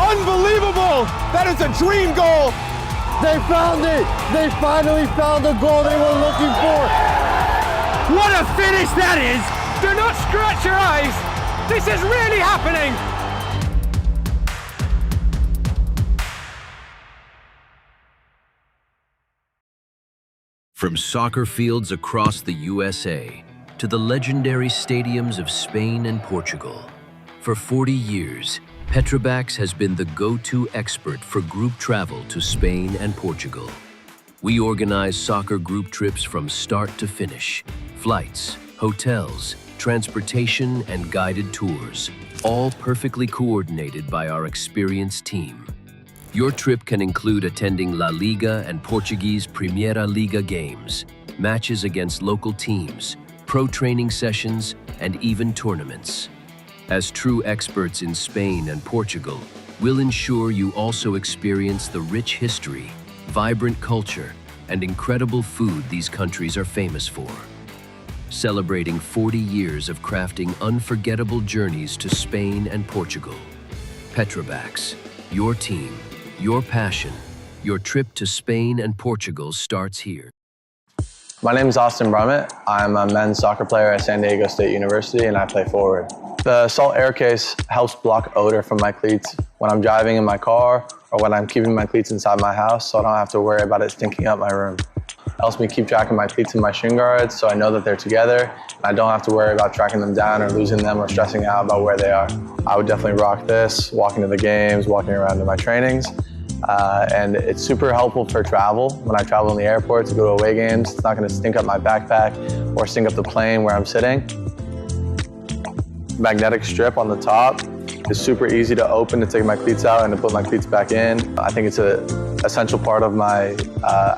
Unbelievable! That is a dream goal! They found it! They finally found the goal they were looking for! What a finish that is! Do not scratch your eyes! This is really happening! From soccer fields across the USA to the legendary stadiums of Spain and Portugal, for 40 years, Petrobax has been the go-to expert for group travel to Spain and Portugal. We organize soccer group trips from start to finish, flights, hotels, transportation, and guided tours, all perfectly coordinated by our experienced team. Your trip can include attending La Liga and Portuguese Primeira Liga games, matches against local teams, pro training sessions, and even tournaments. As true experts in Spain and Portugal, we'll ensure you also experience the rich history, vibrant culture, and incredible food these countries are famous for. Celebrating 40 years of crafting unforgettable journeys to Spain and Portugal. Petrobax, your team, your passion, your trip to Spain and Portugal starts here. My name is Austin Brummett. I'm a men's soccer player at San Diego State University and I play forward. The Salt Air Case helps block odor from my cleats when I'm driving in my car or when I'm keeping my cleats inside my house so I don't have to worry about it stinking up my room. It helps me keep track of my cleats and my shin guards so I know that they're together and I don't have to worry about tracking them down or losing them or stressing out about where they are. I would definitely rock this, walking to the games, walking around to my trainings. And it's super helpful for travel. When I travel in the airport to go to away games, it's not going to stink up my backpack or stink up the plane where I'm sitting. Magnetic strip on the top is super easy to open to take my cleats out and to put my cleats back in. I think it's an essential part of my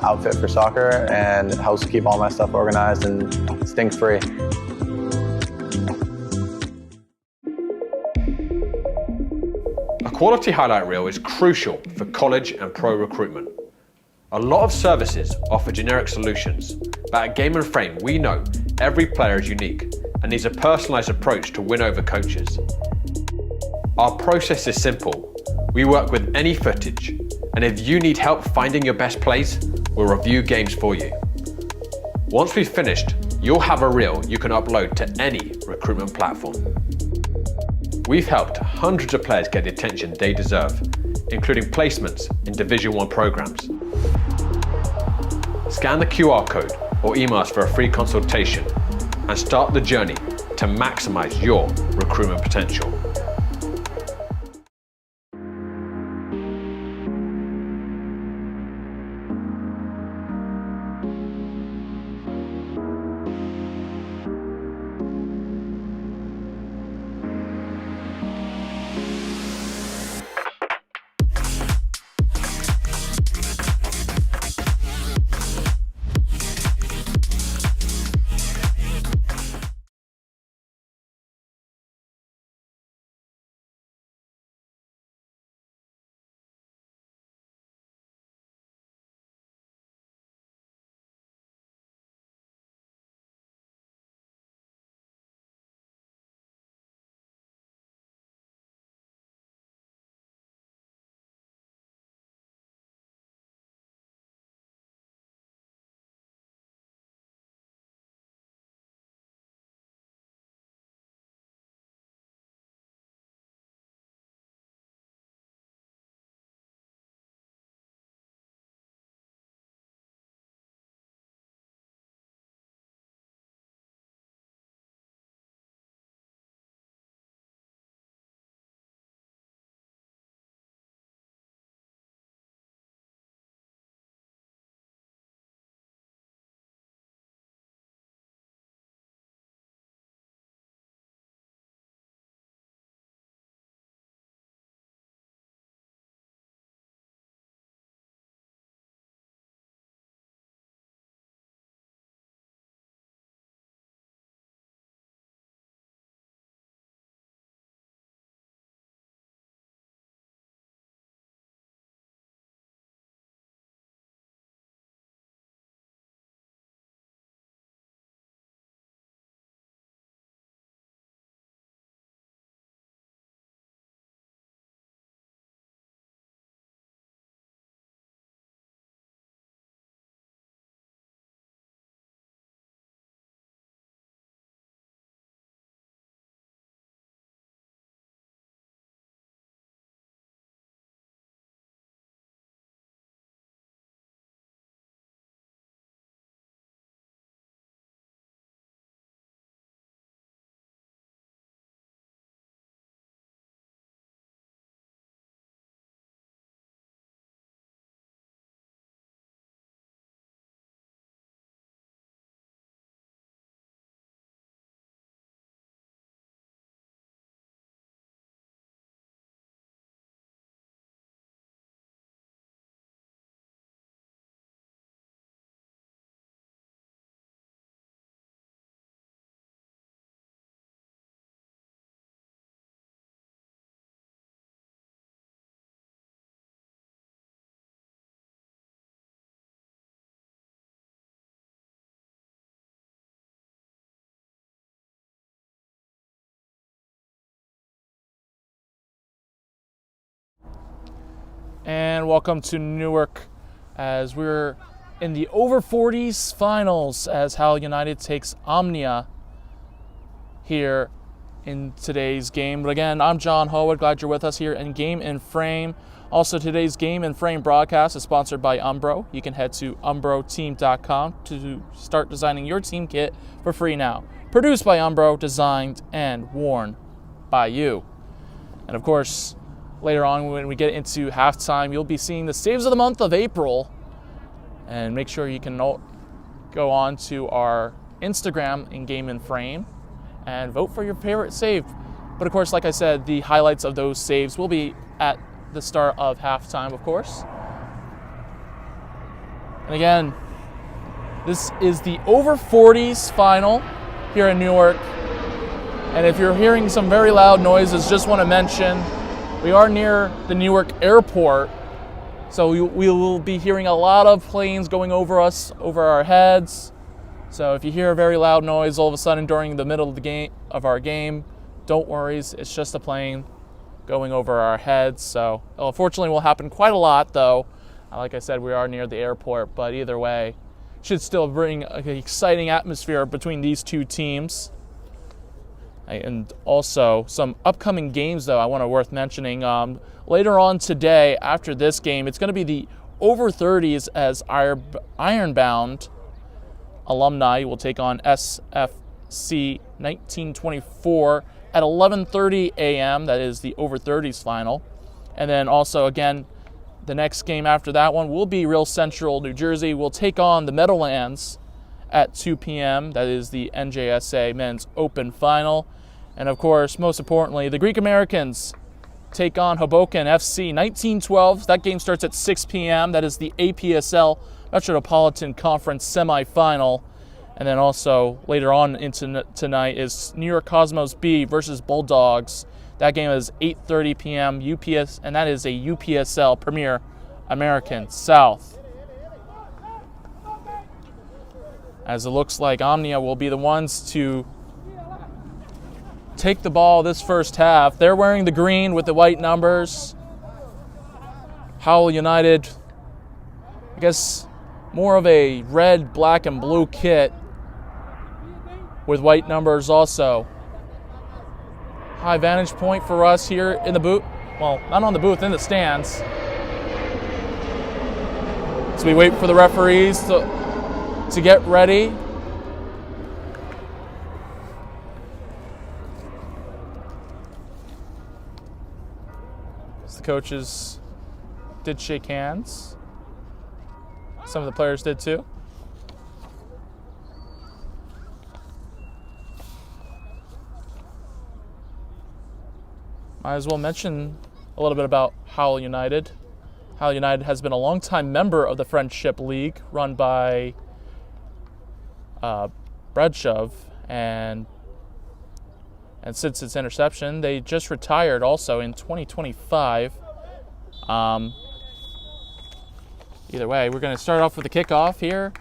outfit for soccer and it helps keep all my stuff organized and stink-free. A quality highlight reel is crucial for college and pro recruitment. A lot of services offer generic solutions, but at Game & Frame we know every player is unique and needs a personalised approach to win over coaches. Our process is simple. We work with any footage, and if you need help finding your best plays, we'll review games for you. Once we've finished, you'll have a reel you can upload to any recruitment platform. We've helped hundreds of players get the attention they deserve, including placements in Division 1 programs. Scan the QR code or email us for a free consultation and start the journey to maximize your recruitment potential. And welcome to Newark as we're in the over 40s finals as Howell United takes Omnia here in today's game. But again, I'm John Howell. Glad you're with us here in Game in Frame. Also, today's Game in Frame broadcast is sponsored by Umbro. You can head to umbroteam.com to start designing your team kit for free now. Produced by Umbro, designed and worn by you. And of course, later on when we get into halftime, you'll be seeing the saves of the month of April. And make sure you can go on to our Instagram in Game in Frame and vote for your favorite save. But of course, like I said, the highlights of those saves will be at the start of halftime, of course. And again, this is the over 40s final here in Newark. And if you're hearing some very loud noises, just want to mention we are near the Newark airport, so we will be hearing a lot of planes going over us, over our heads. So if you hear a very loud noise all of a sudden during the middle of our game, don't worry, it's just a plane going over our heads. So unfortunately will happen quite a lot though. Like I said, we are near the airport, but either way, should still bring an exciting atmosphere between these two teams. And also some upcoming games, though, I want to worth mentioning. Later on today, after this game, it's going to be the over 30s as Ironbound alumni will take on SFC 1924 at 11:30 a.m. That is the over 30s final. And then also, again, the next game after that one will be Real Central, New Jersey. Will take on the Meadowlands at 2 p.m. That is the NJSA Men's Open Final. And of course, most importantly, the Greek Americans take on Hoboken FC 1912. That game starts at 6 p.m. That is the APSL Metropolitan Conference semifinal. And then also later on into tonight is New York Cosmos B versus Bulldogs. That game is 8:30 p.m. UPS, and that is a UPSL Premier American South. As it looks like Omnia will be the ones to take the ball this first half. They're wearing the green with the white numbers. Howell United, I guess more of a red, black, and blue kit with white numbers also. High vantage point for us here in the booth. Well, not on the booth, in the stands. So we wait for the referees to get ready. The coaches did shake hands. Some of the players did too. Might as well mention a little bit about Howell United. Howell United has been a longtime member of the Friendship League run by Bradshaw, and since its interception, they just retired also in 2025. Either way, we're going to start off with the kickoff here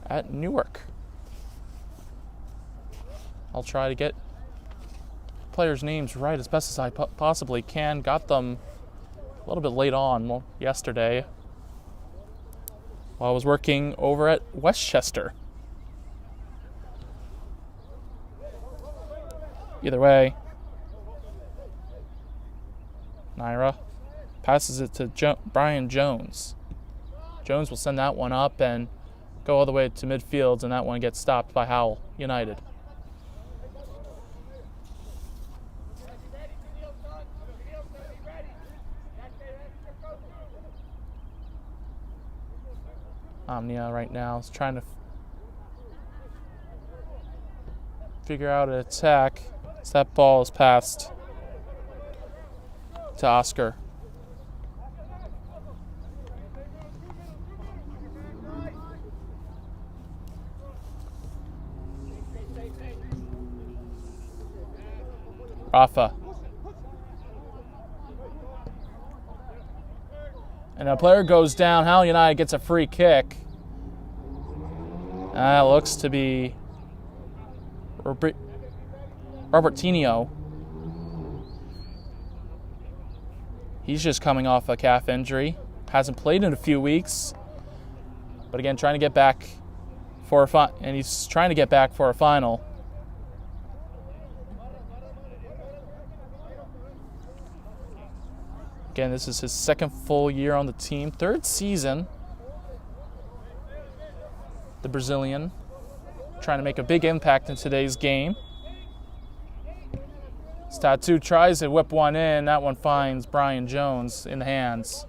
at Newark. I'll try to get players' names right as best as I possibly can. Got them a little bit late on yesterday while I was working over at Westchester. Either way, Naira passes it to Brian Jones. Jones will send that one up and go all the way to midfield, and that one gets stopped by Howell United. Omnia right now is trying to figure out an attack. So that ball is passed to Oscar. Rafa. And a player goes down. Howell United gets a free kick. That looks to be Robertinho. He's just coming off a calf injury. Hasn't played in a few weeks. But again, trying to get back for he's trying to get back for a final. Again, this is his second full year on the team, third season. The Brazilian trying to make a big impact in today's game. Tattoo tries to whip one in. That one finds Brian Jones in the hands.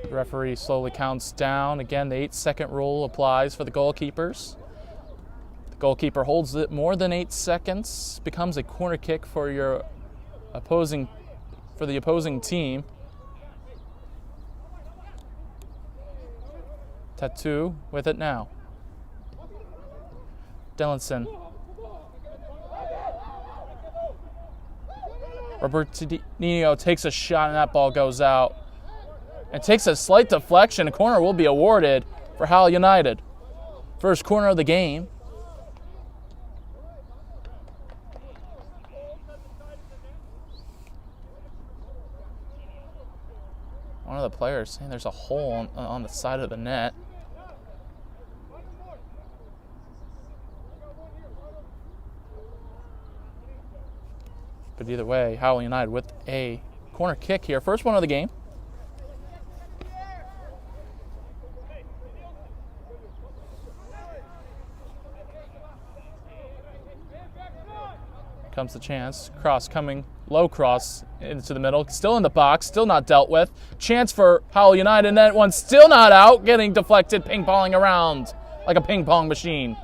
The referee slowly counts down. Again, the 8-second rule applies for the goalkeepers. The goalkeeper holds it more than 8 seconds, becomes a corner kick for the opposing team. Tattoo with it now. Dillinson. Robertinho takes a shot and that ball goes out. And takes a slight deflection. A corner will be awarded for Howell United. First corner of the game. One of the players saying there's a hole on the side of the net. But either way, Howell United with a corner kick here. First one of the game. Comes the chance. Cross coming, low cross into the middle. Still in the box, still not dealt with. Chance for Howell United, and that one still not out. Getting deflected, ping-ponging around like a ping-pong machine.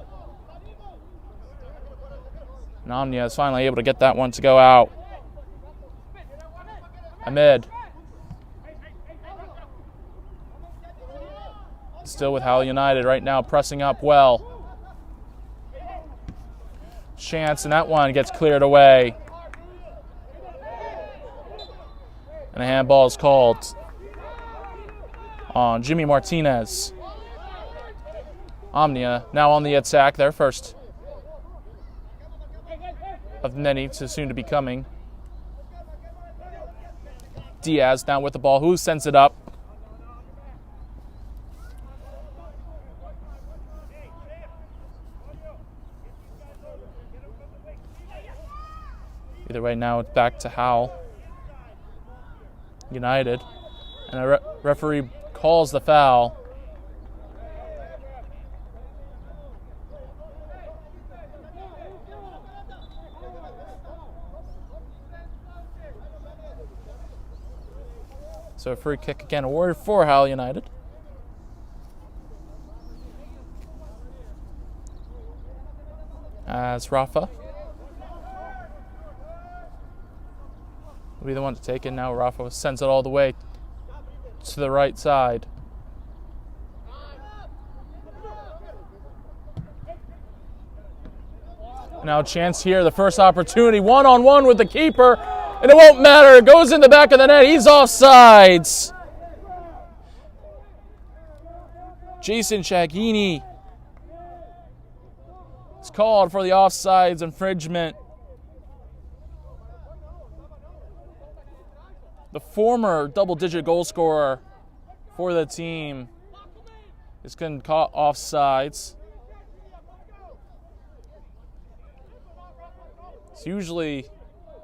And Omnia is finally able to get that one to go out. Ahmed. Still with Howell United right now, pressing up well. Chance, and that one gets cleared away. And a handball is called on Jimmy Martinez. Omnia now on the attack, their first of many to soon to be coming. Diaz now with the ball. Who sends it up? Either way, now it's back to Howell United. And a referee calls the foul. So a free kick again awarded for Howell United. As Rafa will be the one to take it. Now Rafa sends it all the way to the right side. Now a chance here, the first opportunity, one-on-one with the keeper, and it won't matter. It goes in the back of the net. He's offsides. Jason Chaghini is called for the offsides infringement. The former double-digit goal scorer for the team is getting caught offsides. He's usually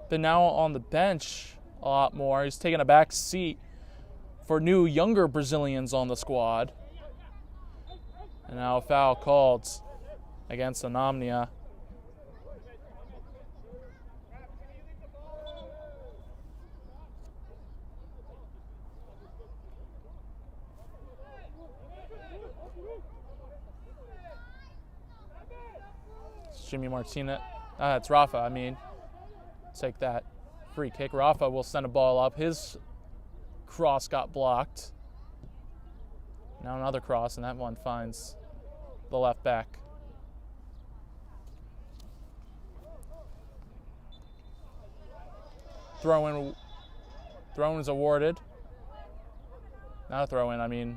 been now on the bench a lot more. He's taking a back seat for new, younger Brazilians on the squad. And now a foul called against Omonoia. Jimmy Martinez. It's Rafa, Take that. Free kick. Rafa will send a ball up. His cross got blocked. Now another cross, and that one finds the left back. Throw-in is awarded. Not a throw-in, Going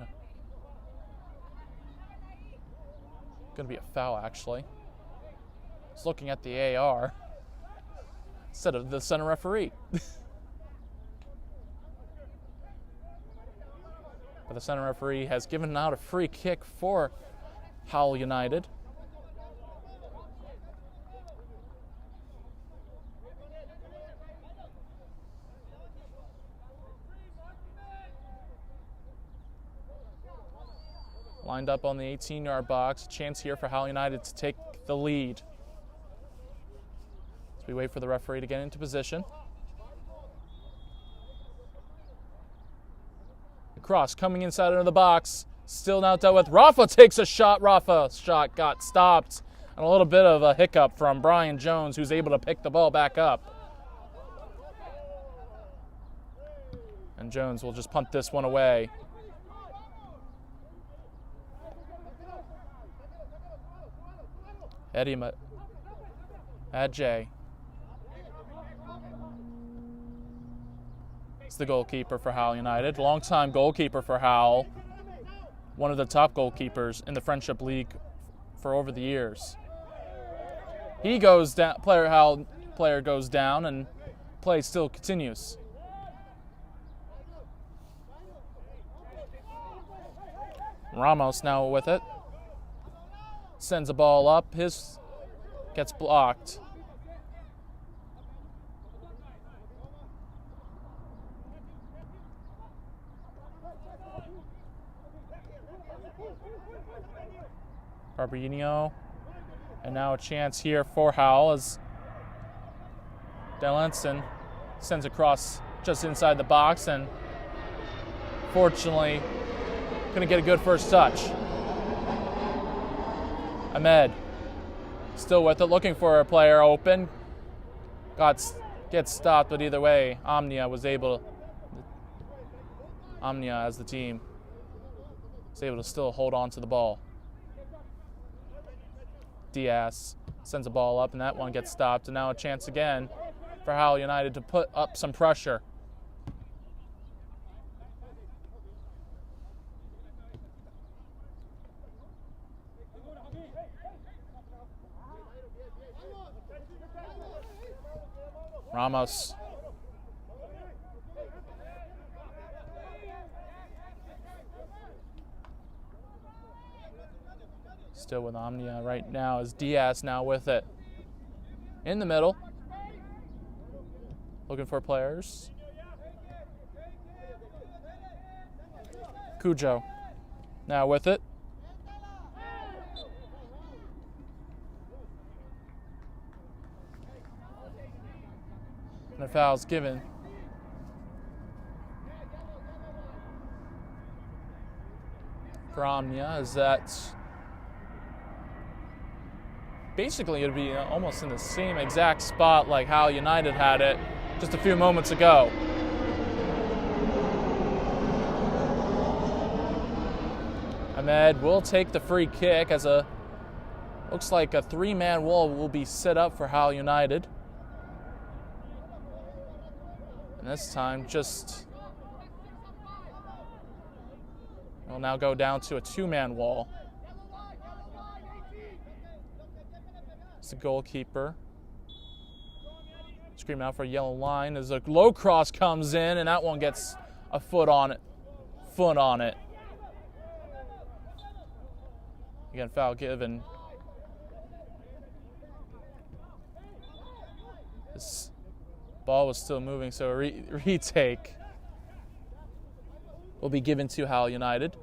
to be a foul, actually. was looking at the AR instead of the center referee. But the center referee has given out a free kick for Howell United. Lined up on the 18-yard box. Chance here for Howell United to take the lead. As we wait for the referee to get into position. Cross coming inside of the box. Still not dealt with. Rafa takes a shot. Rafa's shot got stopped. And a little bit of a hiccup from Brian Jones, who's able to pick the ball back up. And Jones will just punt this one away. Eddie Adjay. It's the goalkeeper for Howell United. Longtime goalkeeper for Howell. One of the top goalkeepers in the Friendship League for over the years. He goes down, Howell player goes down, and play still continues. Ramos now with it. Sends a ball up. His gets blocked. Barbarino. And now a chance here for Howell as Delenson sends across just inside the box, and fortunately couldn't get a good first touch. Ahmed still with it, looking for a player open. Gets stopped, but either way, Omnia as the team was able to still hold on to the ball. Diaz sends a ball up, and that one gets stopped, and now a chance again for Howell United to put up some pressure. Ramos. Still with Omnia right now as Diaz now with it. In the middle. Looking for players. Cujo now with it. And a foul's given. For Omnia, is that basically it'd be almost in the same exact spot like how United had it just a few moments ago. Ahmed will take the free kick as looks like a three-man wall will be set up for Howell United. And this time will now go down to a two-man wall. It's the goalkeeper. Screaming out for a yellow line as a low cross comes in, and that one gets a foot on it. Again, foul given. This ball was still moving, so a retake will be given to Howell United.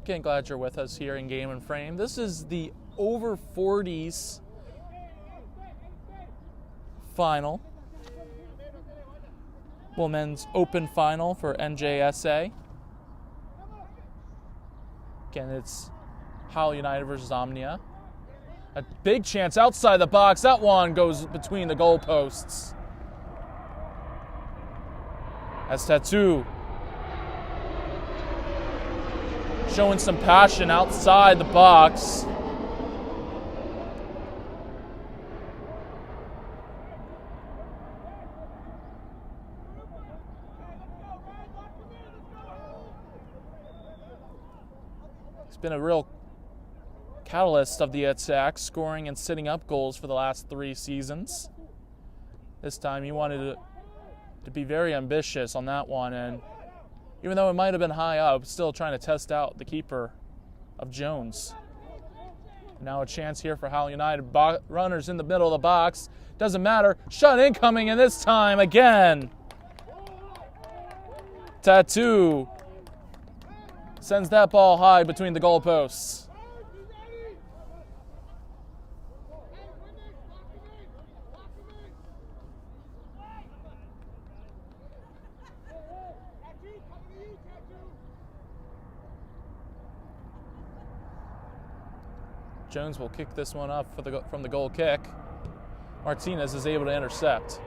Again, glad you're with us here in Game and Frame. This is the over 40s final. Women's Open final for NJSA. Again, it's Howell United versus Omnia. A big chance outside the box. That one goes between the goalposts. As Tattoo showing some passion outside the box. He's been a real catalyst of the attack, scoring and setting up goals for the last 3 seasons. This time he wanted to be very ambitious on that one, and even though it might have been high up, still trying to test out the keeper of Jones. Now a chance here for Howell United. Runners in the middle of the box. Doesn't matter. Shot incoming, and this time again. Tattoo sends that ball high between the goalposts. Jones will kick this one up from the goal kick. Martinez is able to intercept.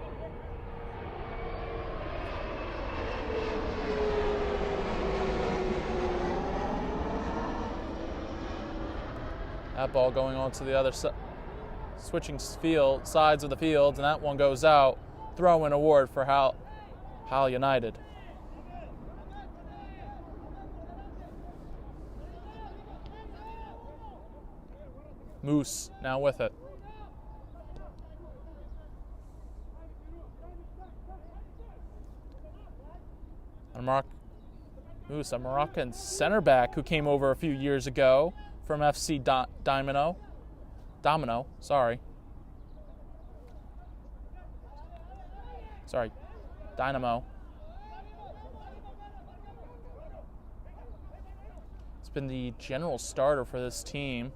That ball going on to the other side, switching sides of the field, and that one goes out. Throw-in award for Howell United. Moose now with it. Moose, a Moroccan center back who came over a few years ago from FC Dynamo. It's been the general starter for this team.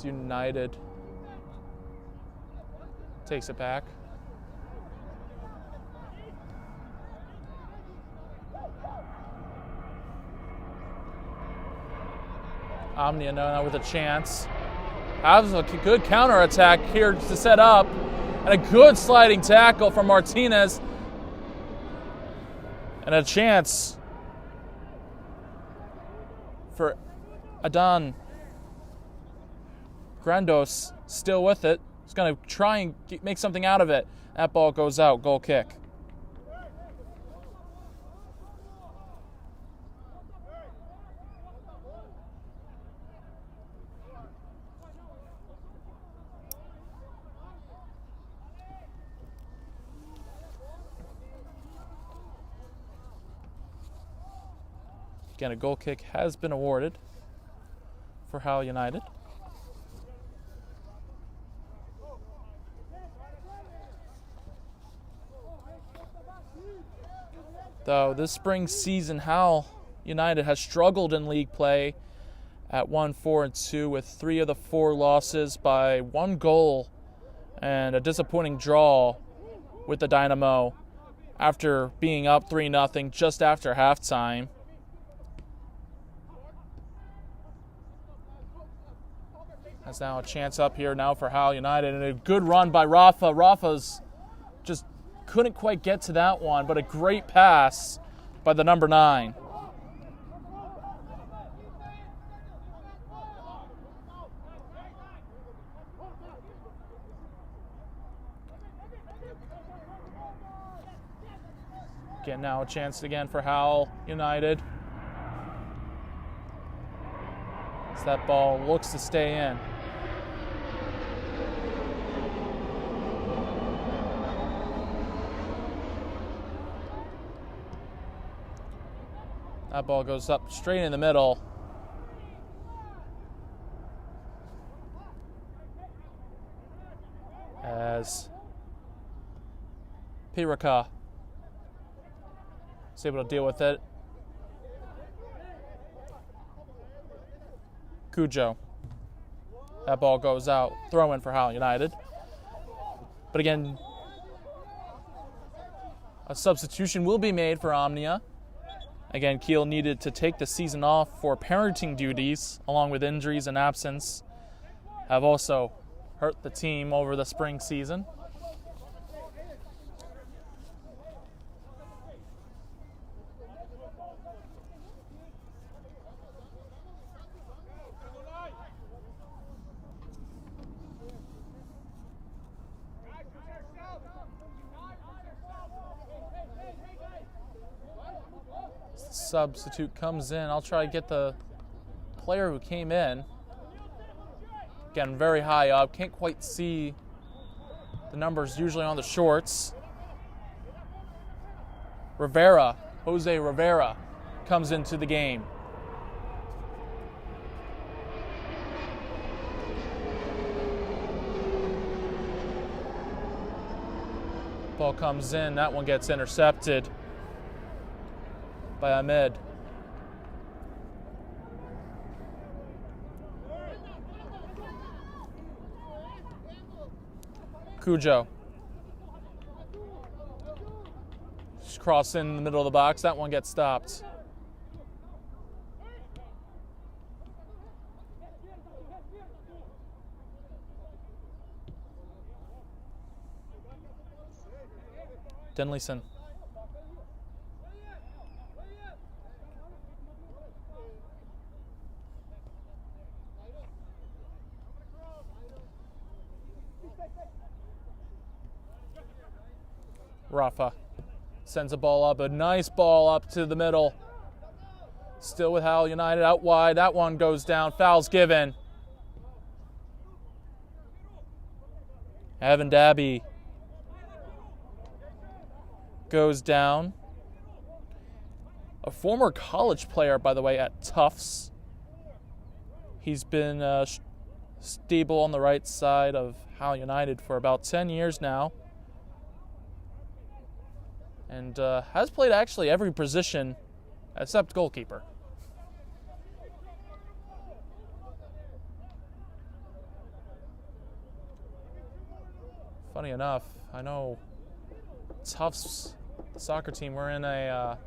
United takes it back. Omnia now with a chance. Has a good counterattack here to set up, and a good sliding tackle from Martinez. And a chance for Adan. Grandos still with it. He's going to try and make something out of it. That ball goes out. Goal kick. Again, a goal kick has been awarded for Howell United. Though this spring season, Howell United has struggled in league play at 1-4-2 with 3 of the 4 losses by 1 goal and a disappointing draw with the Dynamo after being up 3-0 just after halftime. That's now a chance up here now for Howell United, and a good run by Rafa. Rafa's just couldn't quite get to that one, but a great pass by the number 9. Again, now a chance again for Howell United. As that ball looks to stay in. That ball goes up straight in the middle. As Piraka is able to deal with it. Cujo. That ball goes out. Throw in for Howell United. But again, a substitution will be made for Omnia. Again, Kiel needed to take the season off for parenting duties, along with injuries and absence, have also hurt the team over the spring season. substitute comes in. I'll try to get the player who came in. Again, very high up. Can't quite see the numbers usually on the shorts. Jose Rivera comes into the game. Ball comes in, that one gets intercepted by Ahmed. Cujo. Just cross in the middle of the box, that one gets stopped. Denleyson. Rafa sends a ball up, a nice ball up to the middle. Still with Howell United out wide. That one goes down. Foul's given. Evan Dabby goes down. A former college player, by the way, at Tufts. He's been stable on the right side of Howell United for about 10 years now. And has played actually every position except goalkeeper. Funny enough, I know Tufts soccer team were in I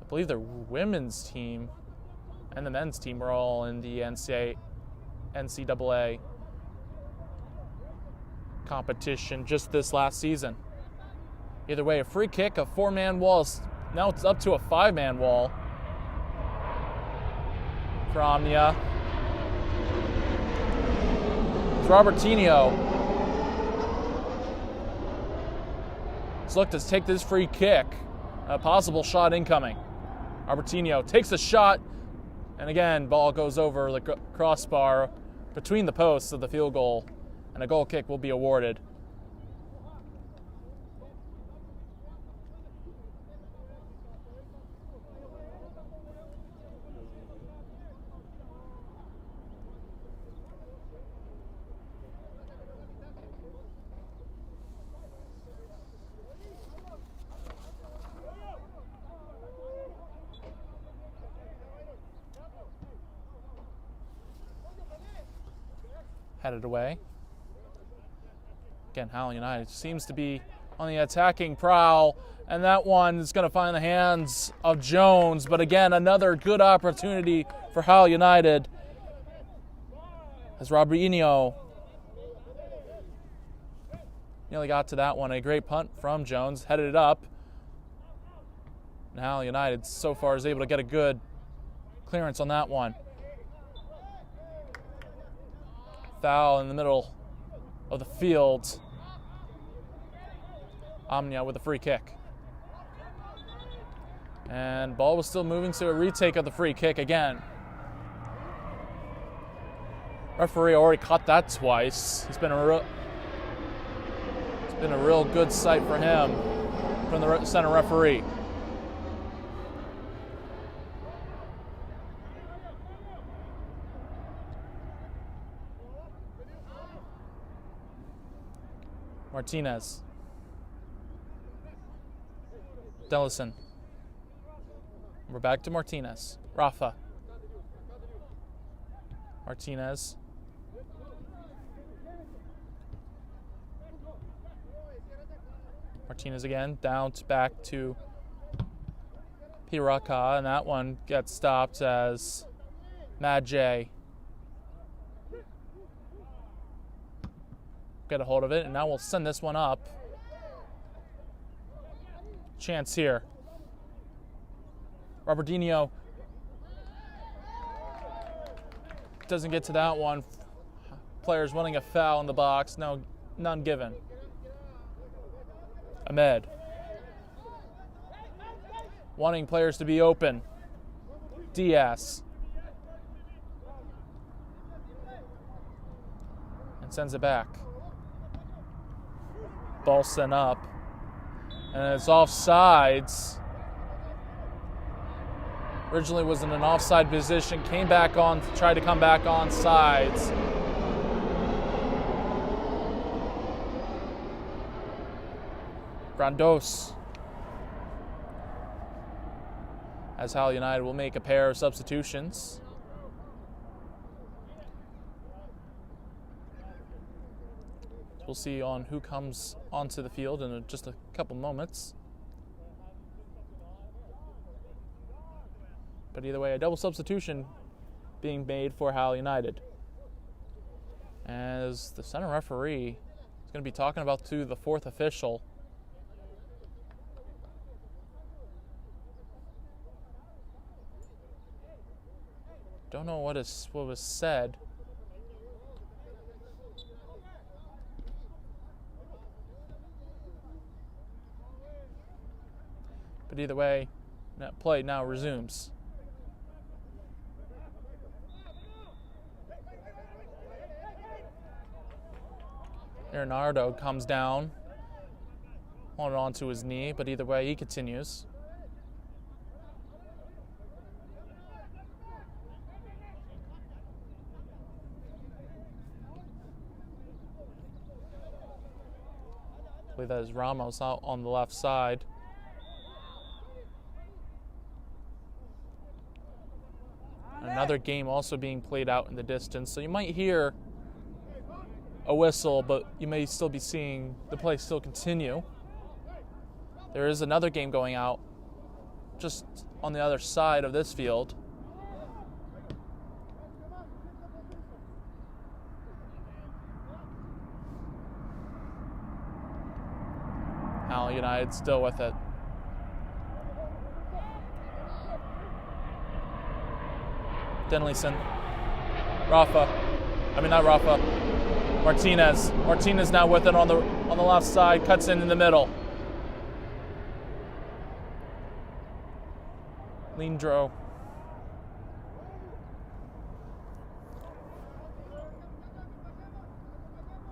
believe their women's team and the men's team were all in the NCAA competition just this last season. Either way, a free kick, a 4-man wall. Now it's up to a 5-man wall for Omnia. It's Robertinho. Let's look to take this free kick. A possible shot incoming. Robertinho takes a shot, and again, ball goes over the crossbar between the posts of the field goal, and a goal kick will be awarded. Headed away. Again, Howell United seems to be on the attacking prowl, and that one is going to find the hands of Jones. But again, another good opportunity for Howell United as Robinho nearly got to that one. A great punt from Jones, headed it up. And Howell United so far is able to get a good clearance on that one. Foul in the middle of the field. Omnia with a free kick. And ball was still moving, so a retake of the free kick again. Referee already caught that twice. It's been a real good sight for him from the center referee. Martinez. Dellison. We're back to Martinez. Rafa. Martinez. Martinez again, down to back to Piraka, and that one gets stopped as Mad J get a hold of it, and now we'll send this one up. Chance here. Robertinho doesn't get to that one. Players wanting a foul in the box. No, none given. Ahmed. wanting players to be open. Diaz. And sends it back. Ball sent up. And it's offsides. Originally was in an offside position, came back on, tried to come back on sides. Grandos. As Howell United will make a pair of substitutions. We'll see on who comes onto the field in just a couple moments. But either way, a double substitution being made for Howell United. As the center referee is going to be talking about to the fourth official. Don't know what was said. But either way, that play now resumes. Leonardo comes down, holding on to his knee, but either way, he continues. I believe that is Ramos out on the left side. Another game also being played out in the distance, so you might hear a whistle, but you may still be seeing the play still continue. There is another game going out just on the other side of this field. Howell United still with it. Denleyson. Martinez. Martinez now with it on the left side, cuts in the middle. Lindro.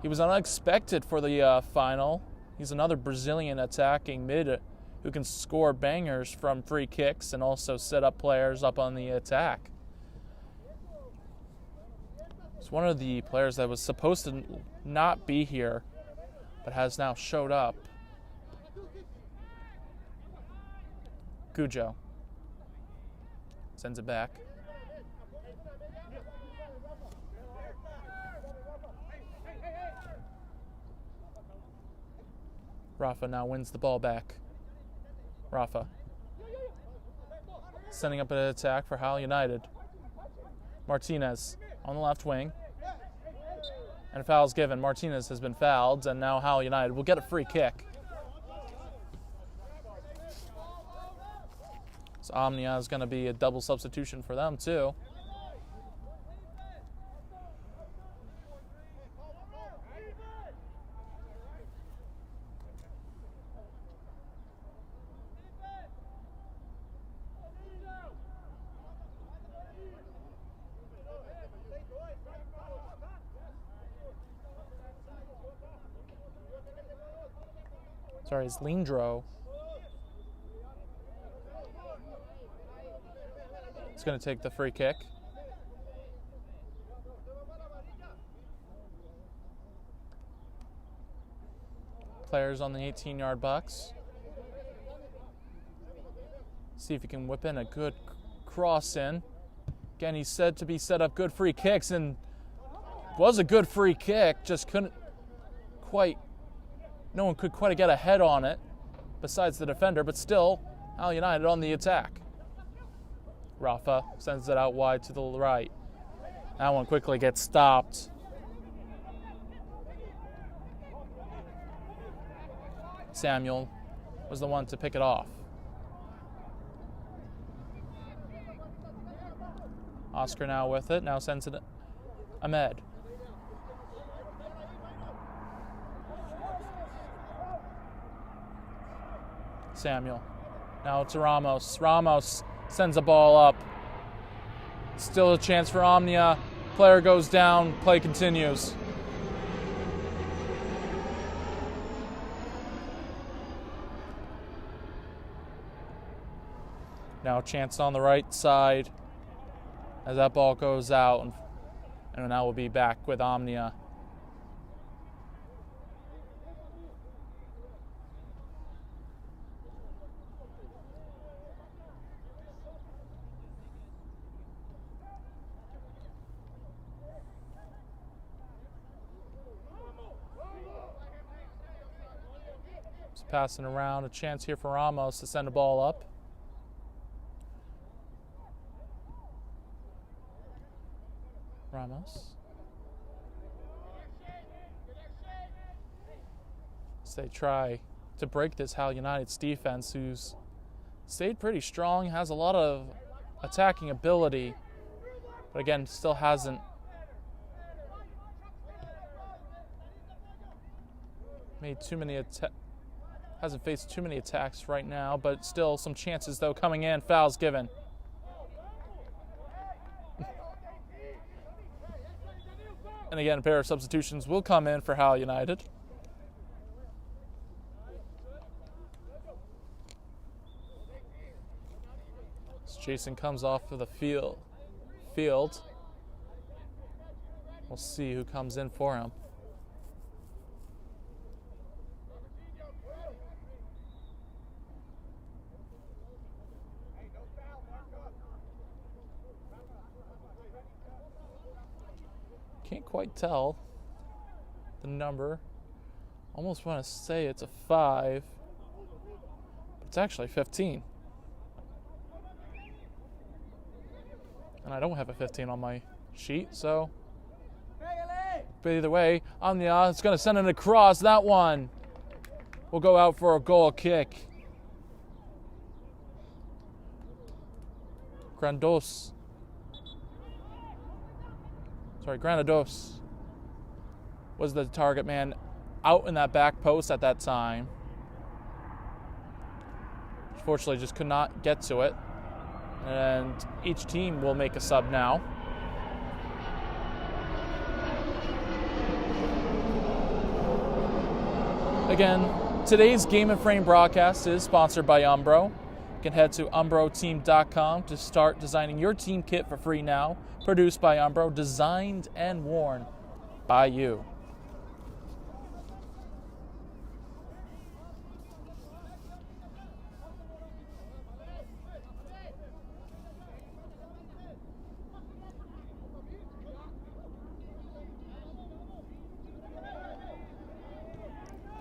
He was unexpected for the final. He's another Brazilian attacking mid who can score bangers from free kicks and also set up players up on the attack. It's one of the players that was supposed to not be here, but has now showed up. Cujo sends it back. Rafa now wins the ball back. Rafa sending up an attack for Howell United. Martinez on the left wing. And a foul's given. Martinez has been fouled, and now Howell United will get a free kick. So Omnia is going to be a double substitution for them, too. Sorry, it's Lindro. He's going to take the free kick. Players on the 18-yard box. See if he can whip in a good cross in. Again, he's said to be set up good free kicks, and was a good free kick, just couldn't quite. No one could quite get a head on it besides the defender, but still, Howell United on the attack. Rafa sends it out wide to the right. That one quickly gets stopped. Samuel was the one to pick it off. Oscar now with it, now sends it Ahmed. Samuel Now to Ramos. Ramos sends a ball up. Still a chance for Omnia. Player goes down. Play continues. Now a chance on the right side as that ball goes out. And now we'll be back with Omnia. Just passing around, a chance here for Ramos to send a ball up. Ramos. As they try to break this Howell United's defense, who's stayed pretty strong, has a lot of attacking ability, but again, still hasn't hasn't faced too many attacks right now, but still some chances though coming in. Fouls given. And again, a pair of substitutions will come in for Howell United. As Jason comes off of the field. We'll see who comes in for him. Can't quite tell the number. Almost want to say it's a 5, but it's actually 15. And I don't have a 15 on my sheet, so. But either way, Omnia is going to send it across. That one will go out for a goal kick. Granados was the target man out in that back post at that time. Fortunately, just could not get to it. And each team will make a sub now. Again, today's Game and Frame broadcast is sponsored by Umbro. You can head to umbroteam.com to start designing your team kit for free now. Produced by Umbro, designed and worn by you.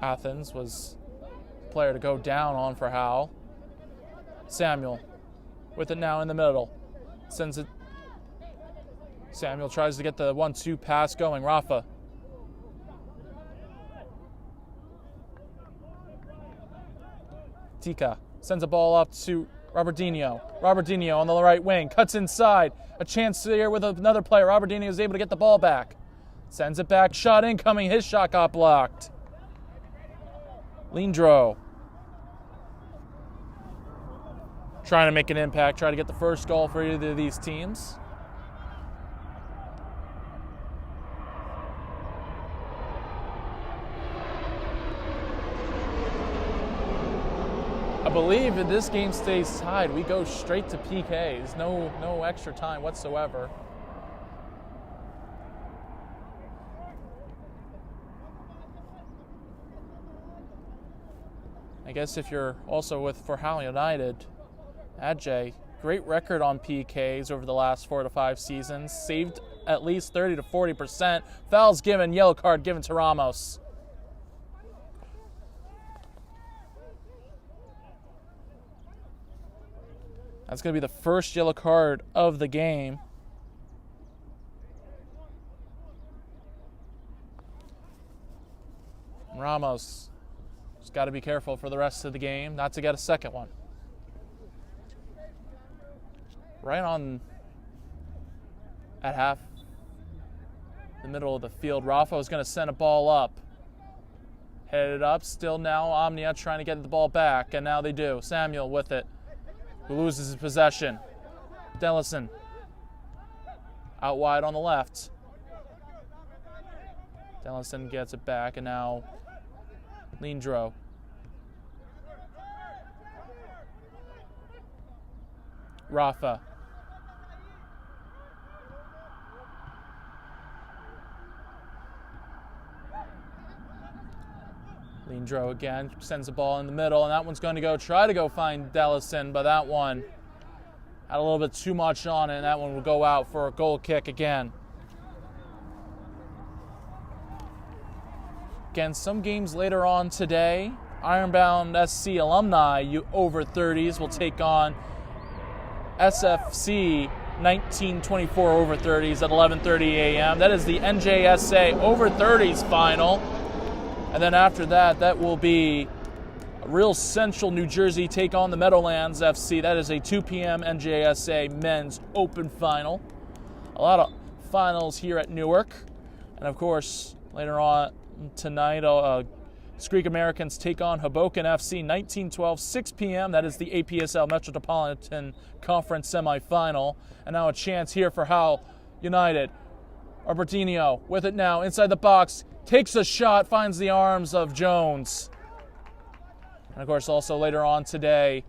Athens was the player to go down on for Howell. Samuel with it now in the middle. Sends it. Samuel tries to get the 1-2 pass going. Rafa. Tika sends a ball up to Robertinho. Robertinho on the right wing. Cuts inside. A chance here with another player. Robertinho is able to get the ball back. Sends it back. Shot incoming. His shot got blocked. Lindro. Trying to make an impact. Try to get the first goal for either of these teams. I believe if this game stays tied, we go straight to PKs. No extra time whatsoever. I guess if you're also for Howell United, Ajay, great record on PKs over the last 4 to 5 seasons. Saved at least 30 to 40%. Fouls given, yellow card given to Ramos. That's going to be the first yellow card of the game. Ramos just got to be careful for the rest of the game not to get a second one. Right on at half the middle of the field, Rafa is going to send a ball up. Headed up, still now Omnia trying to get the ball back, and now they do. Samuel with it, who loses his possession. Dellison out wide on the left. Dellison gets it back, and now Lindro. Rafa. Lindro again sends the ball in the middle, and that one's going to try to find Dellison, but that one had a little bit too much on it, and that one will go out for a goal kick again. Again, some games later on today. Ironbound SC alumni over 30s will take on SFC 1924 over 30s at 11:30 a.m. That is the NJSA over 30s final. And then after that, that will be Real Central New Jersey take on the Meadowlands FC. That is a 2 p.m. NJSA men's open final. A lot of finals here at Newark. And of course, later on tonight, Greek Americans take on Hoboken FC 1912, 6 p.m. That is the APSL Metropolitan Conference semifinal. And now a chance here for Howell United. Albertino with it now inside the box. Takes a shot, finds the arms of Jones. And of course, also later on today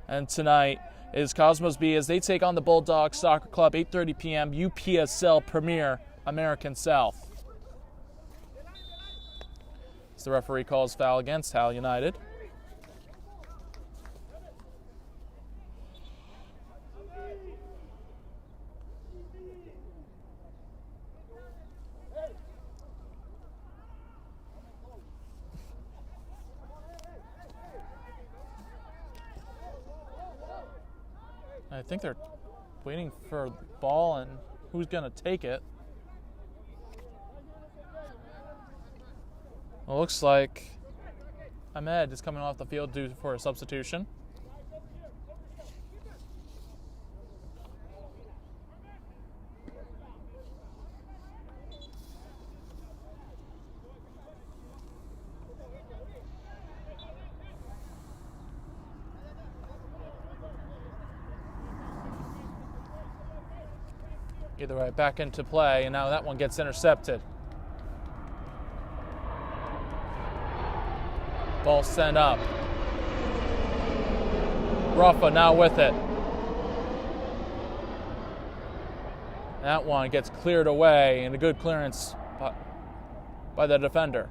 and tonight is Cosmos B as they take on the Bulldogs Soccer Club, 8:30 p.m. UPSL Premier American South. As the referee calls foul against Howell United. I think they're waiting for the ball and who's going to take it. Well, looks like Ahmed is coming off the field due for a substitution. Either way, back into play, and now that one gets intercepted. Ball sent up. Rafa now with it. That one gets cleared away, and a good clearance by the defender.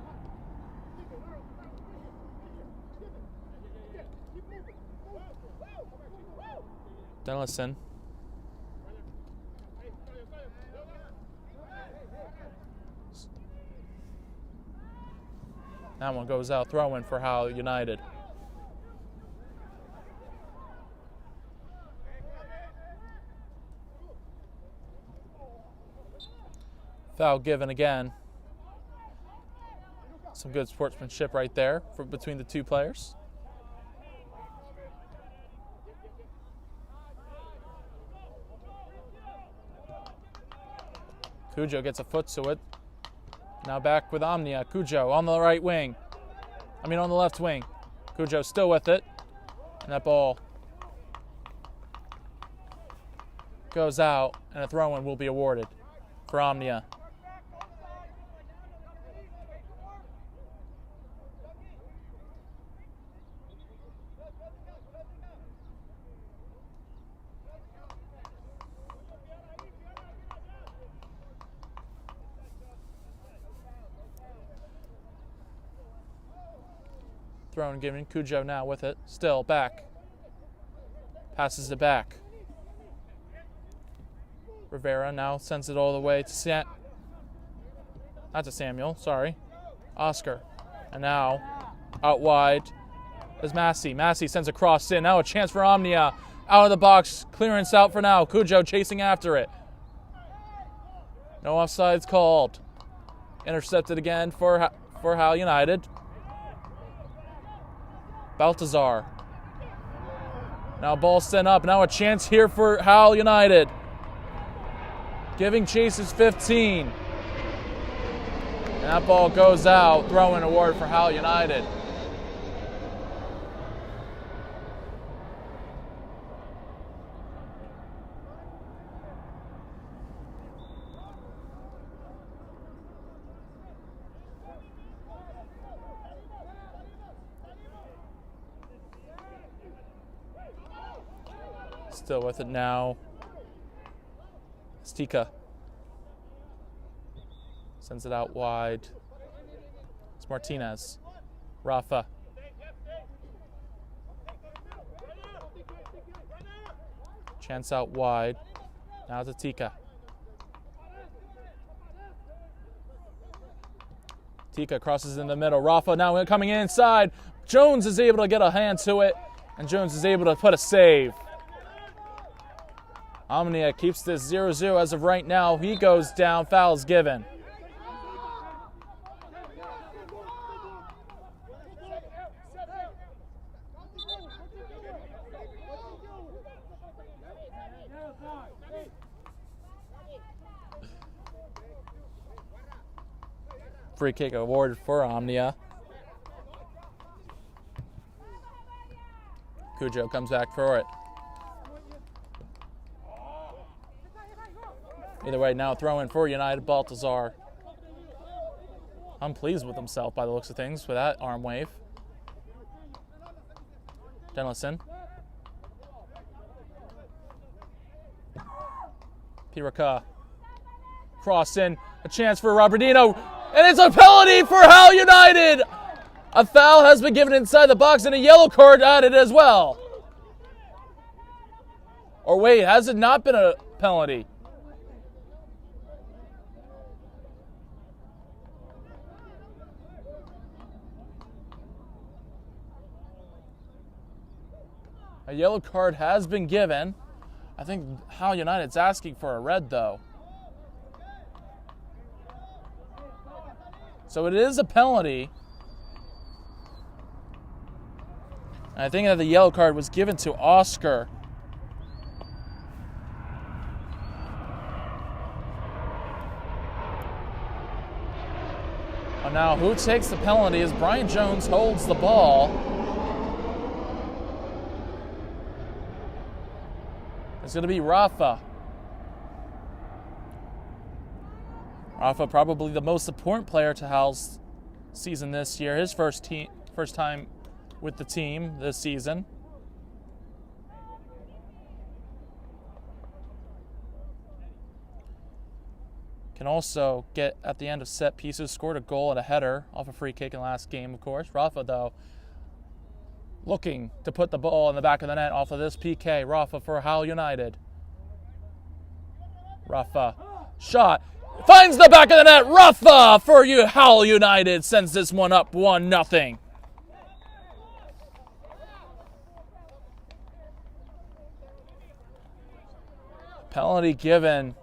Dennison. That one goes out, throw-in for Howell United. Foul given again. Some good sportsmanship right there between the two players. Cujo gets a foot to it. Now back with Omnia. Cujo on the right wing. on the left wing. Cujo still with it. And that ball goes out, and a throw-in will be awarded for Omnia. Thrown given. Cujo now with it. Still back. Passes it back. Rivera now sends it all the way to not to Samuel, sorry. Oscar. And now out wide is Massey. Massey sends a cross in. Now a chance for Omnia. Out of the box. Clearance out for now. Cujo chasing after it. No offsides called. Intercepted again for Howell United. Baltazar. Now ball sent up. Now a chance here for Howell United. Giving chase is 15. And that ball goes out, throw-in award for Howell United. Still with it now. Stika sends it out wide. It's Martinez. Rafa. Chance out wide. Now to Tika. Tika crosses in the middle. Rafa now coming inside. Jones is able to get a hand to it, and Jones is able to put a save. Omonoia keeps this 0-0 as of right now. He goes down, foul's given. Free kick awarded for Omonoia. Cujo comes back for it. Either way, now throw in for United. Baltazar. Unpleased with himself by the looks of things with that arm wave. Denison. Piraka. Cross in. A chance for Robertino. And it's a penalty for Howell United. A foul has been given inside the box and a yellow card added as well. Or wait, has it not been a penalty? A yellow card has been given. I think Howell United's asking for a red, though. So it is a penalty. And I think that the yellow card was given to Oscar. And now who takes the penalty as Brian Jones holds the ball. It's going to be Rafa. Rafa, probably the most important player to Howell's season this year. His first time with the team this season. Can also get at the end of set pieces, scored a goal and a header off a free kick in the last game, of course. Rafa, though, looking to put the ball in the back of the net off of this PK. Rafa for Howell United. Rafa, shot, finds the back of the net. Rafa for Howell United sends this one up 1-0. Penalty given.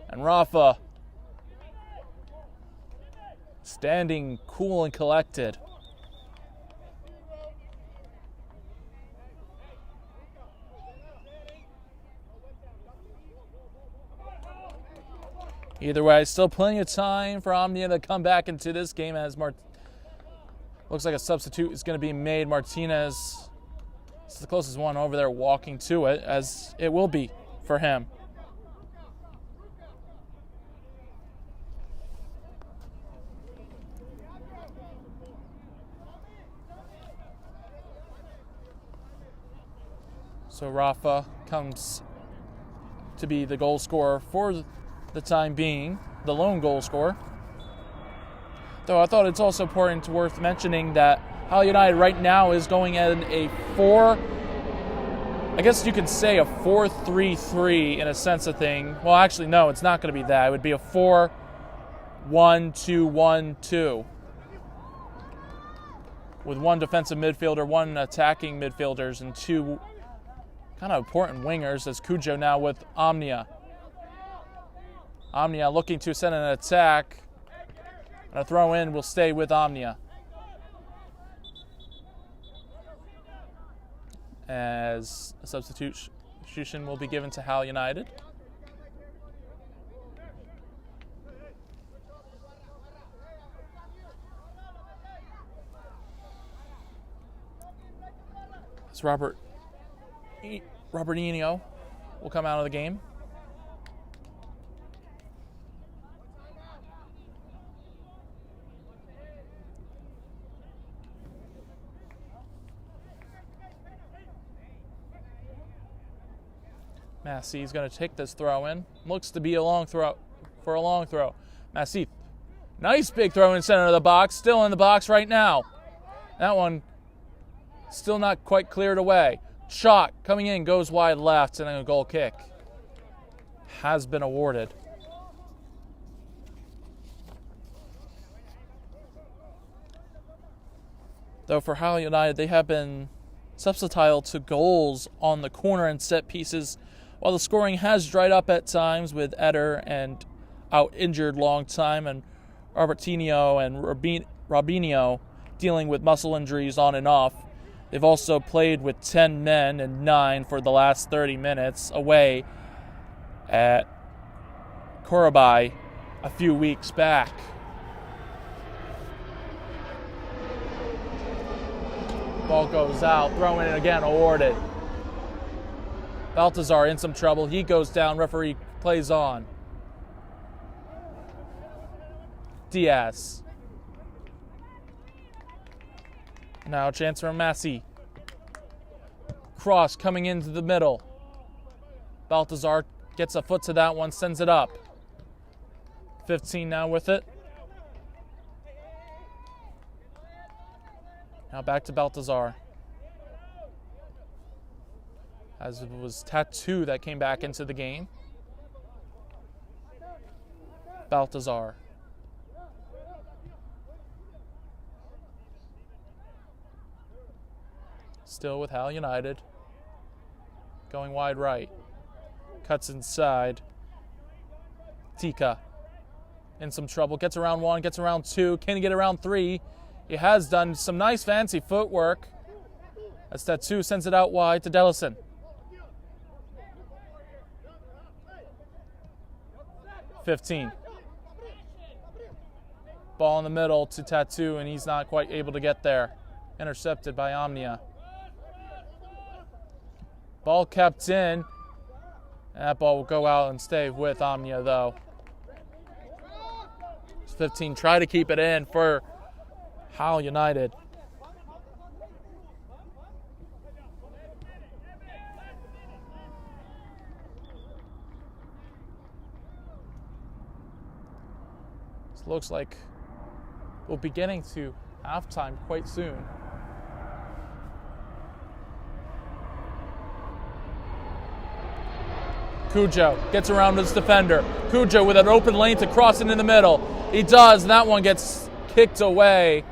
And Rafa standing cool and collected. Either way, still plenty of time for Omonoia to come back into this game as looks like a substitute is going to be made. Martinez is the closest one over there walking to it, as it will be for him. So Rafa comes to be the goal scorer for the time being, the lone goal scorer. Though I thought it's also worth mentioning that Howell United right now is going at a 4-3-3 in a sense of thing. Well, actually, no, it's not going to be that. It would be a 4-1-2-1-2. With one defensive midfielder, one attacking midfielders, and two kind of important wingers as Cujo now with Omonoia. Omonoia looking to send an attack. And a throw in will stay with Omonoia. As a substitution will be given to Howell United. It's Robertinho will come out of the game. Massey's going to take this throw in. Looks to be a long throw for a long throw. Massey, nice big throw in center of the box. Still in the box right now. That one still not quite cleared away. Shot coming in, goes wide left, and a goal kick has been awarded. Though for Howell United, they have been substitutable to goals on the corner and set pieces, while the scoring has dried up at times with Eder and out injured long time, and Robertinho and Robinho dealing with muscle injuries on and off. They've also played with 10 men and 9 for the last 30 minutes away at Korabai a few weeks back. Ball goes out, throw in again, awarded. Baltazar in some trouble. He goes down, referee plays on. Diaz. Now a chance for Massey. Cross coming into the middle. Baltazar gets a foot to that one, sends it up. 15 now with it. Now back to Baltazar. As it was Tattoo that came back into the game. Baltazar. Still with Howell United. Going wide right. Cuts inside. Tika. In some trouble. Gets around 1, gets around 2. Can he get around 3? He has done some nice fancy footwork. As Tattoo sends it out wide to Dellison. .15. Ball in the middle to Tattoo, and he's not quite able to get there. Intercepted by Omnia. Ball kept in. And that ball will go out and stay with Omnia, though. 15 try to keep it in for Howell United. This looks like we'll be getting to halftime quite soon. Cujo gets around his defender. Cujo with an open lane to cross into the middle. He does, and that one gets kicked away.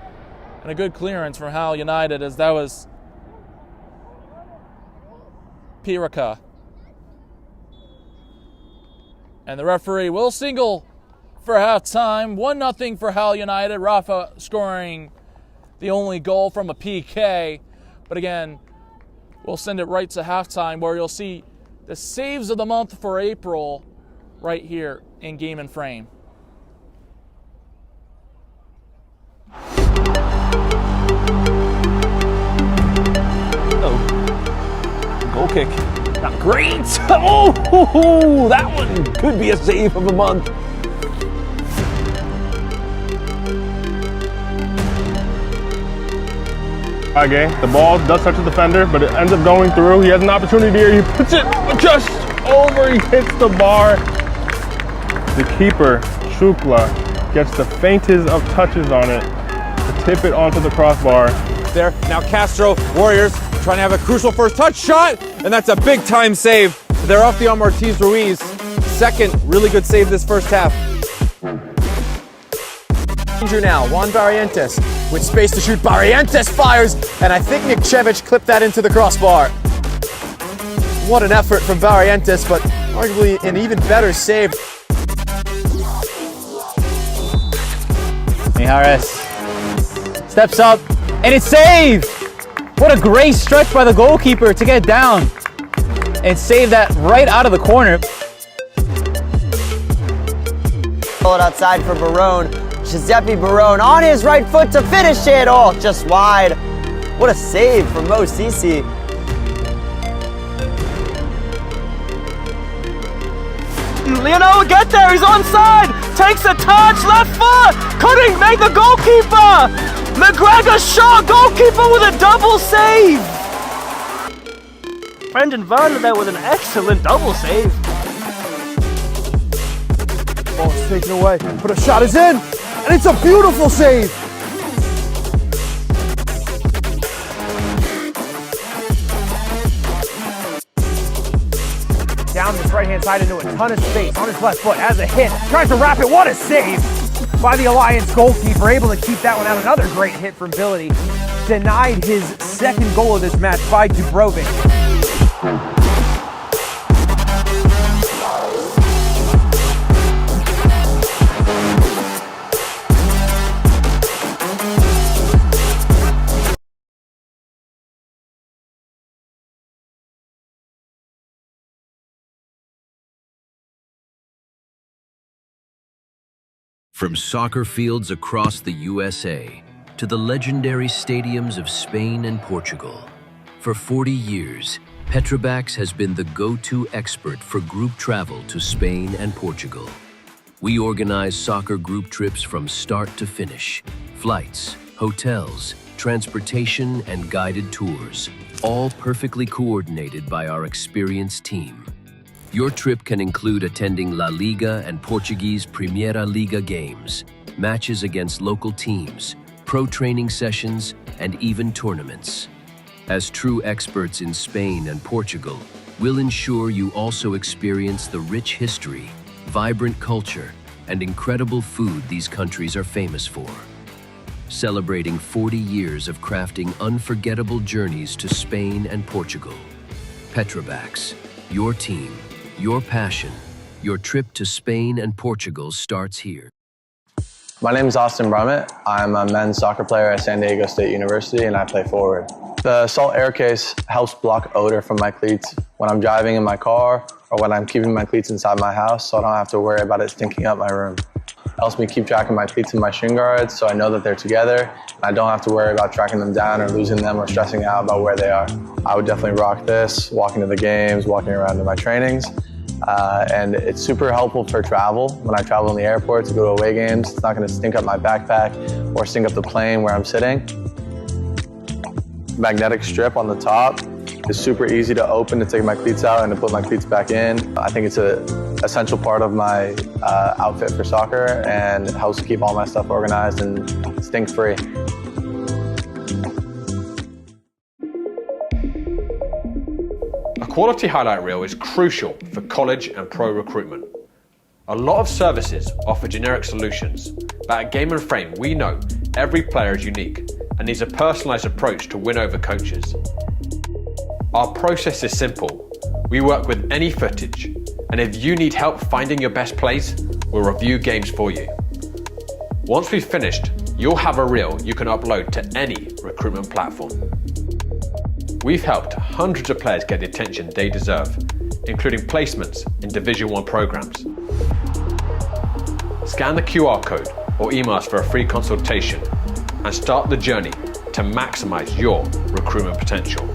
And a good clearance from Howell United, as that was Piraka. And the referee will single for halftime. 1-0 for Howell United. Rafa scoring the only goal from a PK. But again, we'll send it right to halftime, where you'll see the saves of the month for April right here in Game and Frame. Oh, goal kick. Not great. Oh, that one could be a save of the month. Okay, the ball does touch the defender, but it ends up going through. He has an opportunity here. He puts it just over. He hits the bar. The keeper, Shukla, gets the faintest of touches on it to tip it onto the crossbar. There, now Castro, Warriors, trying to have a crucial first touch shot, and that's a big time save. They're off the on Ortiz Ruiz. Second, really good save this first half. Danger now, Juan Barrientos with space to shoot. Barrientos fires, and I think Nikchevich clipped that into the crossbar. What an effort from Barrientos, but arguably an even better save. Mijares steps up, and it's saved! What a great stretch by the goalkeeper to get down and save that right out of the corner. Pull it outside for Barone. Giuseppe Barone on his right foot to finish it. Oh, just wide. What a save from Mo Sisi. Can Lionel get there? He's onside. Takes a touch, left foot. Couldn't make the goalkeeper. McGregor shot, goalkeeper with a double save. Brendan Werner there with an excellent double save. Ball is taken away, but a shot is in, and it's a beautiful save. Down his right-hand side into a ton of space on his left foot, has a hit, tries to wrap it, what a save by the Alliance goalkeeper, able to keep that one out. Another great hit from Billy, denied his second goal of this match by Dubrovic. From soccer fields across the USA to the legendary stadiums of Spain and Portugal, for 40 years, Petrobax has been the go-to expert for group travel to Spain and Portugal. We organize soccer group trips from start to finish, flights, hotels, transportation, and guided tours, all perfectly coordinated by our experienced team. Your trip can include attending La Liga and Portuguese Primeira Liga games, matches against local teams, pro training sessions, and even tournaments. As true experts in Spain and Portugal, we'll ensure you also experience the rich history, vibrant culture, and incredible food these countries are famous for. Celebrating 40 years of crafting unforgettable journeys to Spain and Portugal. Petrobax, your team, your passion, your trip to Spain and Portugal starts here. My name is Austin Brummett. I'm a men's soccer player at San Diego State University and I play forward. The Salt Air Case helps block odor from my cleats when I'm driving in my car or when I'm keeping my cleats inside my house, so I don't have to worry about it stinking up my room. It helps me keep track of my cleats and my shin guards so I know that they're together and I don't have to worry about tracking them down or losing them or stressing out about where they are. I would definitely rock this, walking to the games, walking around to my trainings. And it's super helpful for travel. When I travel in the airport to go to away games, it's not going to stink up my backpack or stink up the plane where I'm sitting. Magnetic strip on the top is super easy to open to take my cleats out and to put my cleats back in. I think it's an essential part of my outfit for soccer and it helps keep all my stuff organized and stink-free. A quality highlight reel is crucial for college and pro recruitment. A lot of services offer generic solutions, but at Game & Frame we know every player is unique and needs a personalised approach to win over coaches. Our process is simple. We work with any footage, and if you need help finding your best plays, we'll review games for you. Once we've finished, you'll have a reel you can upload to any recruitment platform. We've helped hundreds of players get the attention they deserve, including placements in Division 1 programs. Scan the QR code or email us for a free consultation and start the journey to maximize your recruitment potential.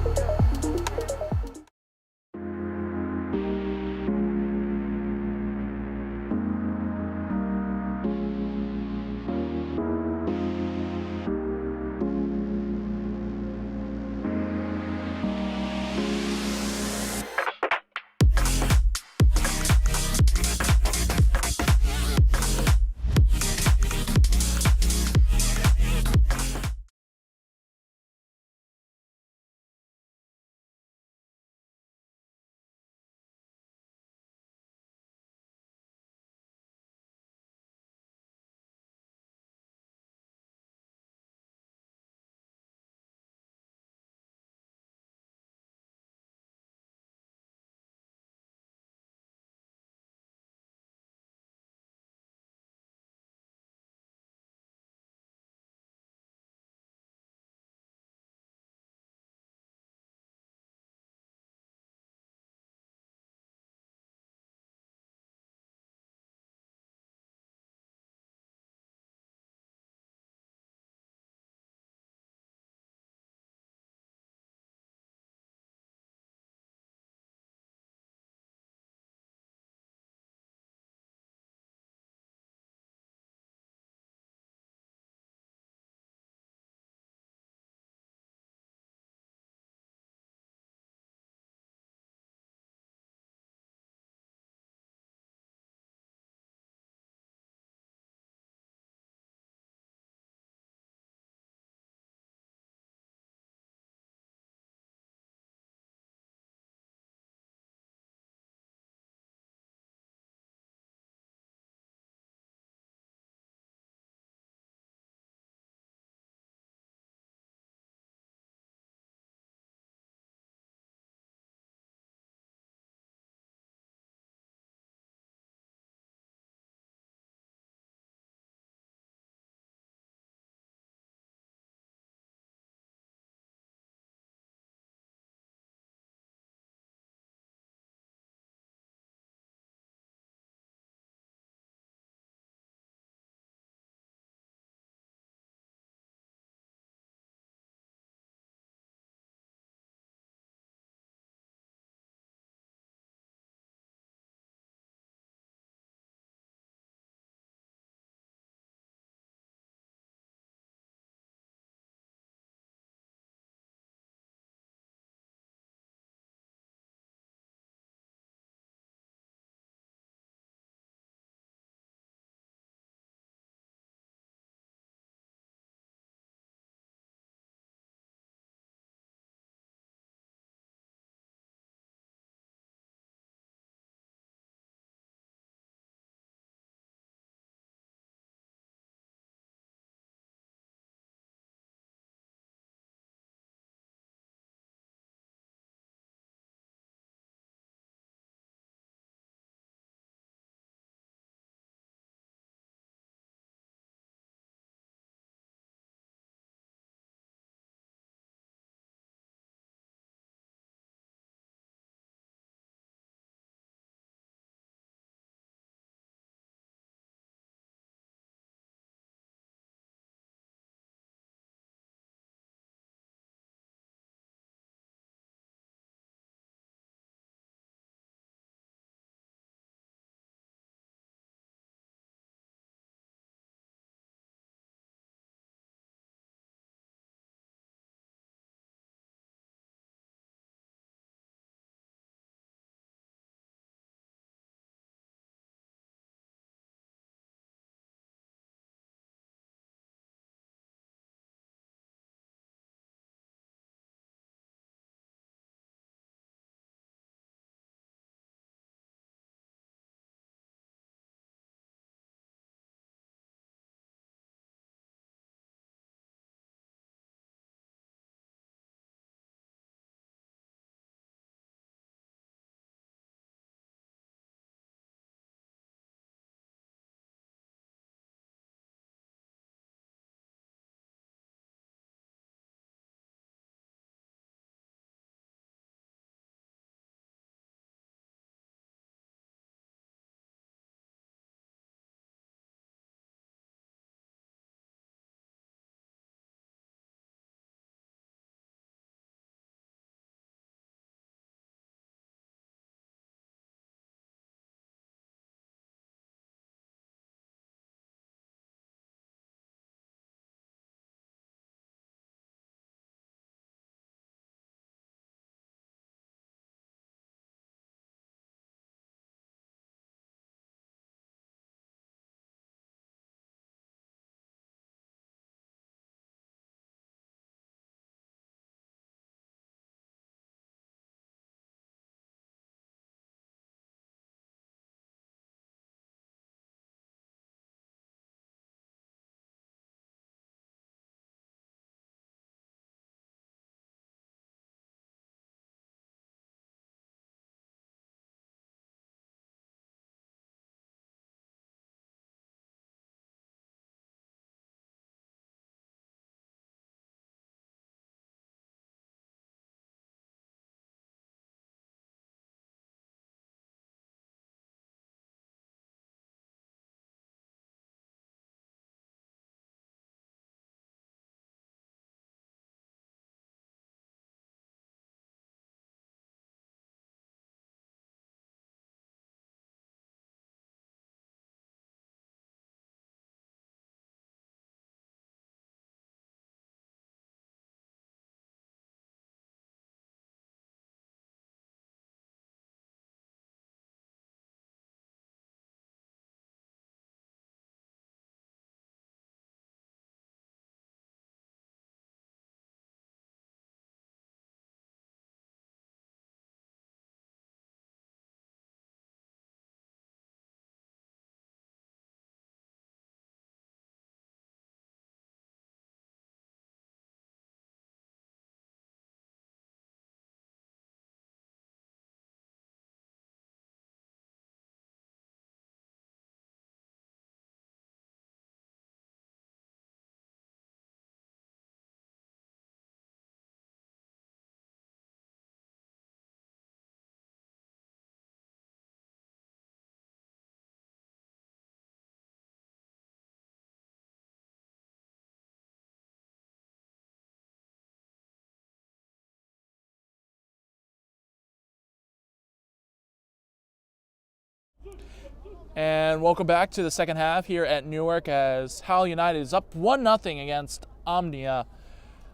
And welcome back to the second half here at Newark as Howell United is up 1-0 against Omnia.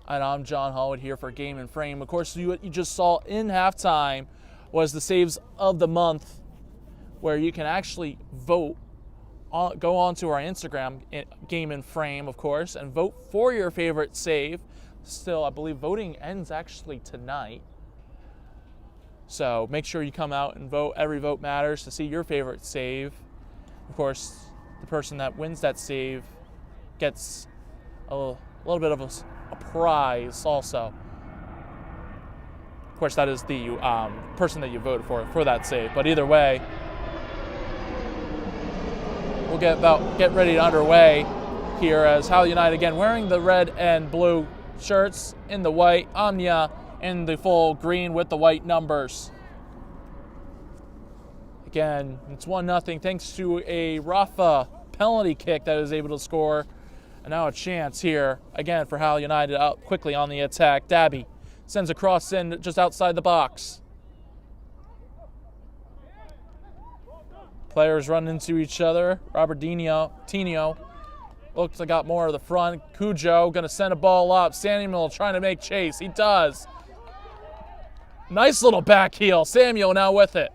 And I'm John Holwood here for Game and Frame. Of course, what you just saw in halftime was the saves of the month, where you can actually vote. Go on to our Instagram, Game and Frame, of course, and vote for your favorite save. Still, I believe voting ends actually tonight. So make sure you come out and vote. Every vote matters to see your favorite save. Of course, the person that wins that save gets a little bit of a prize also. Of course, that is the person that you voted for that save. But either way, we'll get ready underway here as Howell United again wearing the red and blue shirts in the white, Omnia in the full green with the white numbers. Again, it's 1-0 thanks to a Rafa penalty kick that was able to score. And now a chance here, again, for Howell United out quickly on the attack. Dabby sends a cross in just outside the box. Players run into each other. Tino looks like got more of the front. Cujo going to send a ball up. Samuel trying to make chase. He does. Nice little back heel. Samuel now with it.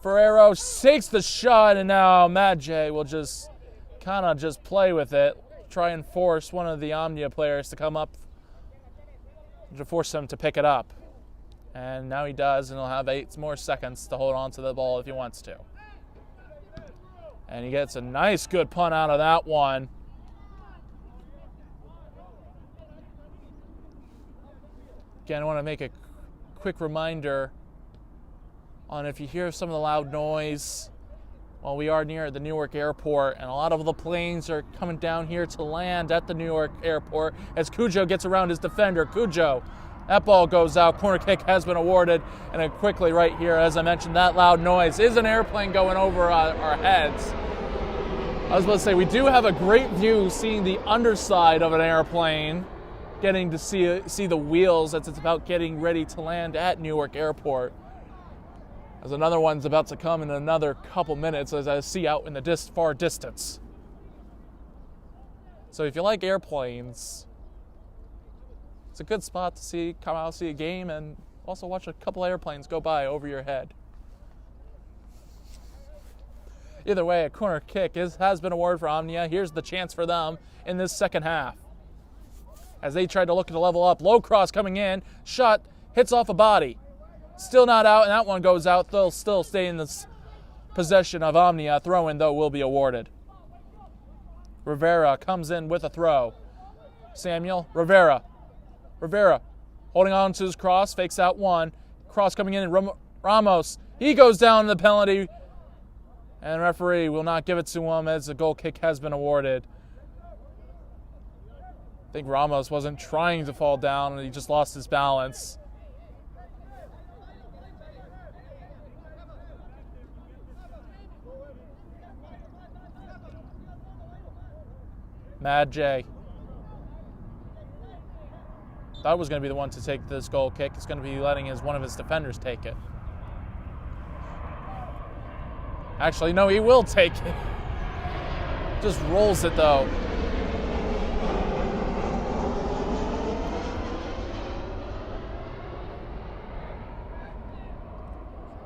Ferrero takes the shot, and now Mad J will just kind of just play with it. Try and force one of the Omnia players to come up to force him to pick it up. And now he does, and he'll have 8 more seconds to hold on to the ball if he wants to. And he gets a nice, good punt out of that one. Again, I want to make a quick reminder on if you hear some of the loud noise. Well, we are near the Newark airport, and a lot of the planes are coming down here to land at the Newark airport as Cujo gets around his defender. Cujo, that ball goes out. Corner kick has been awarded. And then quickly right here, as I mentioned, that loud noise is an airplane going over our heads. I was about to say, we do have a great view seeing the underside of an airplane, getting to see the wheels as it's about getting ready to land at Newark airport. As another one's about to come in another couple minutes, as I see out in the far distance. So if you like airplanes, it's a good spot to come out, see a game, and also watch a couple airplanes go by over your head. Either way, a corner kick has been awarded for Omnia. Here's the chance for them in this second half. As they try to look to level up, low cross coming in, shot hits off a body. Still not out, and that one goes out. They'll still stay in this possession of Omnia. Throw-in, though, will be awarded. Rivera comes in with a throw. Samuel, Rivera holding on to his cross, fakes out one. Cross coming in, and Ramos, he goes down the penalty, and referee will not give it to him as the goal kick has been awarded. I think Ramos wasn't trying to fall down, and he just lost his balance. Mad J. That was going to be the one to take this goal kick. It's going to be letting one of his defenders take it. Actually, no, he will take it. Just rolls it, though.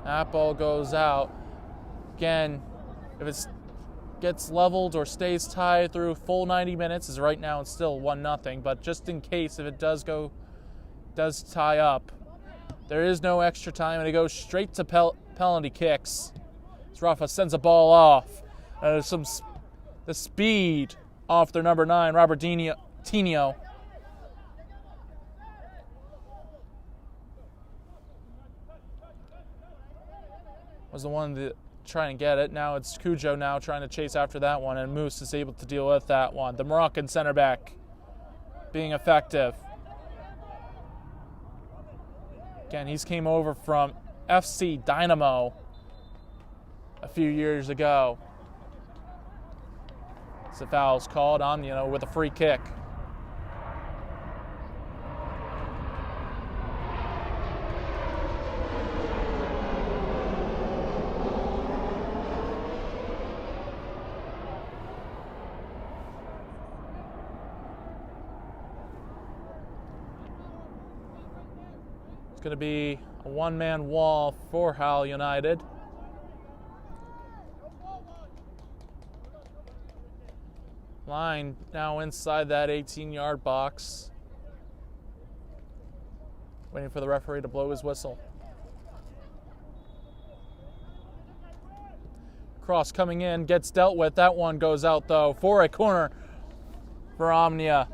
That ball goes out. Again, if it gets leveled or stays tied through full 90 minutes, as right now it's still 1-0, but just in case if it does tie up, there is no extra time, and it goes straight to penalty kicks. As Rafa sends a ball off. The speed off their number 9, Robert Tino. Was the one that trying to get it. Now it's Cujo now trying to chase after that one, and Moose is able to deal with that one. The Moroccan center back being effective. Again, he's came over from FC Dynamo a few years ago. So foul's called on, with a free kick. It's going to be a one-man wall for Howell United. Line now inside that 18-yard box. Waiting for the referee to blow his whistle. Cross coming in, gets dealt with. That one goes out, though, for a corner for Omnia.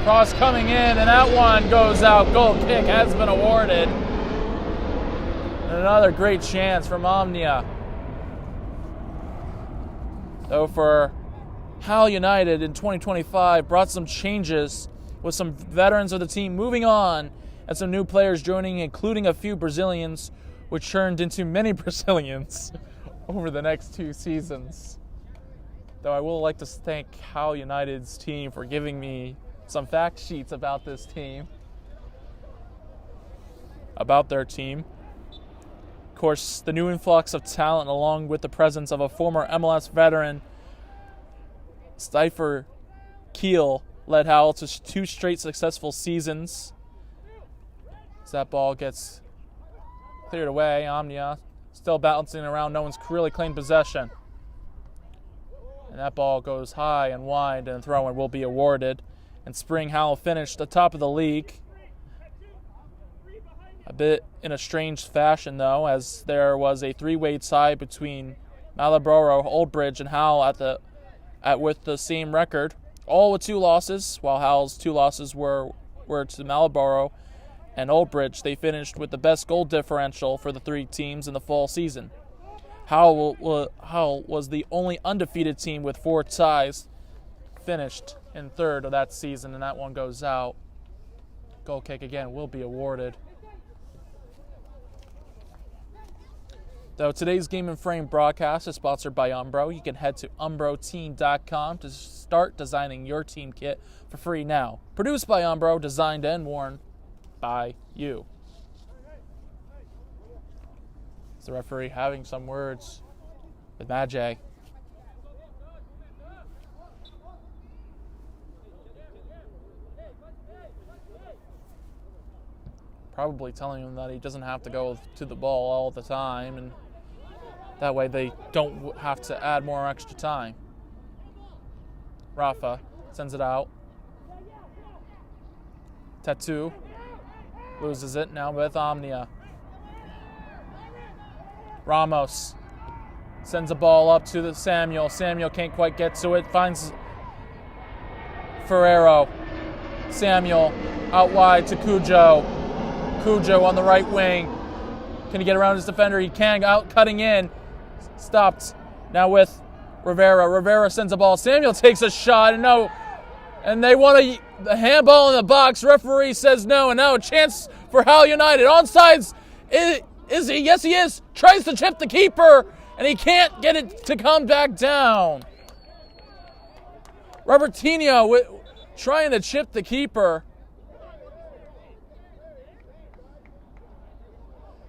Cross coming in, and that one goes out. Goal kick has been awarded. And another great chance from Omnia. Though for Howell United in 2025, brought some changes with some veterans of the team moving on and some new players joining, including a few Brazilians, which turned into many Brazilians over the next 2 seasons. Though I will like to thank Howell United's team for giving me some fact sheets about this team, about their team. Of course, the new influx of talent, along with the presence of a former MLS veteran, Steifer Kiel, led Howell to 2 straight successful seasons. As that ball gets cleared away, Omnia still bouncing around. No one's really claimed possession. And that ball goes high and wide, and a throw-in will be awarded. And Spring Howell finished atop of the league. A bit in a strange fashion, though, as there was a 3-way tie between Malboro, Old Bridge, and Howell with the same record, all with 2 losses, while Howell's 2 losses were to Malboro and Old Bridge. They finished with the best goal differential for the 3 teams in the fall season. Howell was the only undefeated team with 4 ties, finished in 3rd of that season, and that one goes out. Goal kick again will be awarded. Though today's Game and Frame broadcast is sponsored by Umbro, you can head to umbroteam.com to start designing your team kit for free now. Produced by Umbro, designed and worn by you. Is the referee having some words with Majay? Probably telling him that he doesn't have to go to the ball all the time, and that way they don't have to add more extra time. Rafa sends it out. Tattoo loses it now with Omnia. Ramos sends a ball up to the Samuel. Samuel can't quite get to it. Finds Ferrero. Samuel out wide to Cujo. Cujo on the right wing. Can he get around his defender? He can. Out cutting in. Stopped now with Rivera. Rivera sends a ball. Samuel takes a shot. And they want a handball in the box. Referee says no. And now a chance for Howell United. Onside. Is he? Yes, he is. Tries to chip the keeper. And he can't get it to come back down. Robertinho trying to chip the keeper.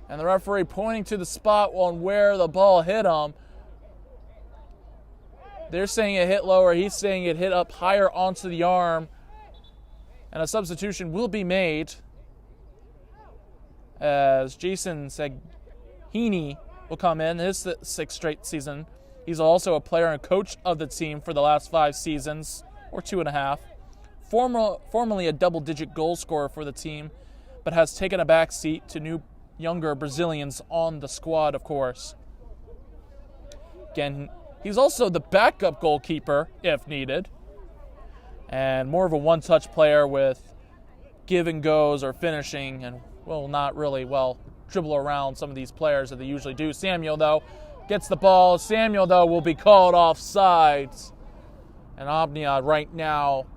And the referee pointing to the spot on where the ball hit him. They're saying it hit lower. He's saying it hit up higher onto the arm. And a substitution will be made as Jason Saghini will come in his 6th straight season. He's also a player and coach of the team for the last 5 seasons, or 2.5. Formerly a double-digit goal scorer for the team, but has taken a back seat to younger Brazilians on the squad, of course. Again, he's also the backup goalkeeper, if needed, and more of a one-touch player with give and goes or finishing, and will not really, dribble around some of these players that they usually do. Samuel, though, gets the ball. Samuel, though, will be called offsides. And Omnia right now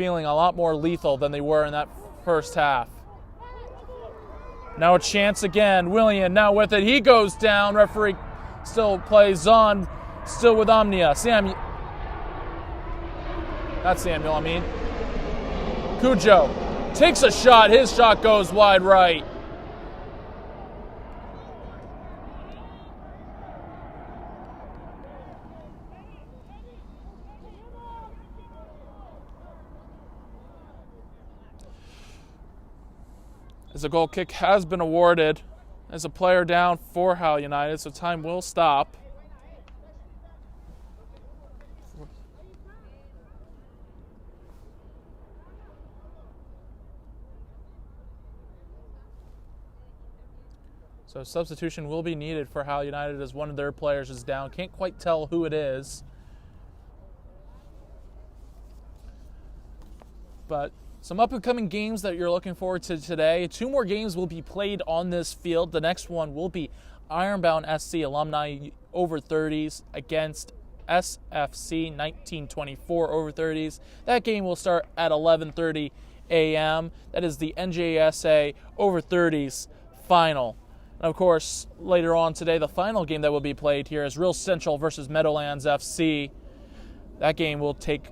feeling a lot more lethal than they were in that first half. Now a chance again. William now with it. He goes down. Referee still plays on. Still with Omnia. Not Samuel, I mean. Cujo takes a shot. His shot goes wide right. As a goal kick has been awarded as a player down for Howell United, so time will stop. So substitution will be needed for Howell United as one of their players is down. Can't quite tell who it is. But some up-and-coming games that you're looking forward to today. 2 more games will be played on this field. The next one will be Ironbound SC Alumni over 30s against SFC 1924 over 30s. That game will start at 11:30 a.m. That is the NJSA over 30s final. And of course, later on today, the final game that will be played here is Real Central versus Meadowlands FC. That game will take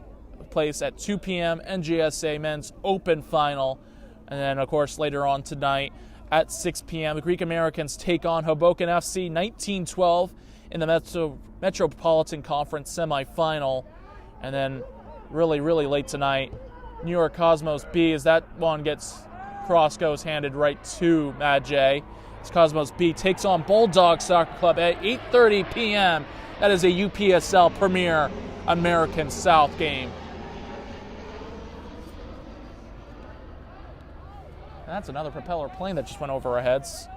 place at 2 p.m. NJSA Men's Open Final. And then, of course, later on tonight at 6 p.m., the Greek Americans take on Hoboken FC 1912 in the Metropolitan Conference semifinal. And then really, really late tonight, New York Cosmos B, as that one goes handed right to Mad J. As Cosmos B takes on Bulldog Soccer Club at 8:30 p.m. That is a UPSL Premier American South game. That's another propeller plane that just went over our heads.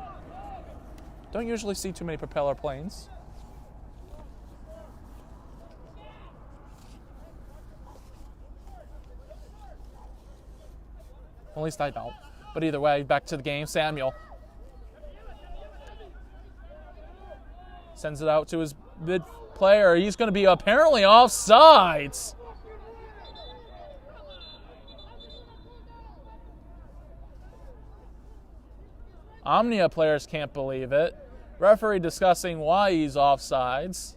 Don't usually see too many propeller planes. At least I don't. But either way, back to the game. Samuel sends it out to his mid player. He's going to be apparently offsides. Omnia players can't believe it. Referee discussing why he's offsides.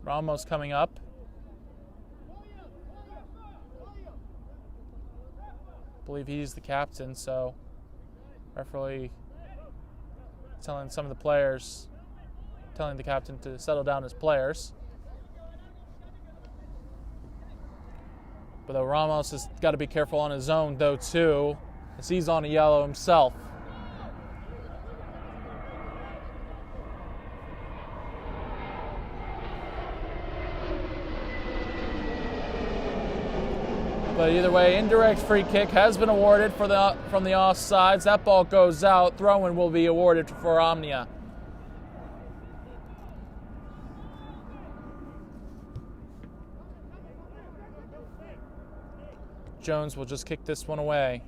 Ramos coming up. I believe he's the captain, so referee telling some of the players, telling the captain to settle down his players. But though Ramos has got to be careful on his own, though, too, as he's on a yellow himself. But either way, indirect free kick has been awarded from the offsides. That ball goes out. Throw-in will be awarded for Omnia. Jones will just kick this one away.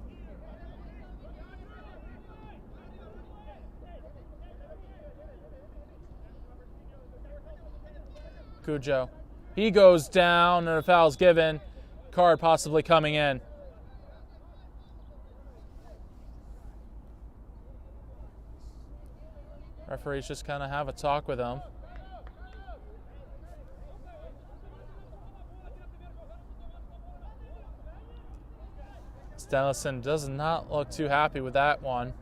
Cujo. He goes down and a foul's given. Card possibly coming in. Referees just kind of have a talk with him. Dennison does not look too happy with that one.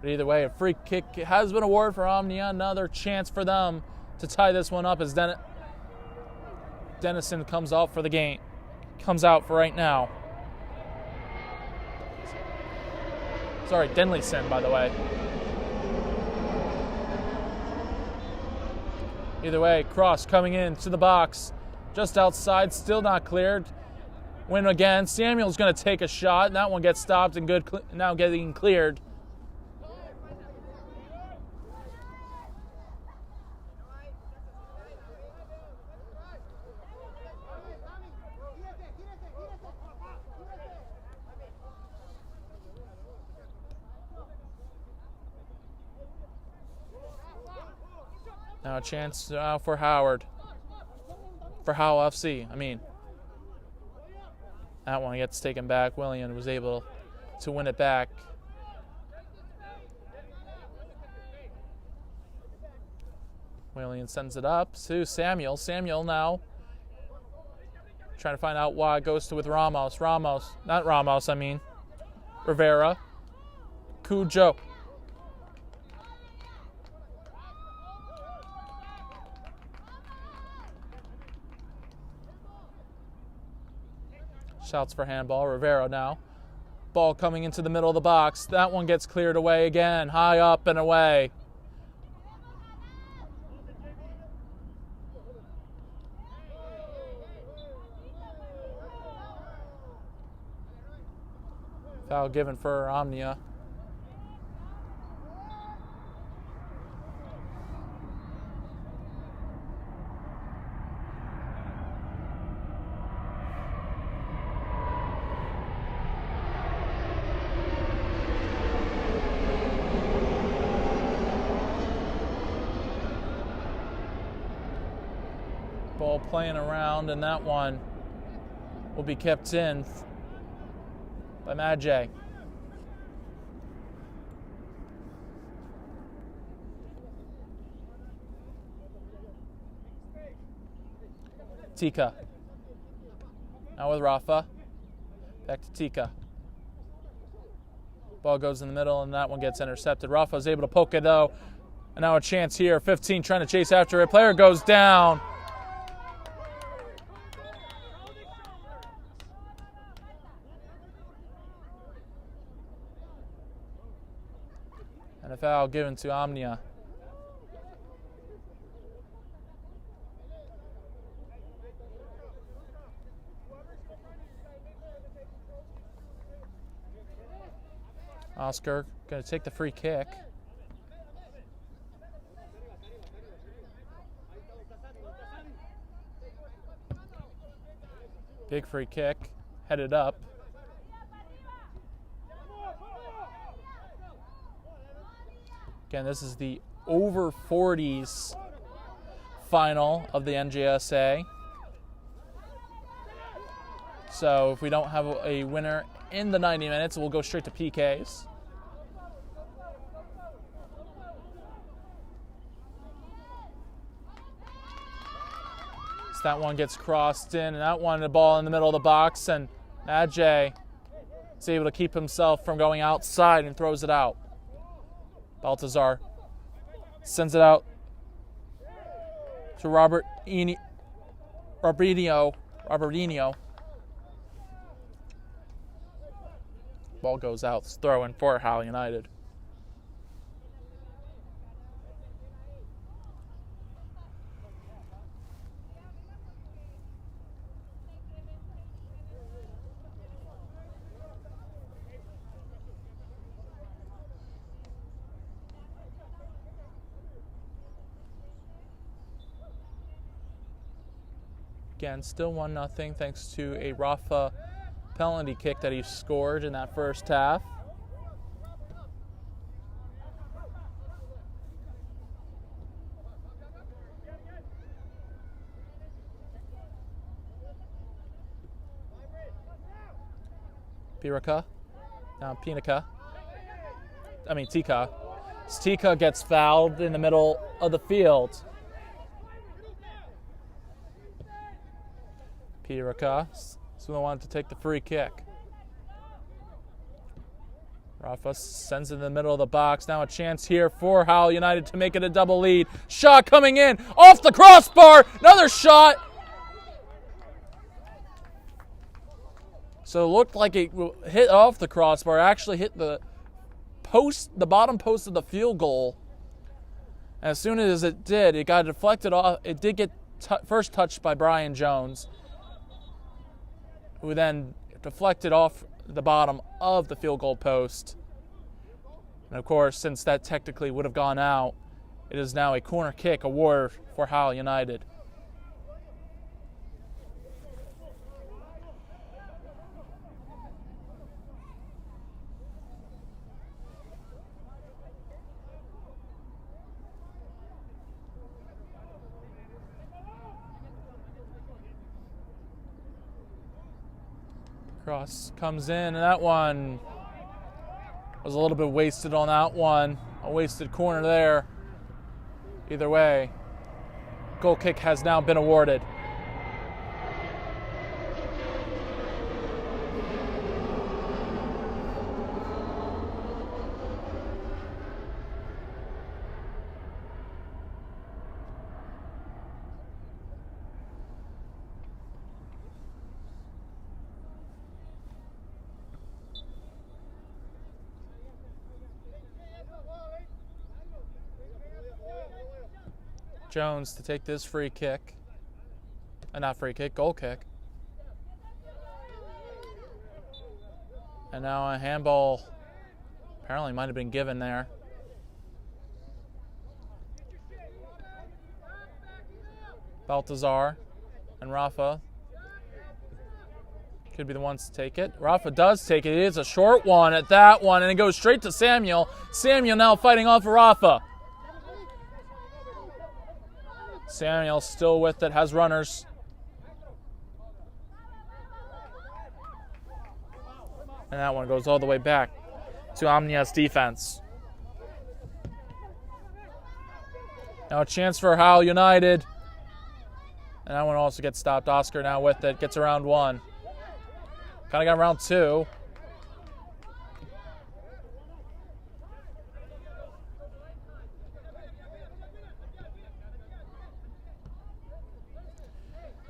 But either way, a free kick has been awarded for Omnia. Another chance for them to tie this one up as Dennison comes out for the game. Comes out for right now. Sorry, Denleyson, by the way. Either way, cross coming in to the box. Just outside, still not cleared. Win again. Samuel's going to take a shot. That one gets stopped and good. Now getting cleared. Now a chance for Howard. For Howell FC, I mean. That one gets taken back. William was able to win it back. William sends it up to Samuel. Samuel now trying to find out why it goes to with Ramos. Rivera. Cujo. Shouts for handball. Rivera now. Ball coming into the middle of the box. That one gets cleared away again. High up and away. Foul given for Omnia. Ball playing around, and that one will be kept in by Madjay. Tika. Now with Rafa. Back to Tika. Ball goes in the middle, and that one gets intercepted. Rafa's able to poke it, though. And now a chance here. 15 trying to chase after it. Player goes down. And a foul given to Omnia. Oscar going to take the free kick. Big free kick, headed up. Again, this is the over 40s final of the NJSA. So if we don't have a winner in the 90 minutes, we'll go straight to PKs. So that one gets crossed in, and that one, the ball in the middle of the box, and Ajay is able to keep himself from going outside and throws it out. Baltazar sends it out to Robertinho. Ball goes out, throw in for Howell United. Again, still 1-0 thanks to a Rafa penalty kick that he scored in that first half. Tika. Tika gets fouled in the middle of the field. Piraka still wanted to take the free kick. Rafa sends it in the middle of the box. Now a chance here for Howell United to make it a double lead. Shot coming in off the crossbar. Another shot. So it looked like it hit off the crossbar. Actually hit the post, the bottom post of the field goal. And as soon as it did, it got deflected off. It did get first touched by Brian Jones, who then deflected off the bottom of the field goal post. And of course, since that technically would have gone out, it is now a corner kick award for Howell United. Cross comes in, and that one was a little bit wasted on that one. A wasted corner there. Either way, goal kick has now been awarded. Jones to take this free kick. Not free kick, goal kick. And now a handball apparently might have been given there. Baltazar and Rafa could be the ones to take it. Rafa does take it. It is a short one at that one, and it goes straight to Samuel. Samuel now fighting off of Rafa. Samuel still with it, has runners. And that one goes all the way back to Omnia's defense. Now a chance for Howell United. And that one also gets stopped. Oscar now with it, gets around one. Kind of got around two.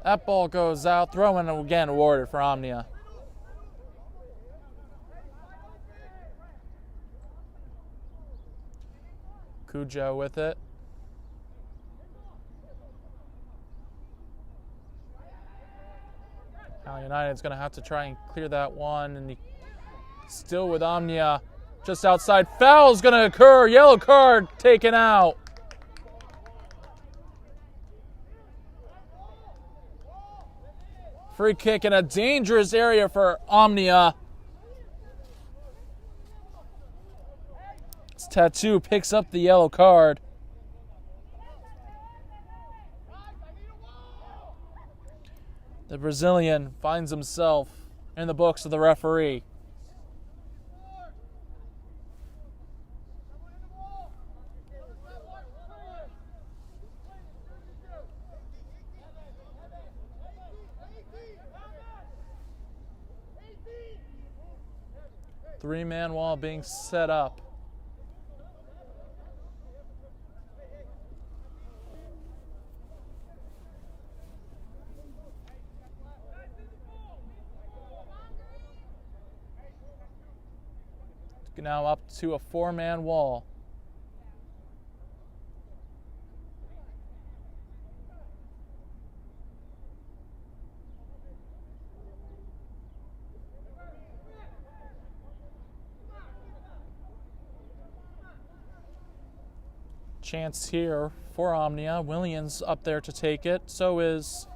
That ball goes out. Throw-in again awarded for Omnia. Cujo with it. Now United's going to have to try and clear that one. And still with Omnia just outside. Foul's going to occur. Yellow card taken out. Free kick in a dangerous area for Omnia. It's Tattoo picks up the yellow card. The Brazilian finds himself in the books of the referee. Three-man wall being set up. Now up to a four-man wall. Chance here for Omnia. Williams up there to take it. So is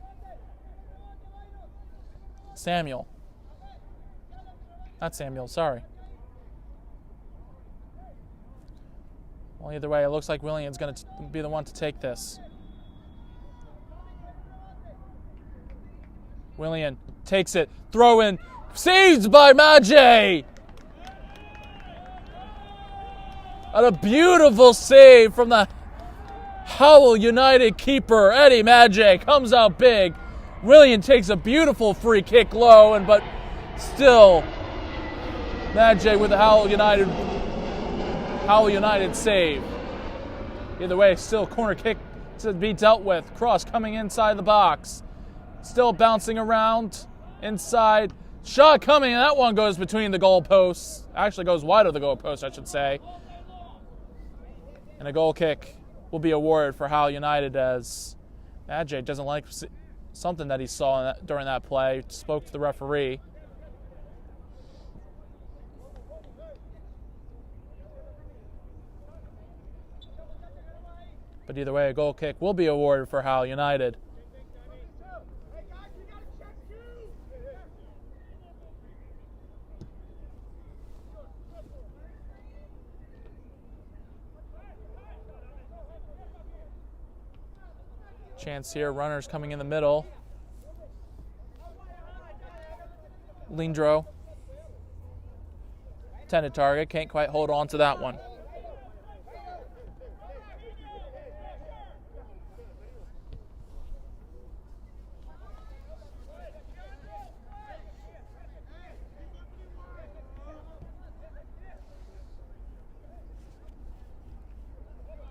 Samuel. Not Samuel, sorry. Well, either way, it looks like Williams going to be the one to take this. William takes it. Throw in. Saved by Majay. And a beautiful save from the Howell United keeper, Eddie Majay, comes out big. William takes a beautiful free kick low, but still Majay with the Howell United save. Either way, still corner kick to be dealt with. Cross coming inside the box. Still bouncing around inside. Shot coming, and that one goes between the goalposts. Actually goes wide of the goalpost, I should say. And a goal kick will be awarded for Howell United as Majay doesn't like something that he saw during that play. Spoke to the referee. But either way, a goal kick will be awarded for Howell United. Chance here, runners coming in the middle. Lindro. Intended target, can't quite hold on to that one.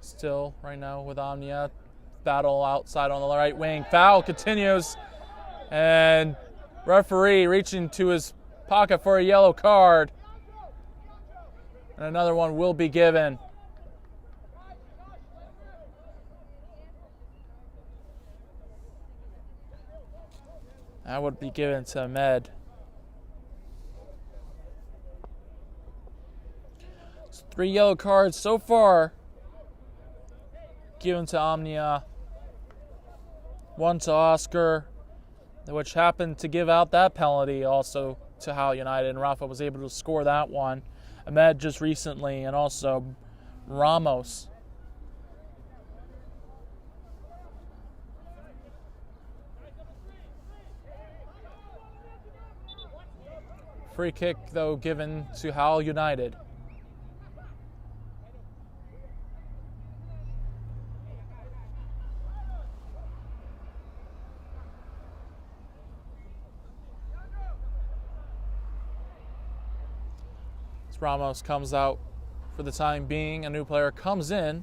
Still right now with Omnia. Battle outside on the right wing. Foul continues. And referee reaching to his pocket for a yellow card. And another one will be given. That would be given to Med. It's 3 yellow cards so far given to Omnia. 1 to Oscar, which happened to give out that penalty also to Howell United, and Rafa was able to score that one. Ahmed just recently, and also Ramos. Free kick, though, given to Howell United. Ramos comes out for the time being. A new player comes in.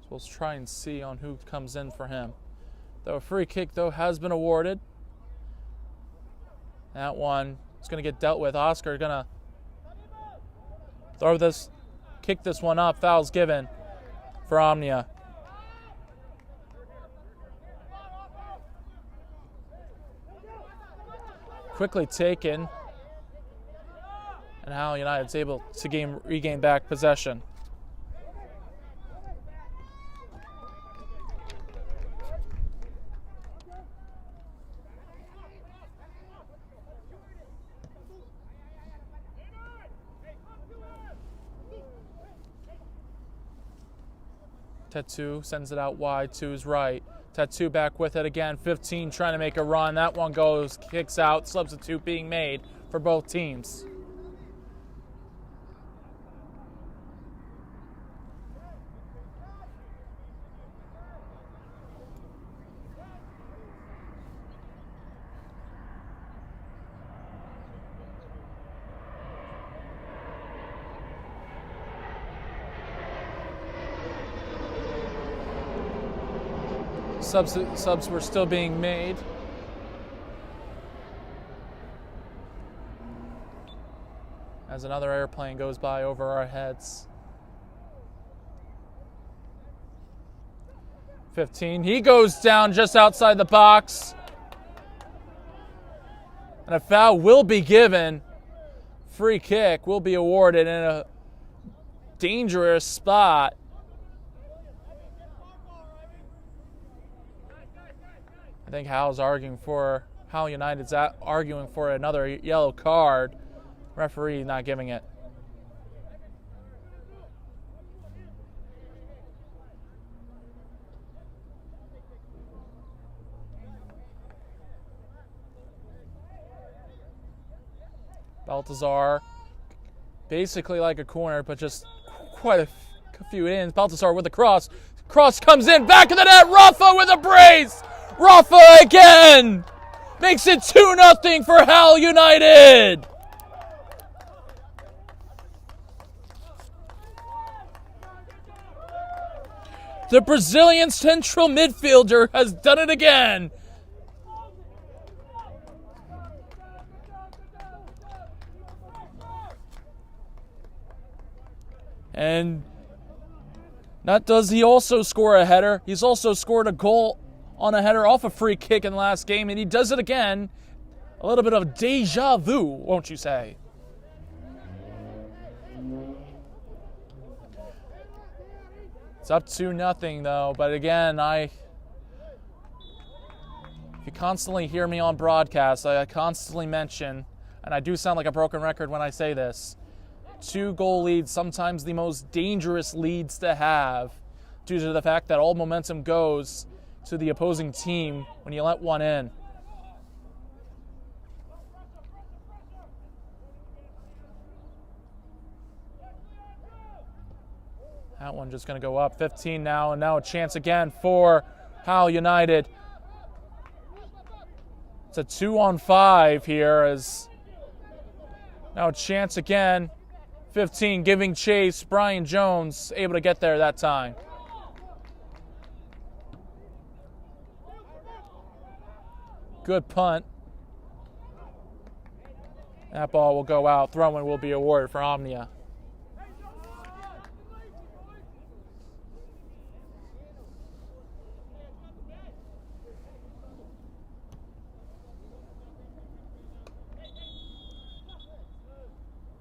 So let's try and see on who comes in for him. Though a free kick, though, has been awarded. That one is going to get dealt with. Oscar going to throw this, kick this one up. Foul's given for Omnia. Quickly taken, and Howell United's able to regain back possession. Tattoo sends it out wide to his right. Tattoo back with it again. 15 trying to make a run. That one goes, kicks out. Substitute being made for both teams. Subs were still being made. As another airplane goes by over our heads. 15, he goes down just outside the box. And a foul will be given. Free kick will be awarded in a dangerous spot. I think Howell United's arguing for another yellow card. Referee not giving it. Baltazar, basically like a corner, but just quite a few ins. Baltazar with the cross. Cross comes in, back of the net. Rafa with a brace. Rafa again! Makes it 2-0 for Howell United! The Brazilian central midfielder has done it again. And not does he also score a header, he's also scored a goal on a header off a free kick in the last game, and he does it again. A little bit of deja vu, won't you say? It's up 2-0 though, but again, if you constantly hear me on broadcast, I constantly mention, and I do sound like a broken record when I say this, 2-goal leads, sometimes the most dangerous leads to have, due to the fact that all momentum goes to the opposing team when you let one in. That one just going to go up. 15 now, and now a chance again for Howell United. It's a 2-on-5 here, as now a chance again. 15 giving chase. Brian Jones able to get there that time. Good punt. That ball will go out. Throw-in will be awarded for Omnia.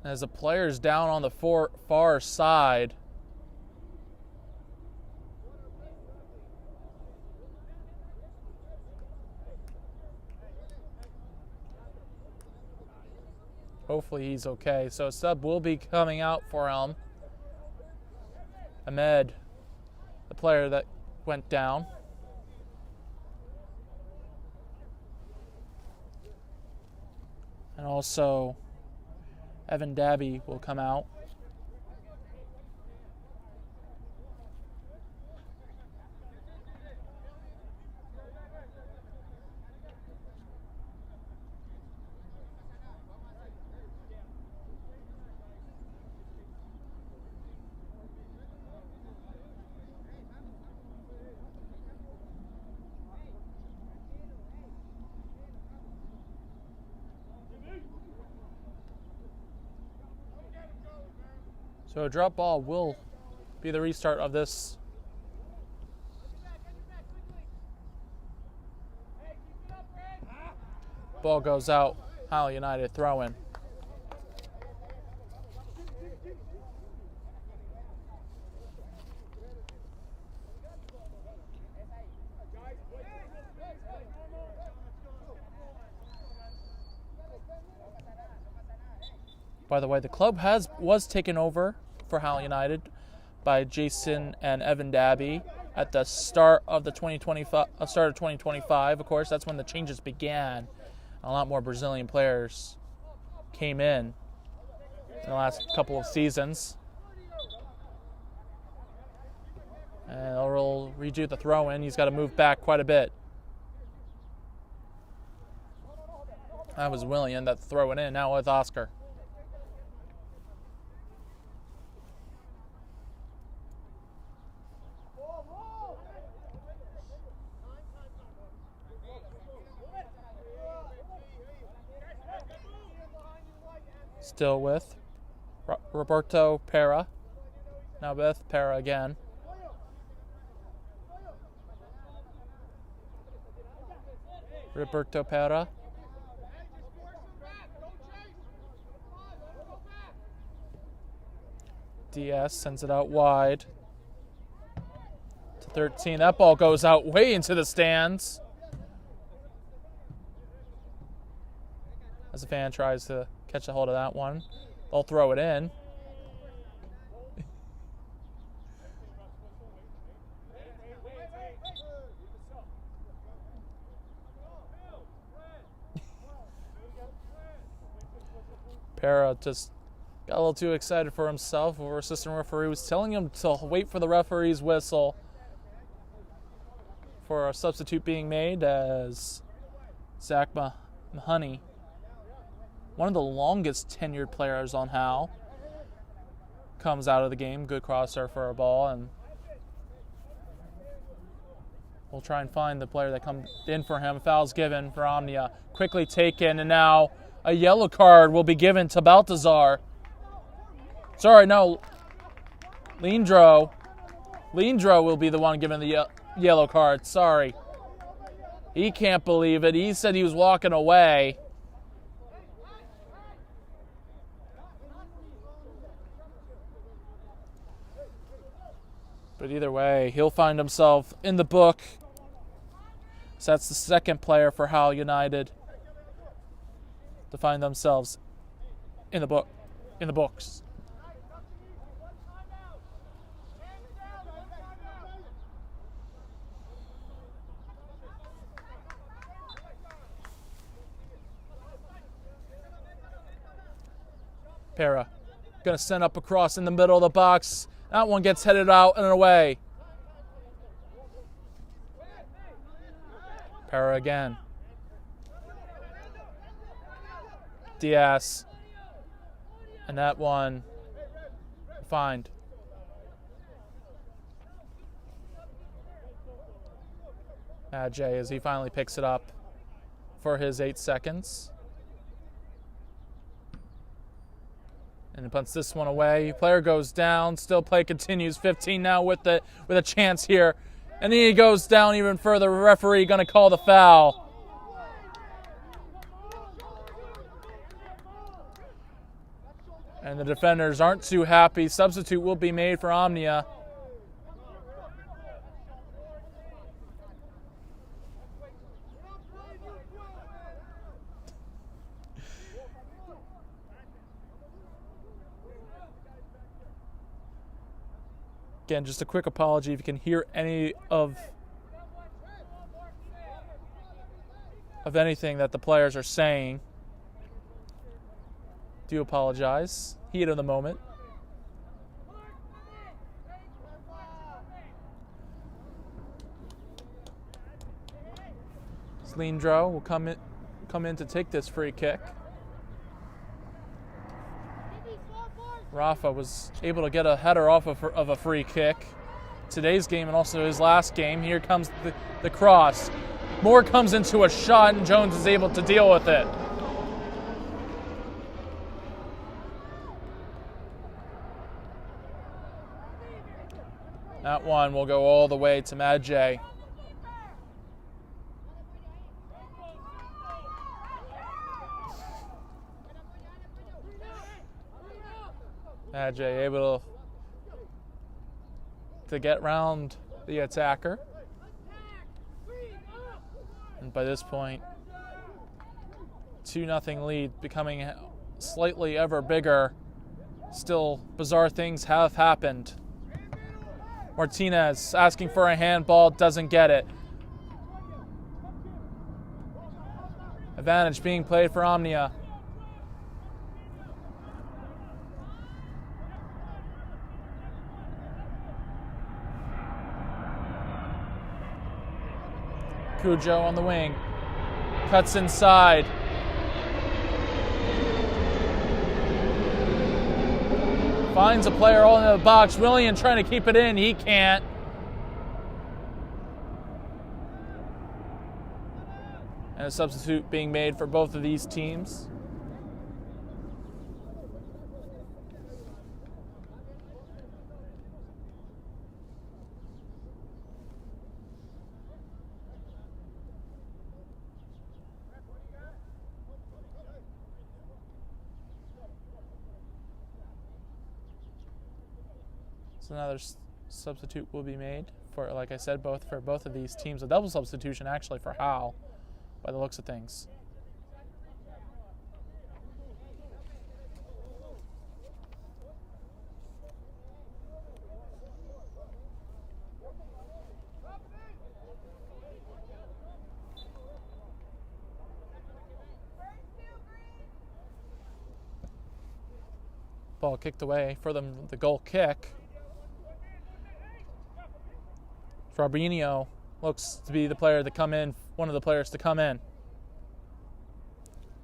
As the player's down on the far side. Hopefully he's okay. So a sub will be coming out for him. Ahmed, the player that went down. And also Evan Dabby will come out. So a drop ball will be the restart of this. Ball goes out. Howell United throw in. By the way, the club was taken over for Howell United by Jason and Evan Dabby at the start of the 2025. Of course, that's when the changes began. A lot more Brazilian players came in the last couple of seasons. And they'll redo the throw-in. He's got to move back quite a bit. That was William that throw it in. Now with Oscar. Still with Roberto Pera. Now with Pera again. Roberto Pera. DS sends it out wide to 13. That ball goes out way into the stands. As the fan tries to catch a hold of that one. They'll throw it in. Pera just got a little too excited for himself. Our assistant referee was telling him to wait for the referee's whistle for a substitute being made, as Zach Mahoney, one of the longest tenured players on Howell, comes out of the game. Good crosser for a ball, and we'll try and find the player that comes in for him. Foul's given for Omnia. Quickly taken, and now a yellow card will be given to Baltazar. Sorry, no. Lindro will be the one given the yellow card. Sorry. He can't believe it. He said he was walking away. But either way, he'll find himself in the book. So that's the second player for Howell United to find themselves in the books. Para gonna send up across in the middle of the box. That one gets headed out and away. Para again. Diaz. And that one, find. Jay as he finally picks it up for his 8 seconds. And punts this one away. Player goes down. Still play continues. 15 now with a chance here. And then he goes down even further. Referee going to call the foul. And the defenders aren't too happy. Substitute will be made for Omnia. Again, just a quick apology if you can hear any of anything that the players are saying. Do apologize. Heat of the moment. Slindro will come in to take this free kick. Rafa was able to get a header off of a free kick. Today's game and also his last game. Here comes the cross. Moore comes into a shot and Jones is able to deal with it. That one will go all the way to Madjay. Madjay able to get round the attacker. And by this point, 2-0 lead becoming slightly ever bigger. Still, bizarre things have happened. Martinez asking for a handball, doesn't get it. Advantage being played for Omnia. Cujo on the wing. Cuts inside. Finds a player all in the box. Willian trying to keep it in. He can't. And a substitute being made for both of these teams. So another substitute will be made for, like I said, for both of these teams. A double substitution actually for Howell, by the looks of things. Ball kicked away for them, the goal kick. Fabinho looks to be the player to come in, one of the players to come in.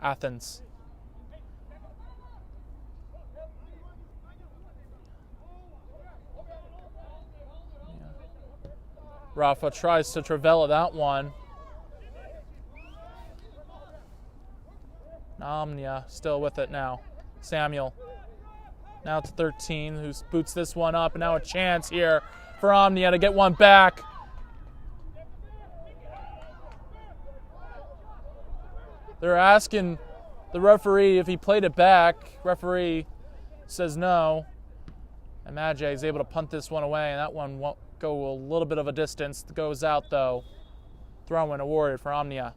Athens. Rafa tries to Travella that one. Omnia still with it now. Samuel. Now to 13, who boots this one up, and now a chance here for Omnia to get one back. They're asking the referee if he played it back. Referee says no. And Madjay is able to punt this one away, and that one won't go a little bit of a distance. It goes out, though. Throw-in awarded for Omnia.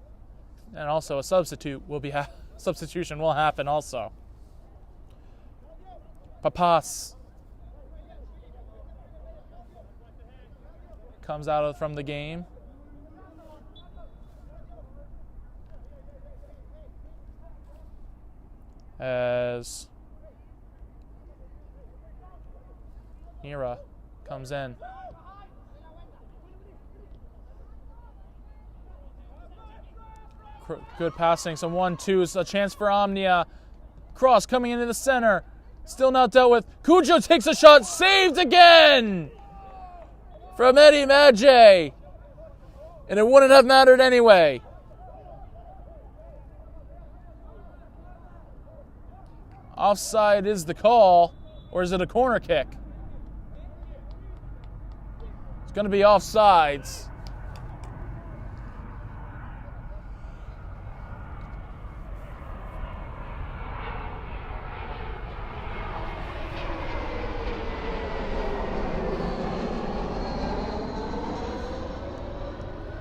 And also a substitution will happen also. Papas comes out from the game. As Nira comes in. Good passing, some 1-2s, a chance for Omnia. Cross coming into the center, still not dealt with. Cujo takes a shot, saved again from Eddie Maggi. And it wouldn't have mattered anyway. Offside is the call, or is it a corner kick? It's going to be offsides.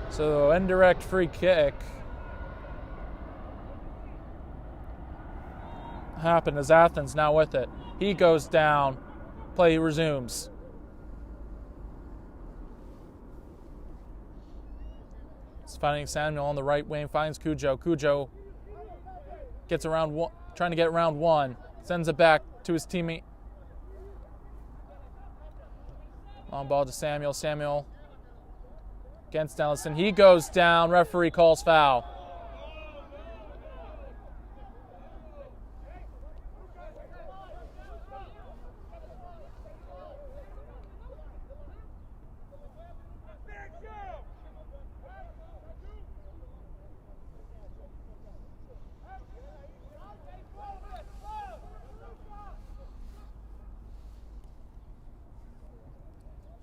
So indirect free kick happened as Athens now with it. He goes down. Play resumes. It's finding Samuel on the right wing. Finds Cujo. Cujo gets around one, trying to get around one. Sends it back to his teammate. Long ball to Samuel. Samuel against Ellison. He goes down. Referee calls foul.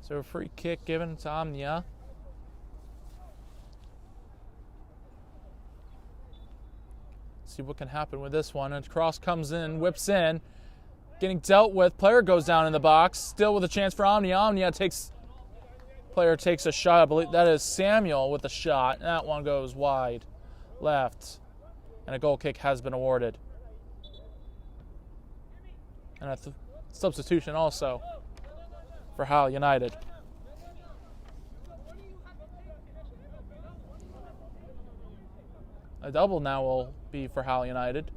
So a free kick given to Omnia. See what can happen with this one. And cross comes in, whips in, getting dealt with. Player goes down in the box, still with a chance for Omnia. Omnia player takes a shot. I believe that is Samuel with a shot. That one goes wide left. And a goal kick has been awarded. And a substitution also for Howell United. A double now will be for Howell United.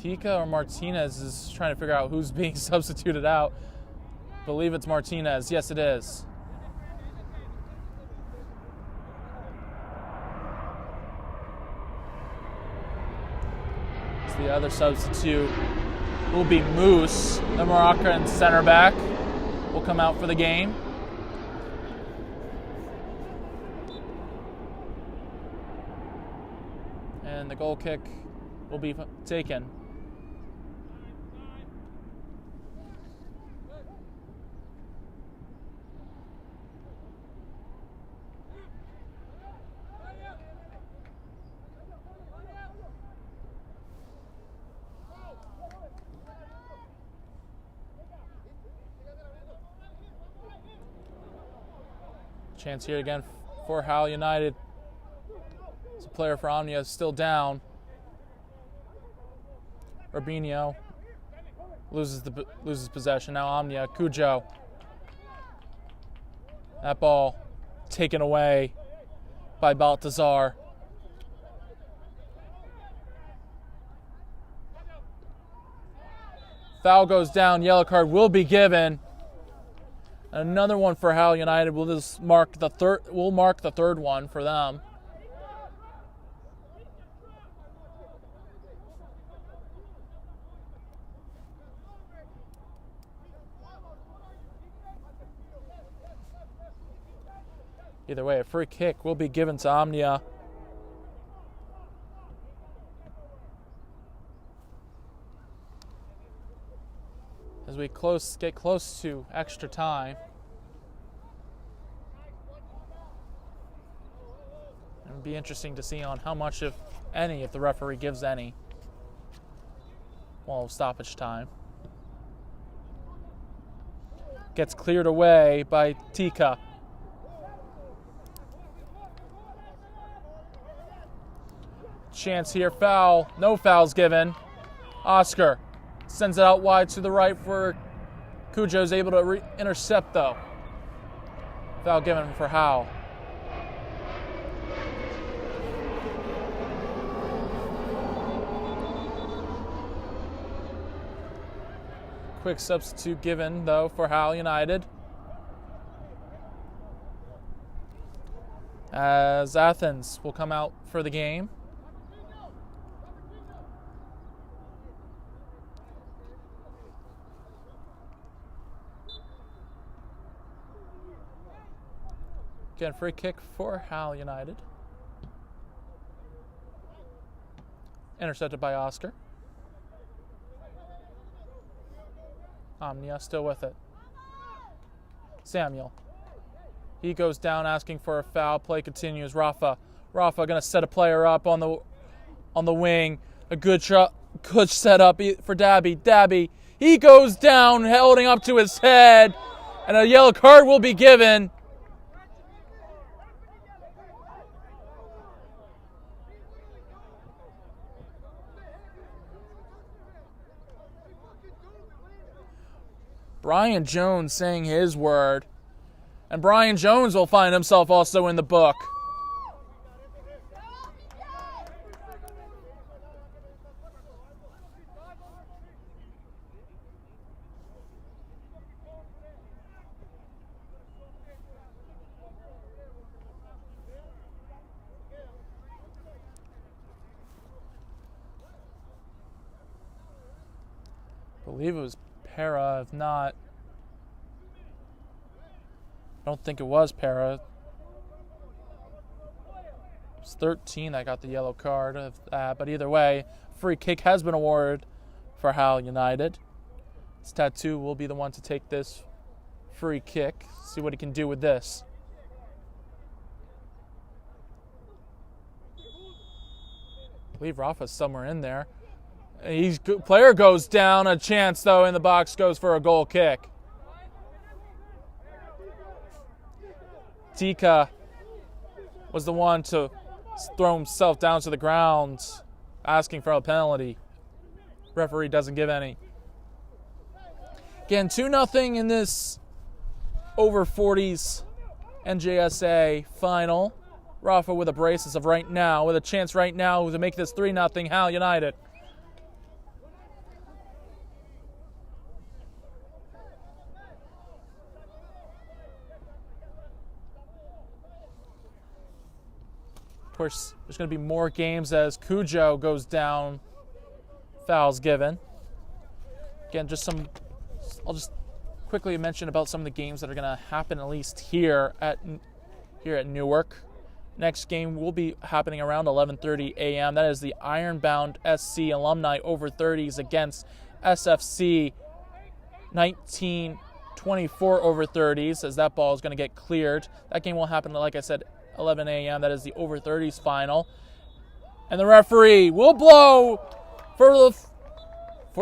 Tika or Martinez is trying to figure out who's being substituted out. I believe it's Martinez. Yes, it is. The other substitute will be Moose, the Moroccan center back, will come out for the game. And the goal kick will be taken. Chance here again for Howell United. It's a player for Omnia still down. Rubinho loses possession. Now Omnia, Cujo. That ball taken away by Baltazar. Foul goes down. Yellow card will be given. Another one for Howell United. Will mark the third one for them. Either way, a free kick will be given to Omnia. As we get close to extra time. It'll be interesting to see on how much, if any, if the referee gives any, while stoppage time. Gets cleared away by Tika. Chance here, foul. No fouls given. Oscar sends it out wide to the right for Cujo's able to intercept though. Foul given for Howell. Quick substitute given, though, for Howell United, as Athens will come out for the game. Again, free kick for Howell United. Intercepted by Oscar. Omnia still with it. Samuel. He goes down asking for a foul. Play continues. Rafa gonna set a player up on the wing. A good shot, good setup for Dabby. Dabby, he goes down, holding up to his head, and a yellow card will be given. Brian Jones saying his word. And Brian Jones will find himself also in the book. I believe it was Para, if not. I don't think it was Para. It was 13 that got the yellow card of that, but either way, free kick has been awarded for Howell United. This Tattoo will be the one to take this free kick. See what he can do with this. I believe Rafa's somewhere in there. Player goes down, a chance though in the box goes for a goal kick. Tika was the one to throw himself down to the ground, asking for a penalty. Referee doesn't give any. Again, 2-0 in this over 40s NJSA final. Rafa with a brace as of right now, with a chance right now to make this 3-0 Howell United. Of course, there's going to be more games as Cujo goes down. Fouls given. Again, I'll just quickly mention about some of the games that are going to happen at least here at Newark. Next game will be happening around 11:30 a.m. That is the Ironbound SC alumni over 30s against SFC 1924 over 30s, as that ball is going to get cleared. That game will happen, like I said, 11 a.m. That is the over 30s final. And the referee will blow for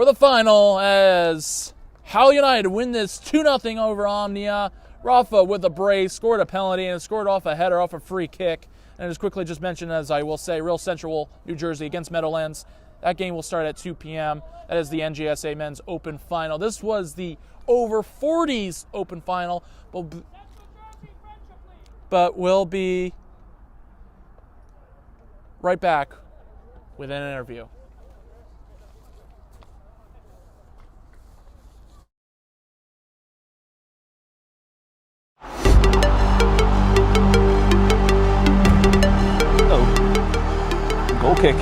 the final as Howell United win this 2-0 over Omnia. Rafa with a brace scored a penalty and scored off a header off a free kick. And as quickly just mentioned, as I will say, Real Central, New Jersey against Meadowlands. That game will start at 2 p.m. That is the NJSA Men's Open Final. This was the over 40s Open Final, but we'll be right back with an interview. Goal kick.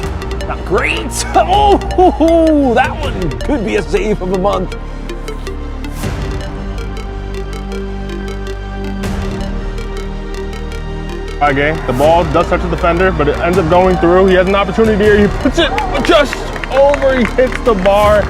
Not great. Oh, that one could be a save of the month. Game. The ball does touch the defender, but it ends up going through. He has an opportunity here. He puts it just over. He hits the bar.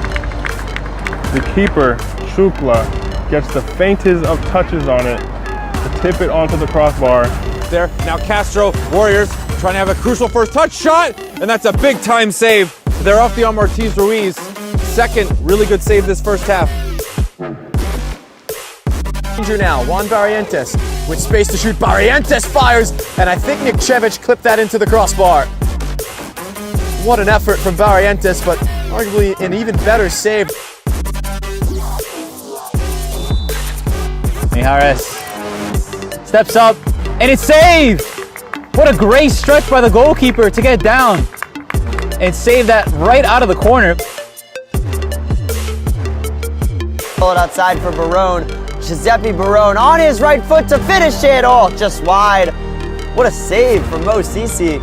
The keeper, Shukla, gets the faintest of touches on it to tip it onto the crossbar. There, now Castro, Warriors, trying to have a crucial first touch shot, and that's a big time save. They're off the Ortiz Ruiz. Second really good save this first half. Danger now, Juan Barrientos with space to shoot. Barrientos fires, and I think Nikčević clipped that into the crossbar. What an effort from Barrientos, but arguably an even better save. Mijares Steps up, and it's saved! What a great stretch by the goalkeeper to get down and save that right out of the corner. Pull it outside for Barone. Giuseppe Barone on his right foot to finish it. Oh, just wide. What a save from Mo Sisi.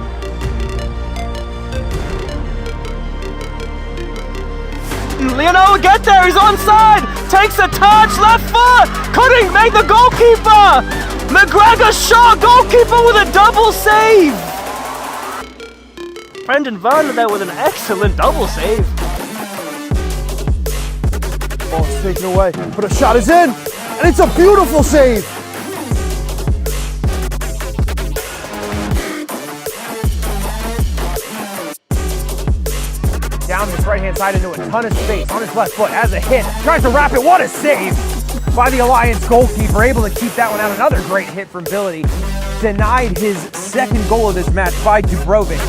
Leonardo will get there, he's onside, takes a touch, left foot, couldn't make the goalkeeper. McGregor shot, goalkeeper with a double save. Brendan Varner there with an excellent double save. Ball's taken away, but a shot is in, and it's a beautiful save. Down this right-hand side into a ton of space on his left foot as a hit. Tries to wrap it. What a save by the Alliance goalkeeper. Able to keep that one out. Another great hit from Billy. Denied his second goal of this match by Dubrovic.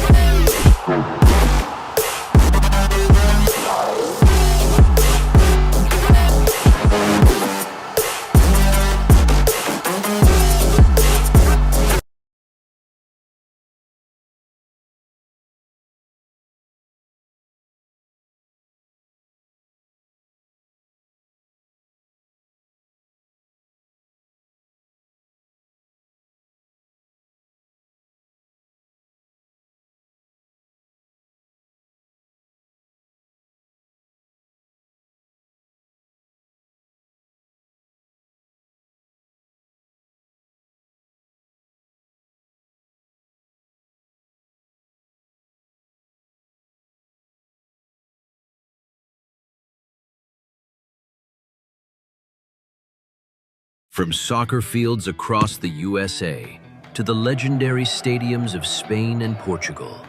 From soccer fields across the USA to the legendary stadiums of Spain and Portugal,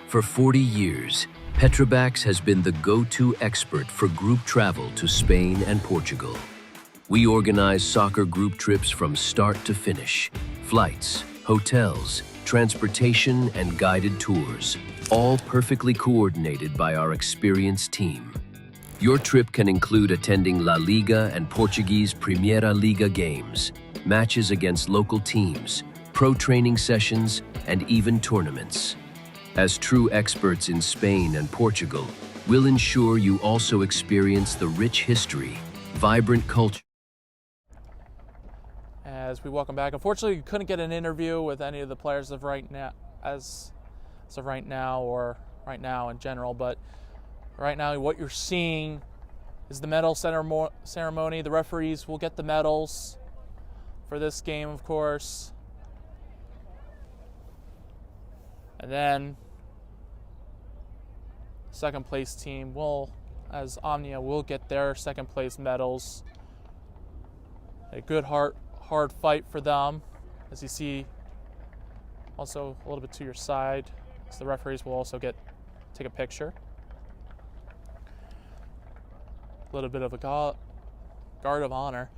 for 40 years, Petrobax has been the go-to expert for group travel to Spain and Portugal. We organize soccer group trips from start to finish, flights, hotels, transportation, and guided tours, all perfectly coordinated by our experienced team. Your trip can include attending La Liga and Portuguese Primeira Liga games, matches against local teams, pro training sessions, and even tournaments. As true experts in Spain and Portugal, we'll ensure you also experience the rich history, vibrant culture. As we welcome back, unfortunately, we couldn't get an interview with any of the players of right now, as of right now or right now in general, but right now, what you're seeing is the medal ceremony. The referees will get the medals for this game, of course. And then second place team will, as Omnia, will get their second place medals. A good hard fight for them, as you see also a little bit to your side. So the referees will also take a picture. A little bit of a guard of honor.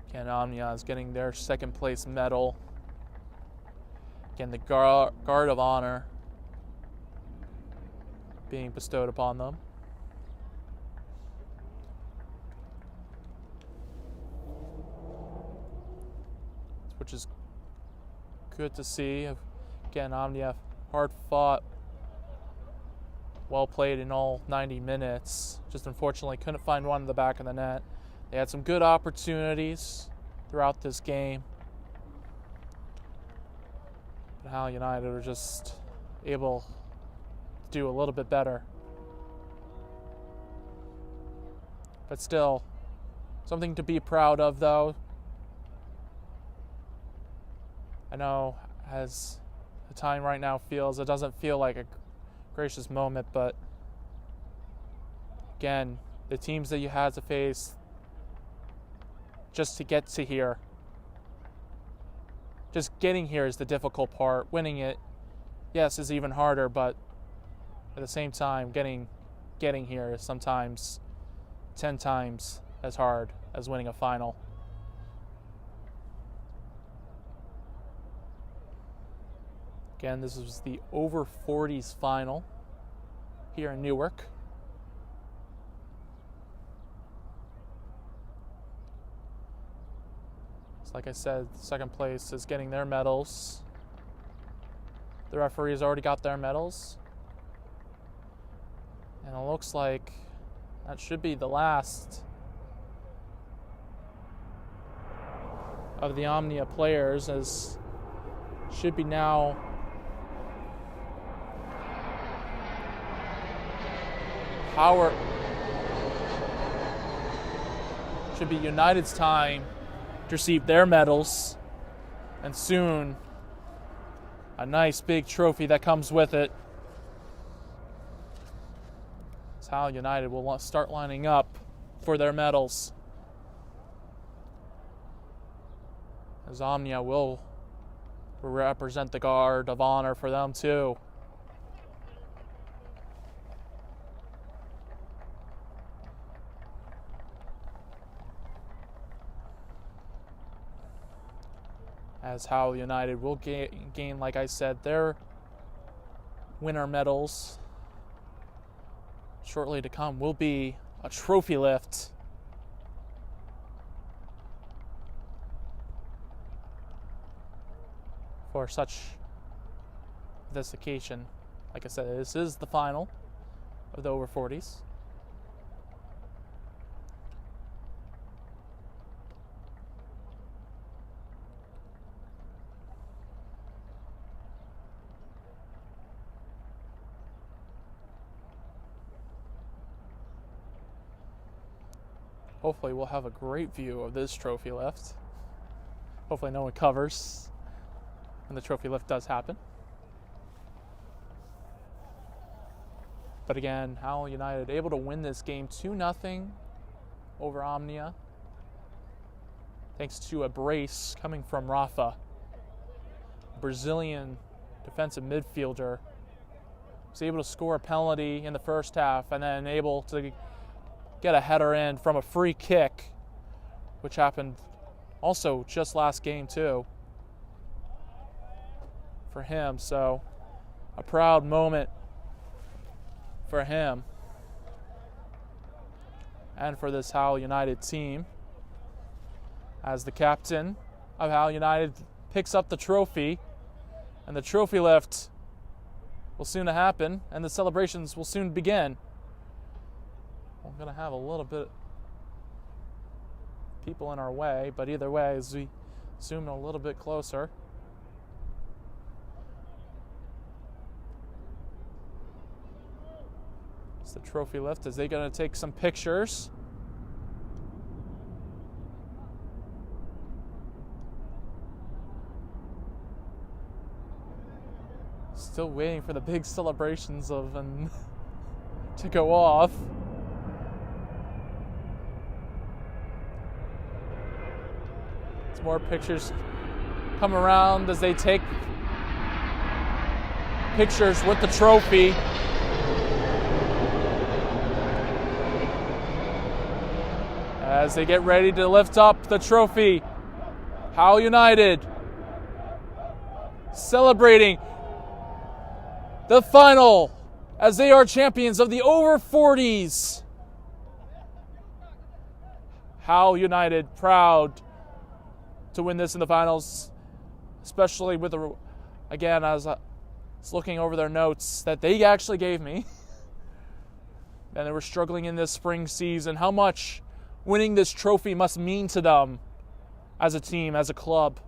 Again, Omnia is getting their second place medal. Again, the guard of honor being bestowed upon them. Which is good to see. Again, Omnia hard fought, well played in all 90 minutes. Just unfortunately couldn't find one in the back of the net. They had some good opportunities throughout this game. But Howell United were just able do a little bit better. But still, something to be proud of, though. I know as the time right now feels, it doesn't feel like a gracious moment, but again, the teams that you had to face just to get to here, just getting here is the difficult part. Winning it, yes, is even harder, but at the same time, getting here is sometimes 10 times as hard as winning a final. Again, this was the over 40s final here in Newark. So like I said, second place is getting their medals. The referees already got their medals. And it looks like that should be the last of the Omnia players, as should be now Howell. Should be United's time to receive their medals, and soon a nice big trophy that comes with it. That's how United will start lining up for their medals, as Omnia will represent the guard of honor for them too. As Howell United will gain, like I said, their winter medals. Shortly to come will be a trophy lift. For this occasion. Like I said, this is the final of the over 40s. Hopefully we'll have a great view of this trophy lift. Hopefully no one covers when the trophy lift does happen. But again, Howell United able to win this game 2-0 over Omnia, thanks to a brace coming from Rafa, Brazilian defensive midfielder. Was able to score a penalty in the first half and then able to get a header in from a free kick, which happened also just last game too for him. So a proud moment for him and for this Howell United team, as the captain of Howell United picks up the trophy, and the trophy lift will soon happen and the celebrations will soon begin. We're going to have a little bit of people in our way, but either way, as we zoom a little bit closer, it's the trophy lift as they're going to take some pictures. Still waiting for the big celebrations to go off. More pictures come around as they take pictures with the trophy. As they get ready to lift up the trophy, Howell United celebrating the final as they are champions of the over 40s. Howell United proud to win this in the finals, especially with again, as I was looking over their notes that they actually gave me, and they were struggling in this spring season, how much winning this trophy must mean to them as a team, as a club.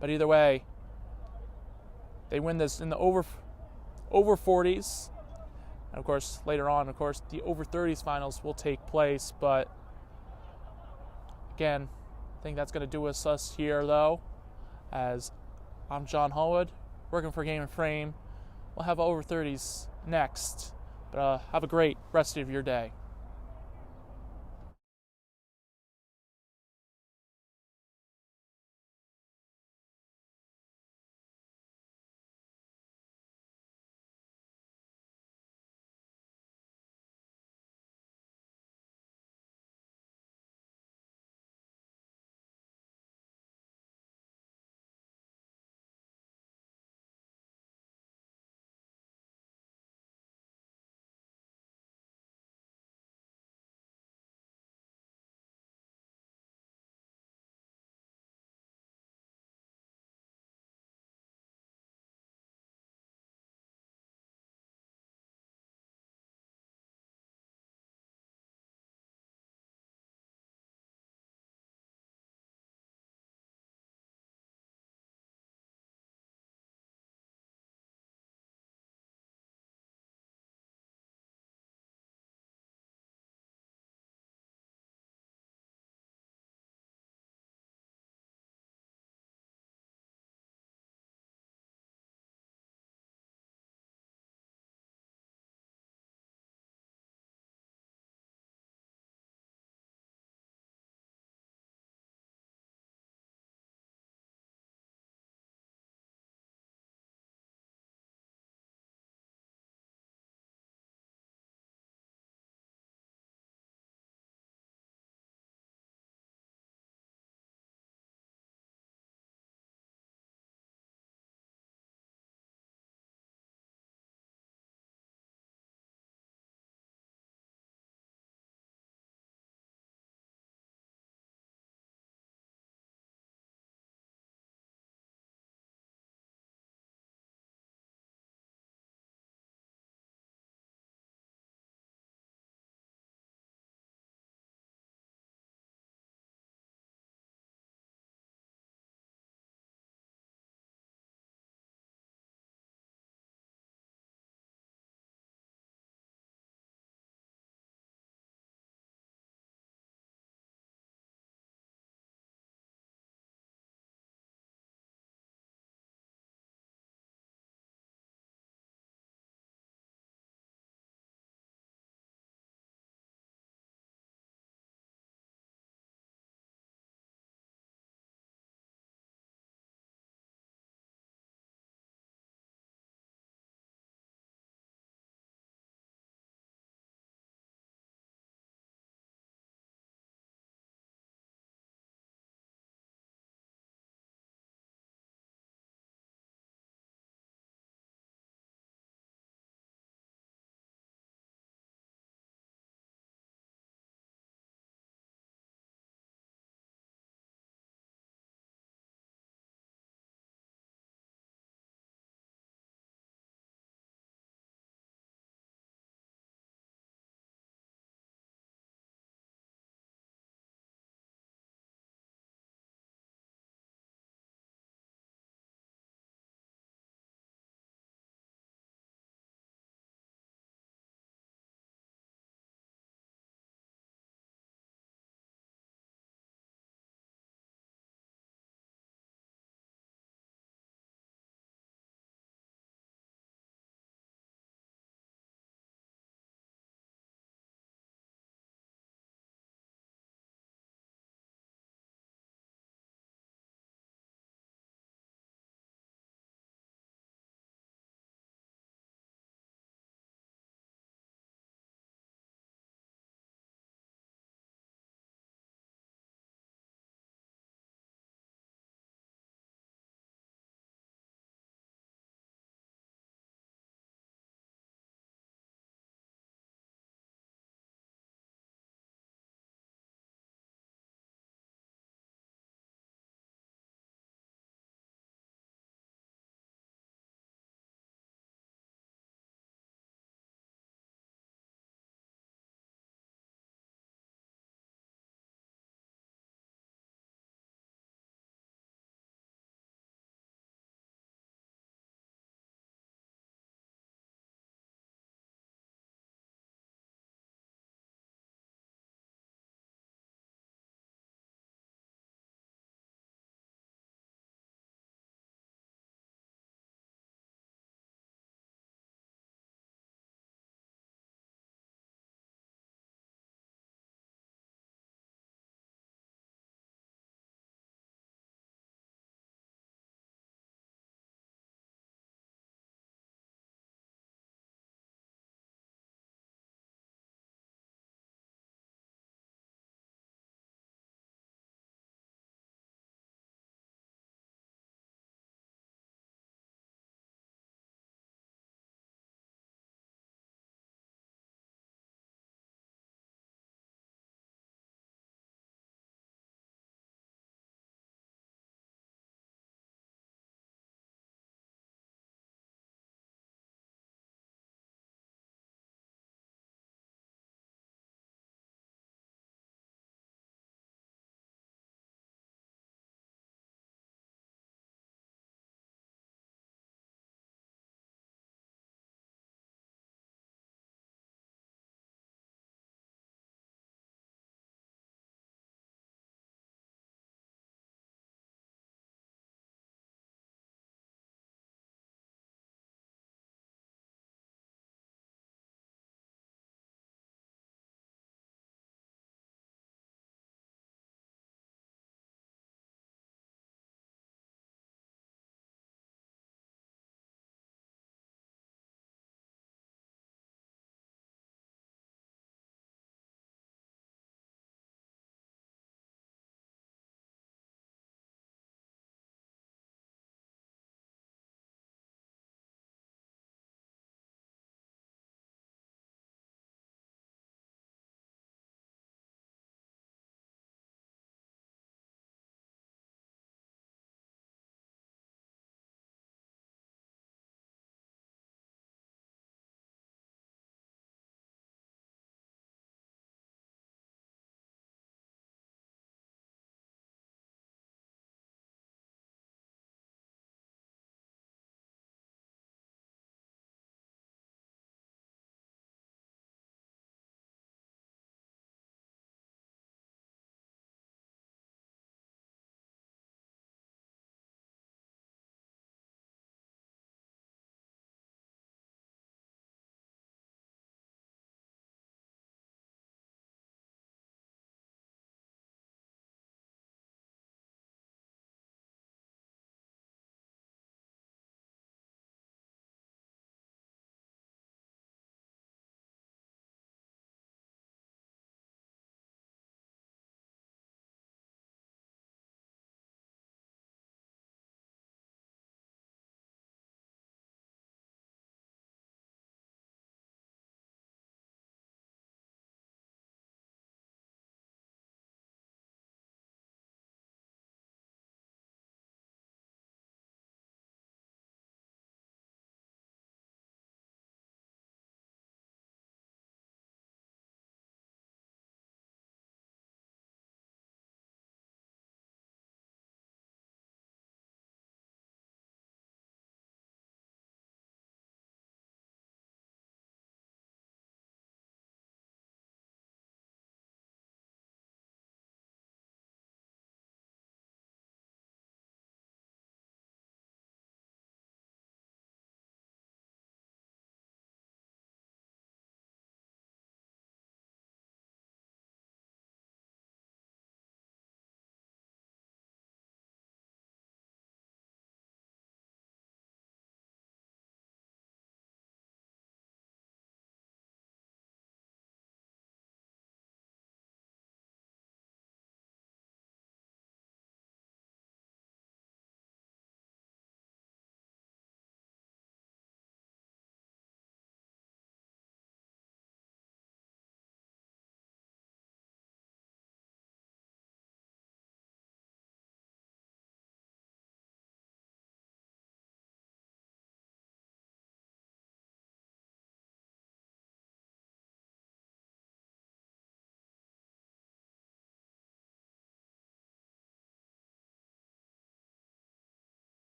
But either way, they win this in the over 40s, and of course later on, of course, the over 30s finals will take place. But again, I think that's going to do us here, though, as I'm John Howell, working for Game and Frame. We'll have over 30s next, but have a great rest of your day.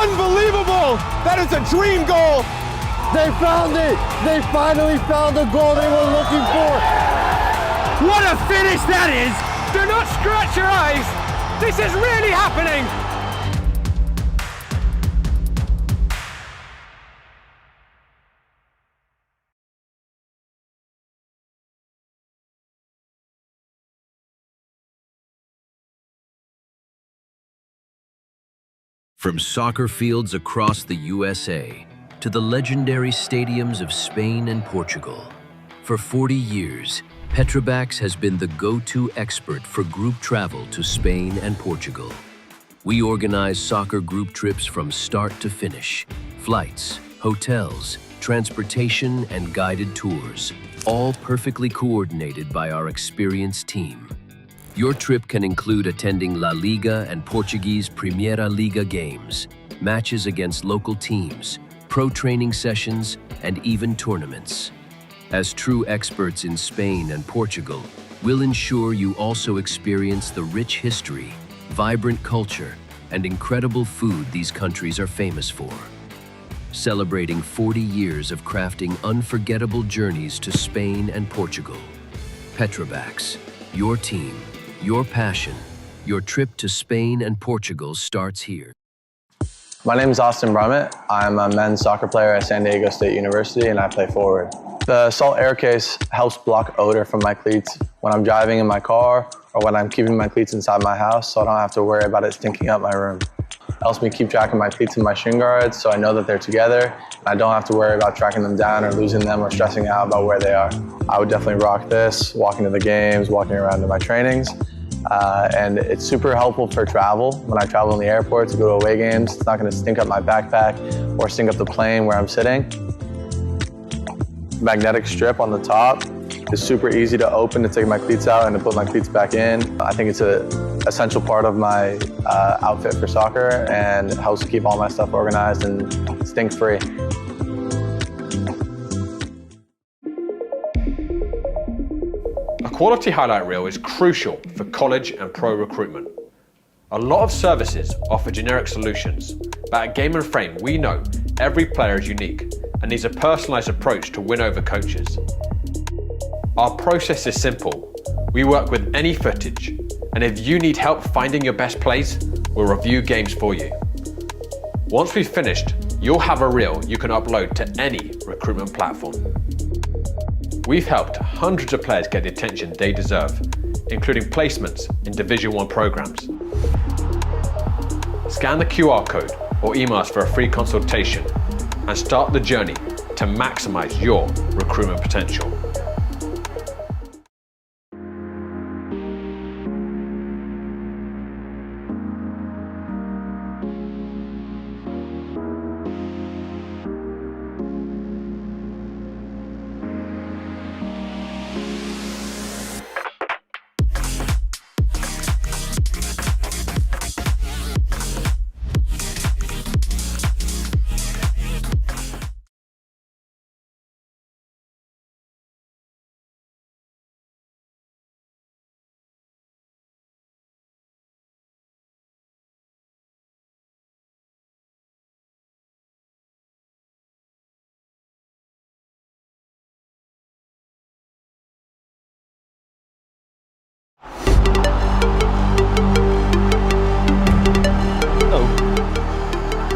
Unbelievable! That is a dream goal! They found it! They finally found the goal they were looking for! What a finish that is! Do not scratch your eyes! This is really happening! From soccer fields across the USA to the legendary stadiums of Spain and Portugal, for 40 years, Petrobax has been the go-to expert for group travel to Spain and Portugal. We organize soccer group trips from start to finish, flights, hotels, transportation, and guided tours, all perfectly coordinated by our experienced team. Your trip can include attending La Liga and Portuguese Primeira Liga games, matches against local teams, pro training sessions, and even tournaments. As true experts in Spain and Portugal, we'll ensure you also experience the rich history, vibrant culture, and incredible food these countries are famous for. Celebrating 40 years of crafting unforgettable journeys to Spain and Portugal. Petrobax, your team, your passion, your trip to Spain and Portugal starts here. My name is Austin Brummett. I'm a men's soccer player at San Diego State University and I play forward. The salt air case helps block odor from my cleats when I'm driving in my car or when I'm keeping my cleats inside my house, so I don't have to worry about it stinking up my room. It helps me keep track of my cleats and my shin guards so I know that they're together and I don't have to worry about tracking them down or losing them or stressing out about where they are. I would definitely rock this, walking to the games, walking around to my trainings. And it's super helpful for travel. When I travel in the airport to go to away games, it's not going to stink up my backpack or stink up the plane where I'm sitting. Magnetic strip on the top is super easy to open to take my cleats out and to put my cleats back in. I think it's an essential part of my outfit for soccer and it helps keep all my stuff organized and stink-free. A quality highlight reel is crucial for college and pro recruitment. A lot of services offer generic solutions, but at Game & Frame we know every player is unique and needs a personalised approach to win over coaches. Our process is simple. We work with any footage, and if you need help finding your best plays, we'll review games for you. Once we've finished, you'll have a reel you can upload to any recruitment platform. We've helped hundreds of players get the attention they deserve, including placements in Division I programs. Scan the QR code or email us for a free consultation and start the journey to maximize your recruitment potential.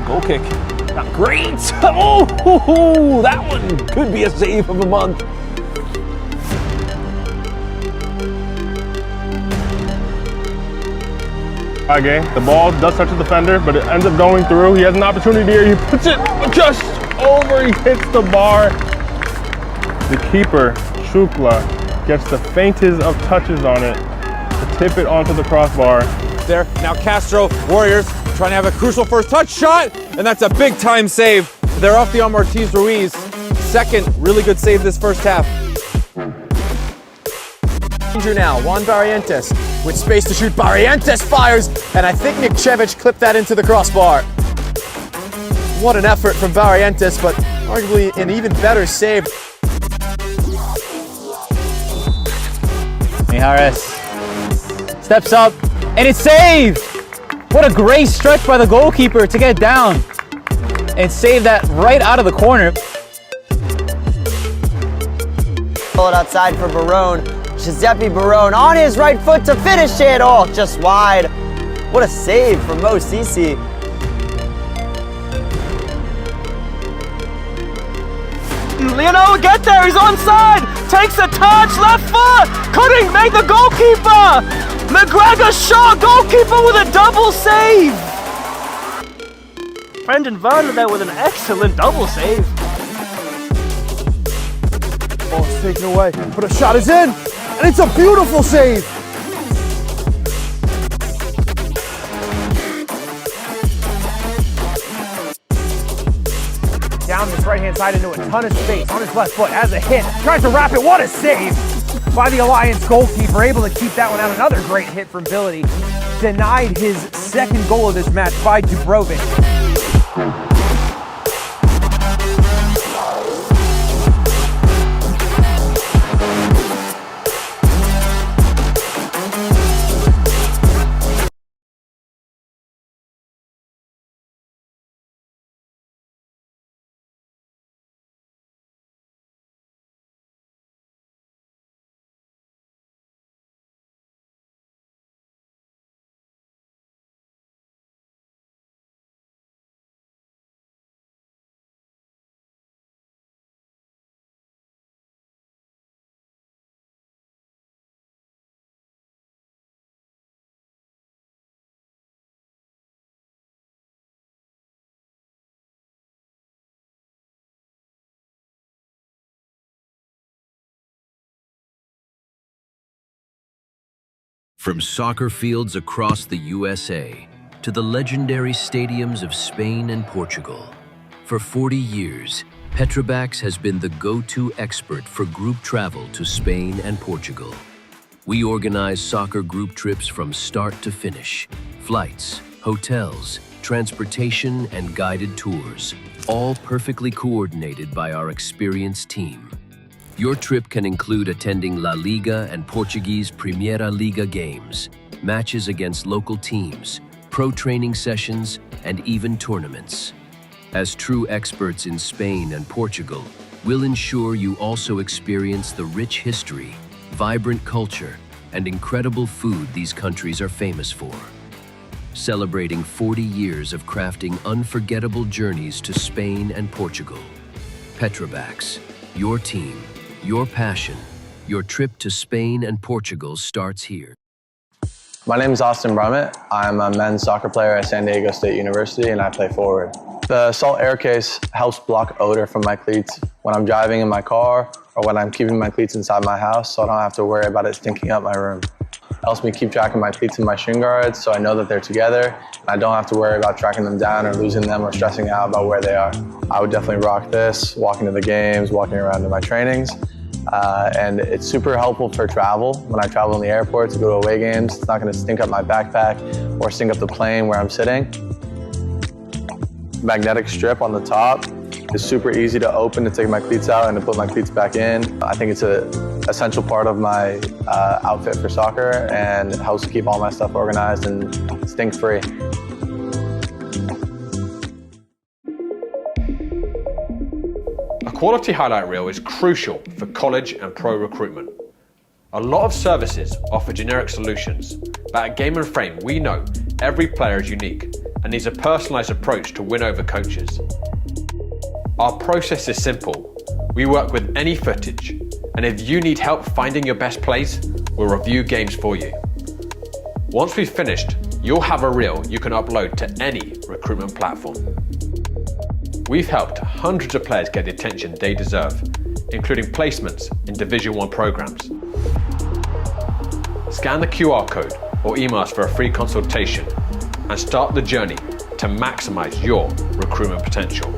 Goal kick. Not great. Oh, that one could be a save of the month. Okay, the ball does touch the defender, but it ends up going through. He has an opportunity here. He puts it just over. He hits the bar. The keeper, Shukla, gets the faintest of touches on it to tip it onto the crossbar. There, now Castro, Warriors, trying to have a crucial first touch shot, and that's a big time save. They're off the arm Ortiz Ruiz. Second, really good save this first half. Danger now, Juan Barrientos with space to shoot. Barrientos fires, and I think Nikčević clipped that into the crossbar. What an effort from Barrientos, but arguably an even better save. Mijares steps up, and it's saved! What a great stretch by the goalkeeper to get down. and save that right out of the corner. Pull it outside for Barone. Giuseppe Barone on his right foot to finish it. Oh, just wide. What a save from Mo Sisi. Leonardo will get there, he's onside, takes a touch, left foot, couldn't make the goalkeeper. McGregor shot, goalkeeper with a double save. Brendan Werner there with an excellent double save. Ball is taken away, but a shot is in, and it's a beautiful save. Down this right-hand side into a ton of space on his left foot as a hit. Tries to wrap it. What a save by the Alliance goalkeeper. Able to keep that one out. Another great hit from Billy. Denied his second goal of this match by Dubrovic. From soccer fields across the USA to the legendary stadiums of Spain and Portugal, for 40 years, Petrobax has been the go-to expert for group travel to Spain and Portugal. We organize soccer group trips from start to finish, flights, hotels, transportation, and guided tours, all perfectly coordinated by our experienced team. Your trip can include attending La Liga and Portuguese Primeira Liga games, matches against local teams, pro training sessions, and even tournaments. As true experts in Spain and Portugal, we'll ensure you also experience the rich history, vibrant culture, and incredible food these countries are famous for. Celebrating 40 years of crafting unforgettable journeys to Spain and Portugal. Petrobax, your team, your passion, your trip to Spain and Portugal starts here. My name is Austin Brummett. I'm a men's soccer player at San Diego State University and I play forward. The salt air case helps block odor from my cleats when I'm driving in my car or when I'm keeping my cleats inside my house so I don't have to worry about it stinking up my room. It helps me keep track of my cleats and my shin guards so I know that they're together and I don't have to worry about tracking them down or losing them or stressing out about where they are. I would definitely rock this, walking to the games, walking around to my trainings. And it's super helpful for travel. When I travel in the airport to go to away games, it's not going to stink up my backpack or stink up the plane where I'm sitting. Magnetic strip on the top is super easy to open to take my cleats out and to put my cleats back in. I think it's an essential part of my outfit for soccer and it helps keep all my stuff organized and stink-free. A quality highlight reel is crucial for college and pro recruitment. A lot of services offer generic solutions, but at Game & Frame we know every player is unique and needs a personalised approach to win over coaches. Our process is simple. We work with any footage, and if you need help finding your best plays, we'll review games for you. Once we've finished, you'll have a reel you can upload to any recruitment platform. We've helped hundreds of players get the attention they deserve, including placements in Division 1 programs. Scan the QR code or email us for a free consultation and start the journey to maximize your recruitment potential.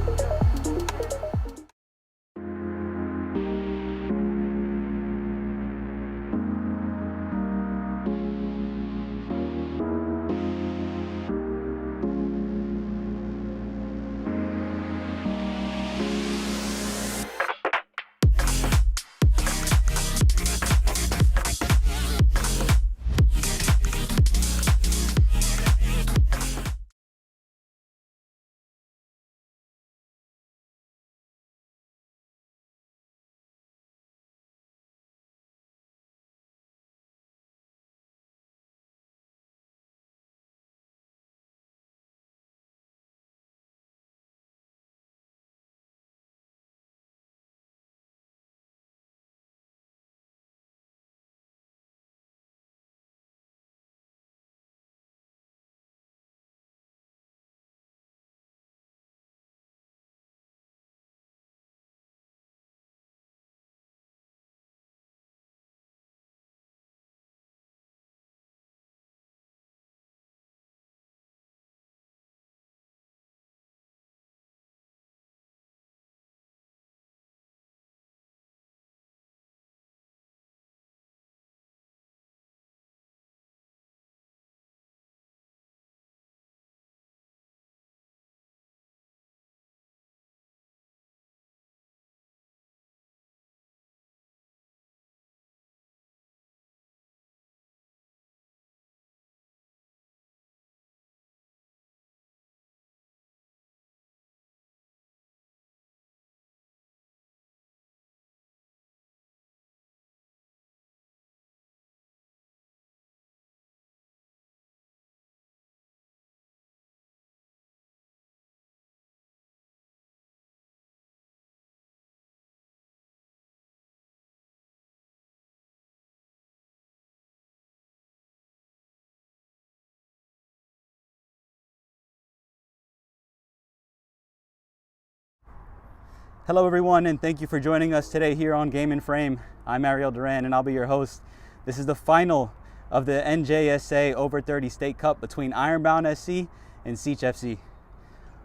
Hello everyone, and thank you for joining us today here on Game and Frame. I'm Ariel Duran and I'll be your host. This is the final of the NJSA Over 30 State Cup between Ironbound SC and Siege FC.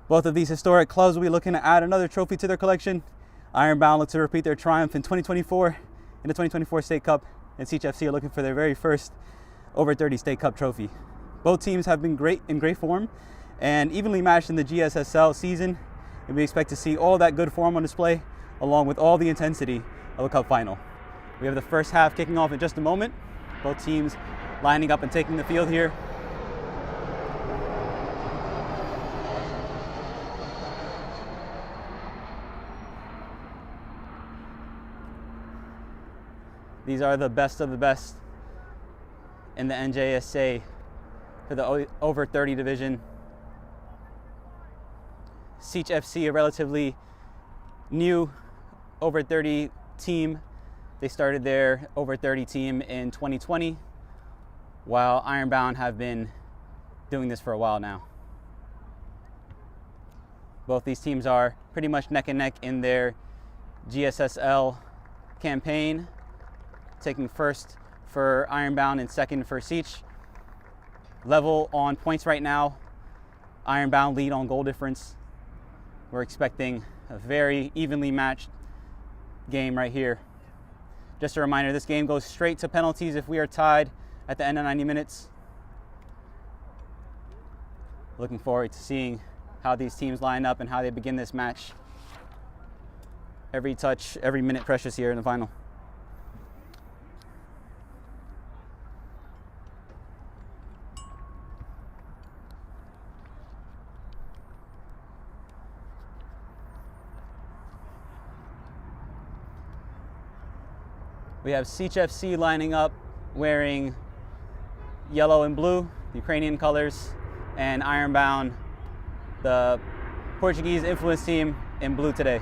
Both of these historic clubs will be looking to add another trophy to their collection. Ironbound looks to repeat their triumph in 2024 in the 2024 State Cup, and Siege FC are looking for their very first Over 30 State Cup trophy. Both teams have been in great form and evenly matched in the GSSL season, and we expect to see all that good form on display along with all the intensity of a cup final. We have the first half kicking off in just a moment. Both teams lining up and taking the field here. These are the best of the best in the NJSA for the over 30 division. Siege FC, a relatively new over 30 team. They started their over 30 team in 2020, while Ironbound have been doing this for a while now. Both these teams are pretty much neck and neck in their GSSL campaign, taking first for Ironbound and second for Siege. Level on points right now. Ironbound lead on goal difference. We're expecting a very evenly matched game right here. Just a reminder, this game goes straight to penalties if we are tied at the end of 90 minutes. Looking forward to seeing how these teams line up and how they begin this match. Every touch, every minute precious here in the final. We have Siege FC lining up wearing yellow and blue, the Ukrainian colors, and Ironbound, the Portuguese influence team, in blue today.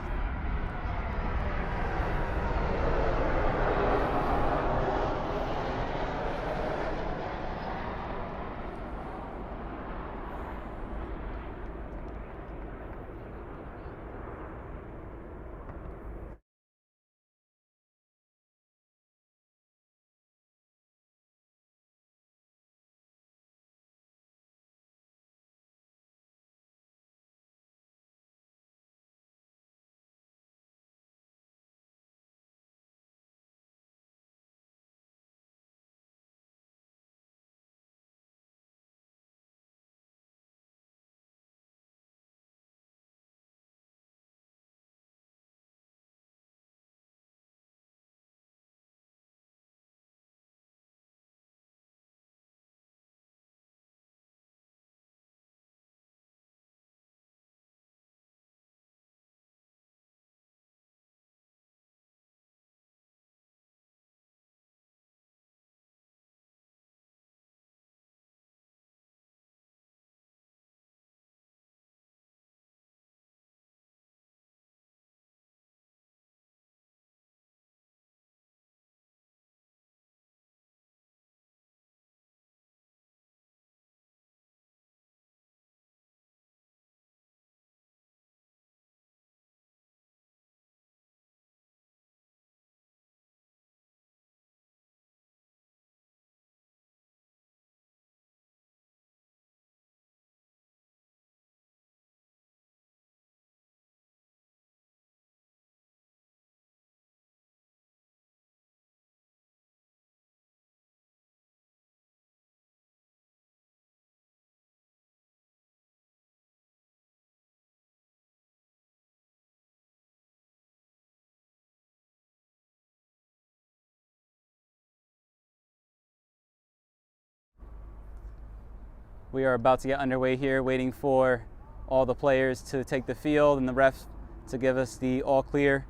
We are about to get underway here, waiting for all the players to take the field and the refs to give us the all clear.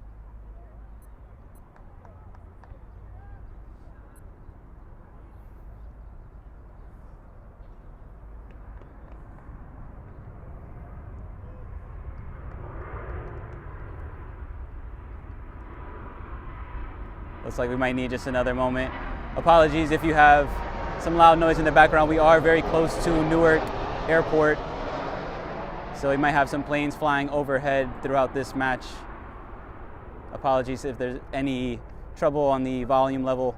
Looks like we might need just another moment. Apologies if you have some loud noise in the background. We are very close to Newark Airport, so we might have some planes flying overhead throughout this match. Apologies if there's any trouble on the volume level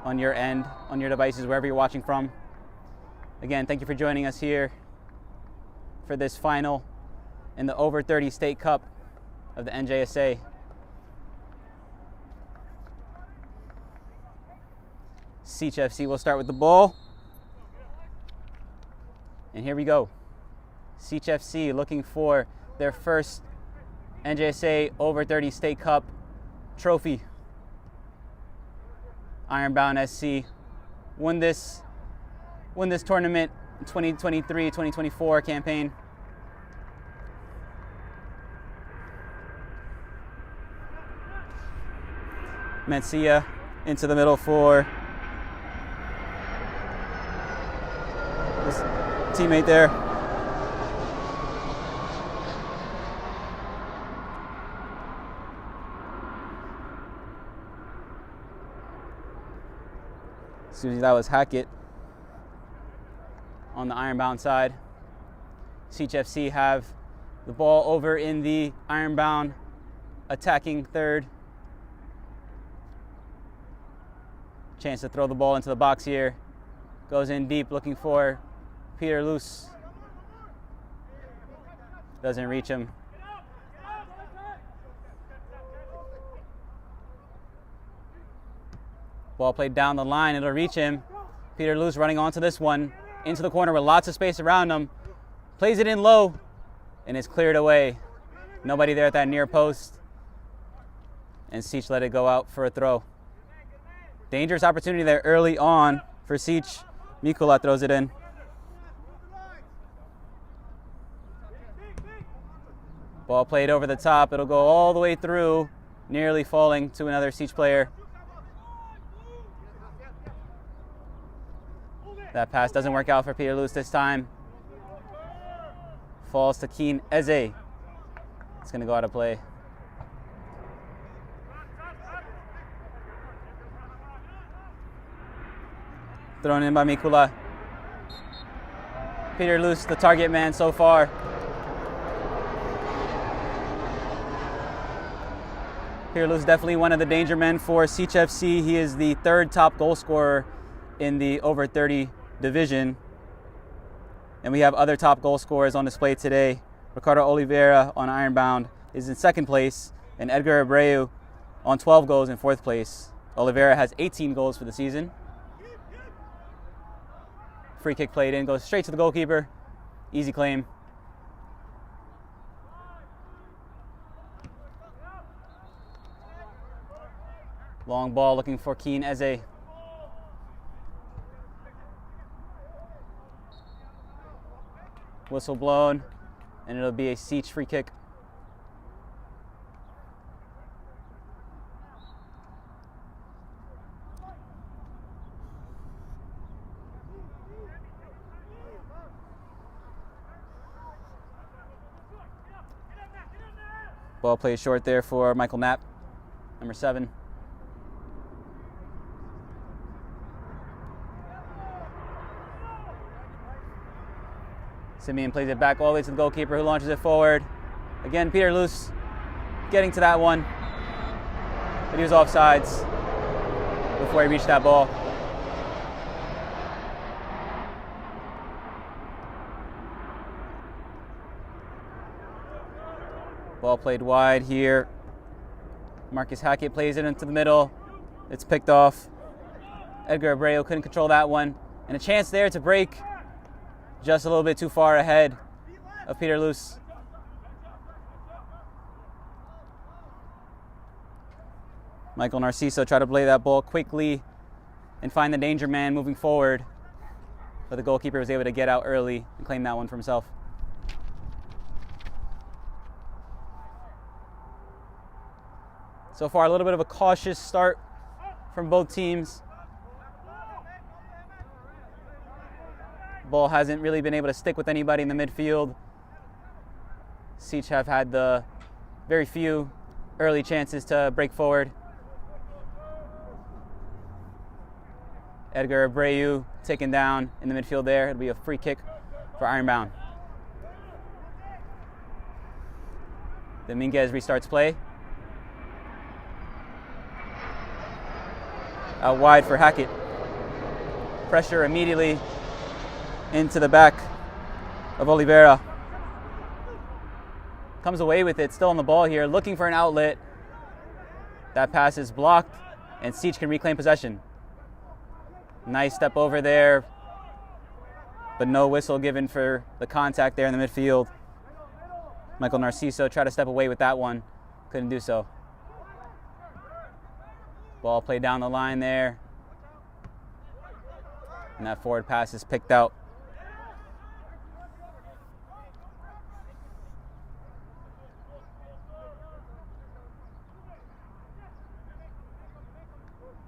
on your end, on your devices, wherever you're watching from. Again, thank you for joining us here for this final in the over 30 State Cup of the NJSA. Siege FC will start with the ball. And here we go. Siege FC looking for their first NJSA over 30 State Cup trophy. Ironbound SC won this tournament in 2023-2024 campaign. Mencia into the middle for his teammate there. Excuse me, that was Hackett on the Ironbound side. Siege FC have the ball over in the Ironbound attacking third. Chance to throw the ball into the box here. Goes in deep looking for Peter Luce. Doesn't reach him. Ball played down the line, it'll reach him. Peter Luce running onto this one, into the corner with lots of space around him. Plays it in low, and it's cleared away. Nobody there at that near post. And Siege let it go out for a throw. Dangerous opportunity there early on for Siege. Mikula throws it in. Ball played over the top. It'll go all the way through, nearly falling to another Siege player. That pass doesn't work out for Peter Luce this time. Falls to Keen Eze. It's going to go out of play. Thrown in by Mikula. Peter Luce, the target man so far. Peter Luce definitely one of the danger men for Siege FC. He is the third top goal scorer in the over 30 division. And we have other top goal scorers on display today. Ricardo Oliveira on Ironbound is in second place, and Edgar Abreu on 12 goals in fourth place. Oliveira has 18 goals for the season. Free kick played in, goes straight to the goalkeeper. Easy claim. Long ball looking for Keen Eze. Whistle blown, and it'll be a Siege free kick. Ball played short there for Michael Knapp, number 7. Simeon plays it back all the way to the goalkeeper, who launches it forward. Again, Peter Luce getting to that one, but he was offsides before he reached that ball. Ball played wide here. Marcus Hackett plays it into the middle. It's picked off. Edgar Abreu couldn't control that one. And a chance there to break, just a little bit too far ahead of Peter Luce. Michael Narciso tried to play that ball quickly and find the danger man moving forward, but the goalkeeper was able to get out early and claim that one for himself. So far, a little bit of a cautious start from both teams. Ball hasn't really been able to stick with anybody in the midfield. Siege have had the very few early chances to break forward. Edgar Abreu taken down in the midfield there. It'll be a free kick for Ironbound. Dominguez restarts play. out wide for Hackett. Pressure immediately into the back of Oliveira. Comes away with it, still on the ball here, looking for an outlet. That pass is blocked, and Siege can reclaim possession. Nice step over there, but no whistle given for the contact there in the midfield. Michael Narciso tried to step away with that one, couldn't do so. Ball played down the line there, and that forward pass is picked out.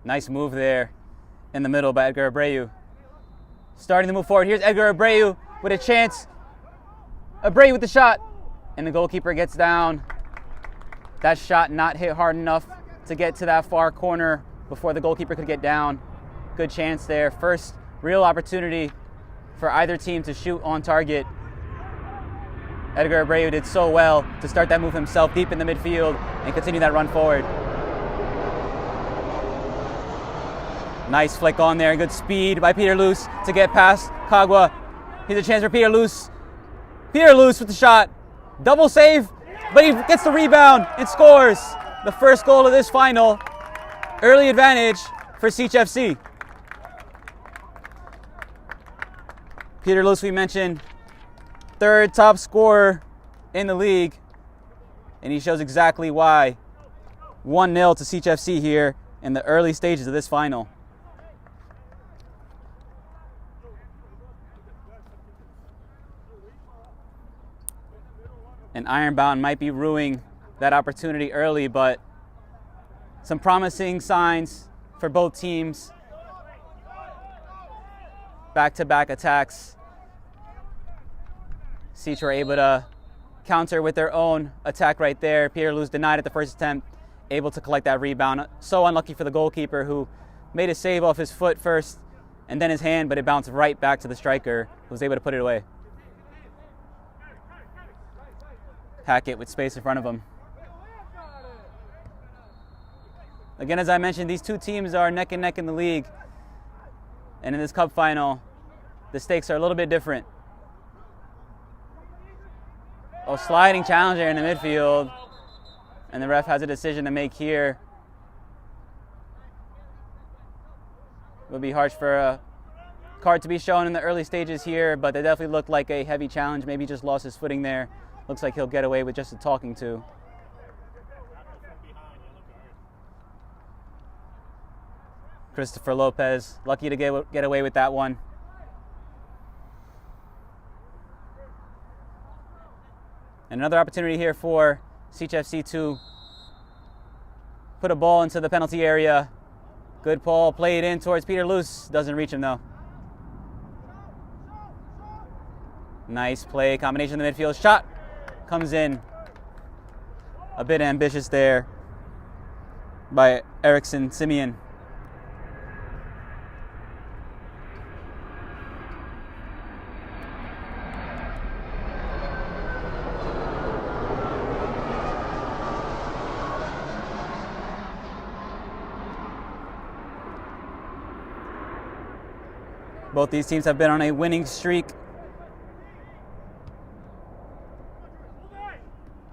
Nice move there in the middle by Edgar Abreu. Starting to move forward. Here's Edgar Abreu with a chance. Abreu with the shot. And the goalkeeper gets down. That shot not hit hard enough to get to that far corner before the goalkeeper could get down. Good chance there. First real opportunity for either team to shoot on target. Edgar Abreu did so well to start that move himself deep in the midfield and continue that run forward. Nice flick on there, good speed by Peter Luce to get past Kagwa. Here's a chance for Peter Luce. Peter Luce with the shot. Double save, but he gets the rebound and scores the first goal of this final. Early advantage for Siege FC. Peter Luce, we mentioned, third top scorer in the league, and he shows exactly why. 1-0 to Siege FC here in the early stages of this final. And Ironbound might be ruining that opportunity early, but some promising signs for both teams. Back-to-back attacks. Siege were able to counter with their own attack right there. Peter Luce denied at the first attempt, able to collect that rebound. So unlucky for the goalkeeper, who made a save off his foot first and then his hand, but it bounced right back to the striker, who was able to put it away. Hackett with space in front of him. Again, as I mentioned, these two teams are neck and neck in the league. And in this cup final, the stakes are a little bit different. Oh, sliding challenger in the midfield. And the ref has a decision to make here. It would be harsh for a card to be shown in the early stages here, but they definitely looked like a heavy challenge. Maybe just lost his footing there. Looks like he'll get away with just a talking to. Christopher Lopez, lucky to get away with that one. And another opportunity here for Siege FC to put a ball into the penalty area. Good ball played in towards Peter Luce. Doesn't reach him though. Nice play, combination in the midfield. Shot comes in. A bit ambitious there by Eriksson Simeon. Both these teams have been on a winning streak.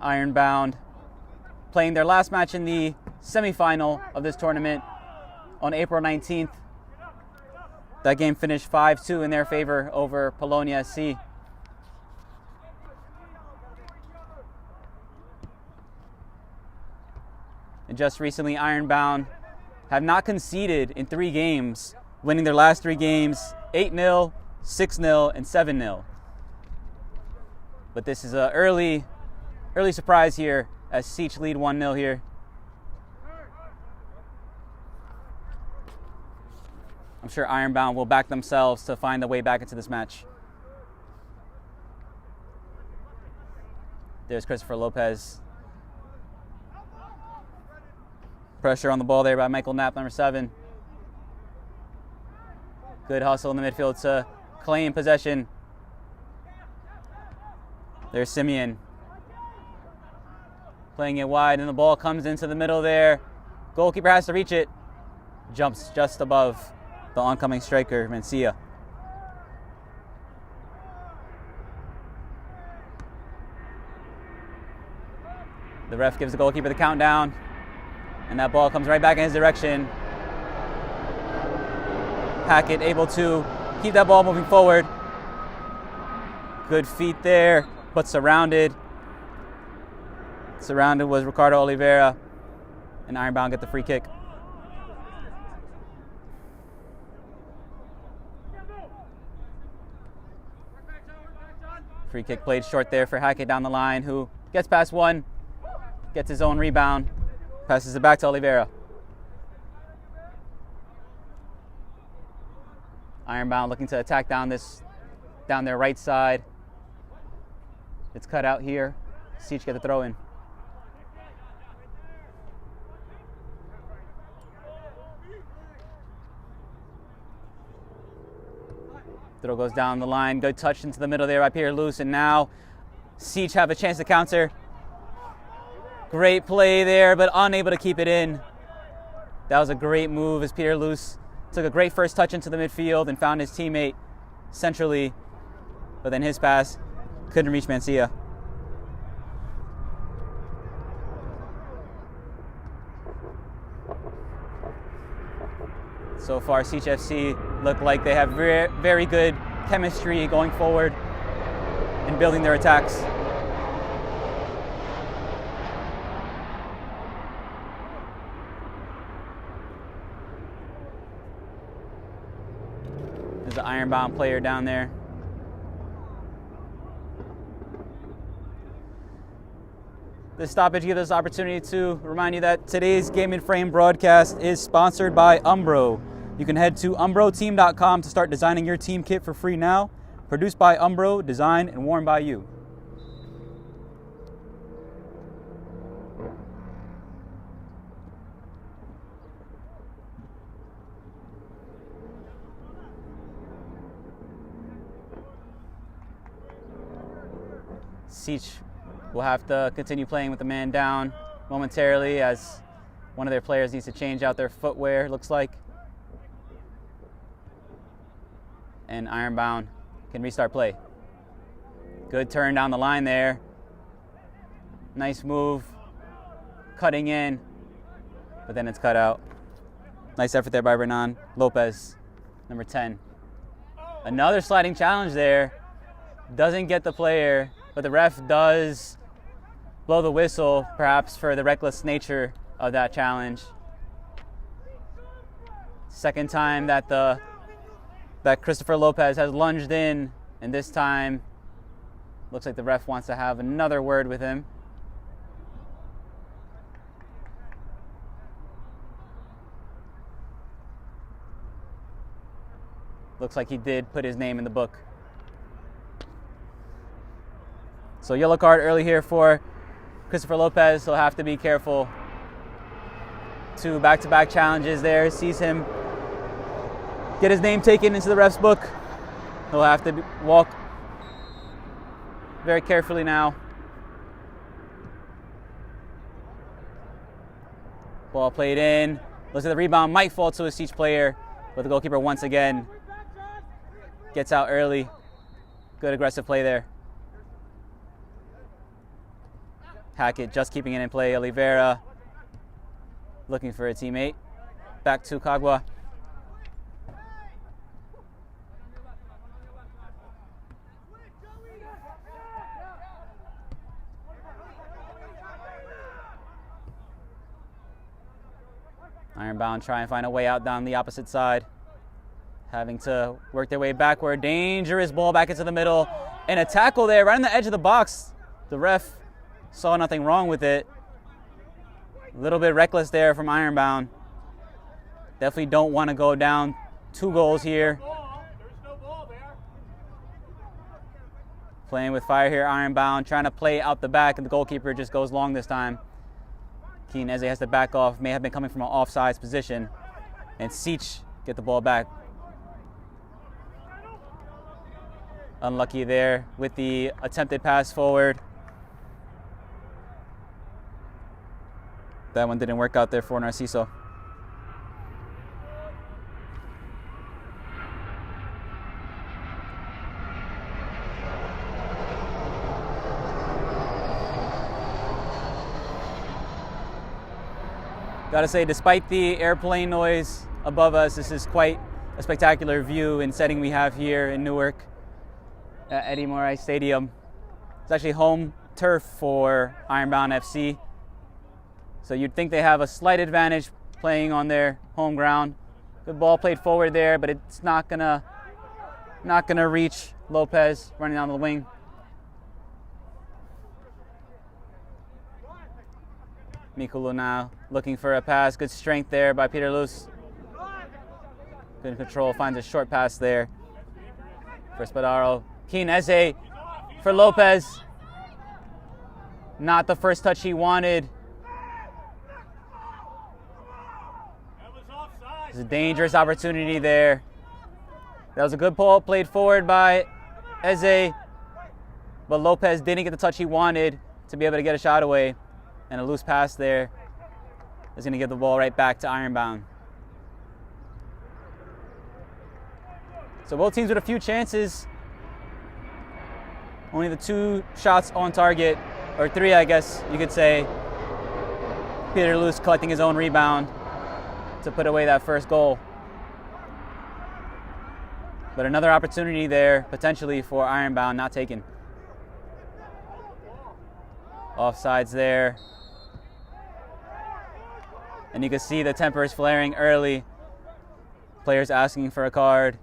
Ironbound playing their last match in the semifinal of this tournament on April 19th. That game finished 5-2 in their favor over Polonia SC. And just recently, Ironbound have not conceded in 3 games, winning their last 3 games 8-0, 6-0, and 7-0. But this is an early surprise here as Siege lead 1-0 here. I'm sure Ironbound will back themselves to find the way back into this match. There's Christopher Lopez. Pressure on the ball there by Michael Knapp, number 7. Good hustle in the midfield to claim possession. There's Simeon. Playing it wide, and the ball comes into the middle there. Goalkeeper has to reach it. jumps just above the oncoming striker, Mencia. The ref gives the goalkeeper the countdown, and that ball comes right back in his direction. Hackett able to keep that ball moving forward. Good feet there, but surrounded. Surrounded was Ricardo Oliveira, and Ironbound get the free kick. Free kick played short there for Hackett down the line, who gets past one, gets his own rebound, passes it back to Oliveira. Ironbound looking to attack down their right side. It's cut out here. Siege get the throw in. Throw goes down the line. Good touch into the middle there by Peter Luce, and now Siege have a chance to counter. Great play there, but unable to keep it in. That was a great move as Peter Luce took a great first touch into the midfield and found his teammate centrally, but then his pass couldn't reach Mencia. So far, Siege FC look like they have very good chemistry going forward and building their attacks. There's an Ironbound player down there. This stoppage gives us the opportunity to remind you that today's Game and Frame broadcast is sponsored by Umbro. You can head to umbroteam.com to start designing your team kit for free now. Produced by Umbro, designed and worn by you. Siege will have to continue playing with the man down momentarily as one of their players needs to change out their footwear, looks like. And Ironbound can restart play. Good turn down the line there. Nice move, cutting in, but then it's cut out. Nice effort there by Renan Lopez, number 10. Another sliding challenge there. Doesn't get the player, but the ref does blow the whistle, perhaps for the reckless nature of that challenge. Second time that Christopher Lopez has lunged in, and this time looks like the ref wants to have another word with him. Looks like he did put his name in the book. So yellow card early here for Christopher Lopez. He'll have to be careful. 2 back-to-back challenges there. Sees him get his name taken into the ref's book. He'll have to walk very carefully now. Ball played in. Looks like the rebound might fall to a Siege player, but the goalkeeper once again gets out early. Good aggressive play there. Hackett just keeping it in play. Oliveira looking for a teammate. Back to Kagwa. Ironbound try and find a way out down the opposite side. Having to work their way backward. Dangerous ball back into the middle. And a tackle there right on the edge of the box. The ref saw nothing wrong with it. A little bit reckless there from Ironbound. Definitely don't want to go down 2 goals here. Playing with fire here, Ironbound trying to play out the back, and the goalkeeper just goes long this time. Keen Eze has to back off, may have been coming from an offsides position, and Siege get the ball back. Unlucky there with the attempted pass forward. That one didn't work out there for Narciso. Gotta say, despite the airplane noise above us, this is quite a spectacular view and setting we have here in Newark at Eddie Moray Stadium. It's actually home turf for Ironbound FC. So you'd think they have a slight advantage playing on their home ground. Good ball played forward there, but it's not gonna reach Lopez running down the wing. Mikulu now looking for a pass. Good strength there by Peter Luce. Good control, finds a short pass there for Spadaro. Keen Eze for Lopez. Not the first touch he wanted. There's a dangerous opportunity there. That was a good ball played forward by Eze, but Lopez didn't get the touch he wanted to be able to get a shot away. And a loose pass there is going to give the ball right back to Ironbound. So both teams with a few chances. Only the 2 shots on target, or 3, I guess you could say. Peter Luce collecting his own rebound to put away that first goal. But another opportunity there, potentially, for Ironbound, not taken. Offsides there. And you can see the tempers flaring early. Players asking for a card.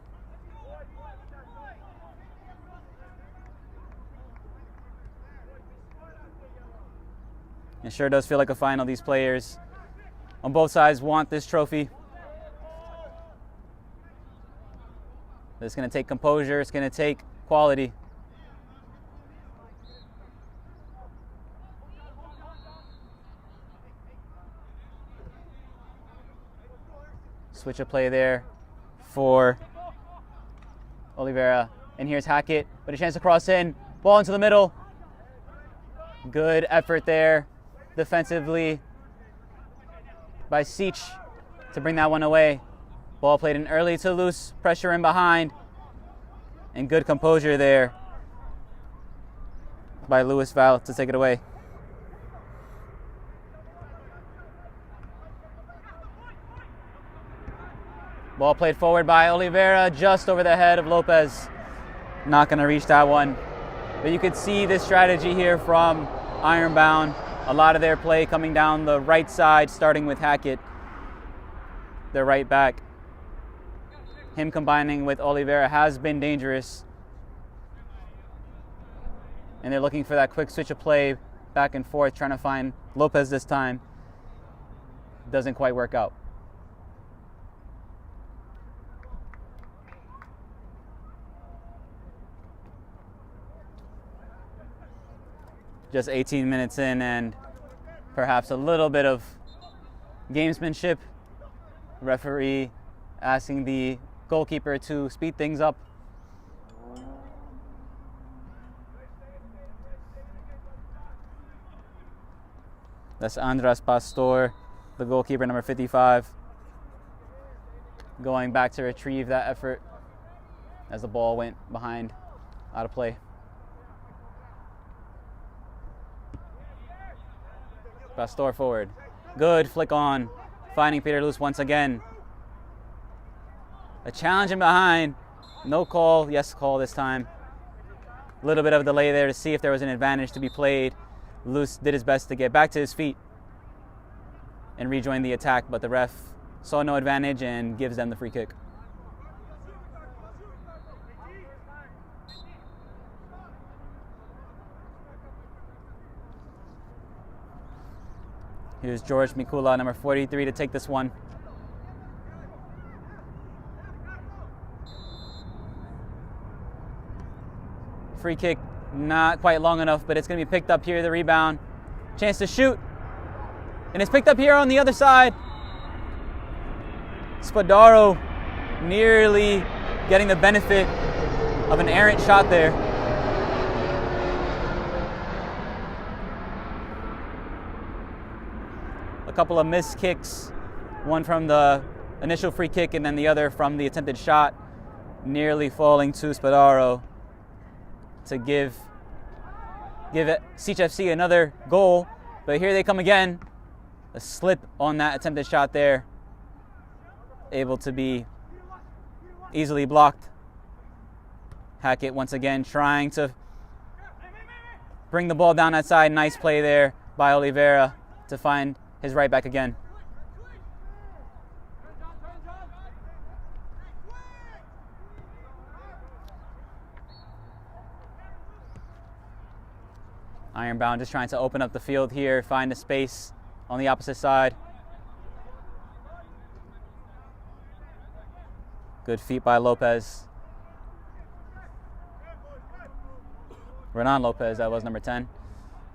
It sure does feel like a final. These players on both sides want this trophy. It's going to take composure. It's going to take quality. Switch of play there for Oliveira. And here's Hackett, but a chance to cross in. Ball into the middle. Good effort there defensively by Seach to bring that one away. Ball played in early to Luce, pressure in behind, and good composure there by Louis Val to take it away. Ball played forward by Oliveira, just over the head of Lopez. Not going to reach that one. But you could see this strategy here from Ironbound. A lot of their play coming down the right side, starting with Hackett, their right back. Him combining with Oliveira has been dangerous. And they're looking for that quick switch of play back and forth, trying to find Lopez this time. Doesn't quite work out. Just 18 minutes in, and perhaps a little bit of gamesmanship. Referee asking the goalkeeper to speed things up. That's Andras Pastor, the goalkeeper, number 55, going back to retrieve that effort as the ball went behind, out of play. Pastor forward. Good flick on, finding Peter Luce once again. A challenge in behind. No call. Yes call this time. A little bit of a delay there to see if there was an advantage to be played. Luce did his best to get back to his feet and rejoin the attack, but the ref saw no advantage and gives them the free kick. Here's George Mikula, number 43, to take this one. Free kick, not quite long enough, but it's going to be picked up here, the rebound. Chance to shoot. And it's picked up here on the other side. Spadaro nearly getting the benefit of an errant shot there. A couple of missed kicks, one from the initial free kick and then the other from the attempted shot, nearly falling to Spadaro to give CHFC another goal. But here they come again. A slip on that attempted shot there. Able to be easily blocked. Hackett once again trying to bring the ball down that side. Nice play there by Oliveira to find his right back again. Ironbound just trying to open up the field here, find a space on the opposite side. Good feet by Lopez. Renan Lopez, that was number 10.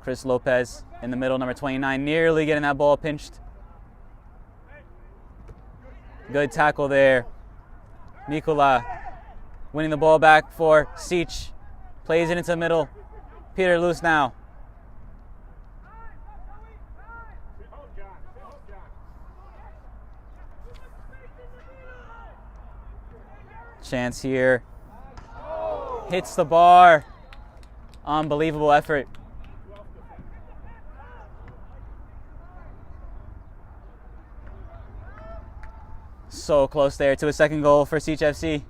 Chris Lopez in the middle, number 29, nearly getting that ball pinched. Good tackle there. Mikola winning the ball back for Sic. Plays it into the middle. Peter loose now. Chance here. Hits the bar. Unbelievable effort. So close there to a second goal for Sic FC.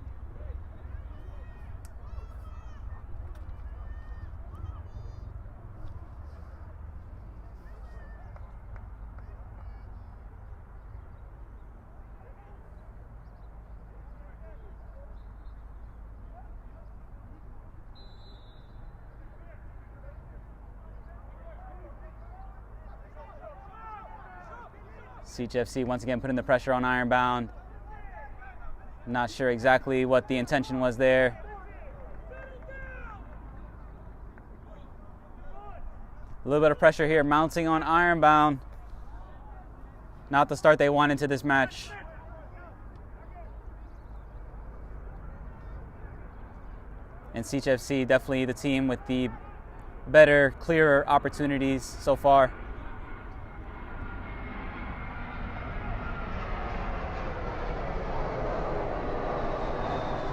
Sic FC once again putting the pressure on Ironbound. Not sure exactly what the intention was there. A little bit of pressure here mounting on Ironbound. Not the start they wanted to this match. And Sic FC definitely the team with the better, clearer opportunities so far.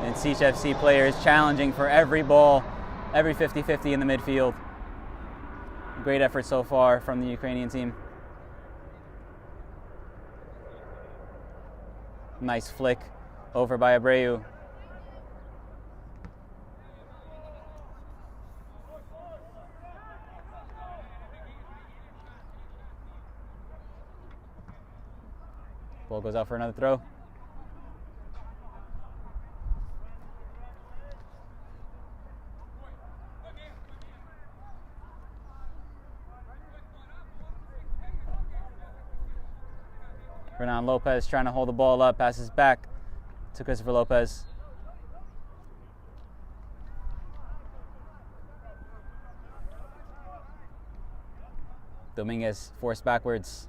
And Sic FC players challenging for every ball, every 50-50 in the midfield. Great effort so far from the Ukrainian team. Nice flick over by Abreu. Ball goes out for another throw. Renan Lopez trying to hold the ball up, passes back to Christopher Lopez. Dominguez forced backwards.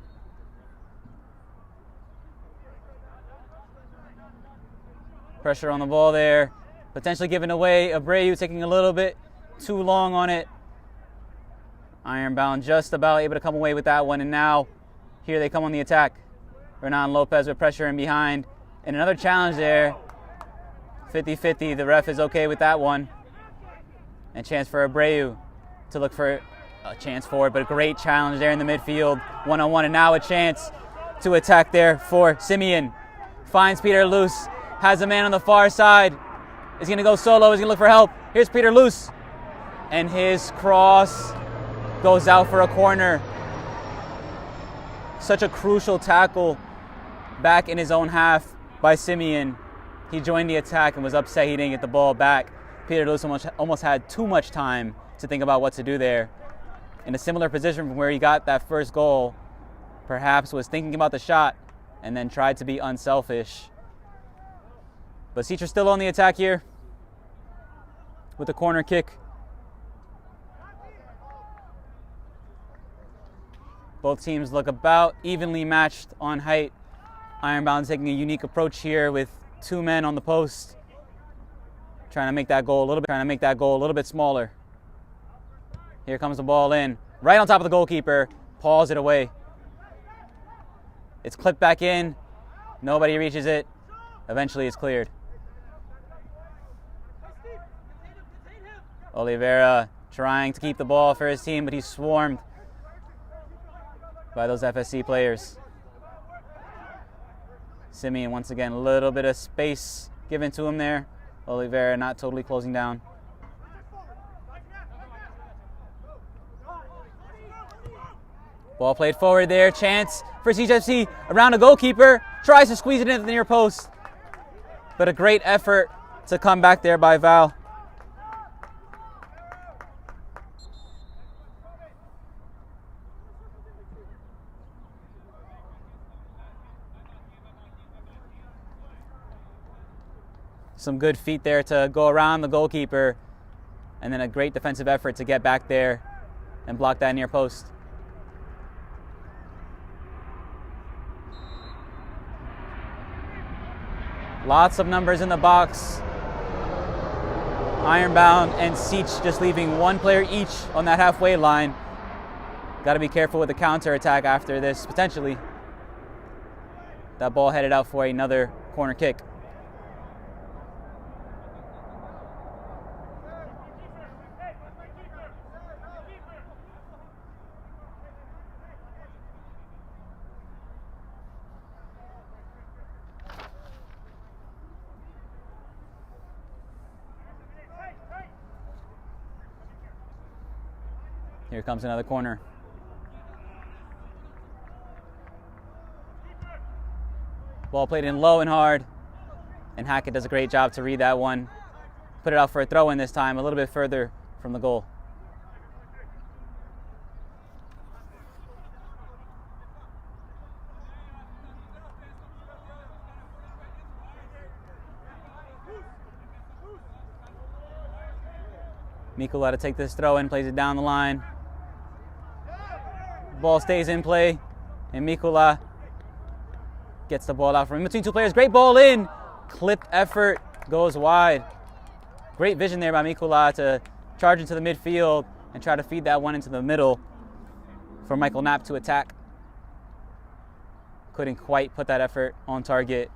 Pressure on the ball there, potentially giving away. Abreu taking a little bit too long on it. Ironbound just about able to come away with that one, and now here they come on the attack. Renan Lopez with pressure in behind. And another challenge there. 50-50, the ref is okay with that one. And chance for Abreu to look for a chance forward, but a great challenge there in the midfield. One-on-one, and now a chance to attack there for Simeon. Finds Peter loose, has a man on the far side. Is gonna go solo, is gonna look for help. Here's Peter loose. And his cross goes out for a corner. Such a crucial tackle back in his own half by Simeon. He joined the attack and was upset he didn't get the ball back. Peter Lewis almost had too much time to think about what to do there. In a similar position from where he got that first goal, perhaps was thinking about the shot and then tried to be unselfish. But Sic still on the attack here with a corner kick. Both teams look about evenly matched on height. Ironbound taking a unique approach here with two men on the post, trying to make that goal a little bit smaller. Here comes the ball in, right on top of the goalkeeper, paws it away. It's clipped back in, nobody reaches it. Eventually it's cleared. Oliveira trying to keep the ball for his team, but he's swarmed. by those FSC players. Simeon once again, a little bit of space given to him there. Oliveira not totally closing down. Ball played forward there, chance for CHFC around the goalkeeper, tries to squeeze it into the near post. But a great effort to come back there by Val. Some good feet there to go around the goalkeeper, and then a great defensive effort to get back there and block that near post. Lots of numbers in the box. Ironbound and Seach just leaving one player each on that halfway line. Got to be careful with the counter attack after this, potentially. That ball headed out for another corner kick. Here comes another corner. Ball played in low and hard, and Hackett does a great job to read that one. Put it out for a throw in this time, a little bit further from the goal. Mikula to take this throw in, plays it down the line. Ball stays in play, and Mikula gets the ball out from in between two players. Great ball in, clipped effort, goes wide. Great vision there by Mikula to charge into the midfield and try to feed that one into the middle for Michael Knapp to attack. Couldn't quite put that effort on target.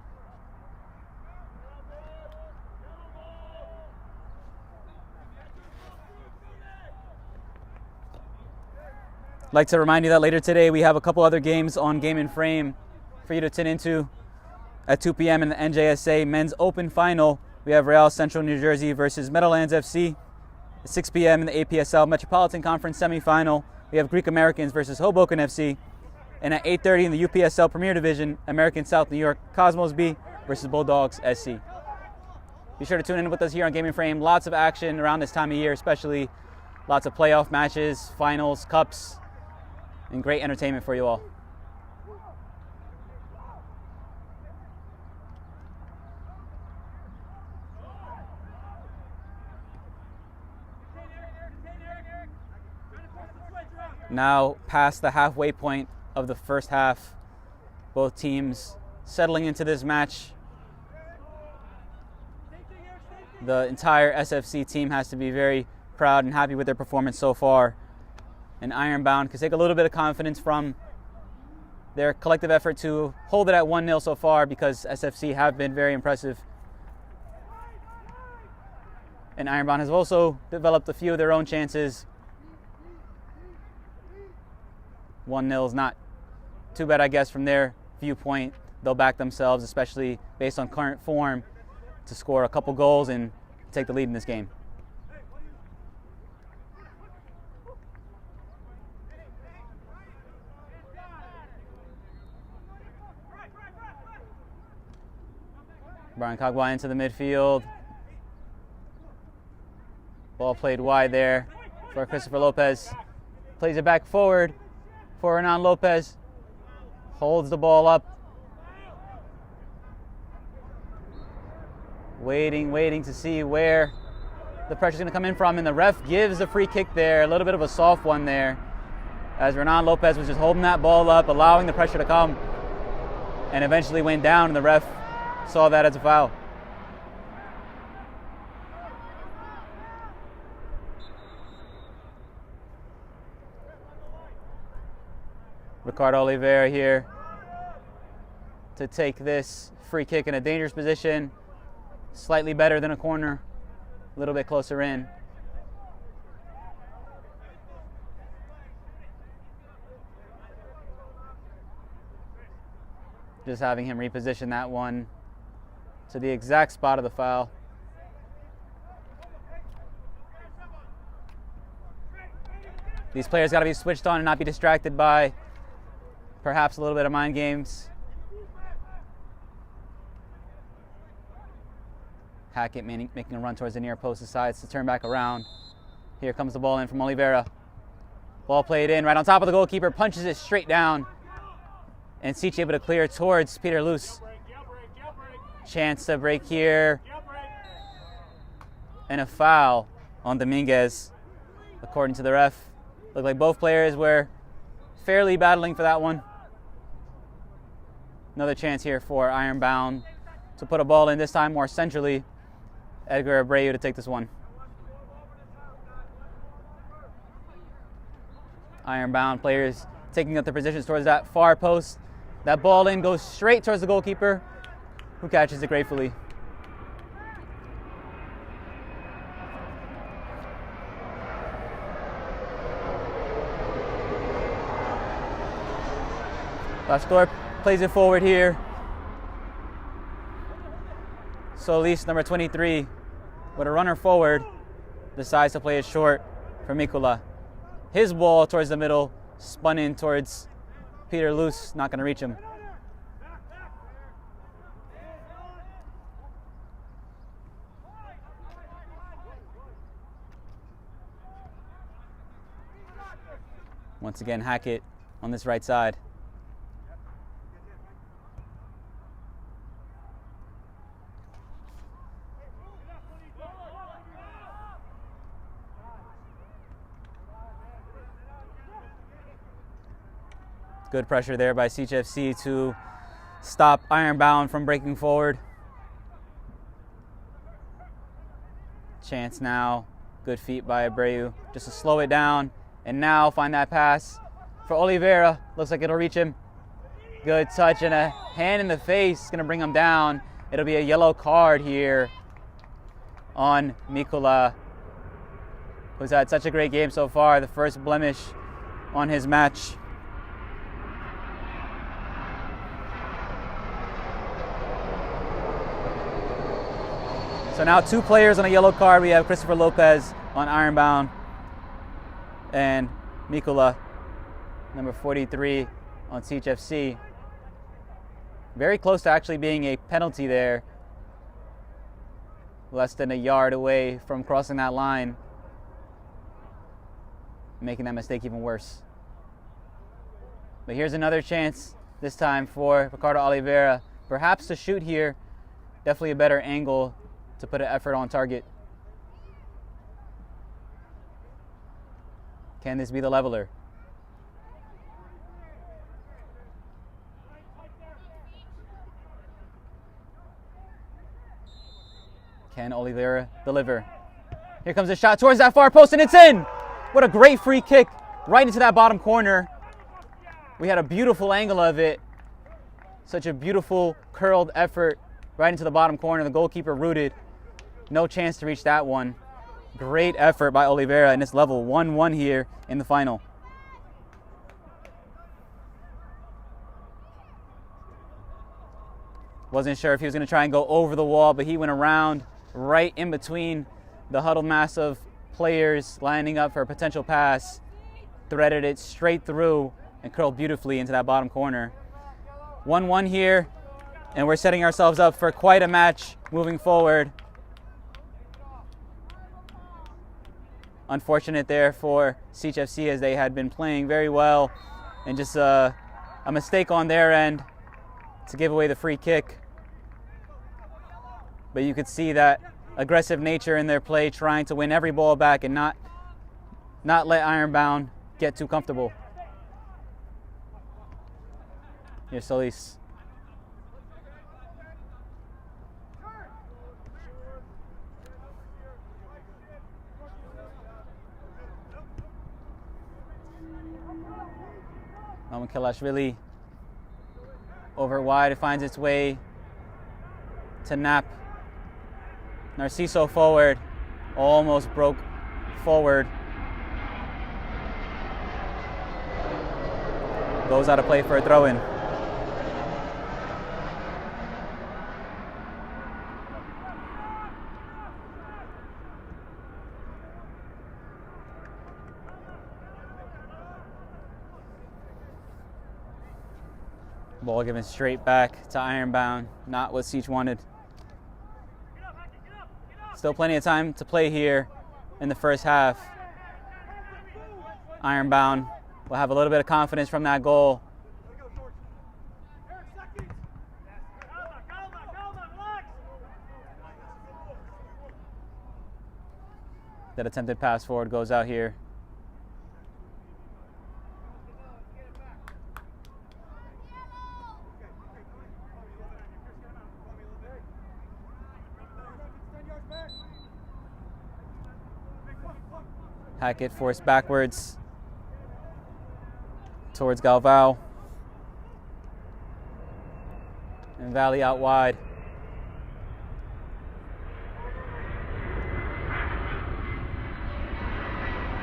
I'd like to remind you that later today we have a couple other games on Game and Frame for you to tune into. At 2 p.m. in the NJSA Men's Open Final, we have Real Central New Jersey versus Meadowlands FC. At 6 p.m. in the APSL Metropolitan Conference Semifinal, we have Greek Americans versus Hoboken FC. And at 8:30 in the UPSL Premier Division, American South New York Cosmos B versus Bulldogs SC. Be sure to tune in with us here on Game and Frame. Lots of action around this time of year, especially lots of playoff matches, finals, cups, and great entertainment for you all. Now past the halfway point of the first half, both teams settling into this match. The entire SFC team has to be very proud and happy with their performance so far. And Ironbound can take a little bit of confidence from their collective effort to hold it at 1-0 so far, because SFC have been very impressive. And Ironbound has also developed a few of their own chances. 1-0 is not too bad, I guess, from their viewpoint. They'll back themselves, especially based on current form, to score a couple goals and take the lead in this game. Brian Kagwa into the midfield. Ball played wide there for Christopher Lopez. Plays it back forward for Hernan Lopez. Holds the ball up. Waiting to see where the pressure's going to come in from, and the ref gives a free kick there. A little bit of a soft one there, as Hernan Lopez was just holding that ball up, allowing the pressure to come, and eventually went down, and the ref saw that as a foul. Ricardo Oliveira here to take this free kick in a dangerous position. Slightly better than a corner, a little bit closer in. Just having him reposition that one to the exact spot of the foul. These players got to be switched on and not be distracted by perhaps a little bit of mind games. Hackett making a run towards the near post, decides to turn back around. Here comes the ball in from Oliveira. Ball played in right on top of the goalkeeper, punches it straight down. And Siche able to clear towards Peter Luce. Chance to break here. And a foul on Dominguez, according to the ref. Looked like both players were fairly battling for that one. Another chance here for Ironbound to put a ball in, this time more centrally. Edgar Abreu to take this one. Ironbound players taking up their positions towards that far post. That ball in goes straight towards the goalkeeper, who catches it gratefully. Pastor plays it forward here. Solis, number 23, with a runner forward, decides to play it short for Mikula. His ball towards the middle, spun in towards Peter Luce, not going to reach him. Once again, Hackett on this right side. Good pressure there by CHFC to stop Ironbound from breaking forward. Chance now. Good feet by Abreu just to slow it down. And now find that pass for Oliveira. Looks like it'll reach him. Good touch and a hand in the face. Going to bring him down. It'll be a yellow card here on Mikula, who's had such a great game so far. The first blemish on his match. So now 2 players on a yellow card. We have Christopher Lopez on Ironbound and Mikula, number 43 on CHFC. Very close to actually being a penalty there. Less than a yard away from crossing that line, making that mistake even worse. But here's another chance, this time for Ricardo Oliveira. Perhaps to shoot here. Definitely a better angle to put an effort on target. Can this be the leveler? Can Oliveira deliver? Here comes a shot towards that far post, and it's in! What a great free kick right into that bottom corner. We had a beautiful angle of it. Such a beautiful curled effort right into the bottom corner. The goalkeeper rooted. No chance to reach that one. Great effort by Oliveira, and it's level 1-1 here in the final. Wasn't sure if he was going to try and go over the wall, but he went around right in between the huddled mass of players lining up for a potential pass, threaded it straight through, and curled beautifully into that bottom corner. 1-1 here, and we're setting ourselves up for quite a match moving forward. Unfortunate there for CHFC, as they had been playing very well, and just a mistake on their end to give away the free kick. But you could see that aggressive nature in their play, trying to win every ball back and not let Ironbound get too comfortable. Here's Solis. Kilashvili over wide. It finds its way to Knapp. Narciso forward. Almost broke forward. Goes out of play for a throw-in. Ball given straight back to Ironbound, not what Siege wanted. Still plenty of time to play here in the first half. Ironbound will have a little bit of confidence from that goal. That attempted pass forward goes out here. Hackett forced backwards towards Galvao. And Valley out wide.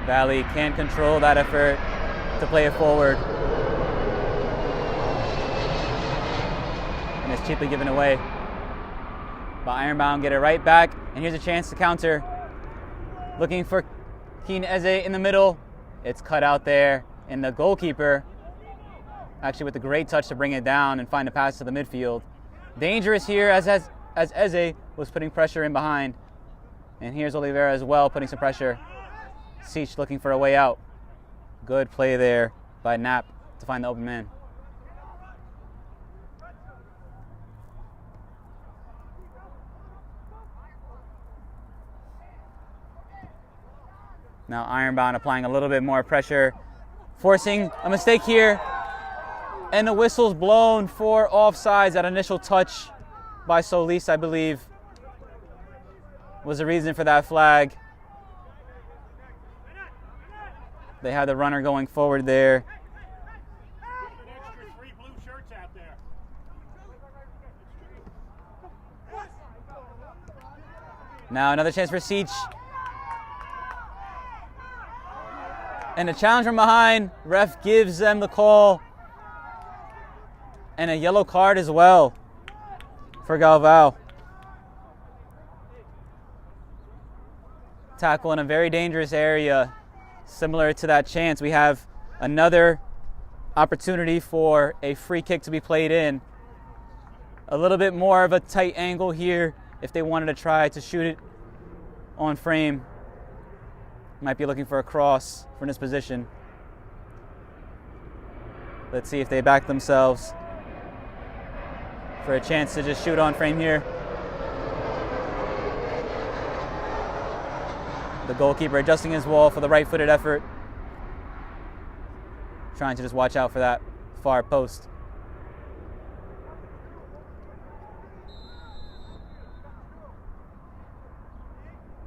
Valley can't control that effort to play it forward. And it's cheaply given away. But Ironbound get it right back, and here's a chance to counter. Looking for Keen Eze in the middle. It's cut out there, and the goalkeeper, actually with a great touch to bring it down and find a pass to the midfield. Dangerous here as Eze was putting pressure in behind. And here's Oliveira as well, putting some pressure. Siege looking for a way out. Good play there by Knapp to find the open man. Now Ironbound applying a little bit more pressure, forcing a mistake here. And the whistle's blown for offsides. That initial touch by Solis, I believe, was the reason for that flag. They had the runner going forward there. Now another chance for Siege. And a challenge from behind. Ref gives them the call. And a yellow card as well for Galvao. Tackle in a very dangerous area. Similar to that chance, we have another opportunity for a free kick to be played in. A little bit more of a tight angle here if they wanted to try to shoot it on frame. Might be looking for a cross from this position. Let's see if they back themselves for a chance to just shoot on frame here. The goalkeeper adjusting his wall for the right-footed effort. Trying to just watch out for that far post.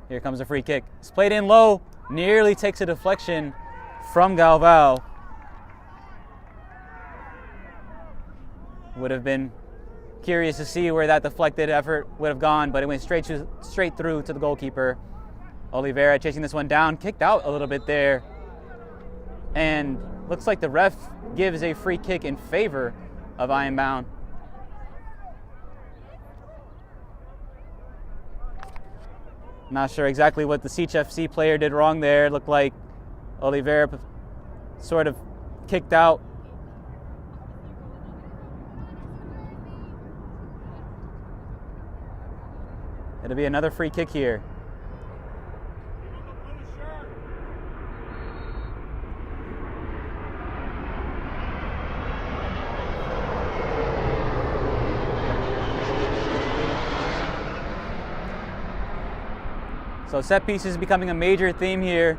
Here comes a free kick. It's played in low. Nearly takes a deflection from Galvao. Would have been curious to see where that deflected effort would have gone, but it went straight through to the goalkeeper. Oliveira chasing this one down, kicked out a little bit there. And looks like the ref gives a free kick in favor of Ironbound. Not sure exactly what the Siege FC player did wrong there. It looked like Oliveira sort of kicked out. It'll be another free kick here. So set pieces is becoming a major theme here.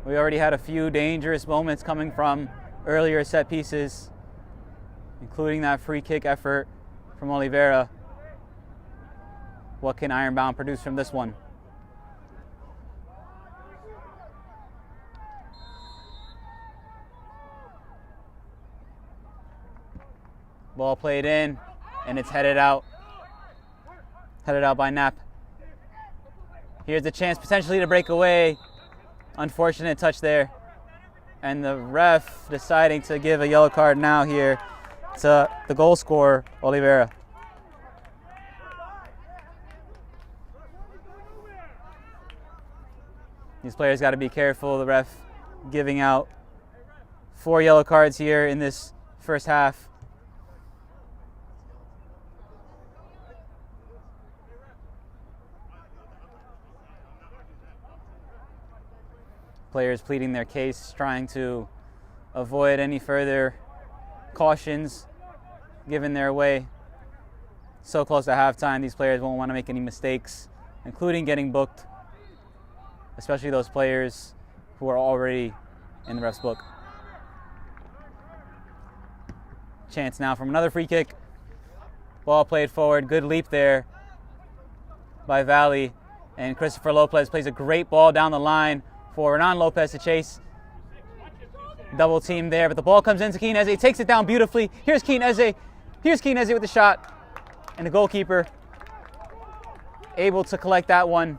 We already had a few dangerous moments coming from earlier set pieces, including that free kick effort from Oliveira. What can Ironbound produce from this one? Ball played in, and it's headed out. Headed out by Knapp. Here's a chance potentially to break away. Unfortunate touch there. And the ref deciding to give a yellow card now here to the goal scorer, Oliveira. These players got to be careful. The ref giving out 4 yellow cards here in this first half. Players pleading their case, trying to avoid any further cautions given their way. So close to halftime, these players won't want to make any mistakes, including getting booked, especially those players who are already in the ref's book. Chance now from another free kick. Ball played forward, good leap there by Valley, and Christopher Lopez plays a great ball down the line for Renan Lopez to chase. Double team there, but the ball comes into Keen Eze, takes it down beautifully. Here's Keen Eze with the shot, and the goalkeeper able to collect that one.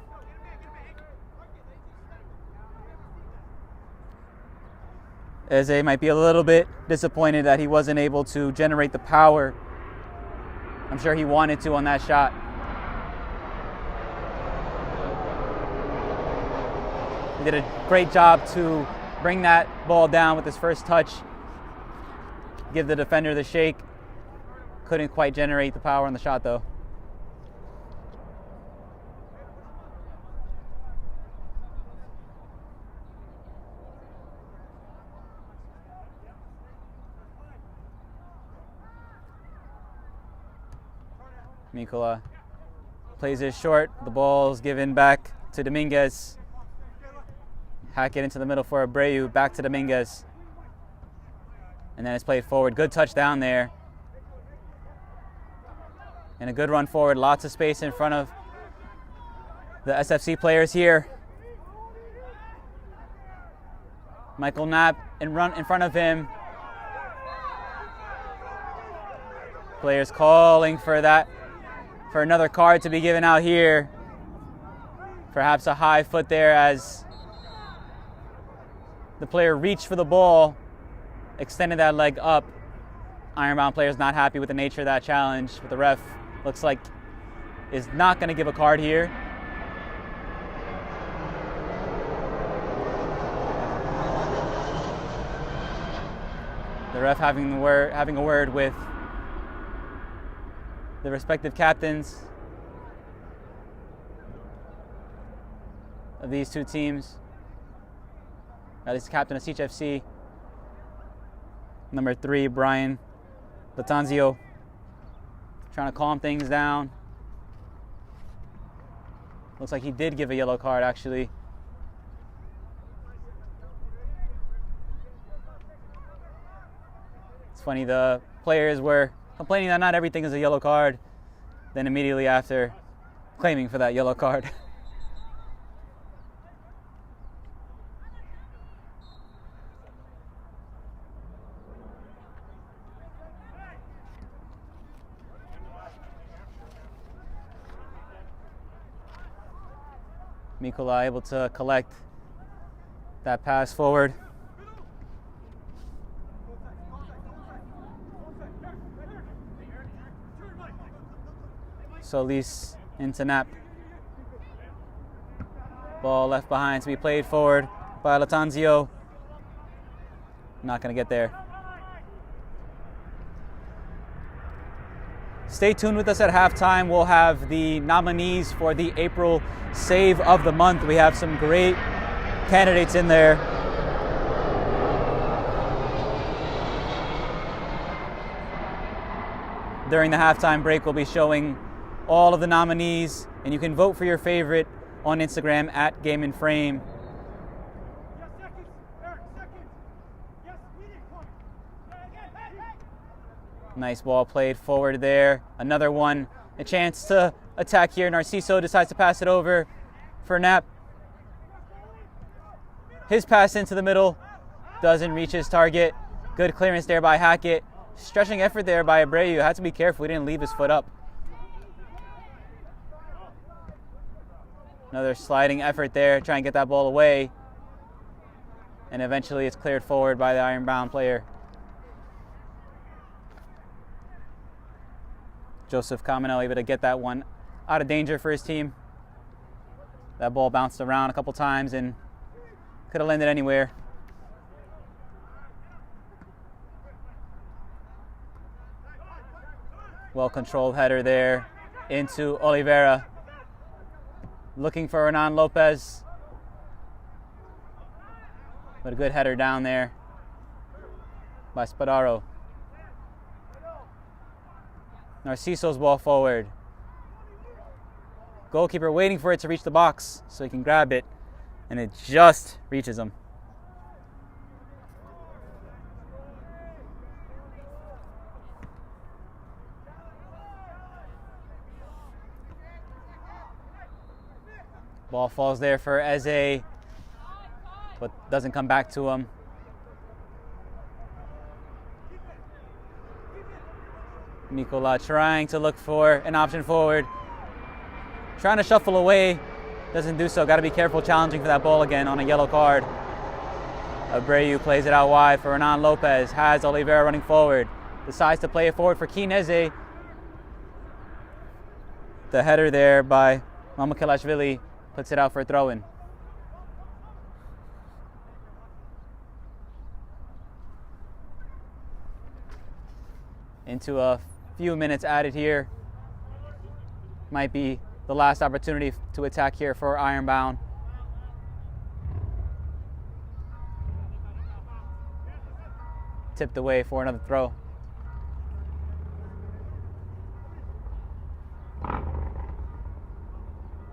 Eze might be a little bit disappointed that he wasn't able to generate the power. I'm sure he wanted to on that shot. He did a great job to bring that ball down with his first touch, give the defender the shake. Couldn't quite generate the power on the shot though. Mikola plays it short. The ball's given back to Dominguez. Hack it into the middle for Abreu, back to Dominguez. And then it's played forward. Good touchdown there. And a good run forward. Lots of space in front of the SFC players here. Michael Knapp in front of him. Players calling for another card to be given out here. Perhaps a high foot there as the player reached for the ball, extended that leg up. Ironbound player's not happy with the nature of that challenge, but the ref looks like is not going to give a card here. The ref having a word with the respective captains of these two teams. That is captain of SFC, number 3, Brian Latanzio, trying to calm things down. Looks like he did give a yellow card, actually. It's funny, the players were complaining that not everything is a yellow card, then immediately after claiming for that yellow card. Mikola able to collect that pass forward. Solis into Knapp. Ball left behind to be played forward by Latanzio. Not going to get there. Stay tuned with us at halftime. We'll have the nominees for the April Save of the Month. We have some great candidates in there. During the halftime break, we'll be showing all of the nominees, and you can vote for your favorite on Instagram at Game and Frame. Nice ball played forward there. Another one, a chance to attack here. Narciso decides to pass it over for Knapp. His pass into the middle doesn't reach his target. Good clearance there by Hackett. Stretching effort there by Abreu. Had to be careful, he didn't leave his foot up. Another sliding effort there, trying to get that ball away. And eventually it's cleared forward by the Ironbound player. Joseph Camino able to get that one out of danger for his team. That ball bounced around a couple times and could have landed anywhere. Well-controlled header there into Oliveira. Looking for Hernan Lopez. But a good header down there by Spadaro. Narciso's ball forward. Goalkeeper waiting for it to reach the box so he can grab it, and it just reaches him. Ball falls there for Eze, but doesn't come back to him. Mikola trying to look for an option forward. Trying to shuffle away, doesn't do so. Got to be careful challenging for that ball again on a yellow card. Abreu plays it out wide for Hernan Lopez. Has Oliveira running forward. Decides to play it forward for Kineze. The header there by Mamakilashvili puts it out for a throw-in. Into a few minutes added here. Might be the last opportunity to attack here for Ironbound. Tipped away for another throw.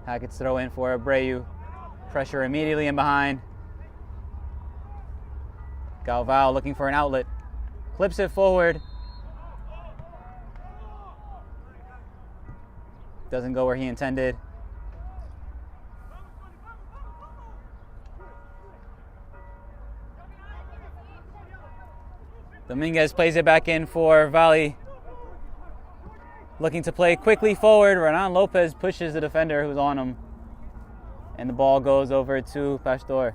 Hackett's throw in for Abreu. Pressure immediately in behind. Galvao looking for an outlet. Clips it forward. Doesn't go where he intended. Dominguez plays it back in for Valley. Looking to play quickly forward. Hernan Lopez pushes the defender who's on him. And the ball goes over to Pastor.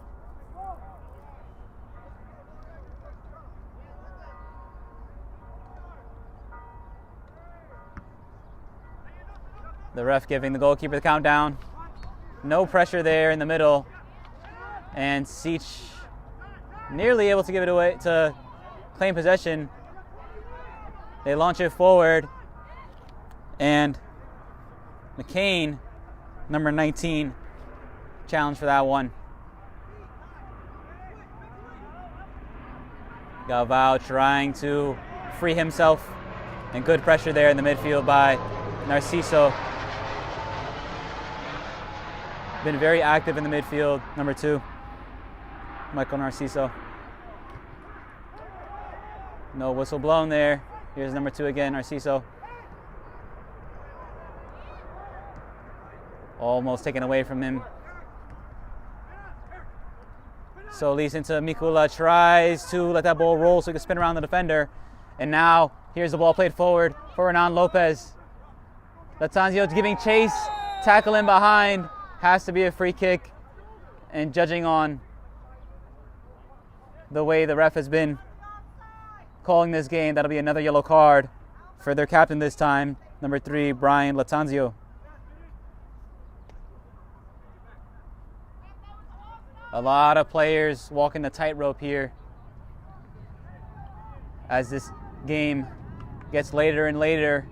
The ref giving the goalkeeper the countdown. No pressure there in the middle. And Seach nearly able to give it away to claim possession. They launch it forward. And McCain, number 19, challenge for that one. Galvao trying to free himself. And good pressure there in the midfield by Narciso. Been very active in the midfield, number 2, Michael Narciso. No whistle blown there. Here's number 2 again, Narciso. Almost taken away from him. Solis into Mikula, tries to let that ball roll so he can spin around the defender. And now, here's the ball played forward for Hernan Lopez. Latanzio giving chase, tackle in behind. Has to be a free kick, and judging on the way the ref has been calling this game, that'll be another yellow card for their captain this time, number 3, Brian Latanzio. A lot of players walking the tightrope here as this game gets later and later.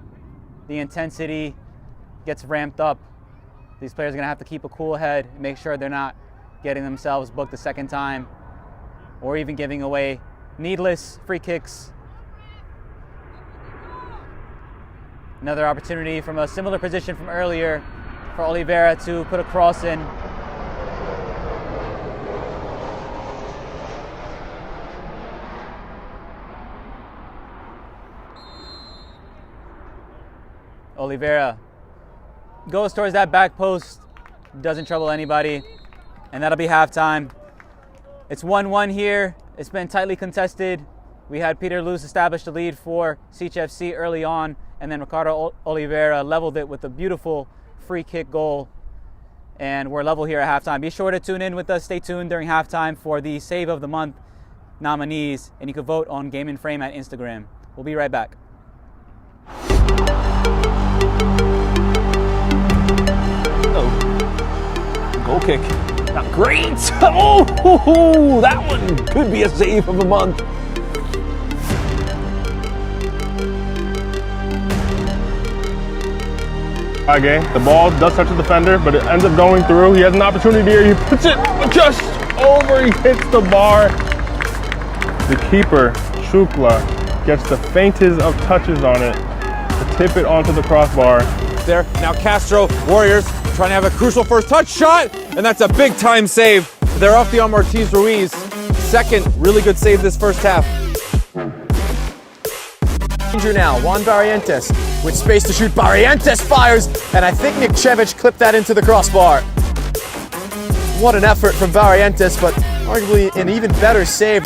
The intensity gets ramped up. These players are going to have to keep a cool head and make sure they're not getting themselves booked a second time or even giving away needless free kicks. Another opportunity from a similar position from earlier for Oliveira to put a cross in. Oliveira goes towards that back post, doesn't trouble anybody, and that'll be halftime. It's 1-1 here. It's been tightly contested. We had Peter Luz establish the lead for CHFC early on, and then Ricardo Oliveira leveled it with a beautiful free kick goal. And we're level here at halftime. Be sure to tune in with us. Stay tuned during halftime for the Save of the Month nominees, and you can vote on Game in Frame at Instagram. We'll be right back. Goal kick. Not great. Oh, that one could be a save of the month. Game. The ball does touch the defender, but it ends up going through. He has an opportunity here. He puts it just over. He hits the bar. The keeper, Shukla, gets the faintest of touches on it to tip it onto the crossbar. There, now Castro, Warriors, trying to have a crucial first touch shot, and that's a big time save. They're off the Ortiz Ruiz. Second really good save this first half. Danger now, Juan Barrientos with space to shoot. Barrientos fires, and I think Nikčević clipped that into the crossbar. What an effort from Barrientos, but arguably an even better save.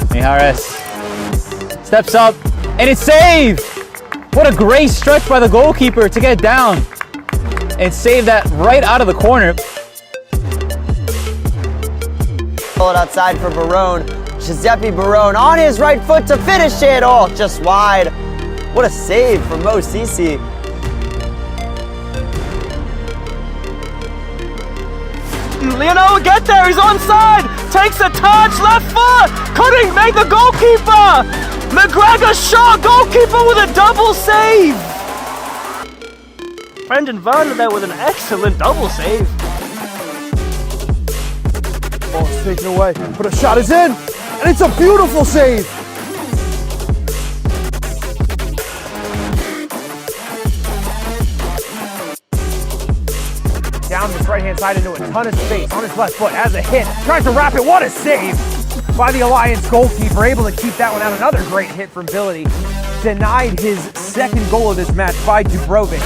Mijares steps up, and it's saved! What a great stretch by the goalkeeper to get down and save that right out of the corner. Pull it outside for Barone. Giuseppe Barone on his right foot to finish it. Oh, just wide. What a save from Mo Sisi. Leonardo will get there, he's onside, takes a touch, left foot, couldn't make the goalkeeper. McGregor shot, goalkeeper with a double save. Brendan Werner there with an excellent double save. Oh, it's taken away, but a shot is in, and it's a beautiful save. Down this right-hand side into a ton of space on his left foot as a hit. Tries to wrap it. What a save by the Alliance goalkeeper. Able to keep that one out. Another great hit from Billy. Denied his second goal of this match by Dubrovic.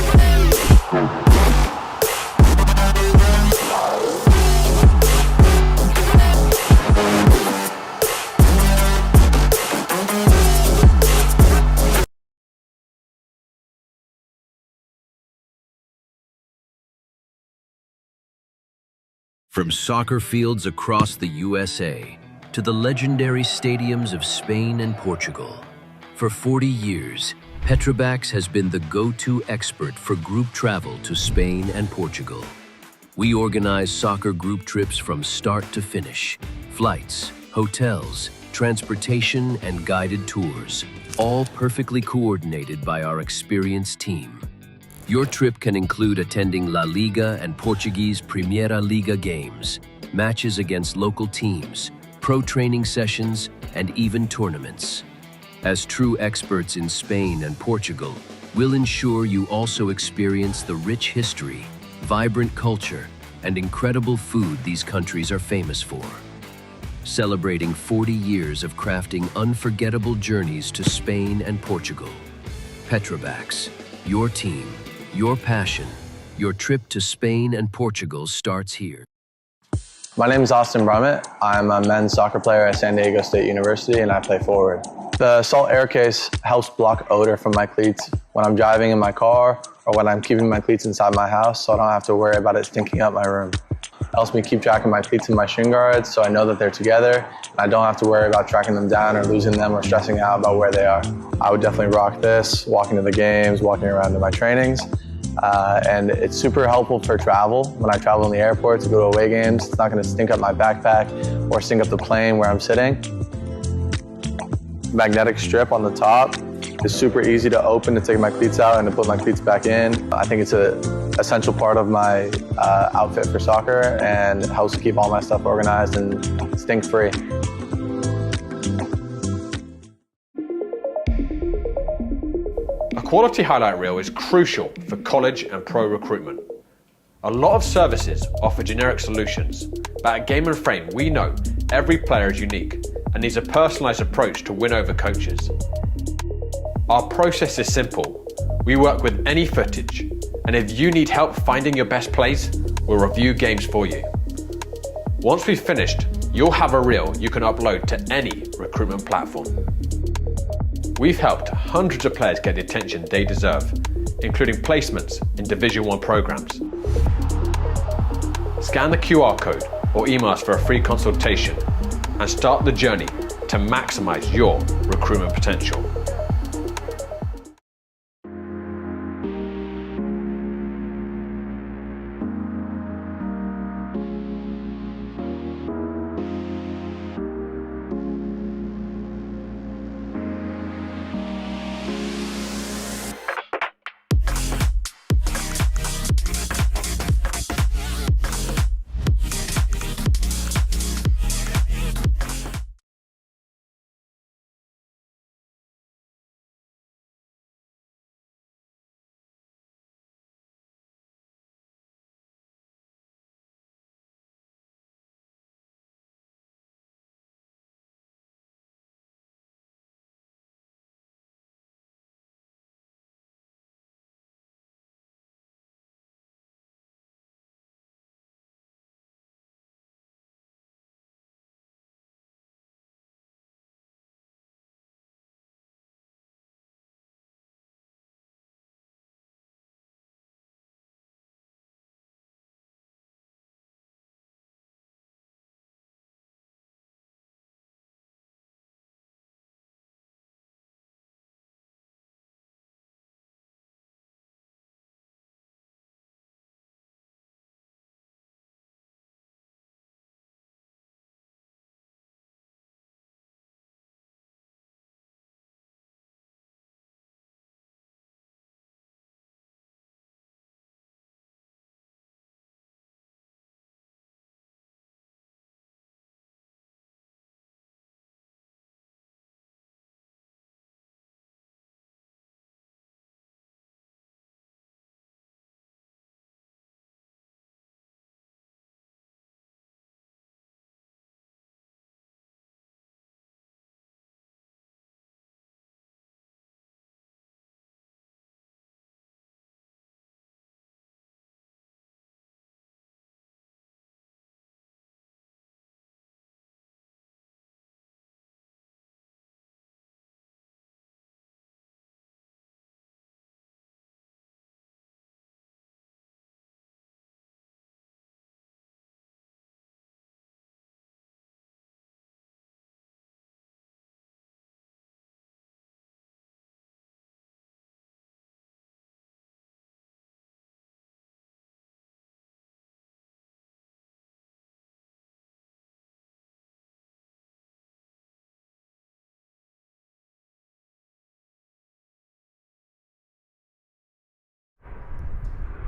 From soccer fields across the USA to the legendary stadiums of Spain and Portugal, for 40 years, Petrobax has been the go-to expert for group travel to Spain and Portugal. We organize soccer group trips from start to finish, flights, hotels, transportation, and guided tours, all perfectly coordinated by our experienced team. Your trip can include attending La Liga and Portuguese Primeira Liga games, matches against local teams, pro training sessions, and even tournaments. As true experts in Spain and Portugal, we'll ensure you also experience the rich history, vibrant culture, and incredible food these countries are famous for. Celebrating 40 years of crafting unforgettable journeys to Spain and Portugal. Petrobax, your team, your passion, your trip to Spain and Portugal starts here. My name is Austin Brummett. I'm a men's soccer player at San Diego State University and I play forward. The salt air case helps block odor from my cleats when I'm driving in my car or when I'm keeping my cleats inside my house, so I don't have to worry about it stinking up my room. It helps me keep track of my cleats and my shin guards so I know that they're together and I don't have to worry about tracking them down or losing them or stressing out about where they are. I would definitely rock this, walking to the games, walking around to my trainings. And it's super helpful for travel. When I travel in the airport to go to away games, it's not going to stink up my backpack or stink up the plane where I'm sitting. Magnetic strip on the top is super easy to open to take my cleats out and to put my cleats back in. I think it's an essential part of my outfit for soccer and it helps keep all my stuff organized and stink-free. A quality highlight reel is crucial for college and pro recruitment. A lot of services offer generic solutions, but at Game & Frame we know every player is unique and needs a personalised approach to win over coaches. Our process is simple. We work with any footage, and if you need help finding your best plays, we'll review games for you. Once we've finished, you'll have a reel you can upload to any recruitment platform. We've helped hundreds of players get the attention they deserve, including placements in Division 1 programs. Scan the QR code or email us for a free consultation and start the journey to maximize your recruitment potential.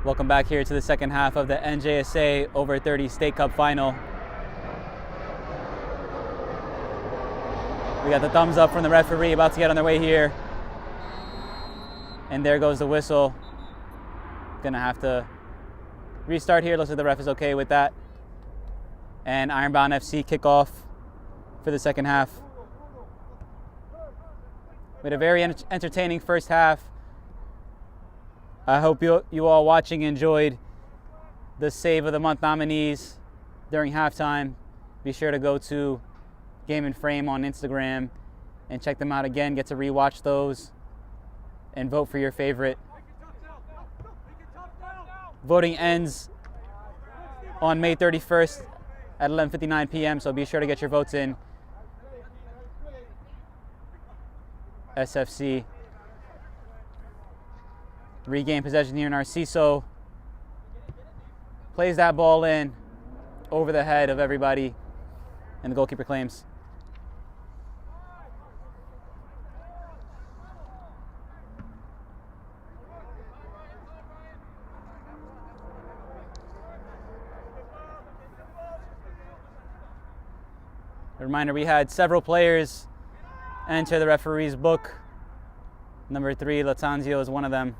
Welcome back here to the second half of the NJSA over 30 State Cup final. We got the thumbs up from the referee, about to get on their way here. And there goes the whistle. Gonna have to restart here. Looks like the ref is okay with that. And Ironbound FC kickoff for the second half. We had a very entertaining first half. I hope you all watching enjoyed the Save of the Month nominees during halftime. Be sure to go to Game and Frame on Instagram and check them out again. Get to rewatch those and vote for your favorite. Voting ends on May 31st at 11:59 p.m., so be sure to get your votes in. SFC regain possession here. Narciso plays that ball in over the head of everybody, and the goalkeeper claims. A reminder, we had several players enter the referee's book. Number 3, Latanzio, is one of them.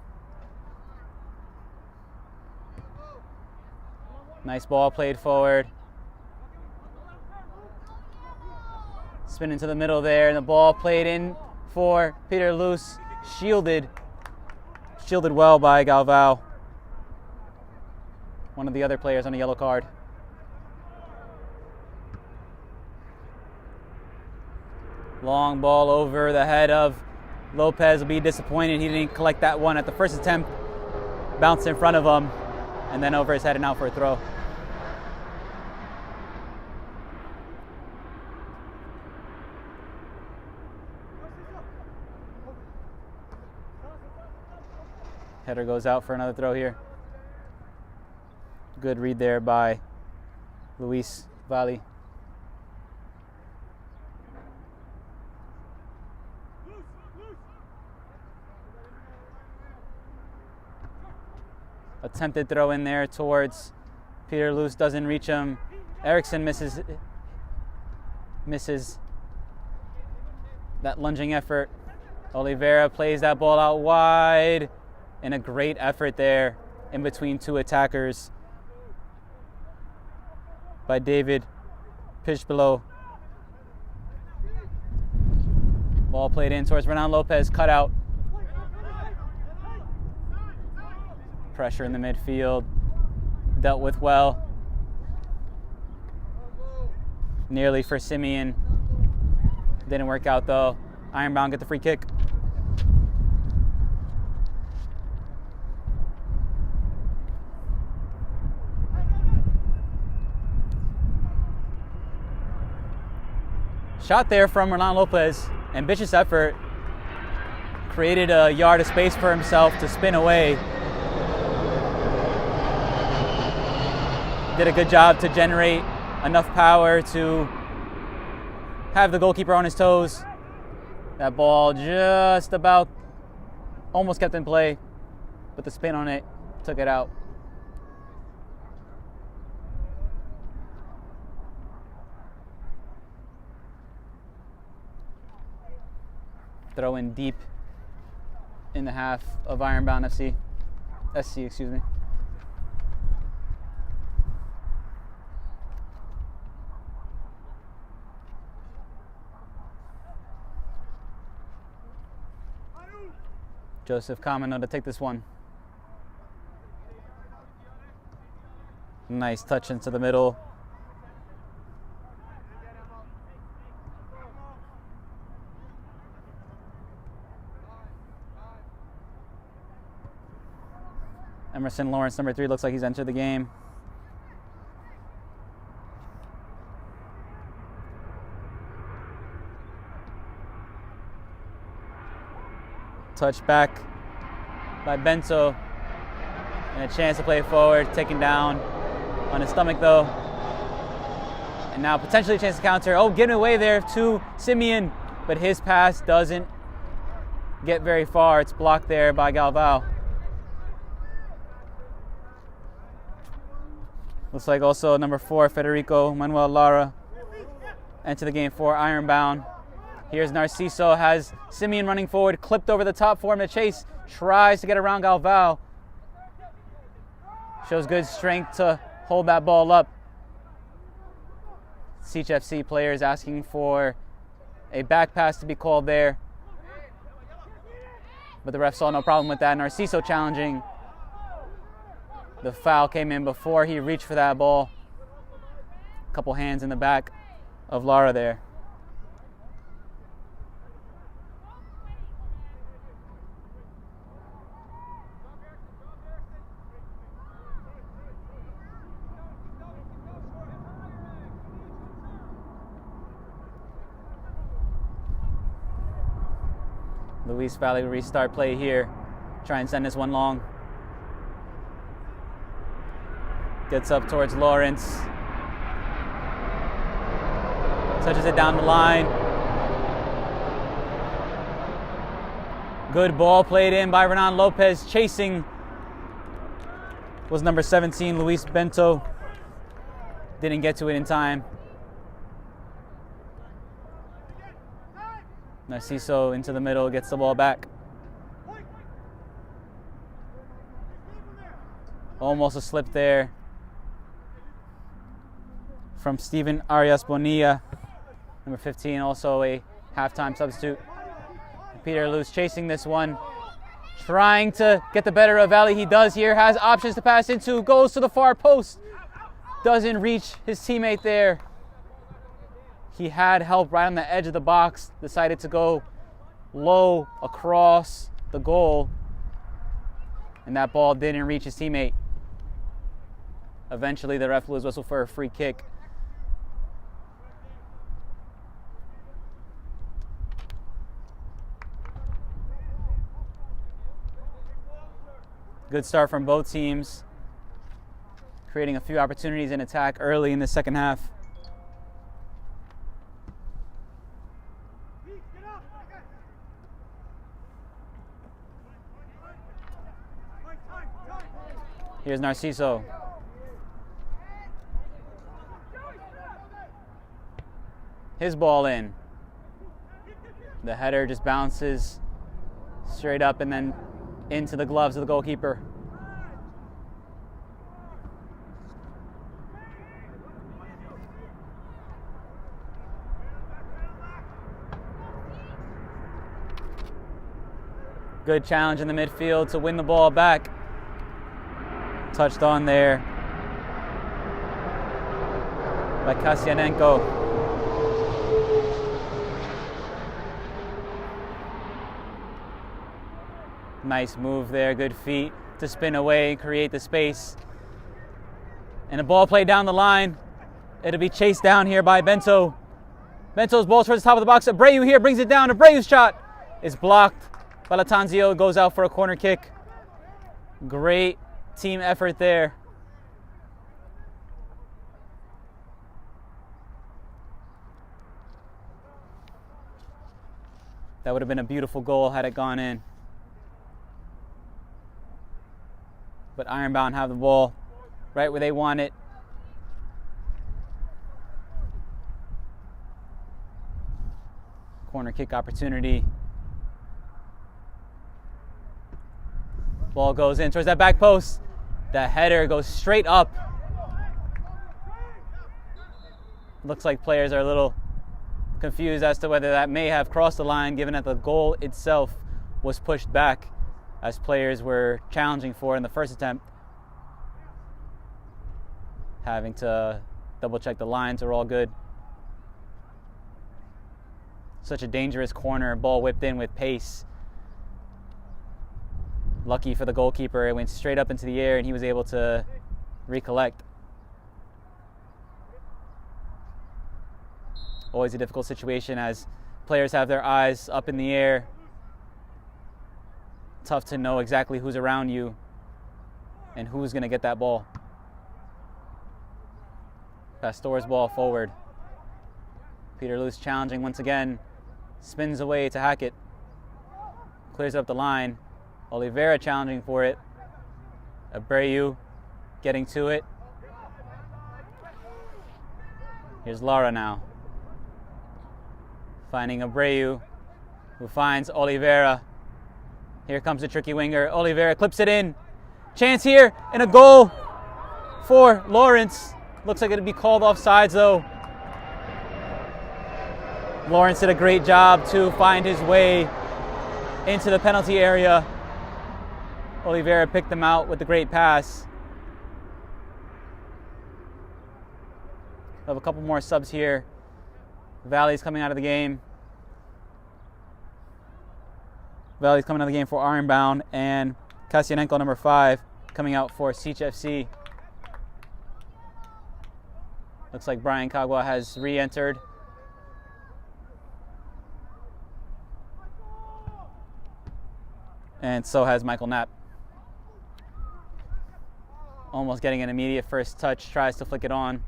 Nice ball played forward. Spin into the middle there, and the ball played in for Peter Luce. Shielded well by Galvao, one of the other players on a yellow card. Long ball over the head of Lopez. Will be disappointed he didn't collect that one at the first attempt. Bounced in front of him, and then over his head and out for a throw. Header goes out for another throw here. Good read there by Luis Valli. Attempted throw in there towards Peter Luce, doesn't reach him. Eriksson misses that lunging effort. Oliveira plays that ball out wide, and a great effort there in between two attackers by David Pishbilo. Ball played in towards Renan Lopez, cut out. Pressure in the midfield, dealt with well. Nearly for Simeon. Didn't work out though. Ironbound get the free kick. Shot there from Renan Lopez. Ambitious effort. Created a yard of space for himself to spin away. Did a good job to generate enough power to have the goalkeeper on his toes. That ball just about almost kept in play, but the spin on it took it out. Throw in deep in the half of Ironbound SC, excuse me. Joseph Camino to take this one. Nice touch into the middle. Emerson Lawrence, number 3, looks like he's entered the game. Touch back by Bento, and a chance to play forward, taken down on his stomach though. And now potentially a chance to counter. Oh, getting away there to Simeon, but his pass doesn't get very far. It's blocked there by Galvao. Looks like also number 4, Federico Manuel Lara, enter the game for Ironbound. Here's Narciso, has Simeon running forward, clipped over the top for him to chase, tries to get around Galvao. Shows good strength to hold that ball up. SFC players asking for a back pass to be called there. But the ref saw no problem with that. Narciso challenging. The foul came in before he reached for that ball. A couple hands in the back of Lara there. Luis Valley restart play here. Try and send this one long. Gets up towards Lawrence. Touches it down the line. Good ball played in by Renan Lopez. Chasing was number 17, Luis Bento. Didn't get to it in time. Narciso into the middle, gets the ball back. Almost a slip there from Steven Arias Bonilla, number 15, also a halftime substitute. Peter Luce chasing this one, trying to get the better of Valley. He does here, has options to pass into, goes to the far post, doesn't reach his teammate there. He had help right on the edge of the box, decided to go low across the goal, and that ball didn't reach his teammate. Eventually, the ref blew his whistle for a free kick. Good start from both teams, creating a few opportunities in attack early in the second half. Here's Narciso. His ball in. The header just bounces straight up and then into the gloves of the goalkeeper. Good challenge in the midfield to win the ball back. Touched on there by Kasyanenko. Nice move there, good feet to spin away, create the space. And a ball played down the line. It'll be chased down here by Bento. Bento's ball towards the top of the box. Abreu here brings it down. Abreu's shot is blocked. Balatanzio goes out for a corner kick. Great team effort there. That would have been a beautiful goal had it gone in. But Ironbound have the ball right where they want it. Corner kick opportunity. Ball goes in towards that back post. The header goes straight up. Looks like players are a little confused as to whether that may have crossed the line, given that the goal itself was pushed back as players were challenging for in the first attempt. Having to double check the lines are all good. Such a dangerous corner, ball whipped in with pace. Lucky for the goalkeeper, it went straight up into the air and he was able to recollect. Always a difficult situation as players have their eyes up in the air. Tough to know exactly who's around you and who's going to get that ball. Pastor's ball forward. Peter Luce challenging once again. Spins away to Hackett. Clears up the line. Oliveira challenging for it. Abreu getting to it. Here's Lara now. Finding Abreu, who finds Oliveira. Here comes the tricky winger. Oliveira clips it in. Chance here, and a goal for Lawrence. Looks like it'll be called offsides though. Lawrence did a great job to find his way into the penalty area. Oliveira picked them out with a great pass. We'll have a couple more subs here. Valley's coming out of the game. Valley's coming out of the game for Ironbound, and Kasianenko, number 5, coming out for SFC. Looks like Brian Kagwa has re-entered. And so has Michael Knapp. Almost getting an immediate first touch, tries to flick it on.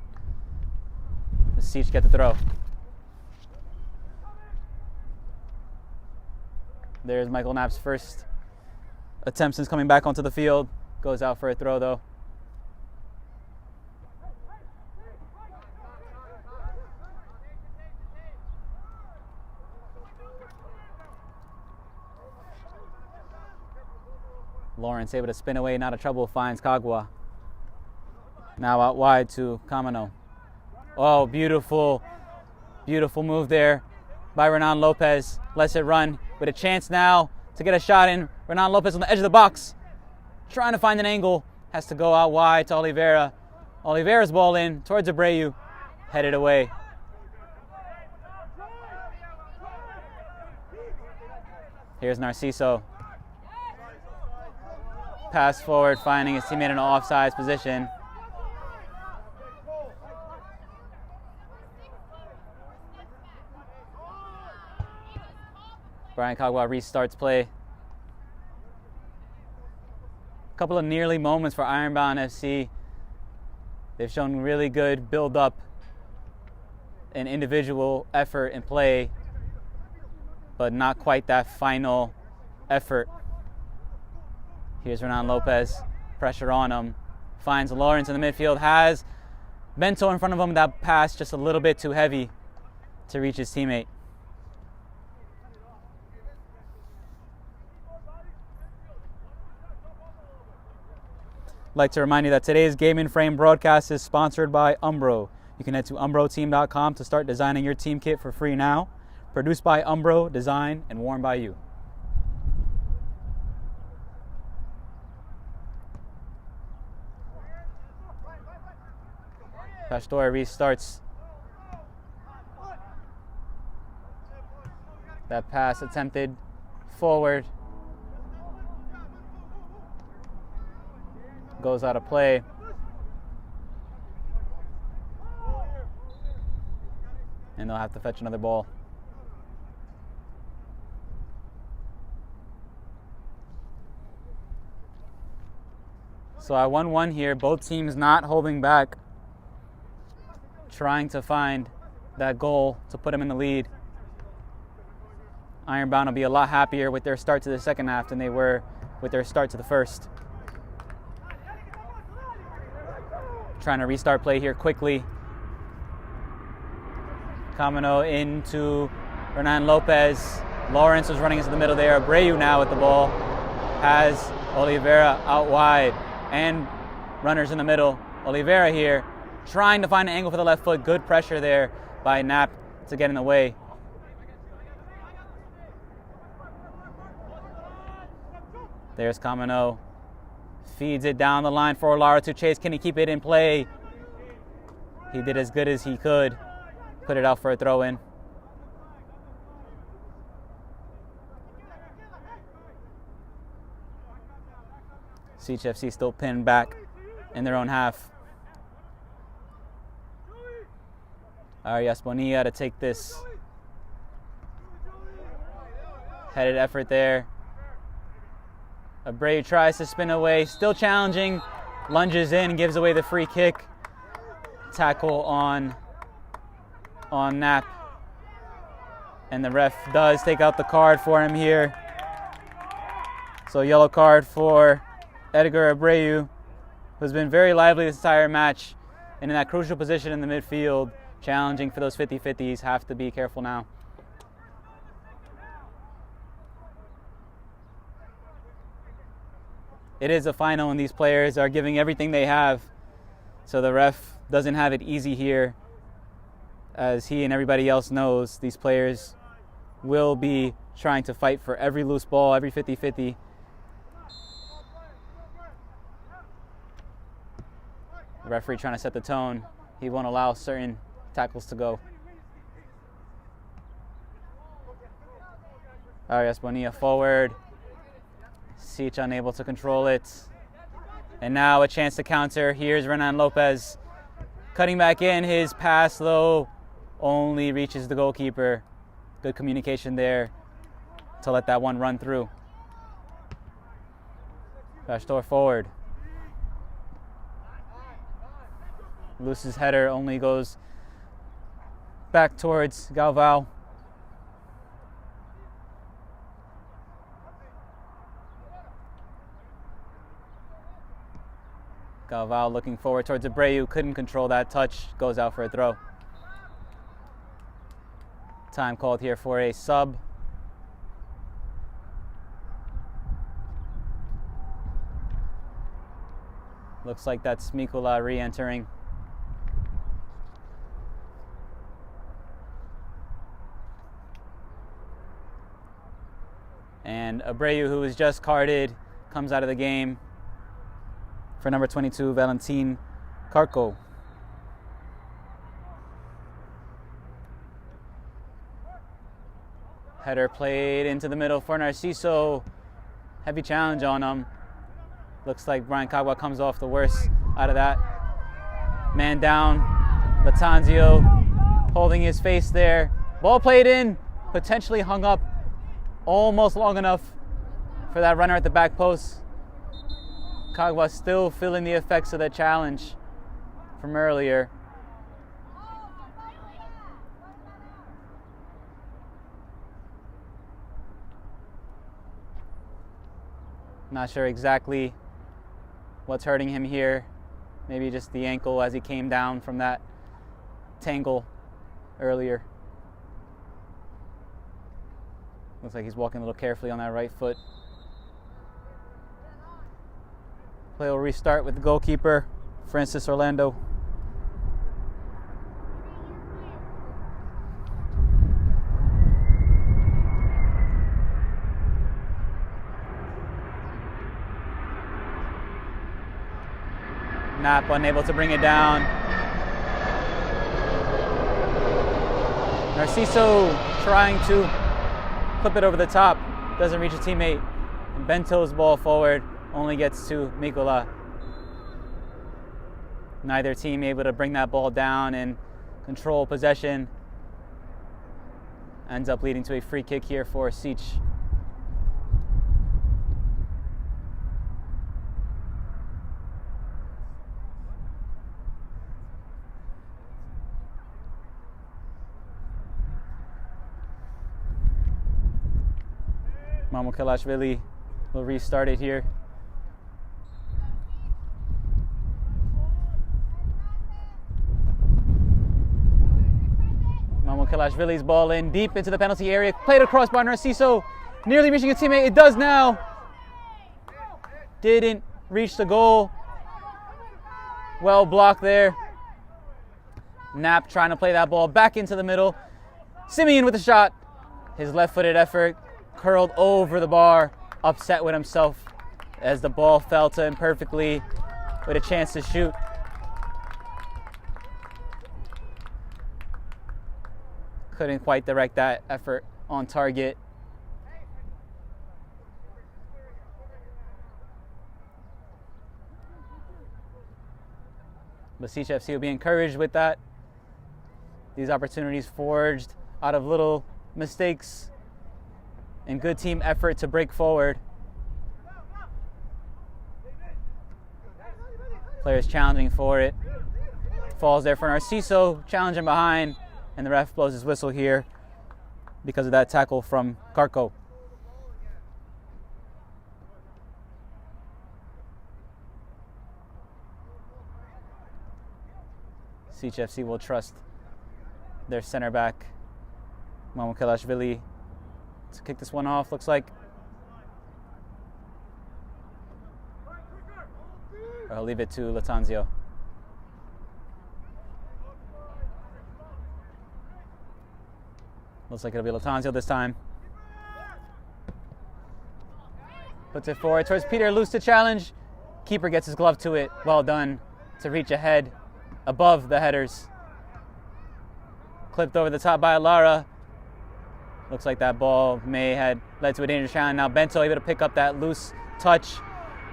The Siege get the throw. There's Michael Knapp's first attempt since coming back onto the field. Goes out for a throw though. Lawrence able to spin away, not a trouble, finds Kagwa. Now out wide to Kamano. Oh, beautiful, beautiful move there by Renan Lopez. Lets it run with a chance now to get a shot in. Renan Lopez on the edge of the box, trying to find an angle. Has to go out wide to Oliveira. Oliveira's ball in towards Abreu, headed away. Here's Narciso. Pass forward, finding his teammate in an offsides position. Brian Kagwa restarts play. A couple of nearly moments for Ironbound FC. They've shown really good build-up and individual effort in play, but not quite that final effort. Here's Renan Lopez, pressure on him. Finds Lawrence in the midfield, has Bento in front of him. That pass just a little bit too heavy to reach his teammate. I'd like to remind you that today's Game in Frame broadcast is sponsored by Umbro. You can head to umbroteam.com to start designing your team kit for free now. Produced by Umbro, designed and worn by you. Pastore restarts. That pass attempted forward. Goes out of play. And they'll have to fetch another ball. So at 1-1 here, both teams not holding back, trying to find that goal to put them in the lead. Ironbound will be a lot happier with their start to the second half than they were with their start to the first. Trying to restart play here quickly. Kamano into Renan Lopez. Lawrence was running into the middle there. Abreu now with the ball. Has Oliveira out wide and runners in the middle. Oliveira here trying to find an angle for the left foot. Good pressure there by Knapp to get in the way. There's Kamano. Feeds it down the line for Lara to chase. Can he keep it in play? He did as good as he could. Put it out for a throw-in. CHFC still pinned back in their own half. Arias Bonilla to take this headed effort there. Abreu tries to spin away, still challenging, lunges in, gives away the free kick. Tackle on Knapp. And the ref does take out the card for him here. So yellow card for Edgar Abreu, who's been very lively this entire match and in that crucial position in the midfield challenging for those 50-50s have to be careful now. It is a final and these players are giving everything they have. So the ref doesn't have it easy here. As he and everybody else knows, these players will be trying to fight for every loose ball, every 50-50. The referee trying to set the tone. He won't allow certain tackles to go. Arias Bonilla forward. Siege unable to control it. And now a chance to counter. Here's Renan Lopez cutting back in. His pass, though, only reaches the goalkeeper. Good communication there to let that one run through. Pastor forward. Luce's header only goes back towards Galvao. Galvao looking forward towards Abreu, couldn't control that touch, goes out for a throw. Time called here for a sub. Looks like that's Mikula re-entering. And Abreu, who was just carded, comes out of the game for number 22, Valentin Carco. Header played into the middle for Narciso. Heavy challenge on him. Looks like Brian Cagua comes off the worst out of that. Man down. Latanzio holding his face there. Ball played in, potentially hung up almost long enough for that runner at the back post. Cagua still feeling the effects of the challenge from earlier. Not sure exactly what's hurting him here. Maybe just the ankle as he came down from that tangle earlier. Looks like he's walking a little carefully on that right foot. Play will restart with the goalkeeper, Francis Orlando. Knapp unable to bring it down. Narciso trying to clip it over the top, doesn't reach a teammate. And Bento's ball forward only gets to Mikula. Neither team able to bring that ball down and control possession. Ends up leading to a free kick here for Siege. Mamukelashvili will restart it here. Mamukelashvili's ball in deep into the penalty area. Played across by Narciso. Nearly reaching a teammate. It does now. Didn't reach the goal. Well blocked there. Knapp trying to play that ball back into the middle. Simeon with the shot. His left-footed effort curled over the bar, upset with himself as the ball fell to him perfectly with a chance to shoot. Couldn't quite direct that effort on target. But Siege FC will be encouraged with that. These opportunities forged out of little mistakes and good team effort to break forward. Players challenging for it. Falls there for Narciso, challenging behind, and the ref blows his whistle here because of that tackle from Carco. Siege FC will trust their center back, Mamukelashvili, to kick this one off, looks like. Or I'll leave it to Latanzio. Looks like it'll be Latanzio this time. Puts it forward towards Peter Luce to challenge. Keeper gets his glove to it. Well done to reach ahead above the headers. Clipped over the top by Lara. Looks like that ball may had led to a dangerous challenge. Now Bento able to pick up that loose touch.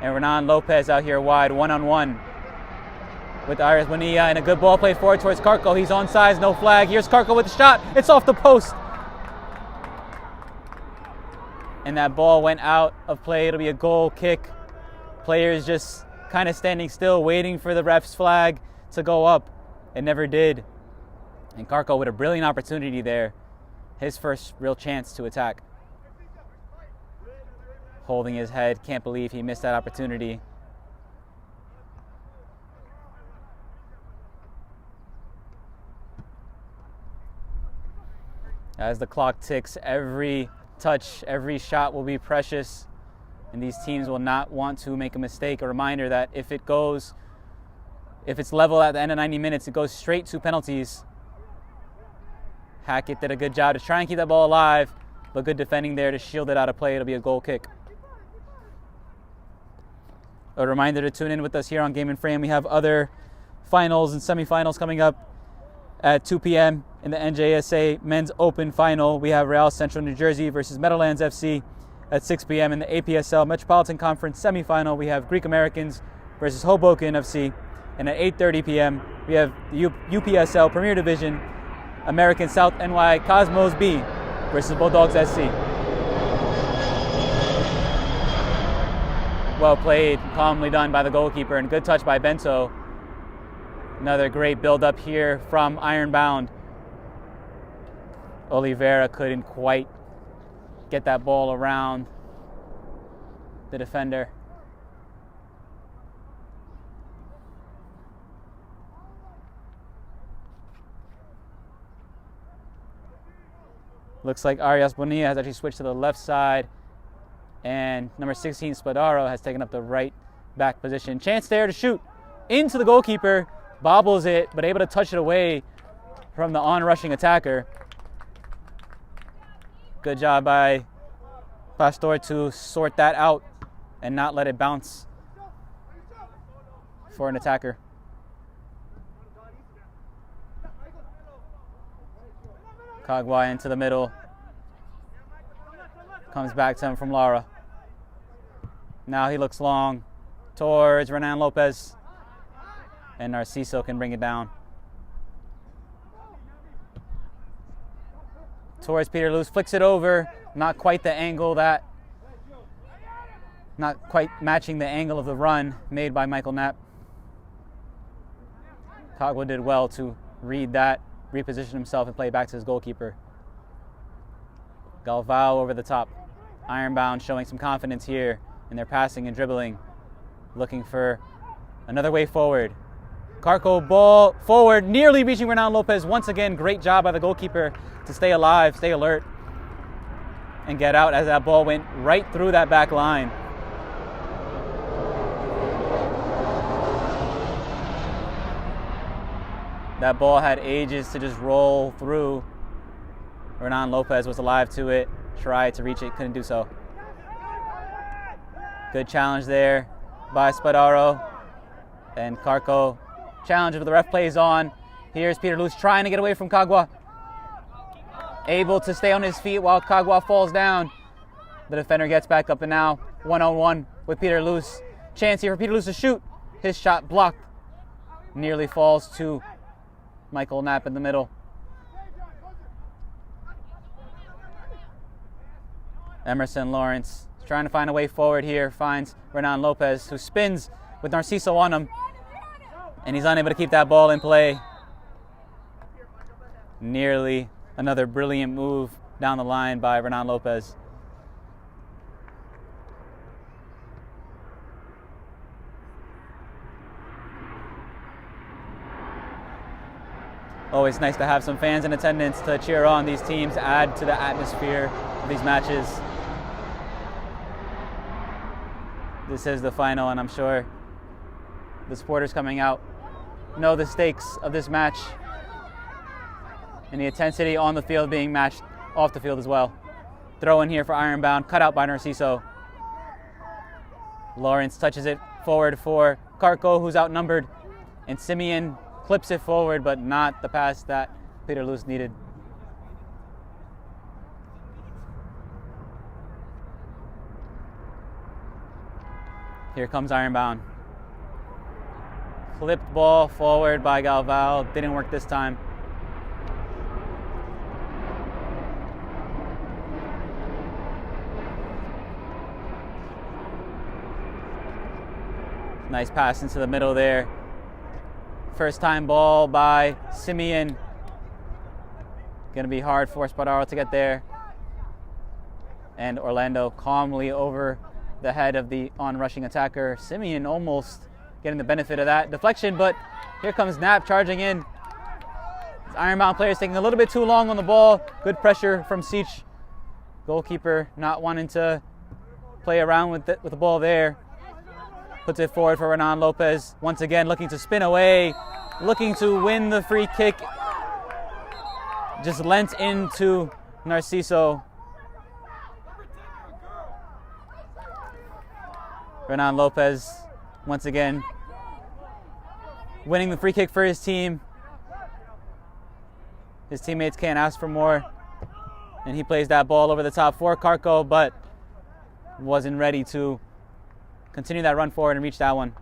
And Renan Lopez out here wide, one-on-one with Iris Bonilla. And a good ball played forward towards Carco. He's onside, no flag. Here's Carco with the shot. It's off the post. And that ball went out of play. It'll be a goal kick. Players just kind of standing still, waiting for the ref's flag to go up. It never did. And Carco with a brilliant opportunity there. His first real chance to attack. Holding his head, can't believe he missed that opportunity. As the clock ticks, every touch, every shot will be precious, and these teams will not want to make a mistake. A reminder that if it's level at the end of 90 minutes, it goes straight to penalties. Hackett did a good job to try and keep that ball alive, but good defending there to shield it out of play. It'll be a goal kick. A reminder to tune in with us here on Game and Frame. We have other finals and semifinals coming up at 2 p.m. in the NJSA Men's Open Final. We have Real Central New Jersey versus Meadowlands FC at 6 p.m. in the APSL Metropolitan Conference semifinal. We have Greek Americans versus Hoboken FC. And at 8:30 p.m. we have the UPSL Premier Division American South NY Cosmos B versus Bulldogs SC. Well played, calmly done by the goalkeeper, and good touch by Bento. Another great build-up here from Ironbound. Oliveira couldn't quite get that ball around the defender. Looks like Arias Bonilla has actually switched to the left side, and number 16, Spadaro, has taken up the right back position. Chance there to shoot into the goalkeeper, bobbles it, but able to touch it away from the on-rushing attacker. Good job by Pastor to sort that out and not let it bounce for an attacker. Kagwa into the middle. Comes back to him from Lara. Now he looks long towards Renan Lopez. And Narciso can bring it down. Towards Peter Luce, flicks it over. Not quite the angle that, not quite matching the angle of the run made by Michael Knapp. Kagwa did well to read that, reposition himself, and play back to his goalkeeper. Galvao over the top. Ironbound showing some confidence here in their passing and dribbling. Looking for another way forward. Carco ball forward, nearly reaching Renan Lopez. Once again, great job by the goalkeeper to stay alive, stay alert, and get out as that ball went right through that back line. That ball had ages to just roll through. Renan Lopez was alive to it, tried to reach it, couldn't do so. Good challenge there by Spadaro. And Carco challenge, but the ref plays on. Here's Peter Luce trying to get away from Kagwa. Able to stay on his feet while Kagwa falls down. The defender gets back up, and now one-on-one with Peter Luce. Chance here for Peter Luce to shoot. His shot blocked. Nearly falls to Michael Knapp in the middle. Emerson Lawrence trying to find a way forward here. Finds Renan Lopez, who spins with Narciso on him. And he's unable to keep that ball in play. Nearly another brilliant move down the line by Renan Lopez. Always nice to have some fans in attendance to cheer on these teams, add to the atmosphere of these matches. This is the final, and I'm sure the supporters coming out know the stakes of this match and the intensity on the field being matched off the field as well. Throw in here for Ironbound, cut out by Narciso. Lawrence touches it forward for Karko, who's outnumbered, and Simeon clips it forward, but not the pass that Peter Luce needed. Here comes Ironbound. Flipped ball forward by Galval, didn't work this time. Nice pass into the middle there. First time ball by Simeon. Gonna be hard for Spadaro to get there. And Orlando calmly over the head of the on-rushing attacker. Simeon almost getting the benefit of that deflection, but here comes Knapp charging in. Ironbound players taking a little bit too long on the ball. Good pressure from Siege. Goalkeeper not wanting to play around with the ball there. Puts it forward for Renan Lopez. Once again, looking to spin away, looking to win the free kick. Just lent into Narciso. Renan Lopez, once again, winning the free kick for his team. His teammates can't ask for more. And he plays that ball over the top for Karko, but wasn't ready to continue that run forward and reach that one.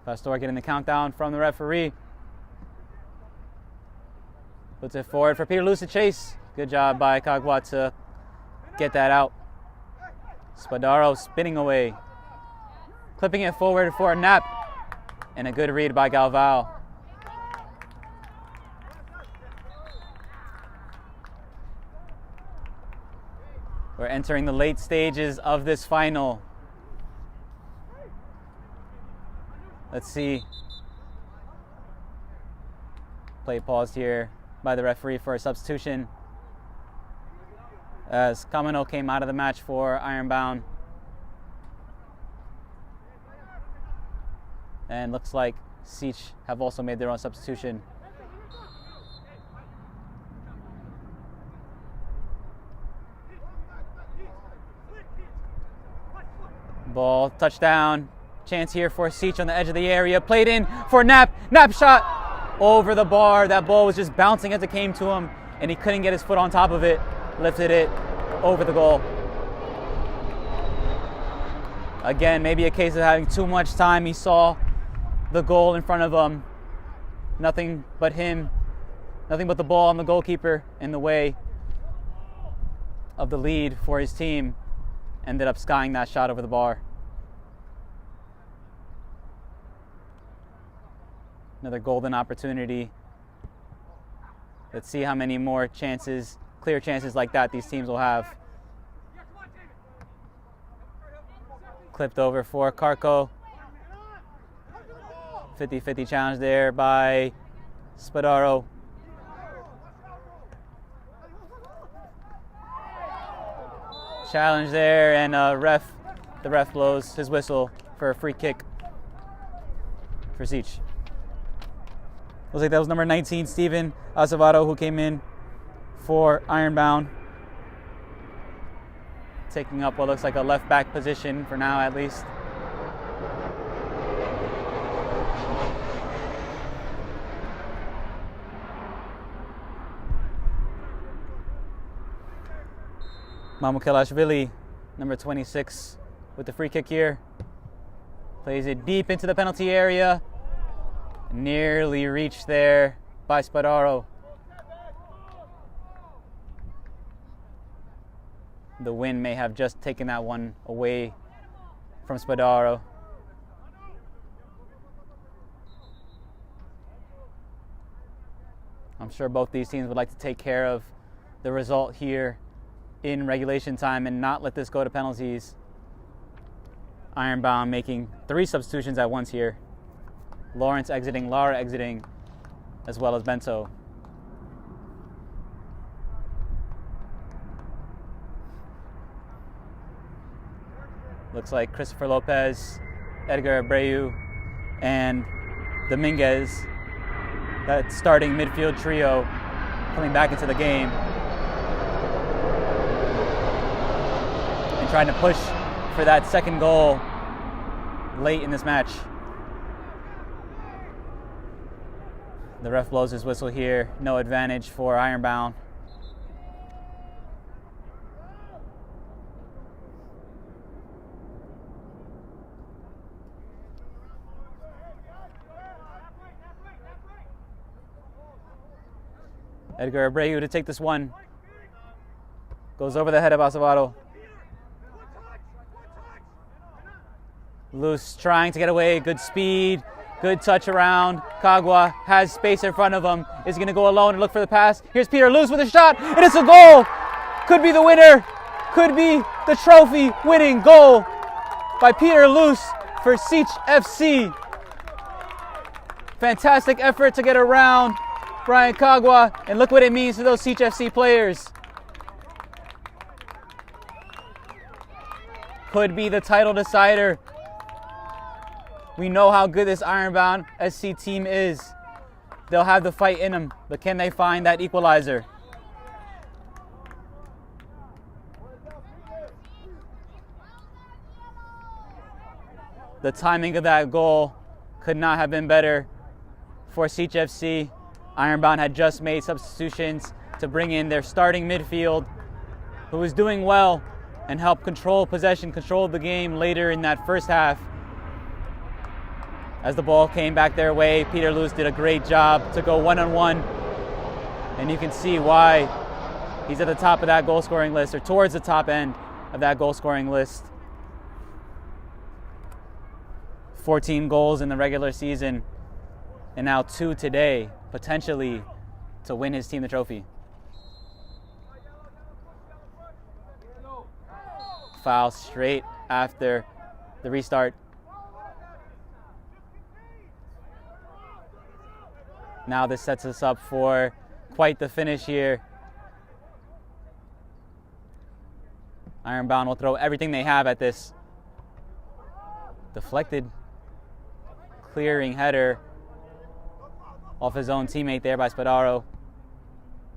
Pastor getting the countdown from the referee. Puts it forward for Peter Luce to chase. Good job by Kagwa to get that out. Spadaro spinning away. Clipping it forward for Knapp. And a good read by Galval. We're entering the late stages of this final. Let's see. Play paused here by the referee for a substitution as Kamino came out of the match for Ironbound. And looks like Siege have also made their own substitution. Ball, touchdown. Chance here for Siege on the edge of the area. Played in for Knapp. Knapp shot over the bar. That ball was just bouncing as it came to him, and he couldn't get his foot on top of it. Lifted it over the goal. Again, maybe a case of having too much time. He saw the goal in front of him. Nothing but him. Nothing but the ball on the goalkeeper in the way of the lead for his team. Ended up skying that shot over the bar. Another golden opportunity. Let's see how many more chances, clear chances like that these teams will have. Clipped over for Karko. 50-50 challenge there by Spadaro. Challenge there, and the ref blows his whistle for a free kick for Siege. Looks like that was number 19, Steven Acevedo, who came in for Ironbound. Taking up what looks like a left back position for now, at least. Mamukelashvili, number 26, with the free kick here. Plays it deep into the penalty area. Nearly reached there by Spadaro. The wind may have just taken that one away from Spadaro. I'm sure both these teams would like to take care of the result here in regulation time and not let this go to penalties. Ironbound making 3 substitutions at once here. Lawrence exiting, Lara exiting, as well as Bento. Looks like Christopher Lopez, Edgar Abreu, and Dominguez, that starting midfield trio, coming back into the game and trying to push for that second goal late in this match. The ref blows his whistle here. No advantage for Ironbound. Edgar Abreu to take this one. Goes over the head of Acevedo. Luz trying to get away, good speed, good touch around. Kagwa has space in front of him. Is going to go alone and look for the pass. Here's Peter Luz with a shot, and it's a goal. Could be the winner. Could be the trophy winning goal by Peter Luz for Sich FC. Fantastic effort to get around Brian Kagwa, and look what it means to those Sich FC players. Could be the title decider. We know how good this Ironbound SC team is. They'll have the fight in them, but can they find that equalizer? The timing of that goal could not have been better for Sich FC. Ironbound had just made substitutions to bring in their starting midfield, who was doing well and helped control possession, control the game later in that first half. As the ball came back their way, Peter Luz did a great job to go one-on-one, and you can see why he's at the top of that goal-scoring list, or towards the top end of that goal-scoring list. 14 goals in the regular season, and now 2 today, potentially to win his team the trophy. Foul straight after the restart. Now this sets us up for quite the finish here. Ironbound will throw everything they have at this. Deflected, clearing header off his own teammate there by Spadaro.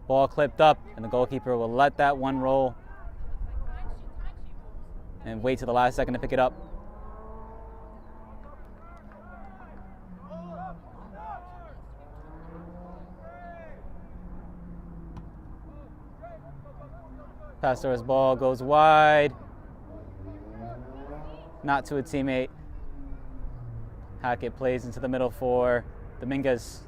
Ball clipped up, and the goalkeeper will let that one roll and wait till the last second to pick it up. Pastor's ball goes wide, not to a teammate. Hackett plays into the middle for Dominguez.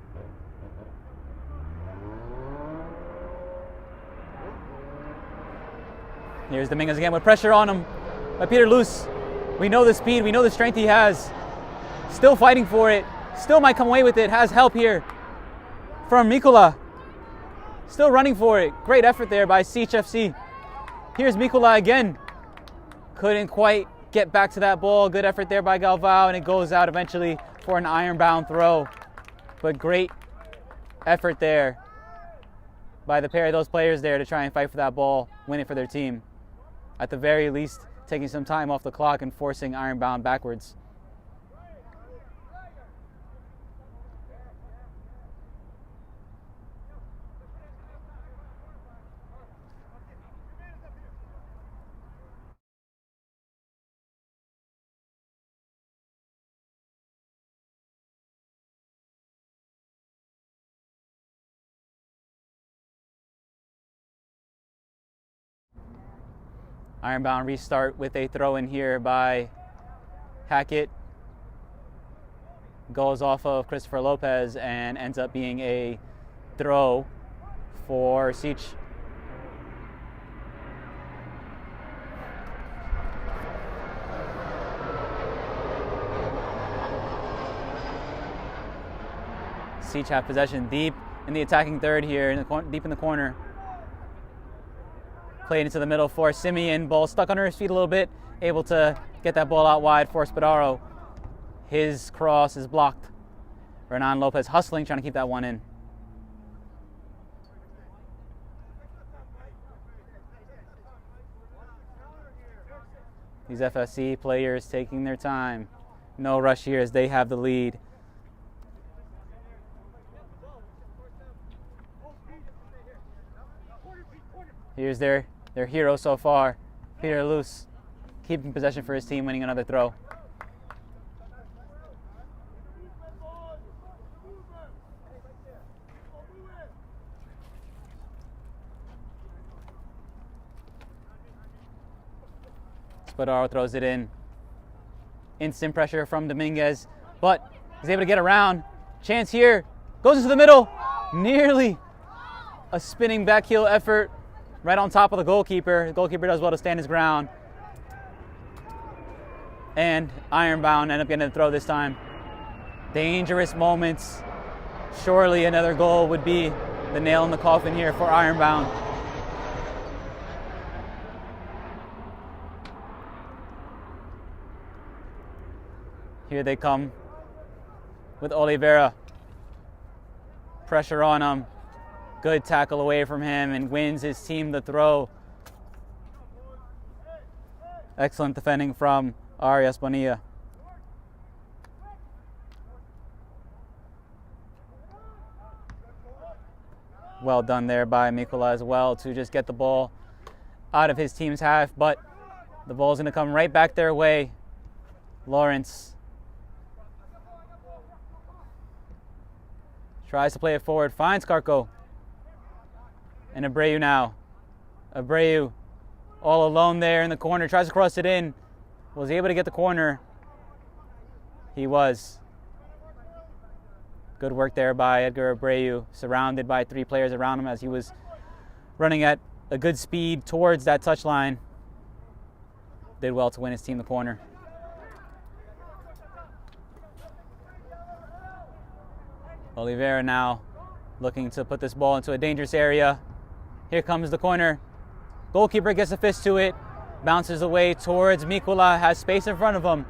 Here's Dominguez again with pressure on him by Peter Luz. We know the speed, we know the strength he has. Still fighting for it, still might come away with it, has help here from Mikula. Still running for it, great effort there by Sich FC. Here's Mikula again. Couldn't quite get back to that ball, good effort there by Galvao, and it goes out eventually for an Ironbound throw. But great effort there by the pair of those players there to try and fight for that ball, win it for their team. At the very least, taking some time off the clock and forcing Ironbound backwards. Ironbound restart with a throw in here by Hackett. Goes off of Christopher Lopez and ends up being a throw for Sich. Sich have possession deep in the attacking third here, deep in the corner. Played into the middle for Simeon. Ball stuck under his feet a little bit. Able to get that ball out wide for Spadaro. His cross is blocked. Renan Lopez hustling, trying to keep that one in. These FSC players taking their time. No rush here as they have the lead. Here's their hero so far, Peter Luce, keeping possession for his team, winning another throw. Spadaro throws it in. Instant pressure from Dominguez, but he's able to get around. Chance here, goes into the middle. Nearly a spinning back heel effort right on top of the goalkeeper. The goalkeeper does well to stand his ground. And Ironbound end up getting a throw this time. Dangerous moments. Surely another goal would be the nail in the coffin here for Ironbound. Here they come with Oliveira. Pressure on him. Good tackle away from him and wins his team the throw. Excellent defending from Arias Bonilla. Well done there by Mikola as well to just get the ball out of his team's half, but the ball's going to come right back their way. Lawrence tries to play it forward, finds Carco. And Abreu now. Abreu all alone there in the corner, tries to cross it in. Was he able to get the corner? He was. Good work there by Edgar Abreu, surrounded by 3 players around him as he was running at a good speed towards that touchline. Did well to win his team the corner. Oliveira now looking to put this ball into a dangerous area. Here comes the corner. Goalkeeper gets a fist to it. Bounces away towards Mikola. Has space in front of him.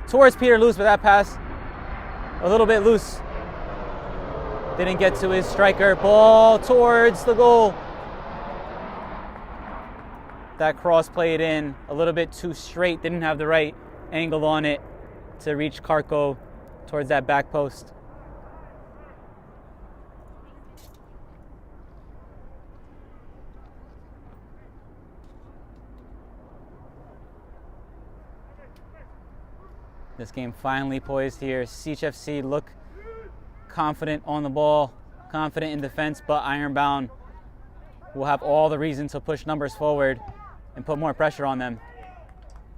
Towards Peter Luce, but that pass a little bit loose. Didn't get to his striker. Ball towards the goal. That cross played in a little bit too straight. Didn't have the right angle on it to reach Carco towards that back post. This game finally poised here. CHFC look confident on the ball, confident in defense, but Ironbound will have all the reason to push numbers forward and put more pressure on them.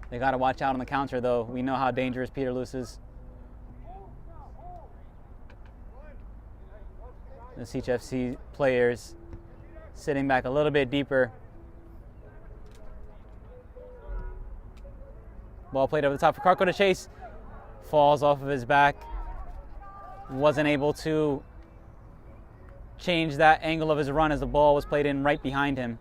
They got to watch out on the counter, though. We know how dangerous Peter Luce is. The CHFC players sitting back a little bit deeper. Ball played over the top for Carco to chase. Falls off of his back. Wasn't able to change that angle of his run as the ball was played in right behind him.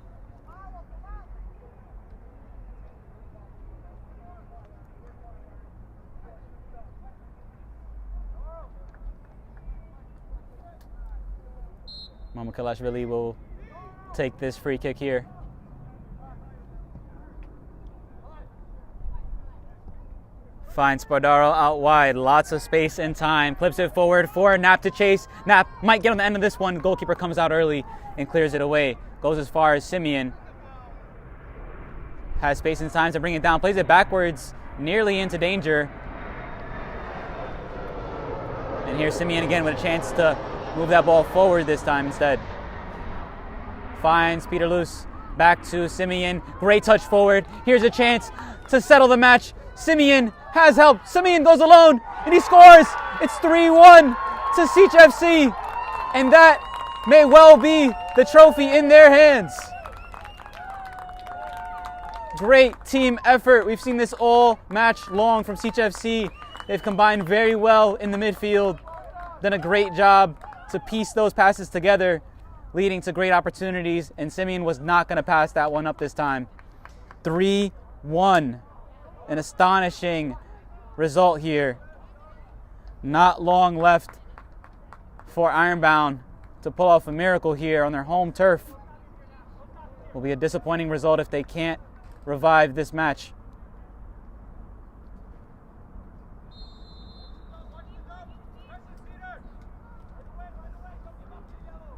Mamukelashvili will take this free kick here. Finds Spadaro out wide, lots of space and time, flips it forward for Knapp to chase. Knapp might get on the end of this one. Goalkeeper comes out early and clears it away. Goes as far as Simeon. Has space and time to bring it down, plays it backwards, nearly into danger. And here's Simeon again with a chance to move that ball forward this time instead. Finds Peter Luce, back to Simeon. Great touch forward. Here's a chance to settle the match. Simeon has help. Simeon goes alone and he scores. It's 3-1 to CHFC. And that may well be the trophy in their hands. Great team effort. We've seen this all match long from CHFC. They've combined very well in the midfield. Done a great job to piece those passes together, leading to great opportunities. And Simeon was not going to pass that one up this time. 3-1. an astonishing result here. Not long left for Ironbound to pull off a miracle here on their home turf. Will be a disappointing result if they can't revive this match.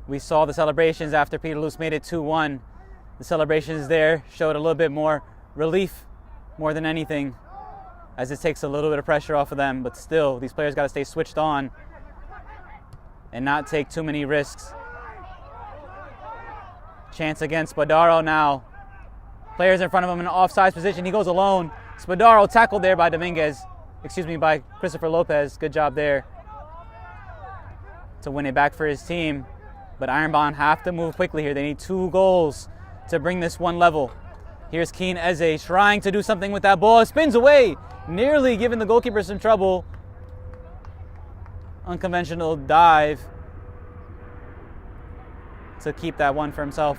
We saw the celebrations after Peterloos made it 2-1. The celebrations there showed a little bit more relief more than anything, as it takes a little bit of pressure off of them, but still, these players got to stay switched on and not take too many risks. Chance against Spadaro now. Players in front of him in an offside position. He goes alone. Spadaro tackled there by by Christopher Lopez. Good job there to win it back for his team. But Ironbound have to move quickly here. They need 2 goals to bring this one level. Here's Keen Eze trying to do something with that ball. It spins away, nearly giving the goalkeeper some trouble. Unconventional dive to keep that one for himself.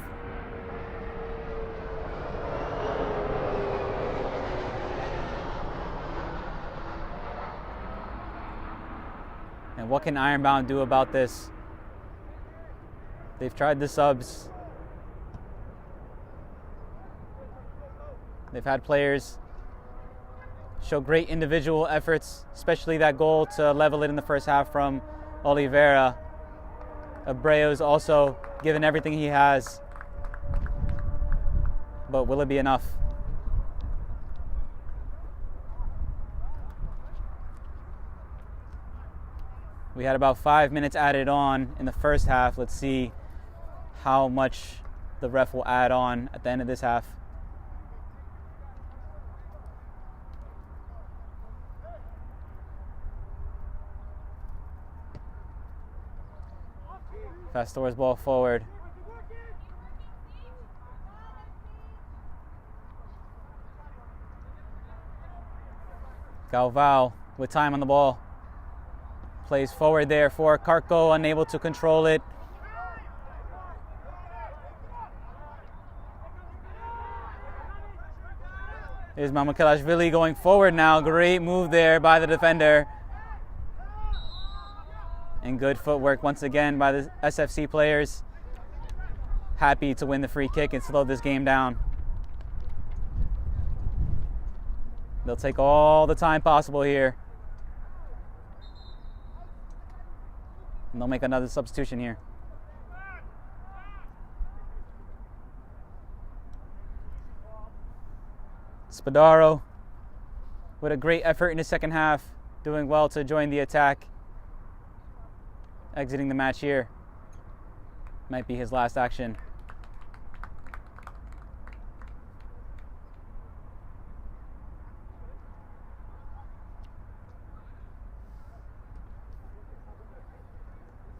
And what can Ironbound do about this? They've tried the subs. They've had players show great individual efforts, especially that goal to level it in the first half from Oliveira. Abreu's also given everything he has. But will it be enough? We had about 5 minutes added on in the first half. Let's see how much the ref will add on at the end of this half. Pastor's ball forward. Galvao with time on the ball. Plays forward there for Karko, unable to control it. Here's Mamukelashvili going forward now. Great move there by the defender. And good footwork once again by the SFC players. Happy to win the free kick and slow this game down. They'll take all the time possible here. And they'll make another substitution here. Spadaro with a great effort in the second half, doing well to join the attack. Exiting the match here. Might be his last action.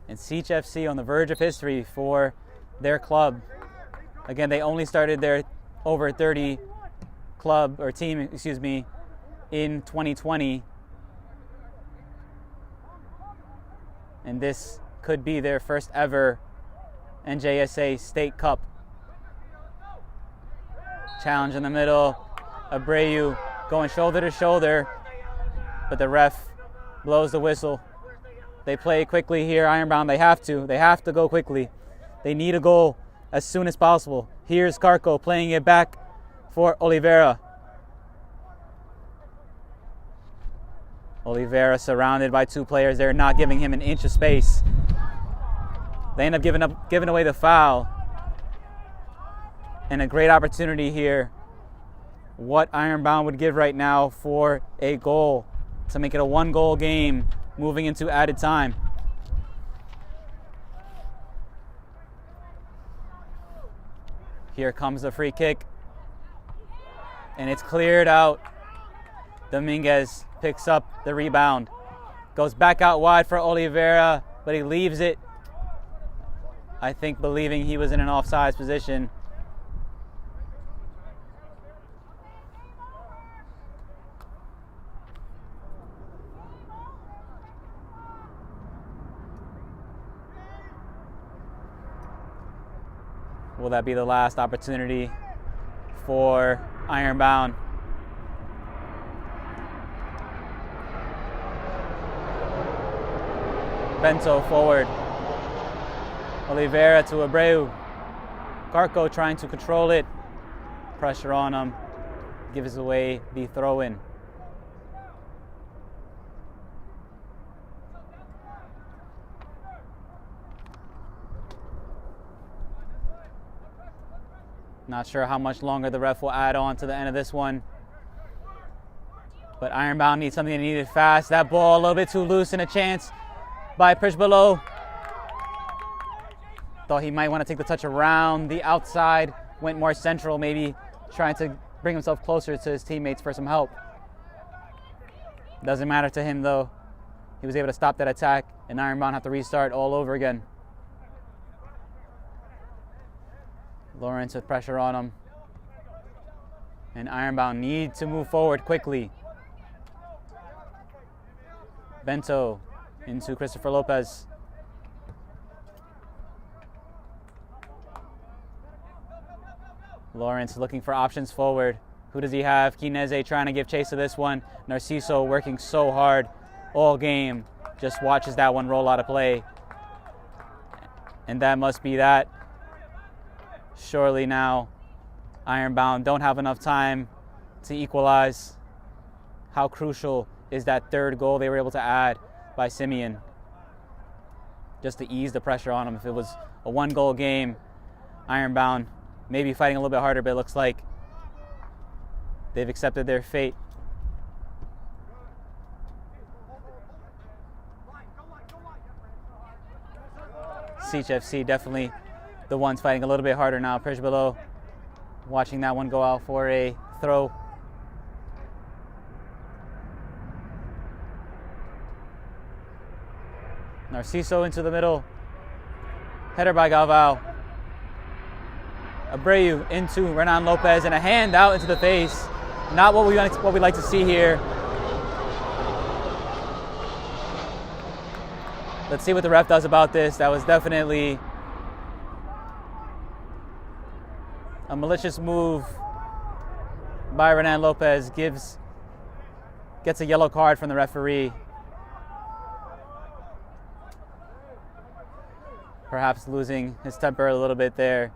And Siege FC on the verge of history for their club. Again, they only started their over 30 club or team, in 2020. And this could be their first ever NJSA State Cup. Challenge in the middle. Abreu going shoulder to shoulder, but the ref blows the whistle. They play quickly here, Ironbound. They have to go quickly. They need a goal as soon as possible. Here's Karko playing it back for Oliveira. Oliveira surrounded by 2 players. They're not giving him an inch of space. They end up giving away the foul. And a great opportunity here. What Ironbound would give right now for a goal to make it a 1-goal game moving into added time. Here comes the free kick. And it's cleared out. Dominguez picks up the rebound. Goes back out wide for Oliveira, but he leaves it, I think, believing he was in an offside position. Will that be the last opportunity for Ironbound? Bento forward. Oliveira to Abreu. Garco trying to control it. Pressure on him. Gives away the throw-in. Not sure how much longer the ref will add on to the end of this one. But Ironbound needs something needed fast. That ball a little bit too loose and a chance by Prishbalo. Thought he might want to take the touch around the outside. Went more central, maybe trying to bring himself closer to his teammates for some help. Doesn't matter to him though. He was able to stop that attack, and Ironbound have to restart all over again. Lawrence with pressure on him. And Ironbound need to move forward quickly. Bento into Christopher Lopez. Lawrence looking for options forward. Who does he have? Kineze trying to give chase to this one. Narciso working so hard all game. Just watches that one roll out of play. And that must be that. Surely now, Ironbound don't have enough time to equalize. How crucial is that third goal they were able to add by Simeon? Just to ease the pressure on them. If it was a one-goal game, Ironbound maybe fighting a little bit harder, but it looks like they've accepted their fate. SFC definitely the ones fighting a little bit harder now. Prishbalo watching that one go out for a throw. Narciso into the middle. Header by Galvao. Abreu into Renan Lopez, and a hand out into the face. Not what we like to see here. Let's see what the ref does about this. That was definitely a malicious move by Renan Lopez. Gets a yellow card from the referee. Perhaps losing his temper a little bit there,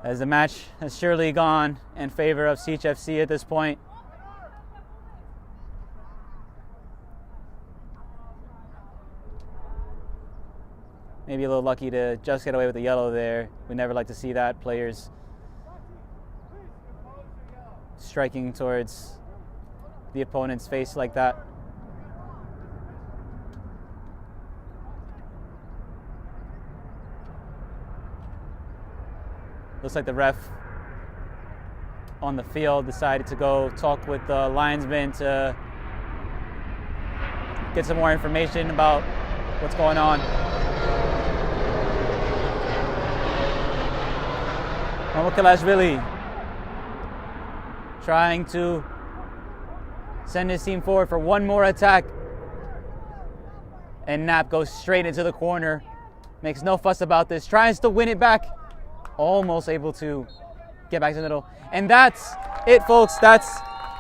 as the match has surely gone in favor of SFC at this point. Maybe a little lucky to just get away with the yellow there. We never like to see that. Players striking towards the opponent's face like that. Looks like the ref on the field decided to go talk with the linesman to get some more information about what's going on. Mamukalashvili trying to send his team forward for one more attack. And Knapp goes straight into the corner. Makes no fuss about this. Tries to win it back. Almost able to get back to the middle. And that's it, folks. That's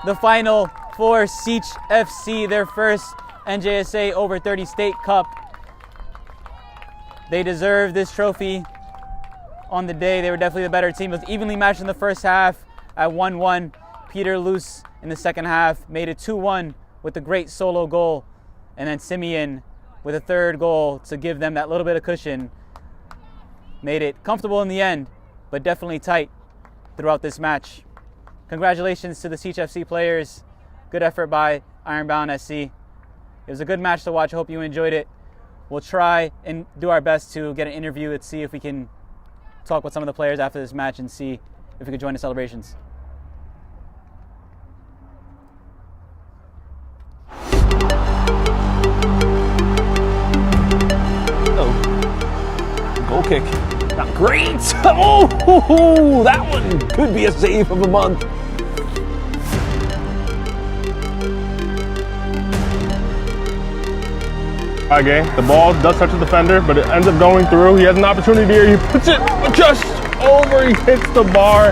the final for Siege FC, their first NJSA over 30 State Cup. They deserve this trophy on the day. They were definitely the better team. It was evenly matched in the first half at 1-1. Peter Luce in the second half made it 2-1 with a great solo goal. And then Simeon with a third goal to give them that little bit of cushion. Made it comfortable in the end, but definitely tight throughout this match. Congratulations to the Siege FC players. Good effort by Ironbound SC. It was a good match to watch. I hope you enjoyed it. We'll try and do our best to get an interview and see if we can talk with some of the players after this match and see if we could join the celebrations. Goal kick. Not great. Oh, that one could be a save of the month. Okay, the ball does touch the defender, but it ends up going through. He has an opportunity here. He puts it just over. He hits the bar.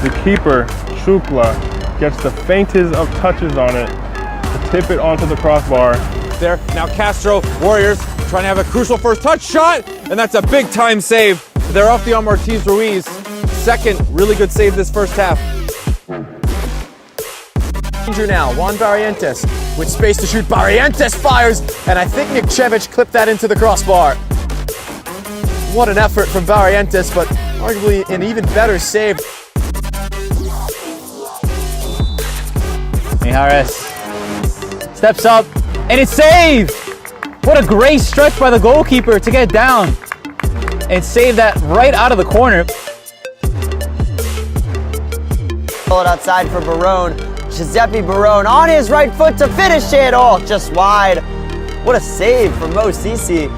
The keeper, Shukla, gets the faintest of touches on it to tip it onto the crossbar. there. Now Castro, Warriors, trying to have a crucial first touch shot, and that's a big time save. They're off the arm Ortiz Ruiz. Second really good save this first half. Danger now, Juan Barrientos with space to shoot. Barrientos fires, and I think Nikchevich clipped that into the crossbar. What an effort from Barrientos, but arguably an even better save. Mijares steps up, and it's saved! What a great stretch by the goalkeeper to get down and save that right out of the corner. Pull it outside for Barone. Giuseppe Barone on his right foot to finish it. Oh, just wide. What a save from Mo Sisi.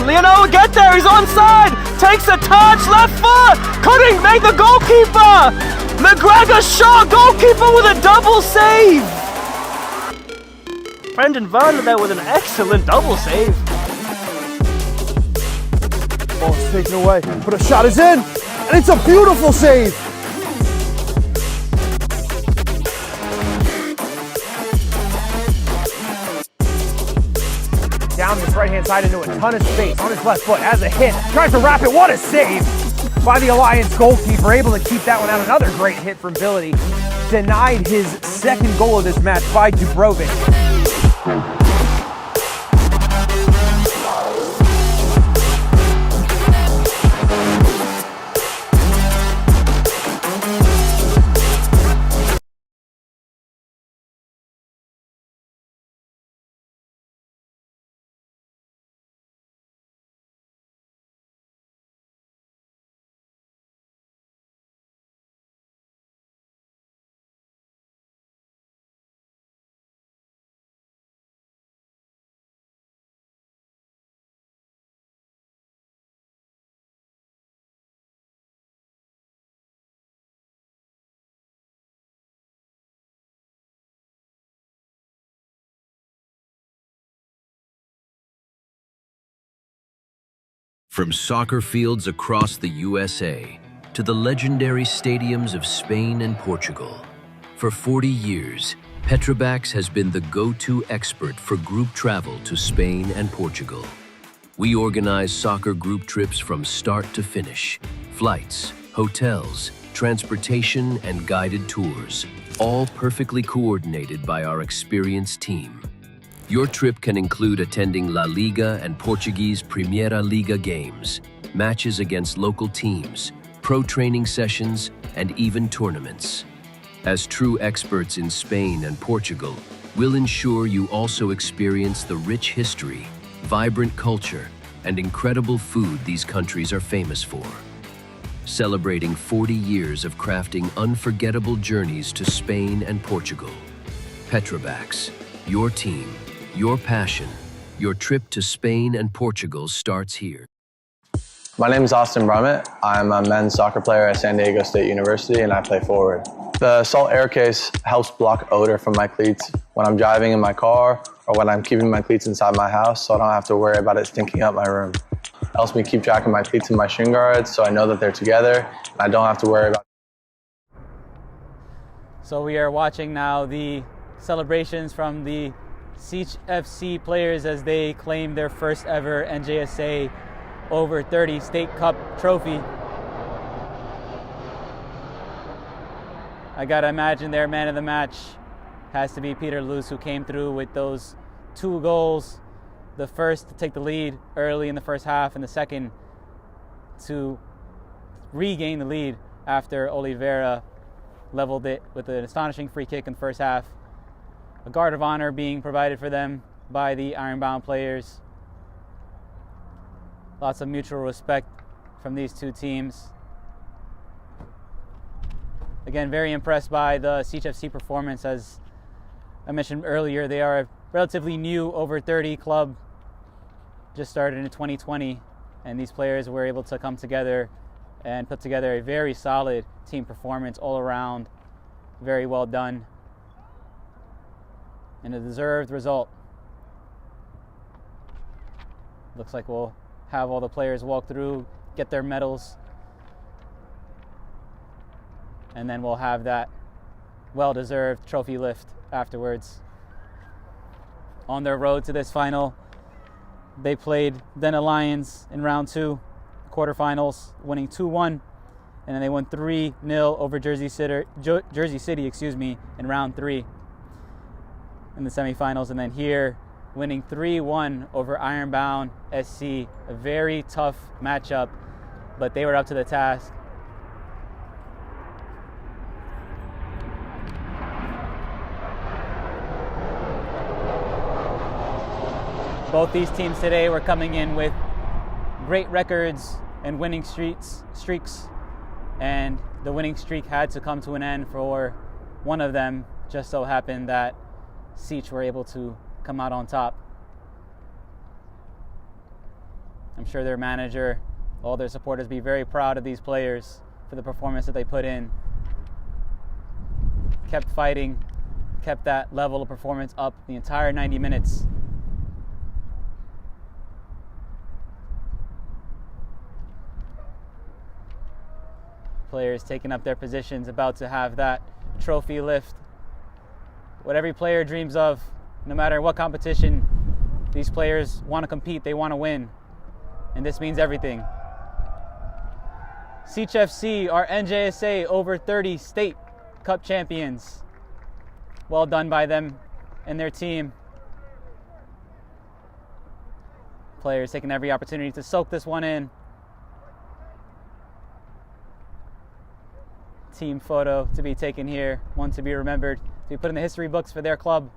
Leonardo get there, he's onside, takes a touch, left foot, couldn't make the goalkeeper. McGregor shot, goalkeeper with a double save. Brendan Varner there with an excellent double save. Ball's taken away, but a shot is in, and it's a beautiful save. Down this right-hand side into a ton of space on his left foot as a hit. Tries to wrap it. What a save by the Alliance goalkeeper. Able to keep that one out. Another great hit from Billy. Denied his second goal of this match by Dubrovic. From soccer fields across the USA to the legendary stadiums of Spain and Portugal, for 40 years, Petrobax has been the go-to expert for group travel to Spain and Portugal. We organize soccer group trips from start to finish, flights, hotels, transportation, and guided tours, all perfectly coordinated by our experienced team. Your trip can include attending La Liga and Portuguese Primeira Liga games, matches against local teams, pro training sessions, and even tournaments. As true experts in Spain and Portugal, we'll ensure you also experience the rich history, vibrant culture, and incredible food these countries are famous for. Celebrating 40 years of crafting unforgettable journeys to Spain and Portugal. Petrobax, your team, your passion, your trip to Spain and Portugal starts here. My name is Austin Brummett. I'm a men's soccer player at San Diego State University and I play forward. The Salt Air Case helps block odor from my cleats when I'm driving in my car or when I'm keeping my cleats inside my house so I don't have to worry about it stinking up my room. It helps me keep track of my cleats and my shin guards so I know that they're together and I don't have to worry about it. So we are watching now the celebrations from the SFC players as they claim their first ever NJSA over 30 State Cup trophy. I gotta imagine their man of the match has to be Peter Luce, who came through with those 2 goals. The first to take the lead early in the first half, and the second to regain the lead after Oliveira leveled it with an astonishing free kick in the first half. A guard of honor being provided for them by the Ironbound players. Lots of mutual respect from these two teams. Again, very impressed by the SFC performance. As I mentioned earlier, they are a relatively new over 30 club, just started in 2020, and these players were able to come together and put together a very solid team performance all around. Very well done. And a deserved result. Looks like we'll have all the players walk through, get their medals, and then we'll have that well-deserved trophy lift afterwards. On their road to this final, they played Dena Lions in round 2, quarterfinals, winning 2-1, and then they won 3-0 over Jersey City, in round 3 in the semifinals, and then here winning 3-1 over Ironbound SC. A very tough matchup, but they were up to the task. Both these teams today were coming in with great records and winning streaks, and the winning streak had to come to an end for one of them. Just so happened that Siege were able to come out on top. I'm sure their manager, all their supporters, be very proud of these players for the performance that they put in. Kept fighting, kept that level of performance up the entire 90 minutes. Players taking up their positions, about to have that trophy lift. What every player dreams of, no matter what competition, these players want to compete, they want to win. And this means everything. Siege FC are NJSA over 30 state cup champions. Well done by them and their team. Players taking every opportunity to soak this one in. Team photo to be taken here, one to be remembered, to be put in the history books for their club.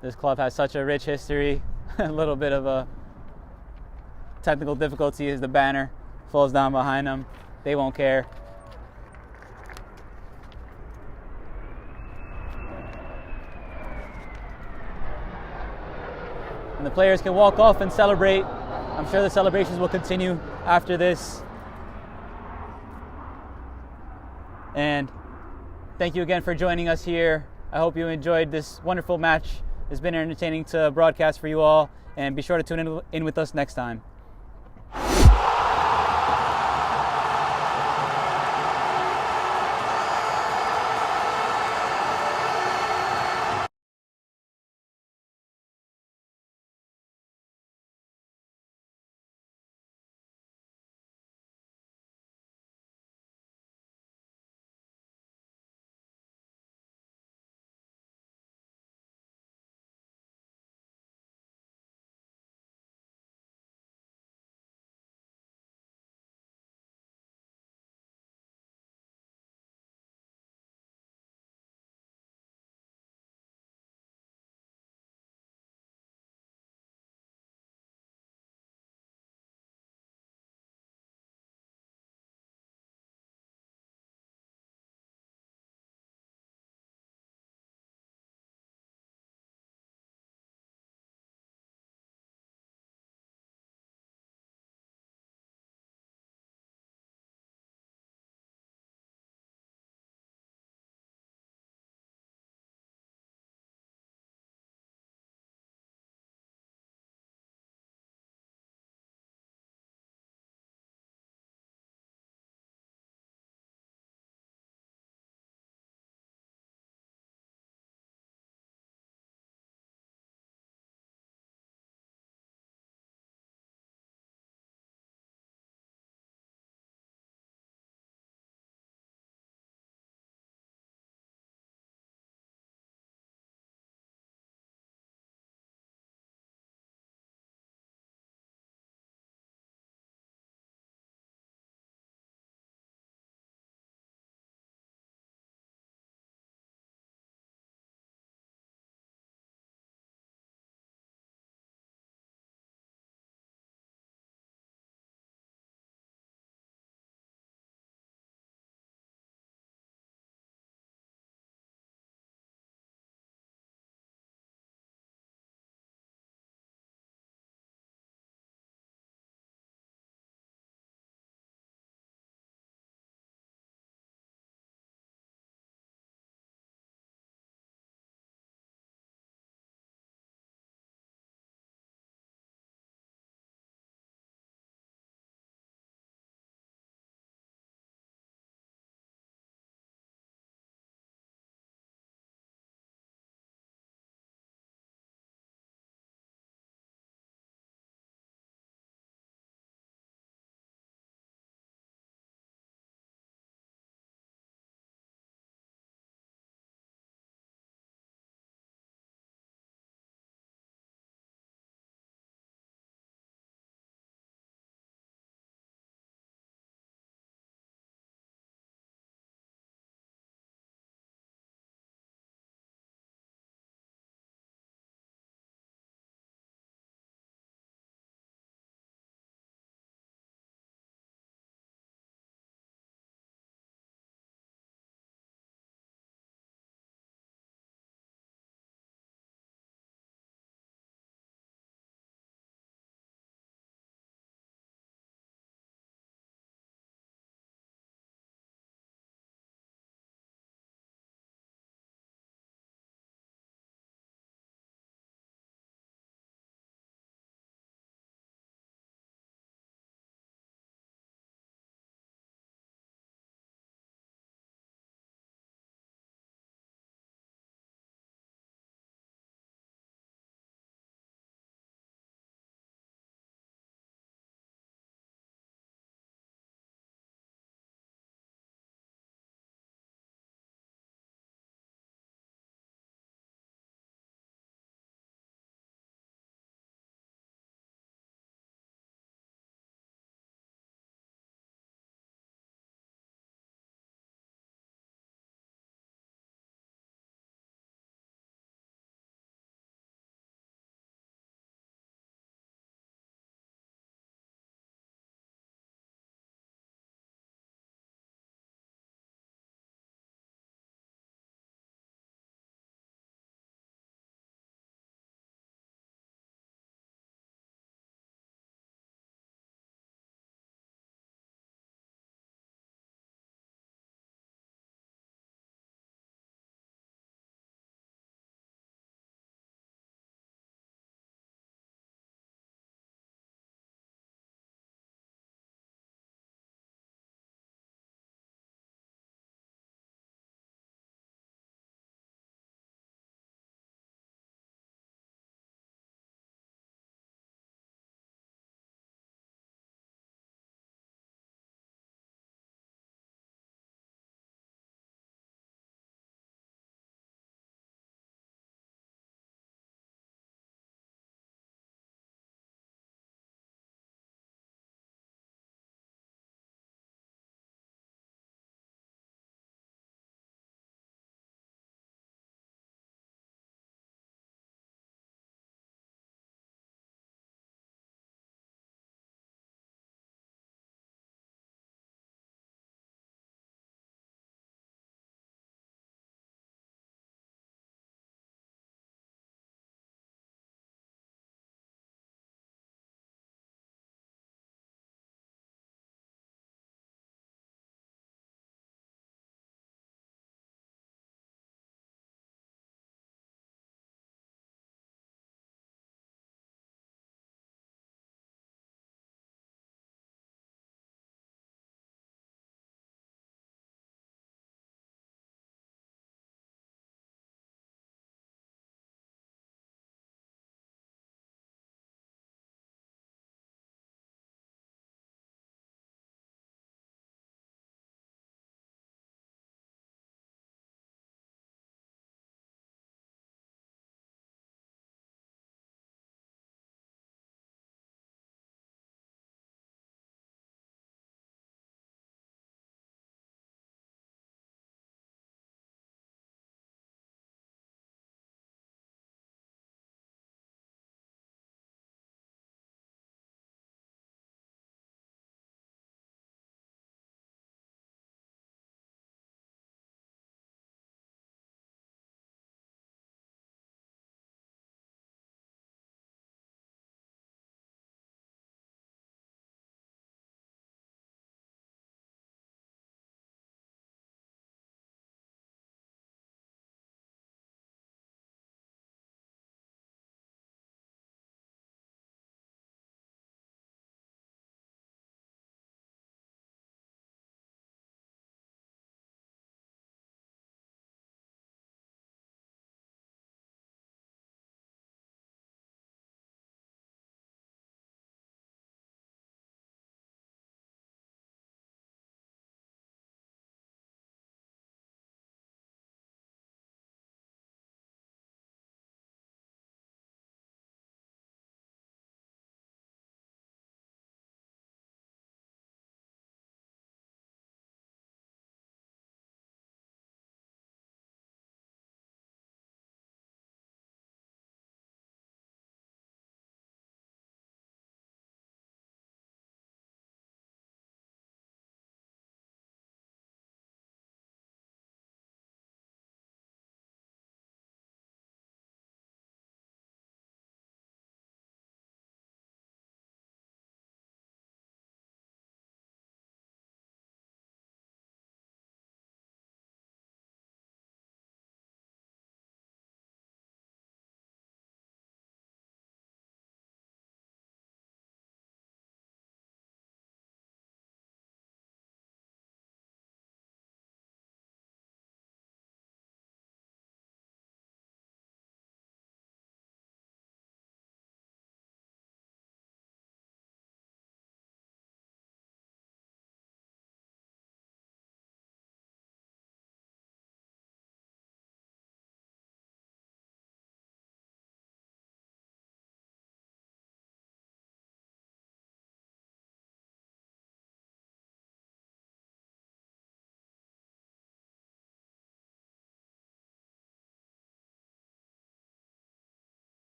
This club has such a rich history. A little bit of a technical difficulty as the banner falls down behind them. They won't care. And the players can walk off and celebrate. I'm sure the celebrations will continue after this. And thank you again for joining us here. I hope you enjoyed this wonderful match. It's been entertaining to broadcast for you all, and be sure to tune in with us next time.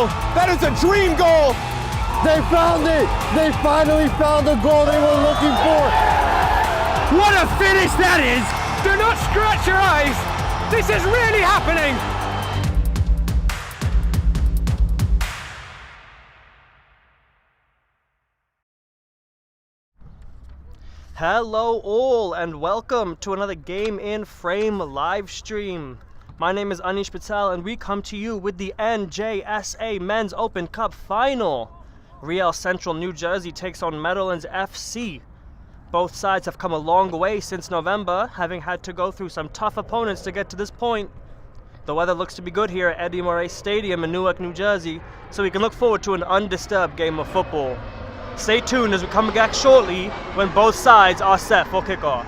goal! That is a dream goal! They found it! They finally found the goal they were looking for! What a finish that is! Do not scratch your eyes! This is really happening! Hello all and welcome to another Game in Frame live stream. My name is Anish Patel and we come to you with the NJSA Men's Open Cup Final. Real Central New Jersey takes on Meadowlands FC. Both sides have come a long way since November, having had to go through some tough opponents to get to this point. The weather looks to be good here at Eddie Murray Stadium in Newark, New Jersey, so we can look forward to an undisturbed game of football. Stay tuned as we come back shortly when both sides are set for kickoff.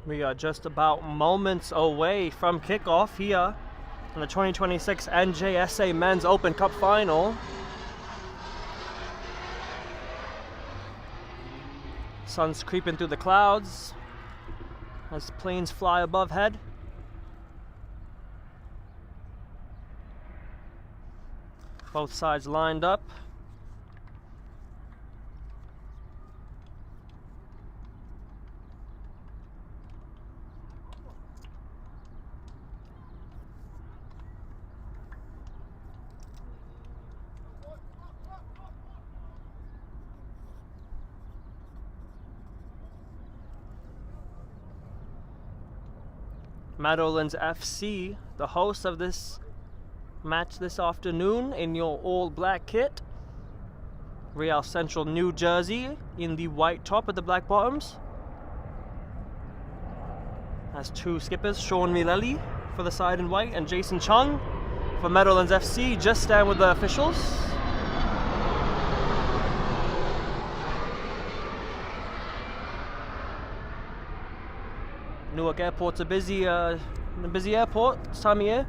We are just about moments away from kickoff here in the 2026 NJSA Men's Open Cup Final. Sun's creeping through the clouds as planes fly above head. Both sides lined up. Meadowlands FC, the host of this match this afternoon in your all-black kit. Real Central, New Jersey in the white top with the black bottoms. Has two skippers, Sean Mileli for the side in white and Jason Chung for Meadowlands FC. Just stand with the officials. Newark Airport's a busy airport this time of year.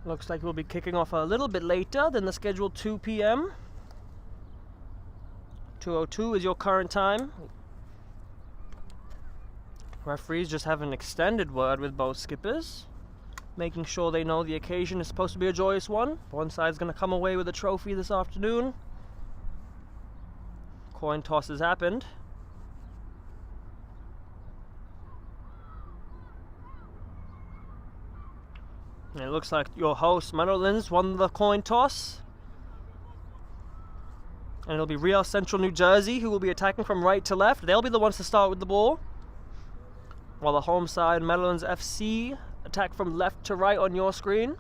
Looks like we'll be kicking off a little bit later than the scheduled 2 p.m. 2:02 is your current time. Referees just have an extended word with both skippers, making sure they know the occasion is supposed to be a joyous one. One side's going to come away with a trophy this afternoon. Coin toss has happened. And it looks like your host, Meadowlands, won the coin toss. And it'll be Real Central, New Jersey, who will be attacking from right to left. They'll be the ones to start with the ball. While the home side, Meadowlands FC, attack from left to right on your screen.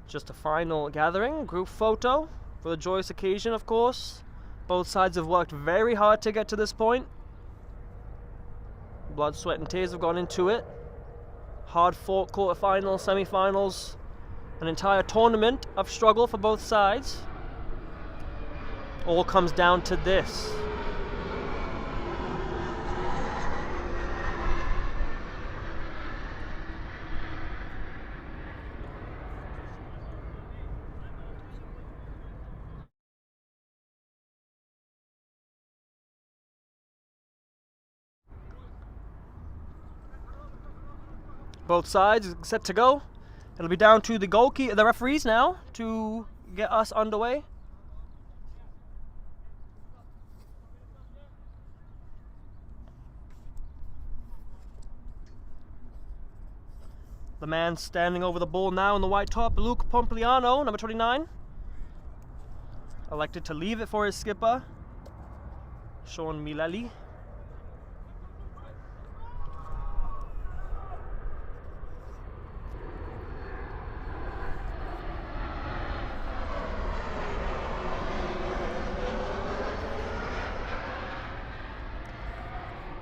Just a final gathering, group photo for the joyous occasion, of course. Both sides have worked very hard to get to this point. Blood, sweat, and tears have gone into it. Hard-fought quarterfinals, semi-finals, an entire tournament of struggle for both sides. All comes down to this. Both sides set to go. It'll be down to the referees now to get us underway. The man standing over the ball now in the white top, Luke Pompliano, number 29. Elected to leave it for his skipper, Sean Mileli.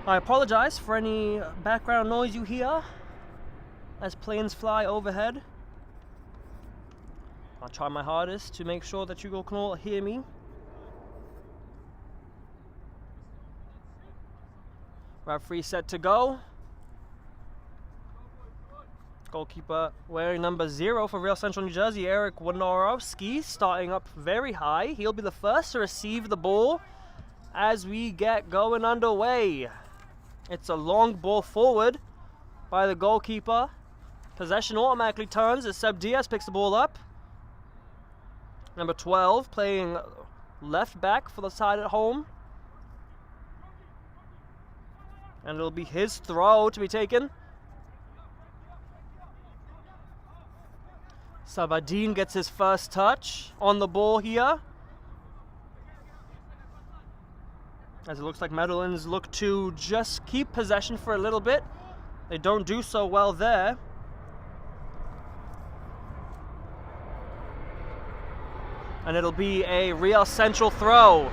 I apologize for any background noise you hear as planes fly overhead. I'll try my hardest to make sure that you can all hear me. Referee set to go. Goalkeeper wearing number 0 for Real Central New Jersey, Eric Wojnarowski, starting up very high. He'll be the first to receive the ball as we get going underway. It's a long ball forward by the goalkeeper. Possession automatically turns as Seb Diaz picks the ball up. Number 12 playing left back for the side at home. And it'll be his throw to be taken. Sabadin gets his first touch on the ball here. As it looks like Meadowlands look to just keep possession for a little bit. They don't do so well there. And it'll be a real central throw.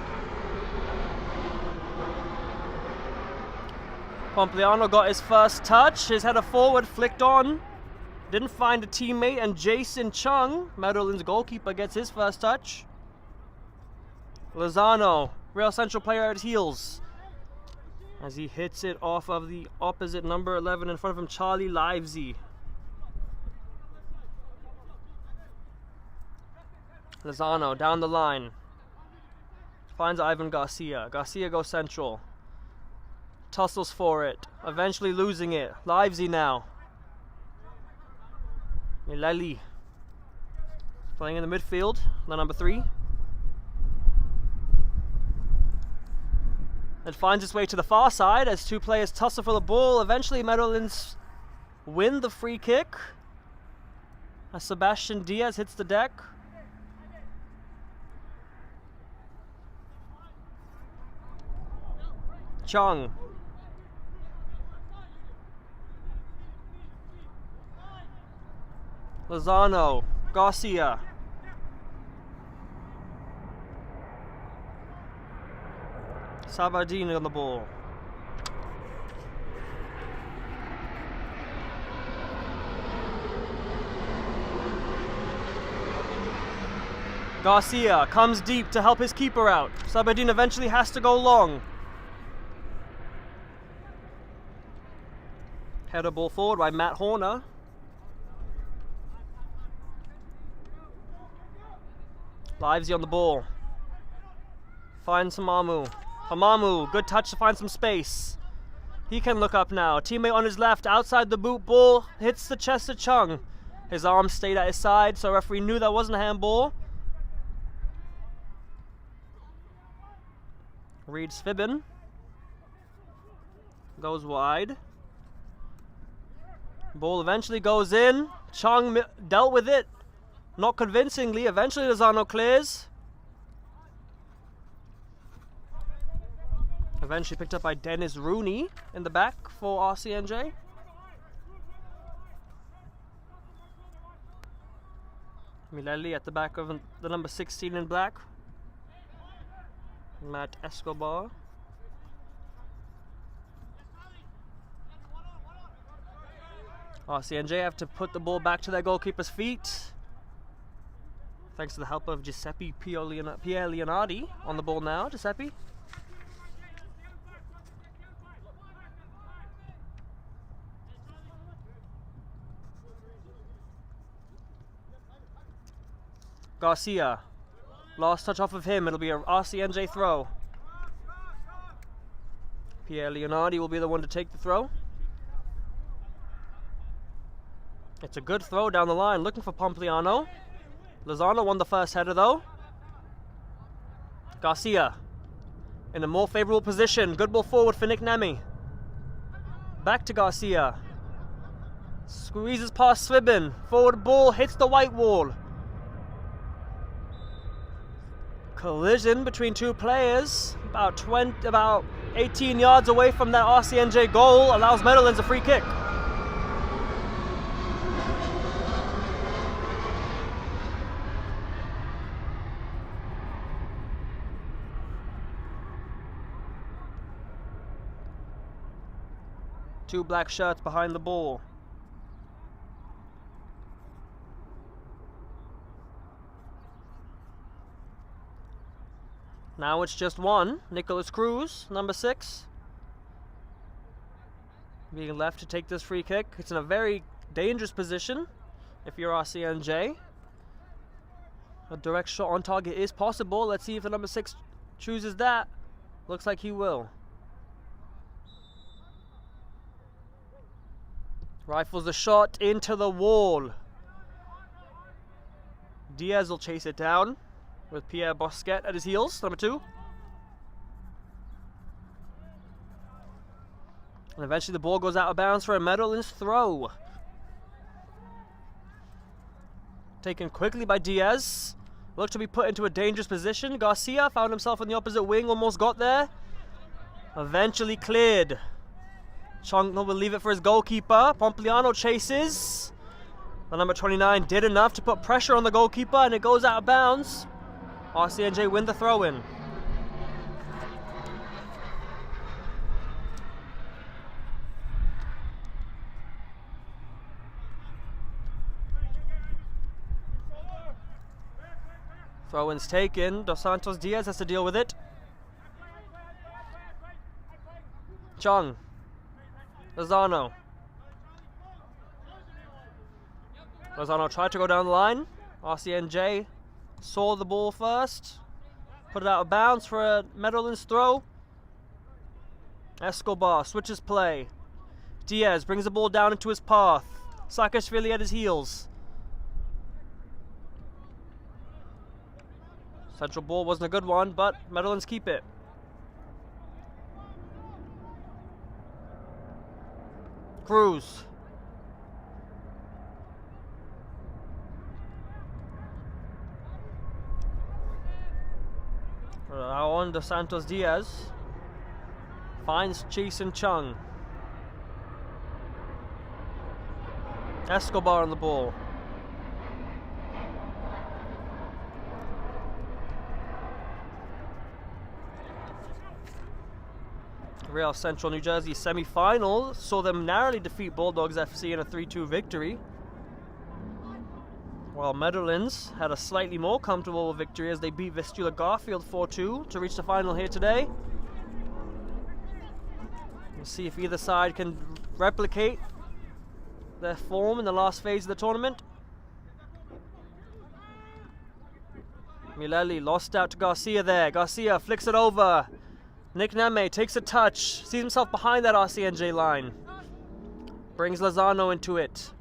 Pompliano got his first touch. His header forward flicked on. Didn't find a teammate, and Jason Chung, Meadowlands goalkeeper, gets his first touch. Lozano, real central player at his heels, as he hits it off of the opposite number 11 in front of him, Charlie Livesey. Lozano down the line. Finds Ivan Garcia. Garcia goes central. Tussles for it. Eventually losing it. Livesey now. Mileli. Playing in the midfield. The number 3. It finds its way to the far side as two players tussle for the ball. Eventually Meadowlands win the free kick. As Sebastian Diaz hits the deck. Chung. Lozano. Garcia. Sabardini on the ball. Garcia comes deep to help his keeper out. Sabardini eventually has to go long. Header ball forward by Matt Horner. Livesey on the ball. Finds Hamamu. Hamamu, good touch to find some space. He can look up now. Teammate on his left, outside the boot, ball hits the chest of Chung. His arm stayed at his side, so referee knew that wasn't a handball. Reads Fibbin. Goes wide. Ball eventually goes in. Chung dealt with it. Not convincingly. Eventually Lozano clears. Eventually picked up by Dennis Rooney in the back for RCNJ. Mileli at the back of the number 16 in black. Matt Escobar. RCNJ have to put the ball back to their goalkeeper's feet. Thanks to the help of Giuseppe Pierre Leonardi on the ball now. Giuseppe. Garcia. Last touch off of him. It'll be a RCNJ throw. Pierre Leonardi will be the one to take the throw. It's a good throw down the line, looking for Pompliano. Lozano won the first header though. Garcia in a more favorable position. Good ball forward for Nick Nemi. Back to Garcia. Squeezes past Swibin. Forward ball hits the white wall. Collision between two players. About 18 yards away from that RCNJ goal. Allows Meadowlands a free kick. Two black shirts behind the ball. Now it's just one. Nicholas Cruz, number 6. Being left to take this free kick. It's in a very dangerous position if you're RCNJ. A direct shot on target is possible. Let's see if the number 6 chooses that. Looks like he will. Rifles the shot into the wall. Diaz will chase it down with Pierre Bosquet at his heels, number 2. And eventually the ball goes out of bounds for a Meadowlands throw. Taken quickly by Diaz. Looked to be put into a dangerous position. Garcia found himself on the opposite wing, almost got there. Eventually cleared. Chung will leave it for his goalkeeper. Pompliano chases. The number 29 did enough to put pressure on the goalkeeper, and it goes out of bounds. RCNJ win the throw-in. Throw-in's taken. Dos Santos Diaz has to deal with it. Chung. Lozano. Lozano tried to go down the line. RCNJ saw the ball first. Put it out of bounds for a Meadowlands throw. Escobar switches play. Diaz brings the ball down into his path. Saakashvili at his heels. Central ball wasn't a good one, but Meadowlands keep it. Cruz. Now on to Santos Diaz. Finds Jason Chung. Escobar on the ball. Real Central New Jersey semi-final saw them narrowly defeat Bulldogs FC in a 3-2 victory, while Meadowlands had a slightly more comfortable victory as they beat Vistula Garfield 4-2 to reach the final here today. We'll see if either side can replicate their form in the last phase of the tournament. Mileli lost out to Garcia there. Garcia flicks it over. Nick Neme takes a touch, sees himself behind that RCNJ line. Brings Lozano into it.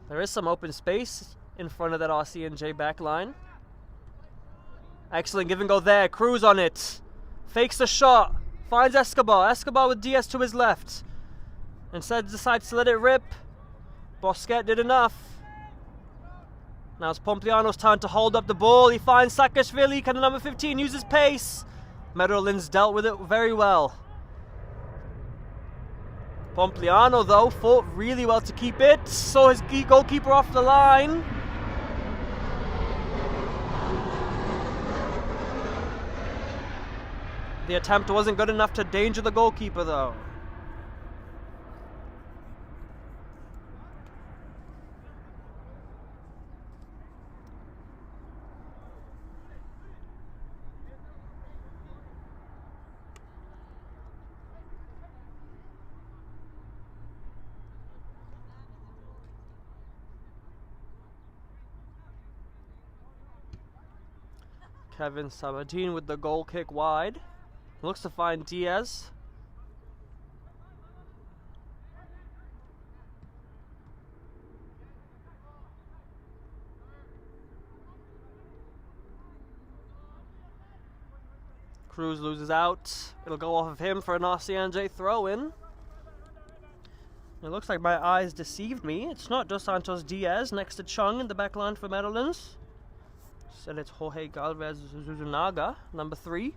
There is some open space in front of that RCNJ back line. Excellent give and go there. Cruz on it. Fakes the shot. Finds Escobar. Escobar with Diaz to his left. Instead decides to let it rip. Bosquet did enough. Now it's Pompliano's turn to hold up the ball. He finds Saakashvili. Can the number 15 use his pace? Meadowlands dealt with it very well. Pompliano, though, fought really well to keep it. Saw his goalkeeper off the line. The attempt wasn't good enough to danger the goalkeeper, though. Kevin Sabatine with the goal kick wide. Looks to find Diaz. Cruz loses out. It'll go off of him for an RCNJ throw-in. It looks like my eyes deceived me. It's not Dos Santos Diaz next to Chung in the back line for Meadowlands. Said it's Jorge Galvez Zuzunaga, number 3.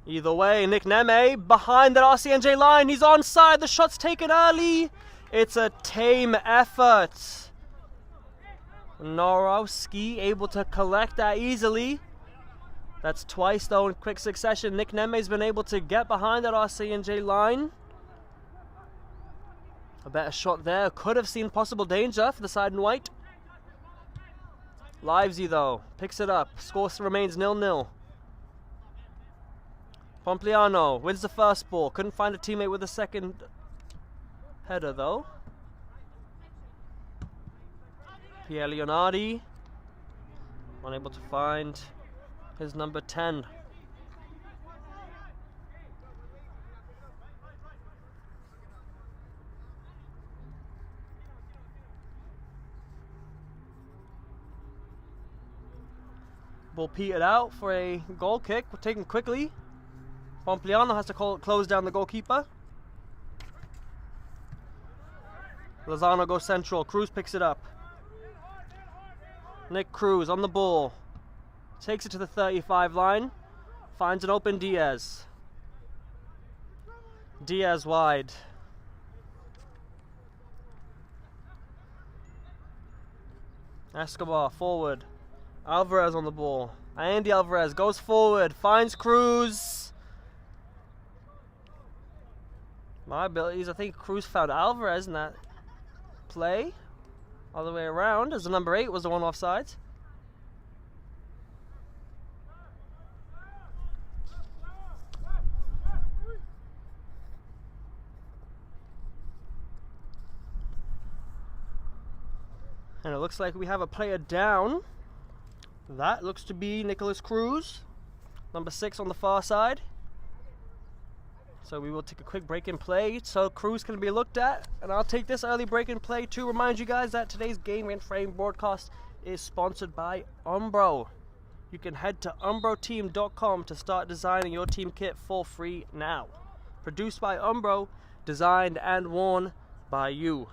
Either way, Nick Neme behind that RCNJ line. He's onside. The shot's taken early. It's a tame effort. Norowski able to collect that easily. That's twice, though, in quick succession. Nick Neme's been able to get behind that RCNJ line. A better shot there. Could have seen possible danger for the side in white. Livesy, though, picks it up. Score remains 0-0. Pompliano wins the first ball. Couldn't find a teammate with the second header, though. Pierre Leonardi unable to find his number 10. Ball petered out for a goal kick. We're taken quickly. Pompliano has to close down the goalkeeper. Lozano goes central. Cruz picks it up. Nick Cruz on the ball. Takes it to the 35 line. Finds an open Diaz. Diaz wide. Escobar forward. Alvarez on the ball. Andy Alvarez goes forward. Finds Cruz. My abilities, I think Cruz found Alvarez in that play. All the way around, as the number 8 was the one offsides. And it looks like we have a player down. That looks to be Nicholas Cruz, number 6 on the far side. So we will take a quick break in play so Cruz can be looked at. And I'll take this early break in play to remind you guys that today's Game in Frame broadcast is sponsored by Umbro. You can head to umbroteam.com to start designing your team kit for free now. Produced by Umbro, designed and worn by you.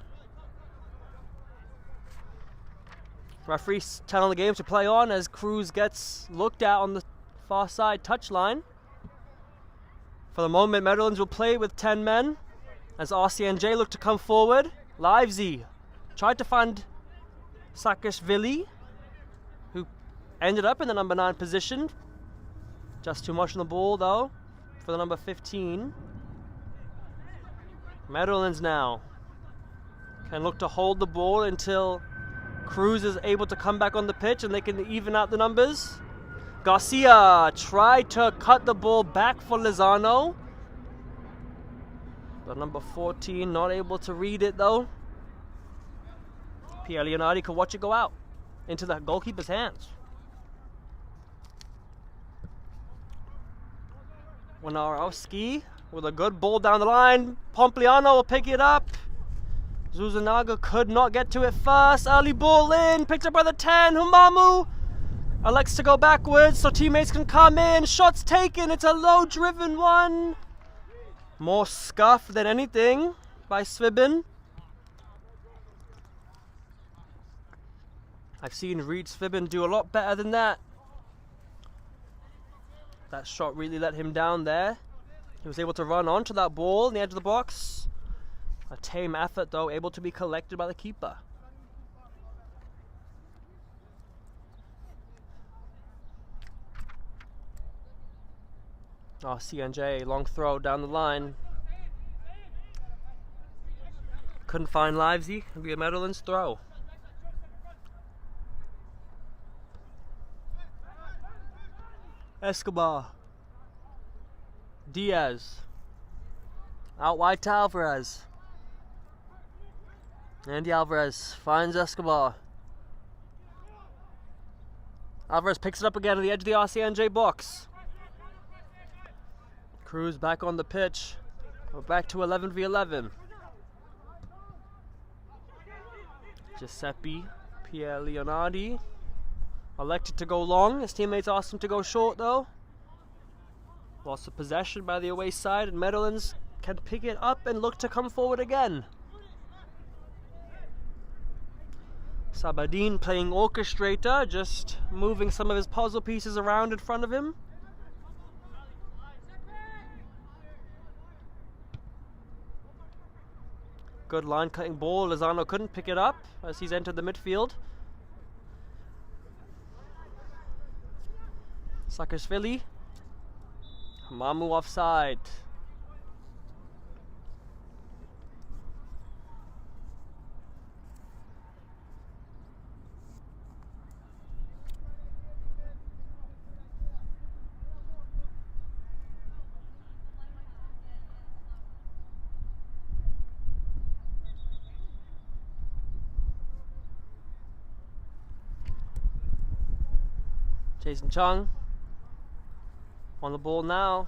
Referee's telling the game to play on as Cruz gets looked at on the far side touchline. For the moment, Meadowlands will play with 10 men as RCNJ look to come forward. Livesy tried to find Saakashvili, who ended up in the number 9 position. Just too much on the ball though for the number 15. Meadowlands now can look to hold the ball until Cruz is able to come back on the pitch and they can even out the numbers. Garcia tried to cut the ball back for Lozano. The number 14 not able to read it though. Pierre Leonardi could watch it go out into the goalkeeper's hands. Winarowski with a good ball down the line. Pompliano will pick it up. Zuzanaga could not get to it first. Early ball in, picked up by the 10. Humamu elects to go backwards so teammates can come in. Shots taken, it's a low driven one. More scuff than anything by Svibin. I've seen Reed Svibin do a lot better than that. That shot really let him down there. He was able to run onto that ball in the edge of the box. A tame effort though, able to be collected by the keeper. Oh, CNJ, long throw down the line. Couldn't find Livesy. It'll be a Meadowlands throw. Escobar. Diaz. Out wide to Alvarez. Andy Alvarez finds Escobar. Alvarez picks it up again at the edge of the RCNJ box. Cruz back on the pitch. We're back to 11v11. Giuseppe Pierre Leonardi elected to go long. His teammates asked him to go short though. Lost of possession by the away side, and Meadowlands can pick it up and look to come forward again. Sabadin playing orchestrator, just moving some of his puzzle pieces around in front of him. Good line cutting ball. Lozano couldn't pick it up as he's entered the midfield. Saakashvili. Mamu offside. Jason Chung on the ball now.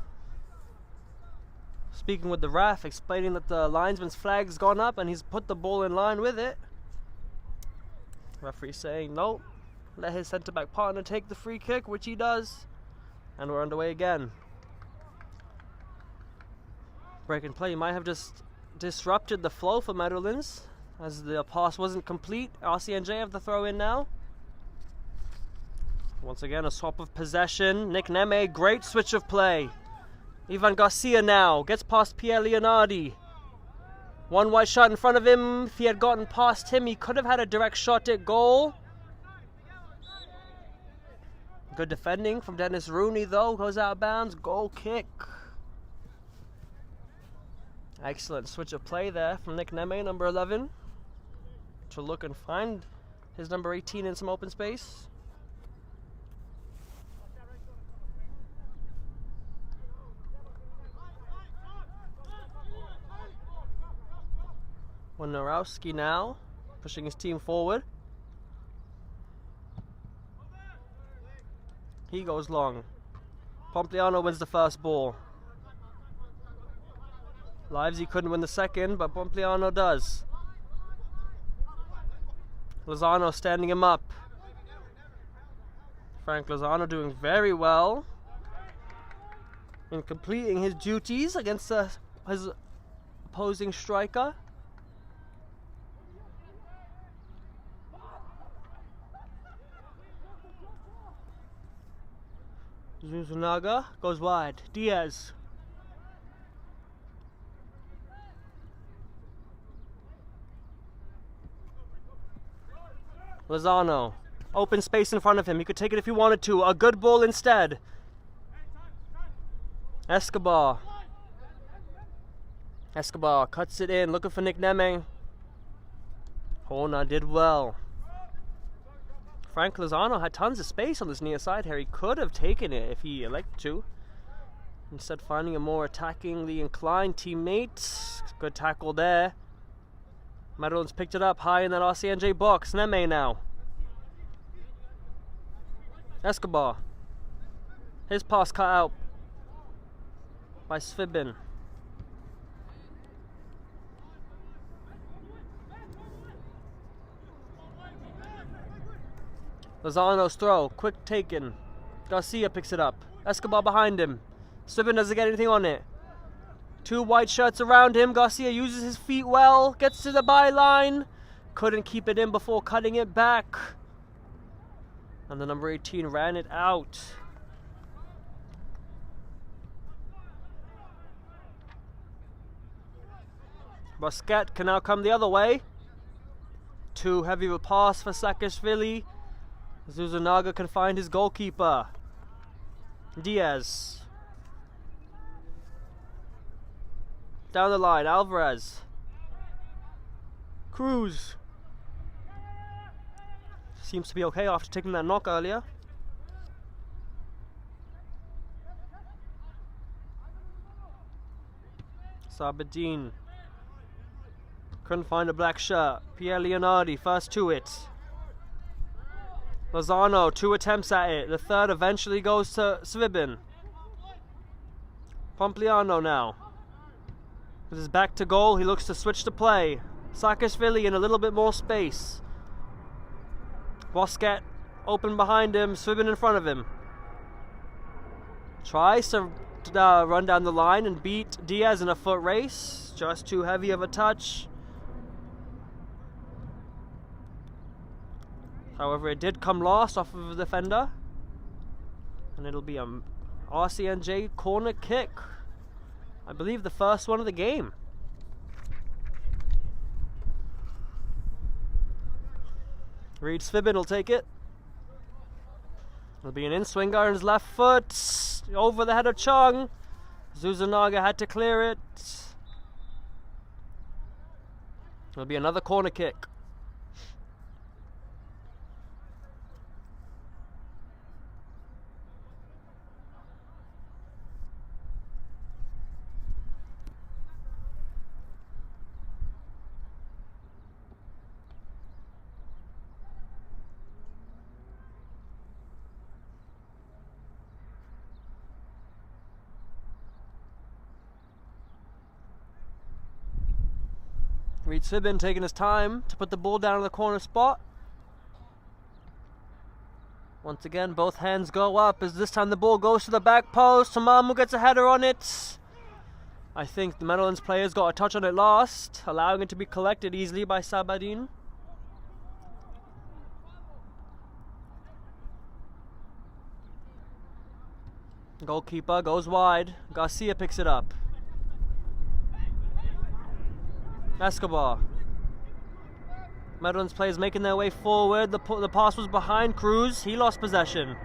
Speaking with the ref, explaining that the linesman's flag's gone up and he's put the ball in line with it. Referee saying no, let his centre back partner take the free kick, which he does. And we're underway again. Break and play might have just disrupted the flow for Meadowlands as the pass wasn't complete. RCNJ have the throw in now. Once again, a swap of possession. Nick Neme, great switch of play. Ivan Garcia now gets past Pierre Leonardi. One wide shot in front of him. If he had gotten past him, he could have had a direct shot at goal. Good defending from Dennis Rooney, though. Goes out of bounds. Goal kick. Excellent switch of play there from Nick Neme, number 11. To look and find his number 18 in some open space. Wojnarowski now, pushing his team forward. He goes long. Pompliano wins the first ball. Livesey couldn't win the second, but Pompliano does. Lozano standing him up. Frank Lozano doing very well in completing his duties against his opposing striker. Zuzunaga goes wide. Diaz. Lozano. Open space in front of him. He could take it if he wanted to. A good ball instead. Escobar. Escobar cuts it in. Looking for Nick Neme. Horner did well. Frank Lozano had tons of space on this near side here. He could have taken it if he elected to. Instead, finding a more attackingly inclined teammate. Good tackle there. Meadowlands picked it up high in that RCNJ box. Neme now. Escobar. His pass cut out by Svibin. Lozano's throw, quick taken. Garcia picks it up. Escobar behind him. Svibin doesn't get anything on it. Two white shirts around him. Garcia uses his feet well. Gets to the byline. Couldn't keep it in before cutting it back. And the number 18 ran it out. Busquet can now come the other way. Too heavy of a pass for Saakashvili. Zuzunaga can find his goalkeeper. Diaz. Down the line, Alvarez. Cruz. Seems to be okay after taking that knock earlier. Sabadine. Couldn't find a black shirt. Pierre Leonardi first to it. Lozano, 2 attempts at it. The third eventually goes to Svibin. Pompliano now. With his back to goal, he looks to switch to play. Saakashvili in a little bit more space. Busquet open behind him, Svibin in front of him. Tries to run down the line and beat Diaz in a foot race. Just too heavy of a touch. However, it did come last off of the defender. And it'll be a RCNJ corner kick. I believe the first one of the game. Reed Svibin will take it. It'll be an in-swinger on his left foot. Over the head of Chung. Zuzunaga had to clear it. It'll be another corner kick. Reed Svibin taking his time to put the ball down in the corner spot. Once again, both hands go up as this time the ball goes to the back post. Tamamu gets a header on it. I think the Meadowlands players got a touch on it last, allowing it to be collected easily by Sabadine. Goalkeeper goes wide. Garcia picks it up. Escobar. Meadowlands players making their way forward. The pass was behind Cruz. He lost possession.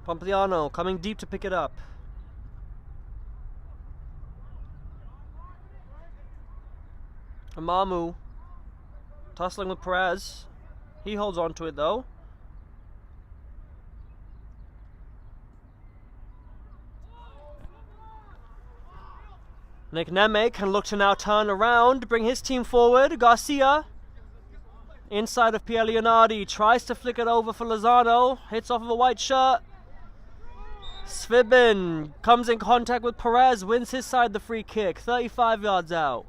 Pompliano coming deep to pick it up. Amamu tussling with Perez. He holds on to it though. Nick Neme can look to now turn around, bring his team forward. Garcia inside of Pierre Leonardi, tries to flick it over for Lozano, hits off of a white shirt. Svibin comes in contact with Perez, wins his side the free kick, 35 yards out.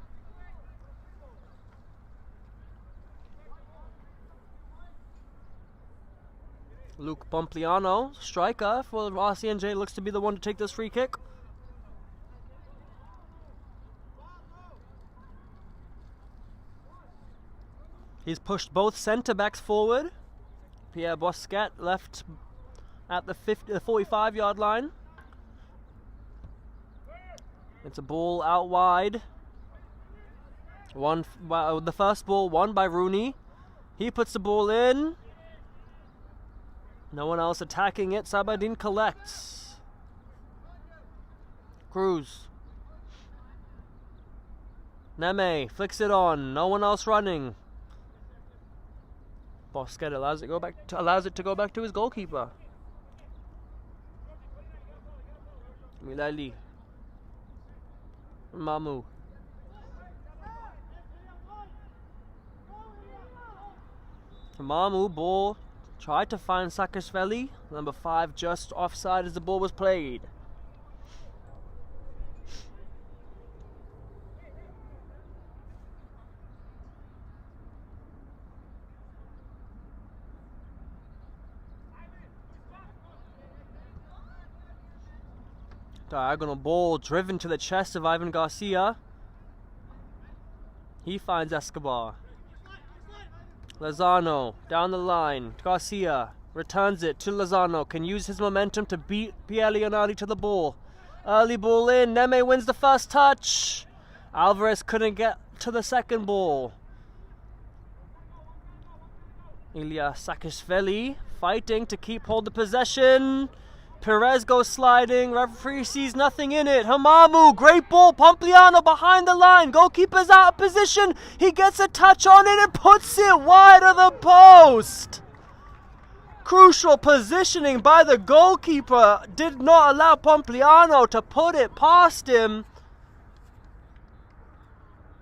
Luke Pompliano, striker for RCNJ, looks to be the one to take this free kick. He's pushed both centre-backs forward. Pierre Bosquet left at the 45-yard line. It's a ball out wide. The first ball won by Rooney. He puts the ball in. No one else attacking it. Sabadin collects. Cruz. Neme flicks it on. No one else running. Bosquet allows it to go back to his goalkeeper. Milali. Mamu. Mamu, ball. Tried to find Saakashvili. Number 5 just offside as the ball was played. Diagonal ball driven to the chest of Ivan Garcia. He finds Escobar. Lozano down the line. Garcia returns it to Lozano. Can use his momentum to beat Pierre Leonardi to the ball. Early ball in. Neme wins the first touch. Alvarez couldn't get to the second ball. Ilya Saakashvili fighting to keep hold of possession. Perez goes sliding. Referee sees nothing in it. Hamamu, great ball. Pompliano behind the line. Goalkeeper's out of position. He gets a touch on it and puts it wide of the post. Crucial positioning by the goalkeeper. Did not allow Pompliano to put it past him.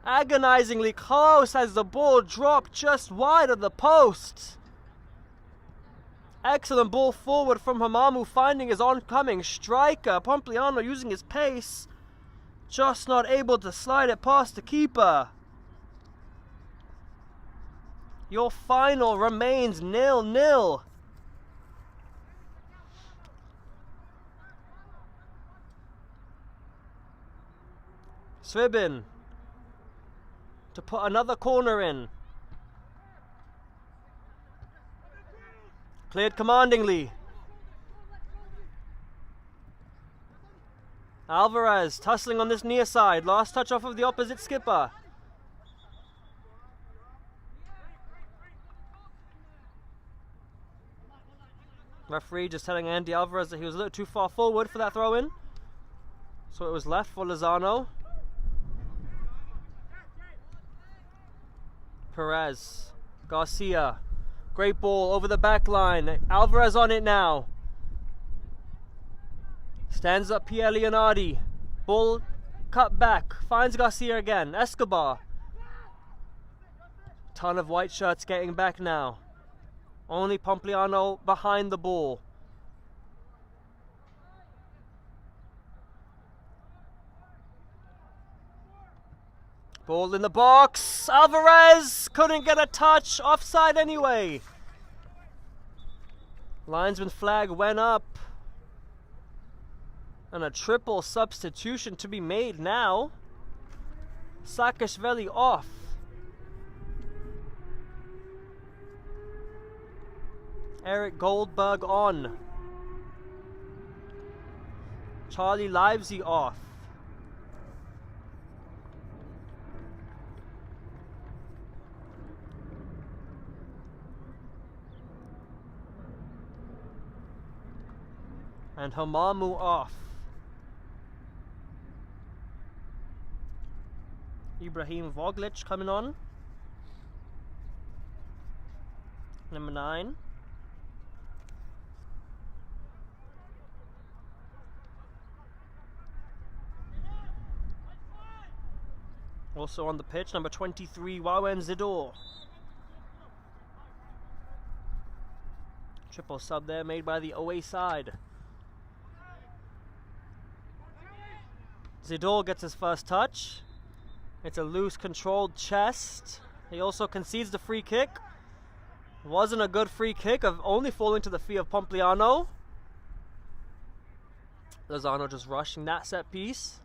Agonizingly close as the ball dropped just wide of the post. Excellent ball forward from Hamamu, finding his oncoming striker. Pompliano using his pace, just not able to slide it past the keeper. Your final remains 0-0. Svibin to put another corner in. Cleared commandingly. Alvarez tussling on this near side. Last touch off of the opposite skipper. Referee just telling Andy Alvarez that he was a little too far forward for that throw in. So it was left for Lozano. Perez. Garcia. Great ball over the back line. Alvarez on it now. Stands up Pierre Leonardi. Ball cut back. Finds Garcia again. Escobar. Ton of white shirts getting back now. Only Pompliano behind the ball. Ball in the box. Alvarez couldn't get a touch. Offside anyway. Linesman flag went up. And a triple substitution to be made now. Saakashvili off. Eric Goldberg on. Charlie Livesey off. And Hamamu off. Ibrahim Voglic coming on. Number 9. Also on the pitch, number 23, Wawen Zidor. Triple sub there made by the away side. Zidor gets his first touch. It's a loose, controlled chest. He also concedes the free kick. Wasn't a good free kick, of only falling to the feet of Pompliano. Lozano just rushing that set piece.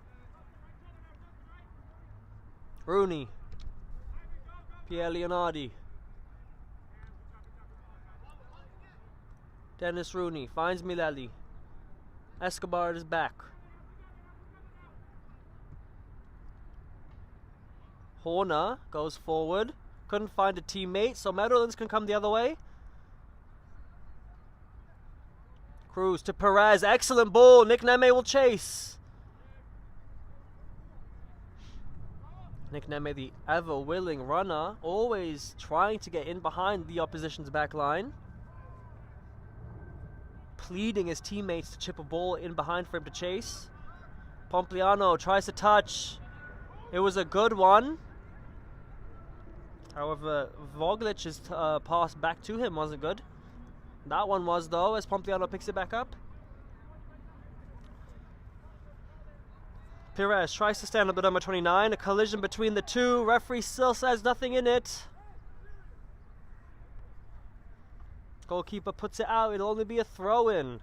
Rooney. Pierre Leonardi. Dennis Rooney finds Mileli. Escobar is back. Horner goes forward. Couldn't find a teammate, so Meadowlands can come the other way. Cruz to Perez. Excellent ball. Nick Neme will chase. Nick Neme, the ever-willing runner, always trying to get in behind the opposition's back line. Pleading his teammates to chip a ball in behind for him to chase. Pompliano tries to touch. It was a good one. However, Voglic's pass back to him wasn't good. That one was, though, as Pompliano picks it back up. Perez tries to stand up the number 29. A collision between the two. Referee still says nothing in it. Goalkeeper puts it out. It'll only be a throw-in.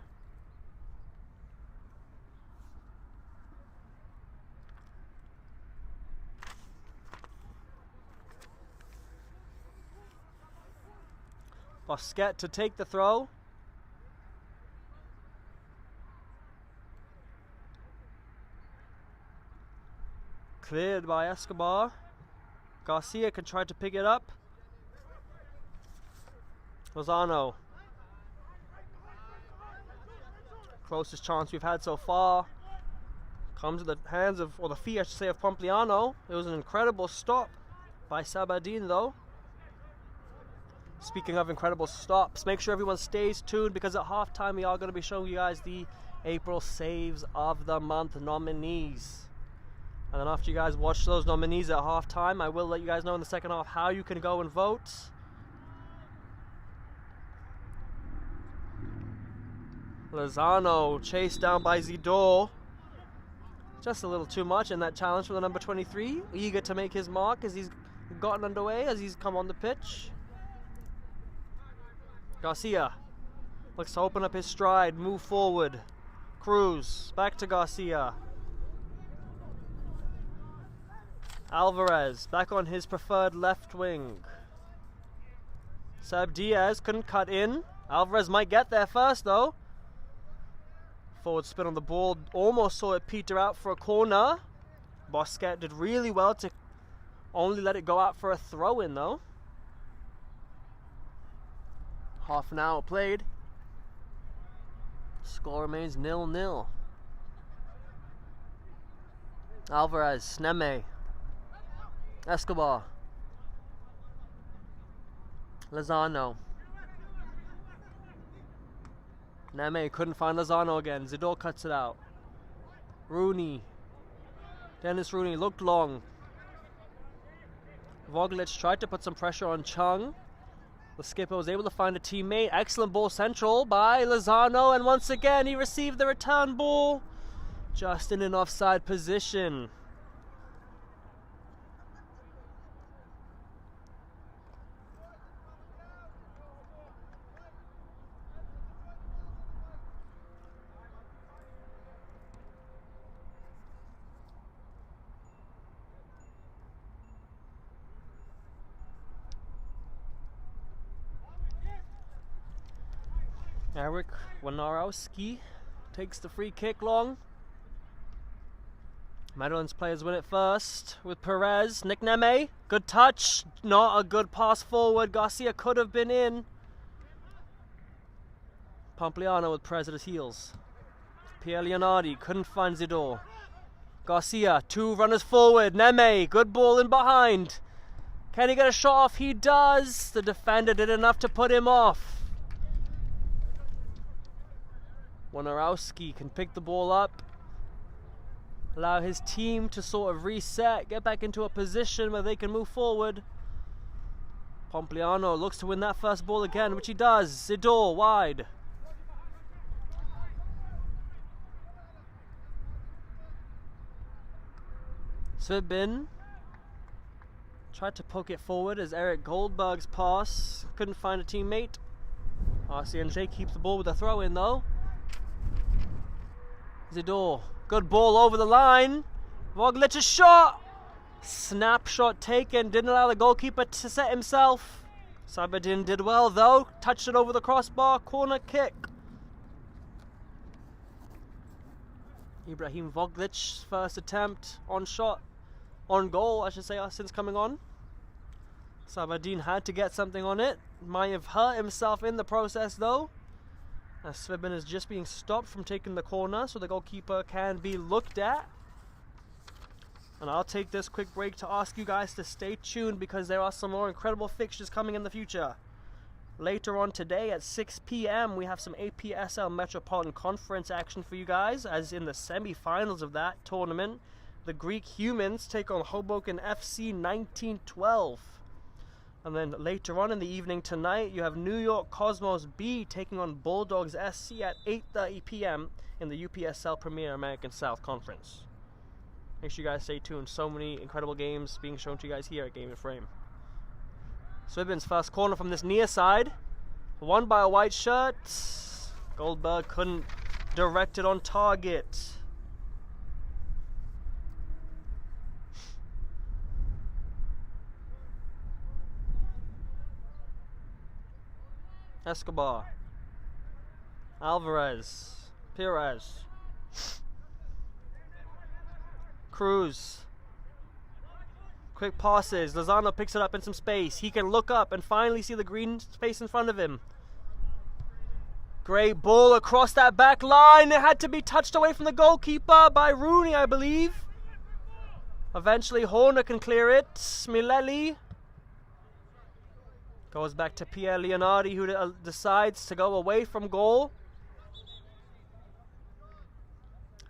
Bosquet to take the throw. Cleared by Escobar. Garcia can try to pick it up. Lozano. Closest chance we've had so far. Comes to the hands of, or the feet I should say, of Pompliano. It was an incredible stop by Sabadin though. Speaking of incredible stops, make sure everyone stays tuned because at halftime we are going to be showing you guys the April Saves of the Month nominees. And then after you guys watch those nominees at halftime, I will let you guys know in the second half how you can go and vote. Lozano chased down by Zidor. Just a little too much in that challenge from the number 23. Eager to make his mark as he's gotten underway, as he's come on the pitch. Garcia looks to open up his stride, move forward. Cruz, back to Garcia. Alvarez, back on his preferred left wing. Seb Diaz couldn't cut in. Alvarez might get there first though. Forward spin on the ball, almost saw it peter out for a corner. Bosquet did really well to only let it go out for a throw-in though. Half an hour played. Score remains 0-0. Alvarez, Neme, Escobar, Lozano. Neme couldn't find Lozano again. Zidor cuts it out. Rooney. Dennis Rooney looked long. Voglic tried to put some pressure on Chung. The skipper was able to find a teammate. Excellent ball central by Lozano, and once again he received the return ball just in an offside position. Eric Wojnarowski takes the free kick long. Meadowlands players win it first with Perez. Nick Neme, good touch. Not a good pass forward. Garcia could have been in. Pompliano with Perez at his heels. Pierre Leonardi couldn't find Zidore. Garcia, 2 runners forward. Neme, good ball in behind. Can he get a shot off? He does. The defender did enough to put him off. Wojnarowski can pick the ball up. Allow his team to sort of reset, get back into a position where they can move forward. Pompliano looks to win that first ball again, which he does. Zidore wide. Svibin tried to poke it forward as Eric Goldberg's pass couldn't find a teammate. RCNJ keeps the ball with a throw in though. Zidore, good ball over the line. Voglic's shot. Snapshot taken, didn't allow the goalkeeper to set himself. Sabadin did well though, touched it over the crossbar, corner kick. Ibrahim Voglic's first attempt on shot, on goal I should say, since coming on. Sabadin had to get something on it, might have hurt himself in the process though. As Svibin is just being stopped from taking the corner so the goalkeeper can be looked at. And I'll take this quick break to ask you guys to stay tuned because there are some more incredible fixtures coming in the future. Later on today at 6 p.m. we have some APSL Metropolitan Conference action for you guys, as in the semi-finals of that tournament, the Greek Humans take on Hoboken FC 1912. And then later on in the evening tonight, you have New York Cosmos B taking on Bulldogs SC at 8:30 p.m. in the UPSL Premier American South Conference. Make sure you guys stay tuned. So many incredible games being shown to you guys here at Game in Frame. Swibin's first corner from this near side. Won by a white shirt. Goldberg couldn't direct it on target. Escobar, Alvarez, Perez, Cruz, quick passes, Lozano picks it up in some space, he can look up and finally see the green space in front of him. Great ball across that back line, it had to be touched away from the goalkeeper by Rooney I believe. Eventually Horner can clear it, Smileli goes back to Pierre Leonardi, who decides to go away from goal.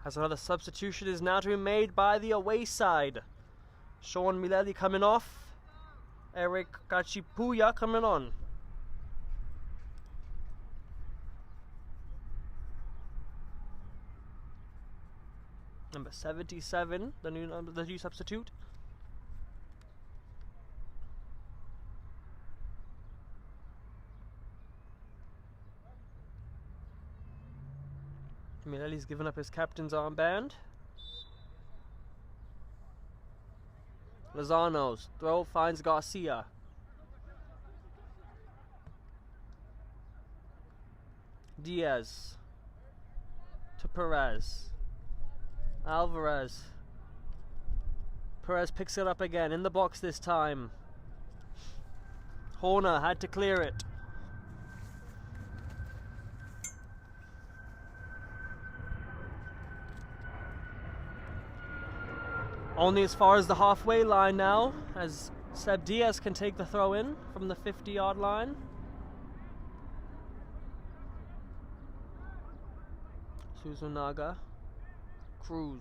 As another substitution is now to be made by the away side. Sean Mileli coming off. Eric Kachipuya coming on. Number 77, the new substitute. Mileli's given up his captain's armband. Lozano's throw finds Garcia. Diaz to Perez. Alvarez. Perez picks it up again in the box this time. Horner had to clear it. Only as far as the halfway line now, as Seb Diaz can take the throw in from the 50-yard line. Suzunaga, Cruz.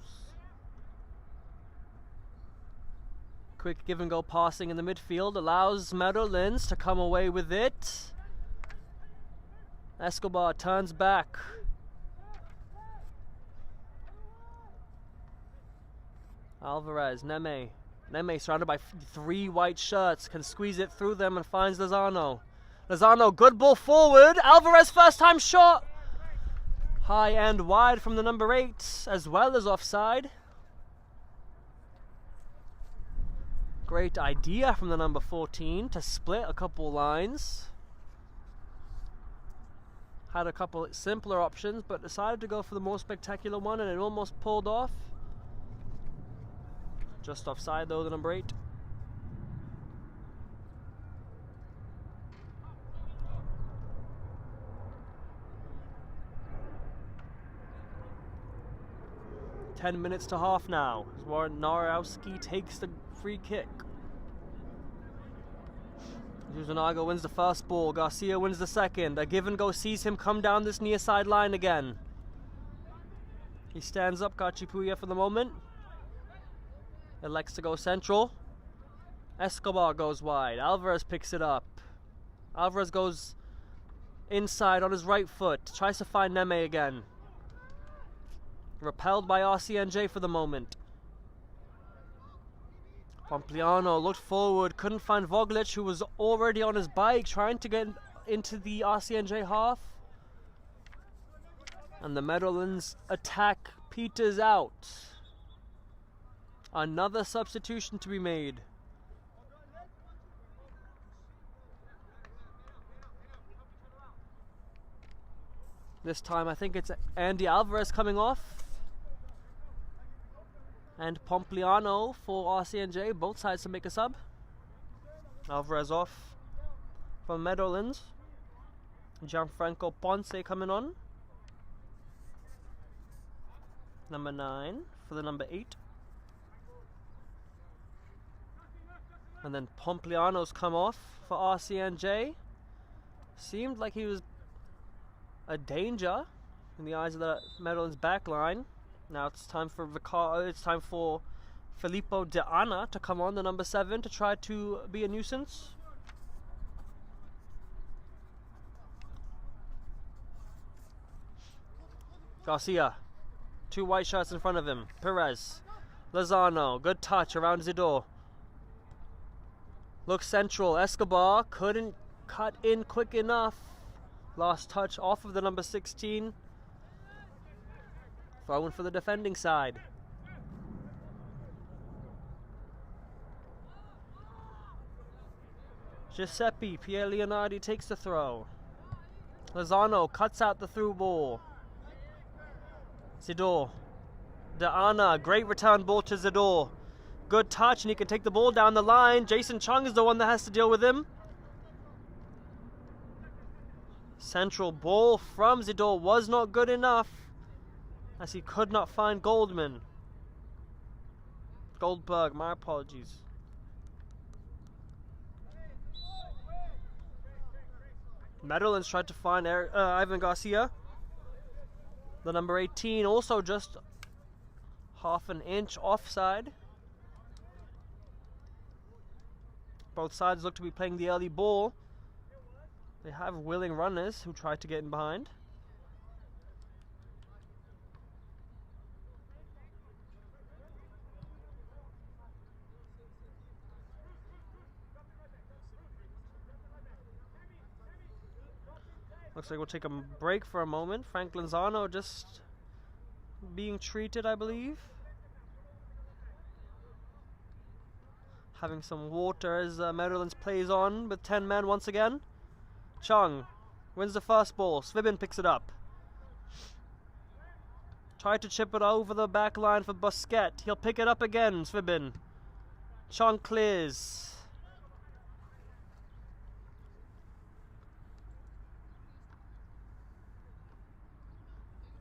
Quick give and go passing in the midfield allows Meadowlands to come away with it. Escobar turns back. Alvarez, Neme. Neme surrounded by 3 white shirts, can squeeze it through them and finds Lozano. Lozano, good ball forward. Alvarez first time shot. High and wide from the number 8, as well as offside. Great idea from the number 14 to split a couple lines. Had a couple simpler options, but decided to go for the more spectacular one, and it almost pulled off. Just offside though, the number 8. Ten minutes to half now. Warnarowski takes the free kick. Zuzanaga wins the first ball. Garcia wins the second. A give and go sees him come down this near sideline again. He stands up, Kachipuya for the moment. Elects to go central. Escobar goes wide. Alvarez picks it up. Alvarez goes inside on his right foot. Tries to find Neme again. Repelled by RCNJ for the moment. Pompliano looked forward, couldn't find Voglic, who was already on his bike, trying to get into the RCNJ half. And the Meadowlands attack peters out. Another substitution to be made. This time I think it's Andy Alvarez coming off. And Pompliano for RCNJ, both sides to make a sub. Alvarez off from Meadowlands. Gianfranco Ponce coming on. Number 9 for the number 8. And then Pompliano's come off for RCNJ. Seemed like he was a danger in the eyes of the Meadowlands back line. Now it's time for Filippo De Anna to come on, the number 7, to try to be a nuisance. Garcia, 2 white shirts in front of him. Perez, Lozano, good touch around Zidore. Looks central. Escobar couldn't cut in quick enough. Last touch off of the number 16. Throwing for the defending side. Giuseppe Pierre Leonardi takes the throw. Lozano cuts out the through ball. Zidore. De Anna, great return ball to Zidore. Good touch, and he can take the ball down the line. Jason Chung is the one that has to deal with him. Central ball from Zidore was not good enough, as he could not find Goldberg, my apologies. Meadowlands tried to find Ivan Garcia. The number 18 also just half an inch offside. Both sides look to be playing the early ball. They have willing runners who try to get in behind. Looks like we'll take a break for a moment. Frank Lanzano just being treated, I believe. Having some water as Meadowlands plays on with 10 men once again. Chung wins the first ball. Svibin picks it up. Tried to chip it over the back line for Busquet. He'll pick it up again, Svibin. Chung clears.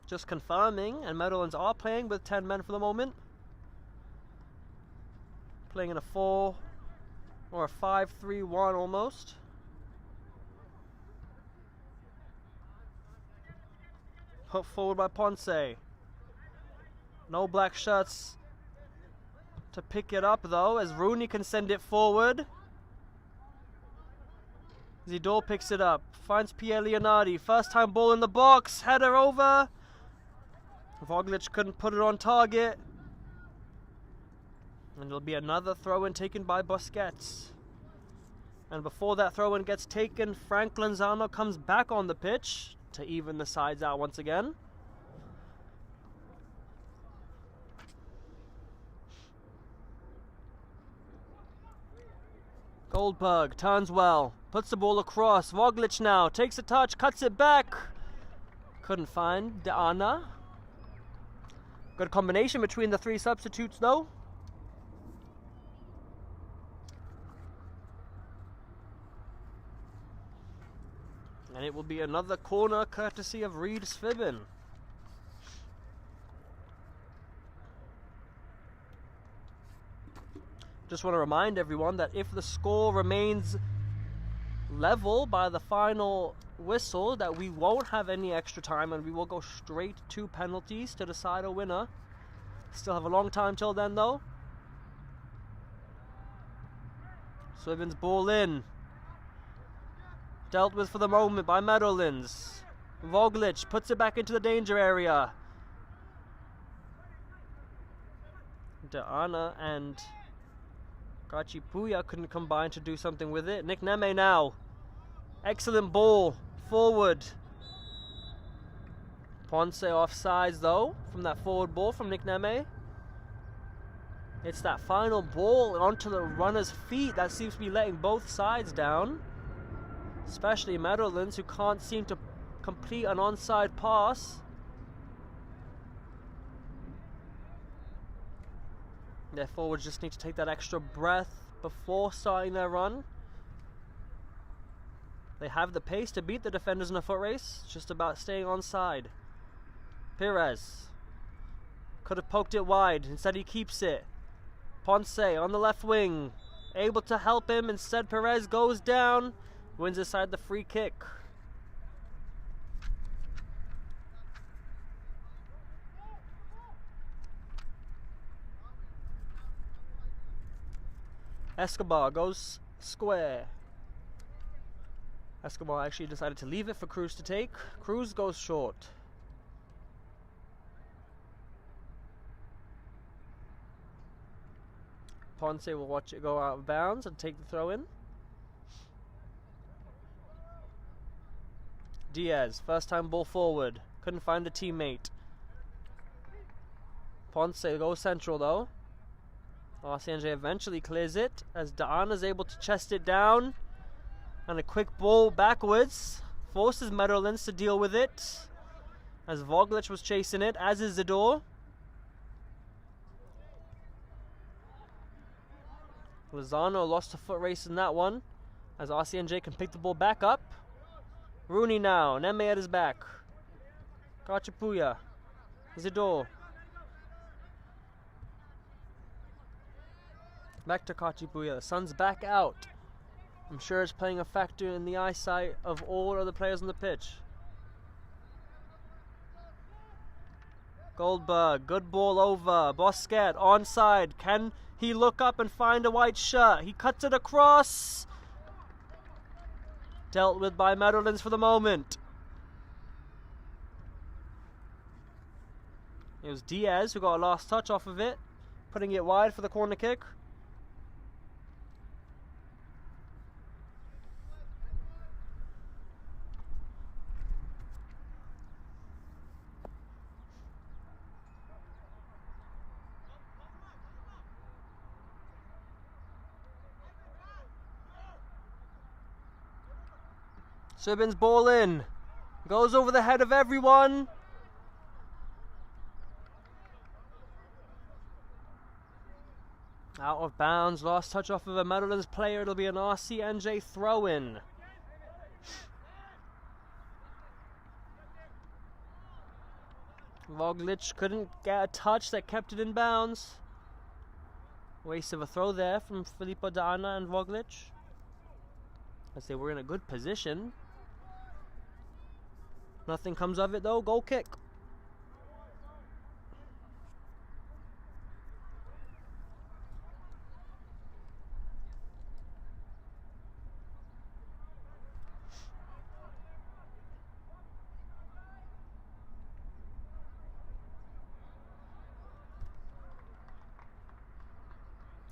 Just confirming, and Meadowlands are playing with 10 men for the moment. Playing in a 4 or a 5-3-1 almost. Put forward by Ponce. No black shirts to pick it up though, as Rooney can send it forward. Zidore picks it up, finds Pierre Leonardi. First time ball in the box, header over. Voglic couldn't put it on target. And it'll be another throw-in taken by Busquets. And before that throw-in gets taken, Frank Lanzano comes back on the pitch to even the sides out once again. Goldberg turns well, puts the ball across. Voglic now takes a touch, cuts it back. Couldn't find Deanna. Good combination between the three substitutes though. And it will be another corner courtesy of Reed Svibbin. Just want to remind everyone that if the score remains level by the final whistle, that we won't have any extra time and we will go straight to penalties to decide a winner. Still have a long time till then though. Swibbin's ball in. Dealt with for the moment by Meadowlands. Voglic puts it back into the danger area. Deanna and Kachipuya couldn't combine to do something with it. Nick Neme now. Excellent ball forward. Ponce offsides though from that forward ball from Nick Neme. It's that final ball onto the runner's feet that seems to be letting both sides down. Especially Meadowlands, who can't seem to complete an onside pass. Their forwards just need to take that extra breath before starting their run. They have the pace to beat the defenders in a foot race. It's just about staying onside. Perez could have poked it wide. Instead he keeps it. Ponce on the left wing, able to help him. Instead Perez goes down. Wins aside the free kick. Escobar goes square. Escobar actually decided to leave it for Cruz to take. Cruz goes short. Ponce will watch it go out of bounds and take the throw in. Diaz, first time ball forward. Couldn't find a teammate. Ponce goes central though. RCNJ eventually clears it as Deanna is able to chest it down. And a quick ball backwards. Forces Meadowlands to deal with it. As Voglic was chasing it, as is Zador. Lozano lost a foot race in that one. As RCNJ can pick the ball back up. Rooney now, Neme at his back. Kachipuya. Zador. Back to Kachipuya. The sun's back out. I'm sure it's playing a factor in the eyesight of all other players on the pitch. Goldberg, good ball over. Bosquet, onside. Can he look up and find a white shirt? He cuts it across. Dealt with by Meadowlands for the moment. It was Diaz who got a last touch off of it, putting it wide for the corner kick. Swibbin's ball in. Goes over the head of everyone. Out of bounds. Last touch off of a Meadowlands player. It'll be an RCNJ throw-in. Voglic couldn't get a touch that kept it in bounds. Waste of a throw there from Filippo Deanna and Voglic. As they were in a good position. Nothing comes of it though. Goal kick.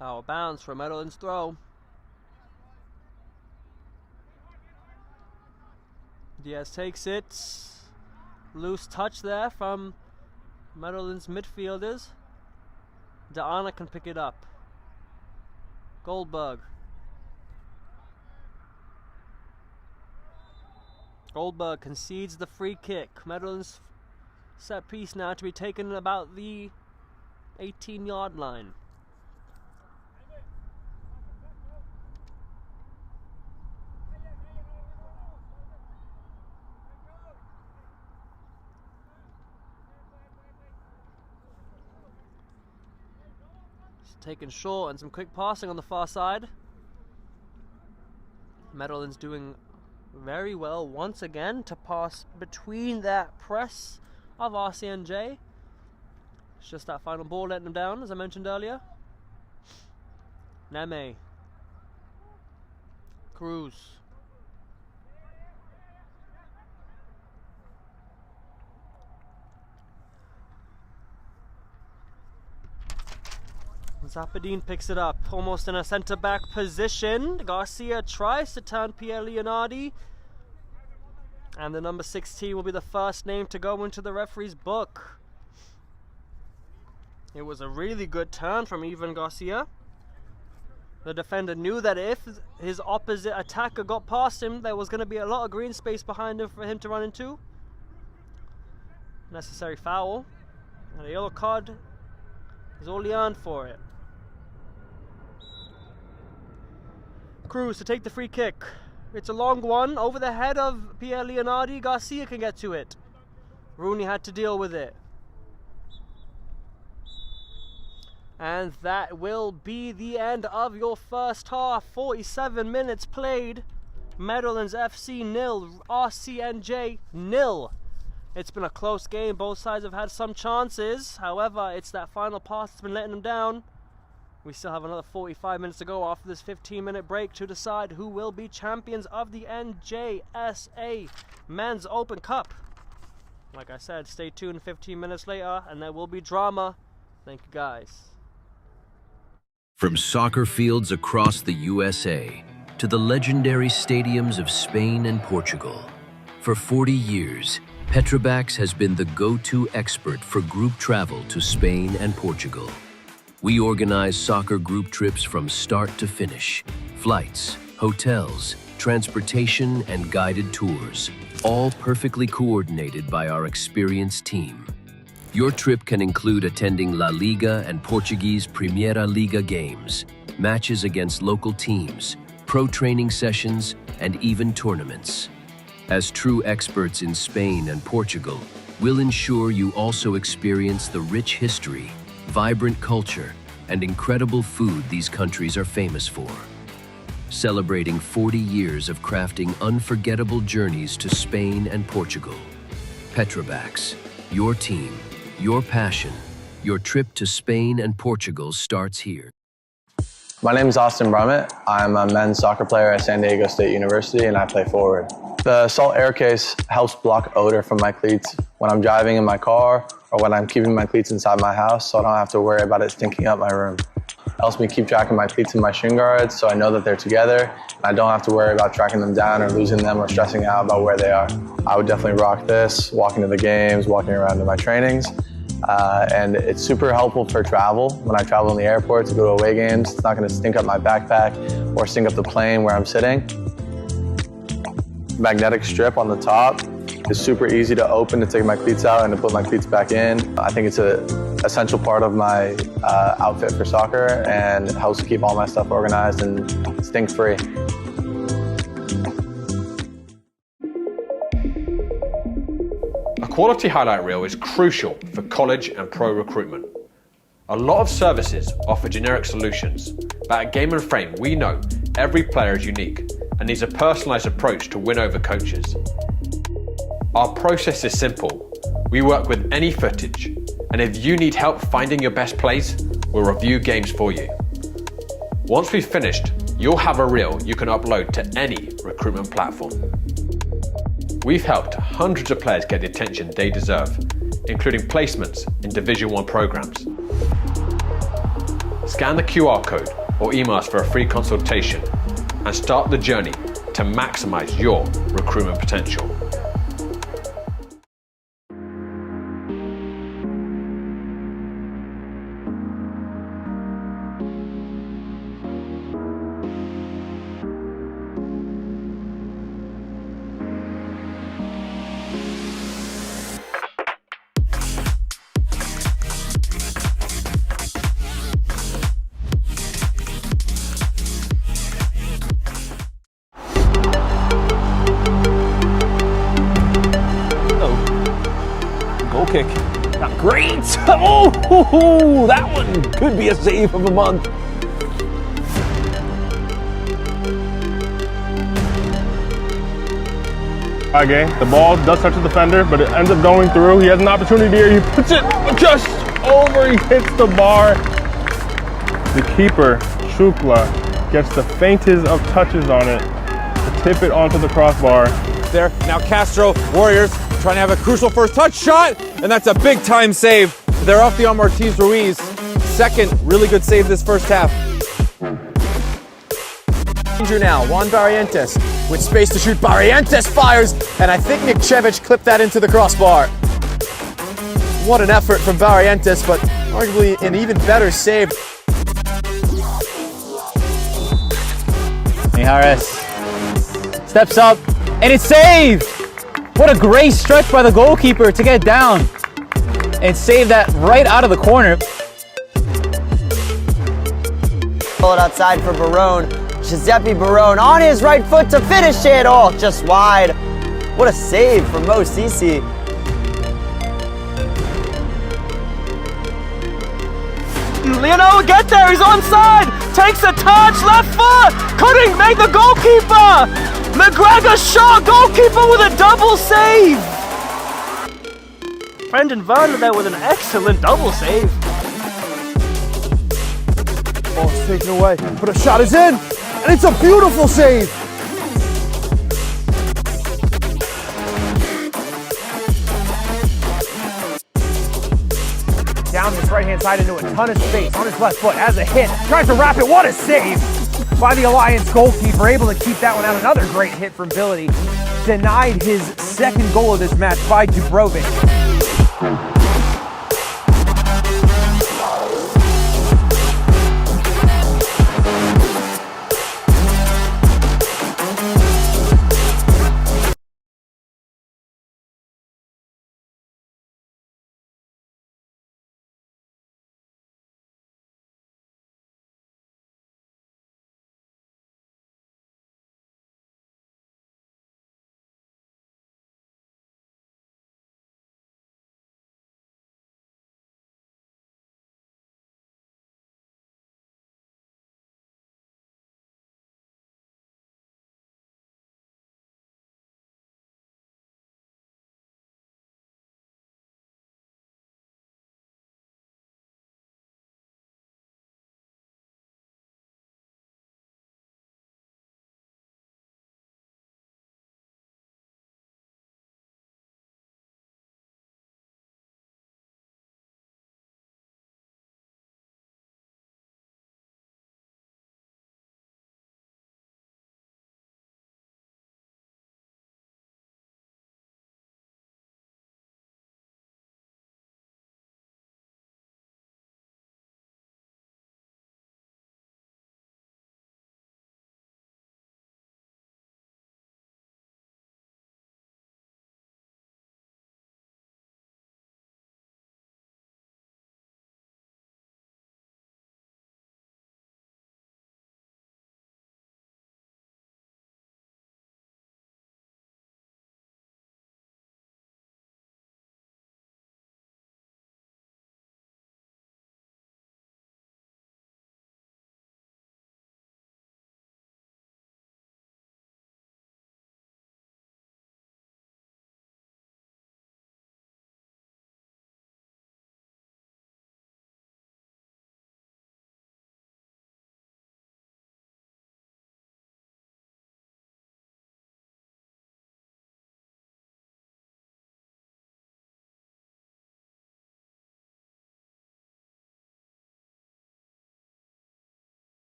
Out of bounds for a Meadowlands throw. Diaz takes it. Loose touch there from Meadowlands midfielders. Deanna can pick it up. Goldberg. Goldberg concedes the free kick. Meadowlands set piece now to be taken about the 18-yard line. Taken short and some quick passing on the far side. Meadowlands doing very well once again to pass between that press of RCNJ. It's just that final ball letting them down, as I mentioned earlier. Neme. Cruz. Zappadine picks it up, almost in a centre-back position. Garcia tries to turn Pierre Leonardi. And the number 16 will be the first name to go into the referee's book. It was a really good turn from Ivan Garcia. The defender knew that if his opposite attacker got past him, there was going to be a lot of green space behind him for him to run into. Necessary foul. And a yellow card is all he earned for it. Cruz to take the free kick. It's a long one over the head of Pierre Leonardi. Garcia can get to it. Rooney had to deal with it. And that will be the end of your first half. 47 minutes played. Meadowlands FC 0, RCNJ 0. It's been a close game. Both sides have had some chances. However, it's that final pass that's been letting them down. We still have another 45 minutes to go after this 15-minute break to decide who will be champions of the NJSA Men's Open Cup. Like I said, stay tuned 15 minutes later and there will be drama. Thank you guys. From soccer fields across the USA to the legendary stadiums of Spain and Portugal, for 40 years, Petrobax has been the go-to expert for group travel to Spain and Portugal. We organize soccer group trips from start to finish. Flights, hotels, transportation, and guided tours, all perfectly coordinated by our experienced team. Your trip can include attending La Liga and Portuguese Primeira Liga games, matches against local teams, pro training sessions, and even tournaments. As true experts in Spain and Portugal, we'll ensure you also experience the rich history, vibrant culture, and incredible food these countries are famous for. Celebrating 40 years of crafting unforgettable journeys to Spain and Portugal. Petrobax, your team, your passion, your trip to Spain and Portugal starts here. My name is Austin Brummett. I'm a men's soccer player at San Diego State University and I play forward. The salt air case helps block odor from my cleats when I'm driving in my car or when I'm keeping my cleats inside my house, so I don't have to worry about it stinking up my room. It helps me keep track of my cleats and my shin guards so I know that they're together and I don't have to worry about tracking them down or losing them or stressing out about where they are. I would definitely rock this, walking to the games, walking around to my trainings. And it's super helpful for travel. When I travel in the airport to go to away games, it's not going to stink up my backpack or stink up the plane where I'm sitting. Magnetic strip on the top is super easy to open to take my cleats out and to put my cleats back in. I think it's an essential part of my outfit for soccer and helps keep all my stuff organized and stink-free. A quality highlight reel is crucial for college and pro recruitment. A lot of services offer generic solutions, but at Game & Frame we know every player is unique and needs a personalised approach to win over coaches. Our process is simple. We work with any footage, and if you need help finding your best plays, we'll review games for you. Once we've finished, you'll have a reel you can upload to any recruitment platform. We've helped hundreds of players get the attention they deserve, including placements in Division 1 programs. Scan the QR code or email us for a free consultation and start the journey to maximize your recruitment potential. Oh, that one could be a save of the month. Okay, the ball does touch the defender, but it ends up going through. He has an opportunity here. He puts it just over. He hits the bar. The keeper, Shukla, gets the faintest of touches on it to tip it onto the crossbar. There, now Castro, Warriors, trying to have a crucial first touch shot, and that's a big time save. They're off the Ortiz Ruiz. Second really good save this first half. Danger now, Juan Barrientos with space to shoot. Barrientos fires, and I think Nikčević clipped that into the crossbar. What an effort from Barrientos, but arguably an even better save. Mijares steps up, and it's saved! What a great stretch by the goalkeeper to get down and save that right out of the corner. Pull it outside for Barone. Giuseppe Barone on his right foot to finish it. Oh, just wide. What a save from Mo Sisi. Leonel will get there, he's onside, takes a touch, left foot, couldn't make the goalkeeper. McGregor shot, goalkeeper with a double save. Brendan Werner there with an excellent double save. Oh, it's taken away, but a shot is in, and it's a beautiful save. Down this right-hand side into a ton of space on his left foot as a hit. Tries to wrap it. What a save by the Alliance goalkeeper. Able to keep that one out. Another great hit from Billy. Denied his second goal of this match by Dubrovic.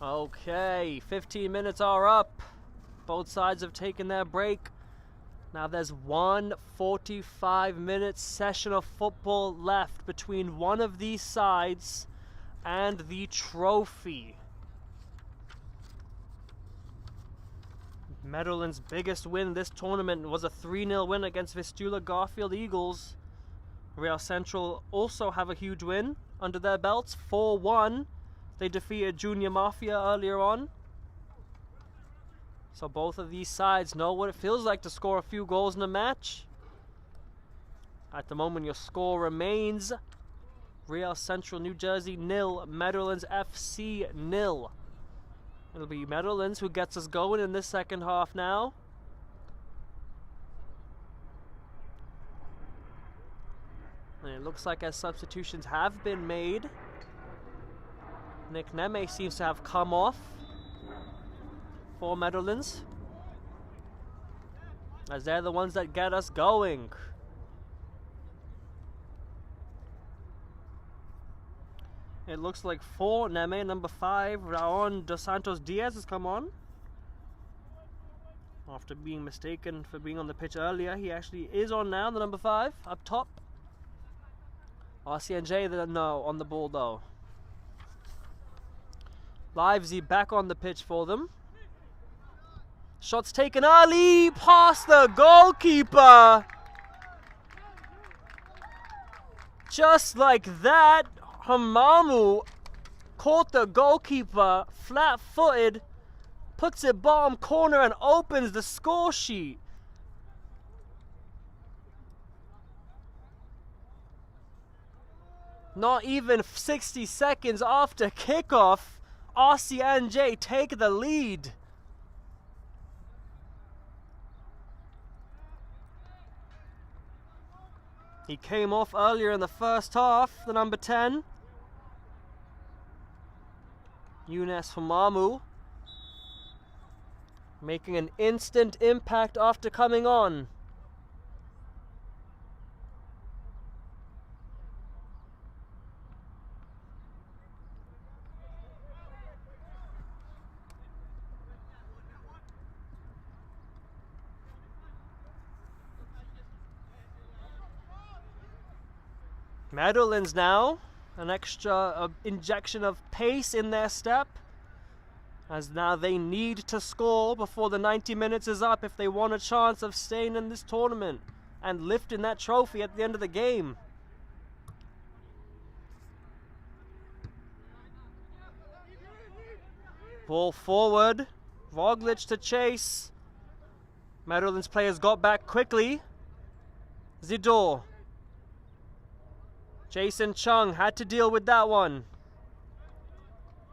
Okay, 15 minutes are up. Both sides have taken their break. Now there's one 45-minute session of football left between one of these sides and the trophy. Meadowlands' biggest win this tournament was a 3-0 win against Vistula Garfield Eagles. Real Central also have a huge win under their belts, 4-1. They defeated Junior Mafia earlier on. So both of these sides know what it feels like to score a few goals in a match. At the moment, your score remains Real Central New Jersey 0, Meadowlands FC 0. It'll be Meadowlands who gets us going in this second half now. And it looks like as substitutions have been made, Nick Neme seems to have come off for Meadowlands, as they're the ones that get us going. It looks like for Neme, number 5, Raon Dos Santos Diaz has come on. After being mistaken for being on the pitch earlier, he actually is on now, the number 5, up top. RCNJ, no, on the ball though. Livesy back on the pitch for them. Shots taken early, past the goalkeeper. Just like that, Hamamu caught the goalkeeper flat-footed, puts it bottom corner and opens the score sheet. Not even 60 seconds after kickoff, RCNJ take the lead. He came off earlier in the first half, the number 10. Younes Hamamu making an instant impact after coming on. Meadowlands now, an extra injection of pace in their step, as now they need to score before the 90 minutes is up if they want a chance of staying in this tournament and lifting that trophy at the end of the game. Ball forward, Roglic to chase. Meadowlands players got back quickly. Zidor. Jason Chung had to deal with that one.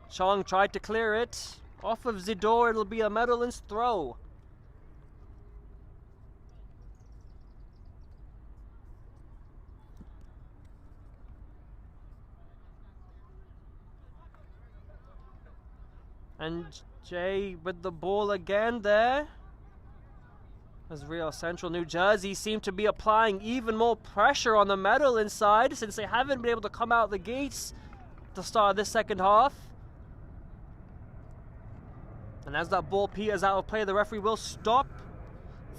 Chung tried to clear it. Off of Zidor, it'll be a Meadowlands throw. And Jay with the ball again there. As Real Central New Jersey seem to be applying even more pressure on the Meadowlands side, since they haven't been able to come out the gates to start this second half. And as that ball peters out of play, the referee will stop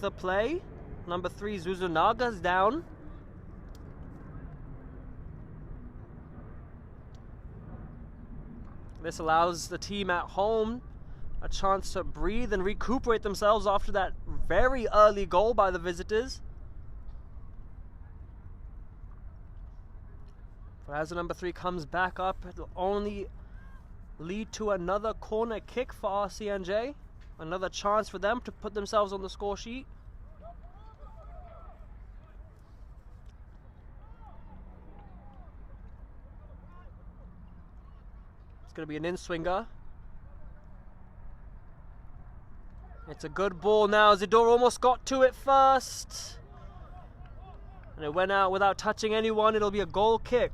the play. Number 3, Zuzunaga's down. This allows the team at home a chance to breathe and recuperate themselves after that very early goal by the visitors. But as the number 3 comes back up, it'll only lead to another corner kick for RCNJ. Another chance for them to put themselves on the score sheet. It's going to be an in-swinger. It's a good ball now. Zidor almost got to it first. And it went out without touching anyone. It'll be a goal kick.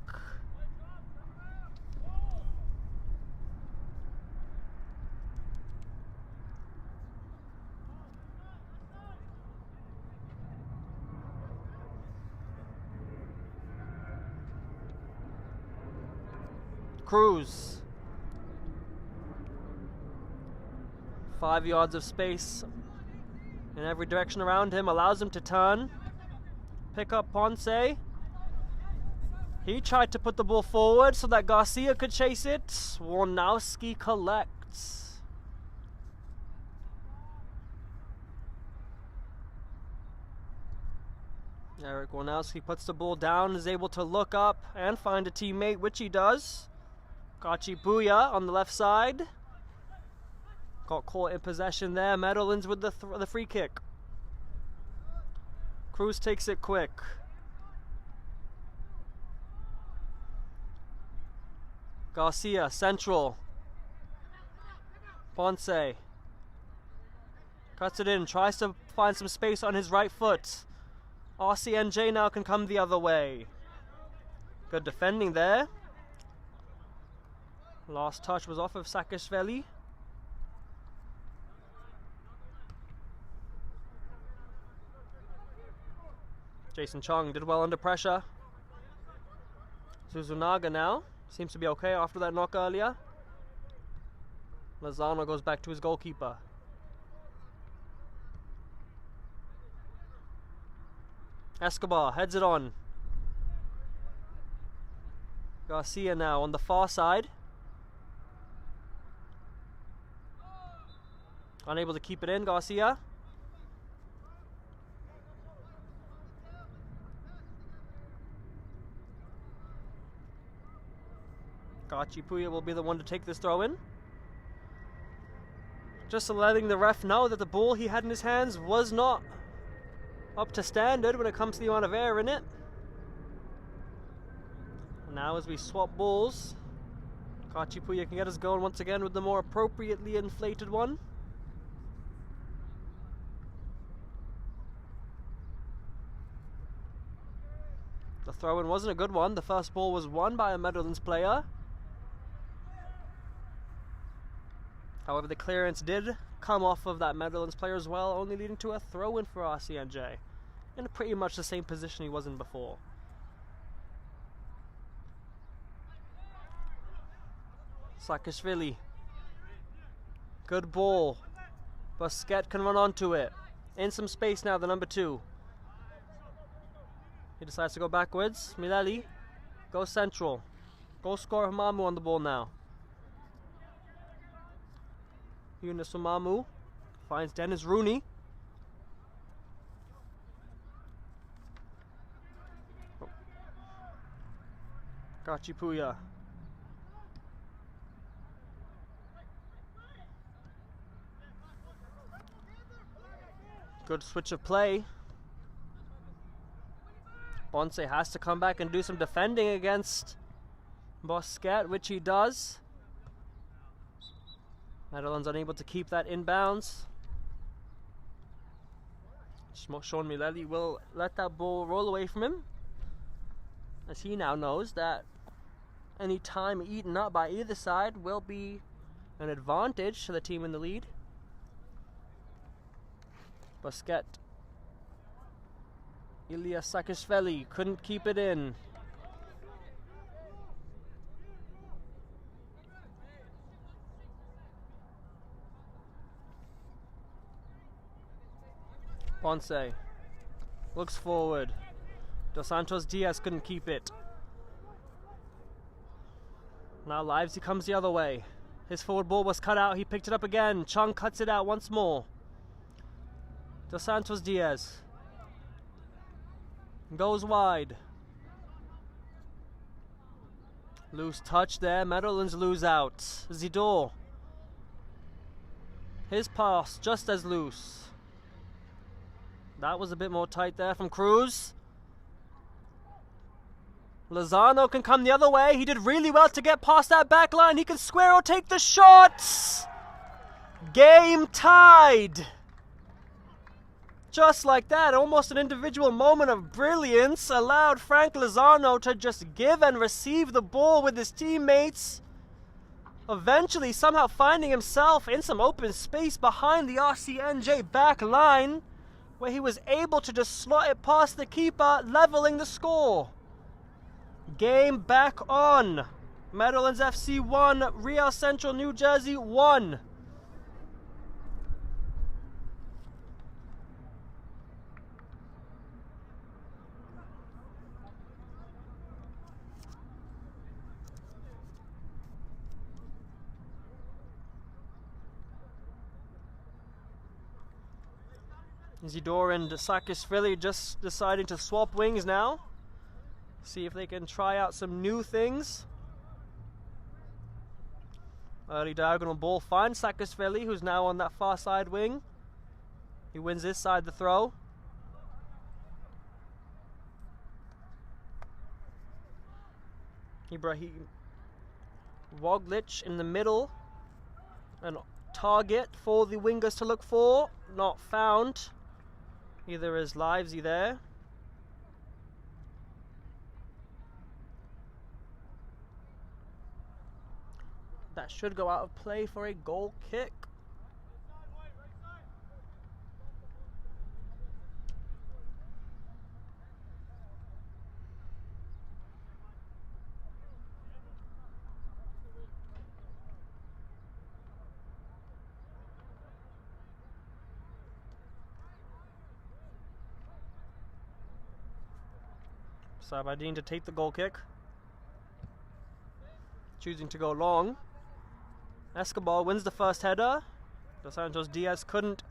Cruz. 5 yards of space in every direction around him allows him to turn. Pick up Ponce. He tried to put the ball forward so that Garcia could chase it. Warnowski collects. Eric Warnowski puts the ball down, is able to look up and find a teammate, which he does. Kachipuya on the left side. Got caught in possession there. Meadowlands with the free kick. Cruz takes it quick. Garcia, central. Ponce. Cuts it in, tries to find some space on his right foot. RCNJ now can come the other way. Good defending there. Last touch was off of Saakashvili. Jason Chung did well under pressure. Suzunaga now seems to be okay after that knock earlier. Lozano goes back to his goalkeeper. Escobar heads it on. Garcia now on the far side. Unable to keep it in, Garcia. Kachipuya will be the one to take this throw in. Just letting the ref know that the ball he had in his hands was not up to standard when it comes to the amount of air in it. Now as we swap balls, Kachipuya can get us going once again with the more appropriately inflated one. The throw-in wasn't a good one. The first ball was won by a Meadowlands player. However, the clearance did come off of that Meadowlands player as well, only leading to a throw-in for RCNJ. In pretty much the same position he was in before. Saakashvili. Good ball. Busquets can run onto it. In some space now, the number 2. He decides to go backwards. Mileli goes central. Goal scorer Mamu on the ball now. Yunus Mamu finds Dennis Rooney. Kachipuya. Good switch of play. Ponce has to come back and do some defending against Busquets, which he does. Meadowlands unable to keep that inbounds. Sean Mileli will let that ball roll away from him, as he now knows that any time eaten up by either side will be an advantage to the team in the lead. Busquets. Ilya Saakashvili couldn't keep it in. Ponce looks forward. Dos Santos Diaz couldn't keep it. Now Livesey comes the other way. His forward ball was cut out. He picked it up again. Chung cuts it out once more. Dos Santos Diaz goes wide. Loose touch there. Meadowlands lose out. Zidor. His pass just as loose. That was a bit more tight there from Cruz. Lozano can come the other way. He did really well to get past that back line. He can square or take the shots. Game tied. Just like that, almost an individual moment of brilliance allowed Frank Lozano to just give and receive the ball with his teammates. Eventually, somehow finding himself in some open space behind the RCNJ back line, where he was able to just slot it past the keeper, leveling the score. Game back on. Meadowlands FC 1, Real Central New Jersey 1. Isidore and Sakashvili just deciding to swap wings now. See if they can try out some new things. Early diagonal ball finds Sakashvili, who's now on that far side wing. He wins this side the throw. Ibrahim Woglic in the middle. An target for the wingers to look for. Not found. Either is Livesy there. That should go out of play for a goal kick. Sabadin to take the goal kick. Choosing to go long. Escobar wins the first header. Dos Santos Diaz couldn't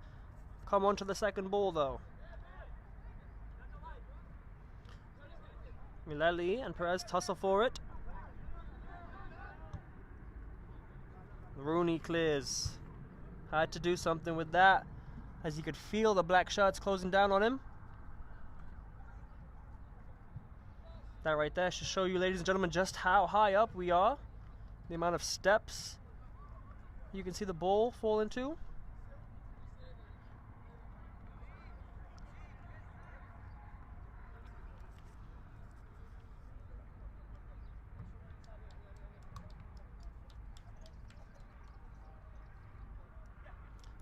come onto the second ball though. Mileli and Perez tussle for it. Rooney clears. Had to do something with that, as he could feel the black shirts closing down on him. That right there should show you, ladies and gentlemen, just how high up we are. The amount of steps you can see the ball fall into.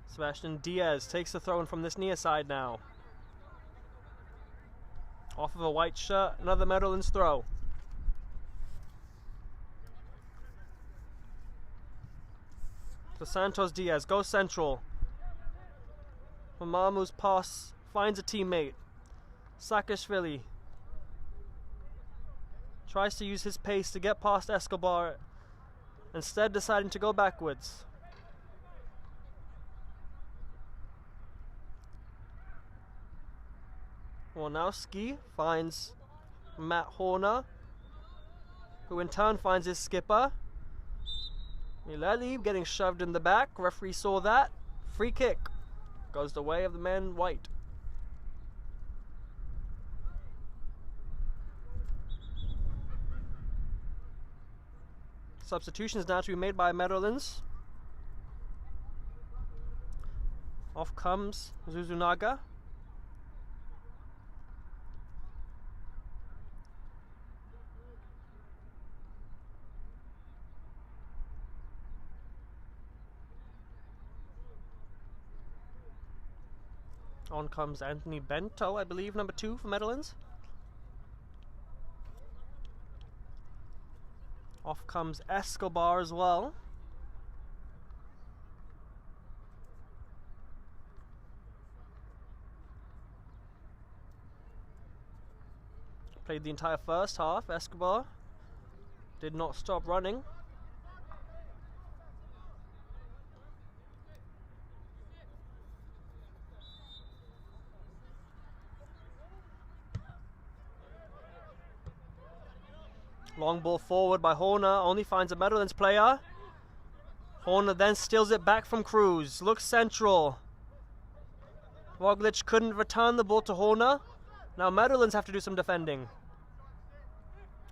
Sebastian Diaz takes the throw in from this near side now. Off of a white shirt, another Meadowlands throw. To Santos Diaz, goes central. Mamamu's pass finds a teammate. Sakashvili tries to use his pace to get past Escobar, instead deciding to go backwards. Warnowski finds Matt Horner, who in turn finds his skipper. Mileli getting shoved in the back. Referee saw that. Free kick. Goes the way of the man in white. Substitutions now to be made by Meadowlands. Off comes Zuzunaga. On comes Anthony Bento, I believe, number 2 for Meadowlands. Off comes Escobar as well. Played the entire first half. Escobar did not stop running. Long ball forward by Horner, only finds a Meadowlands player. Horner then steals it back from Cruz, looks central. Woglic couldn't return the ball to Horner. Now Meadowlands have to do some defending.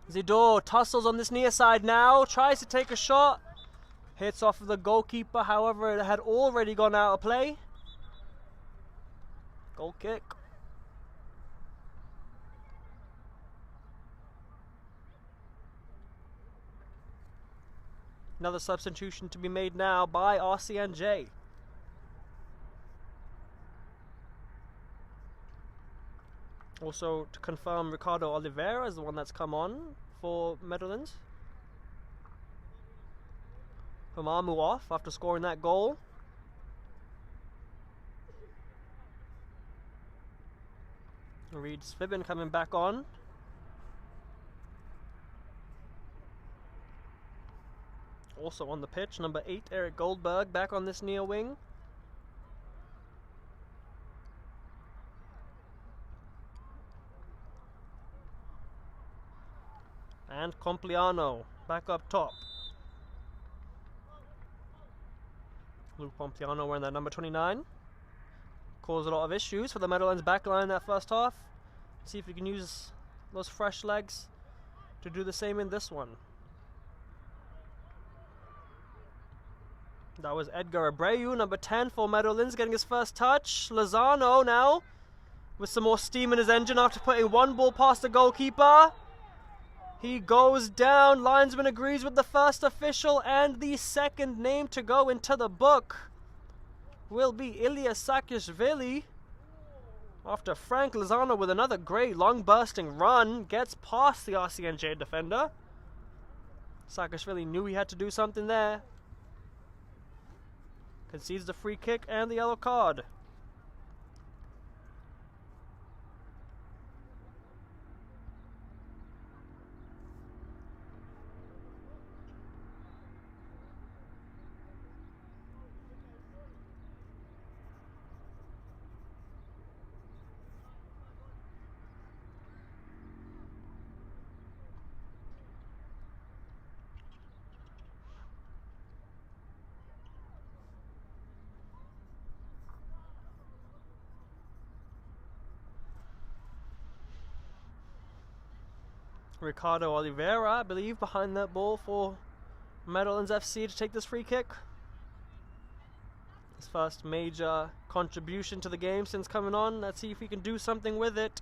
Zidore tussles on this near side now, tries to take a shot. Hits off of the goalkeeper, however it had already gone out of play. Goal kick. Another substitution to be made now by RCNJ. Also to confirm, Ricardo Oliveira is the one that's come on for Meadowlands. Humamu off after scoring that goal. Reed Svibin coming back on. Also on the pitch, number 8, Eric Goldberg, back on this near wing. Compliano back up top. Luke Pompliano wearing that number 29. Caused a lot of issues for the Meadowlands backline that first half. See if we can use those fresh legs to do the same in this one. That was Edgar Abreu, number 10 for Meadowlands, getting his first touch. Lozano now with some more steam in his engine after putting one ball past the goalkeeper. He goes down. Linesman agrees with the first official, and the second name to go into the book will be Ilya Saakashvili. After Frank Lozano with another great long bursting run gets past the RCNJ defender. Saakashvili knew he had to do something there. Concedes the free kick and the yellow card. Ricardo Oliveira, I believe, behind that ball for Meadowlands FC to take this free kick. His first major contribution to the game since coming on. Let's see if he can do something with it.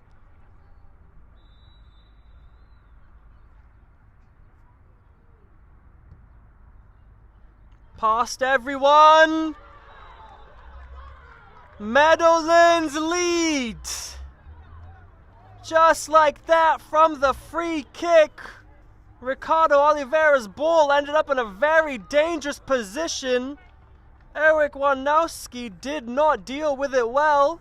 Past everyone! Meadowlands lead! Just like that from the free kick. Ricardo Oliveira's ball ended up in a very dangerous position. Eric Warnowski did not deal with it well.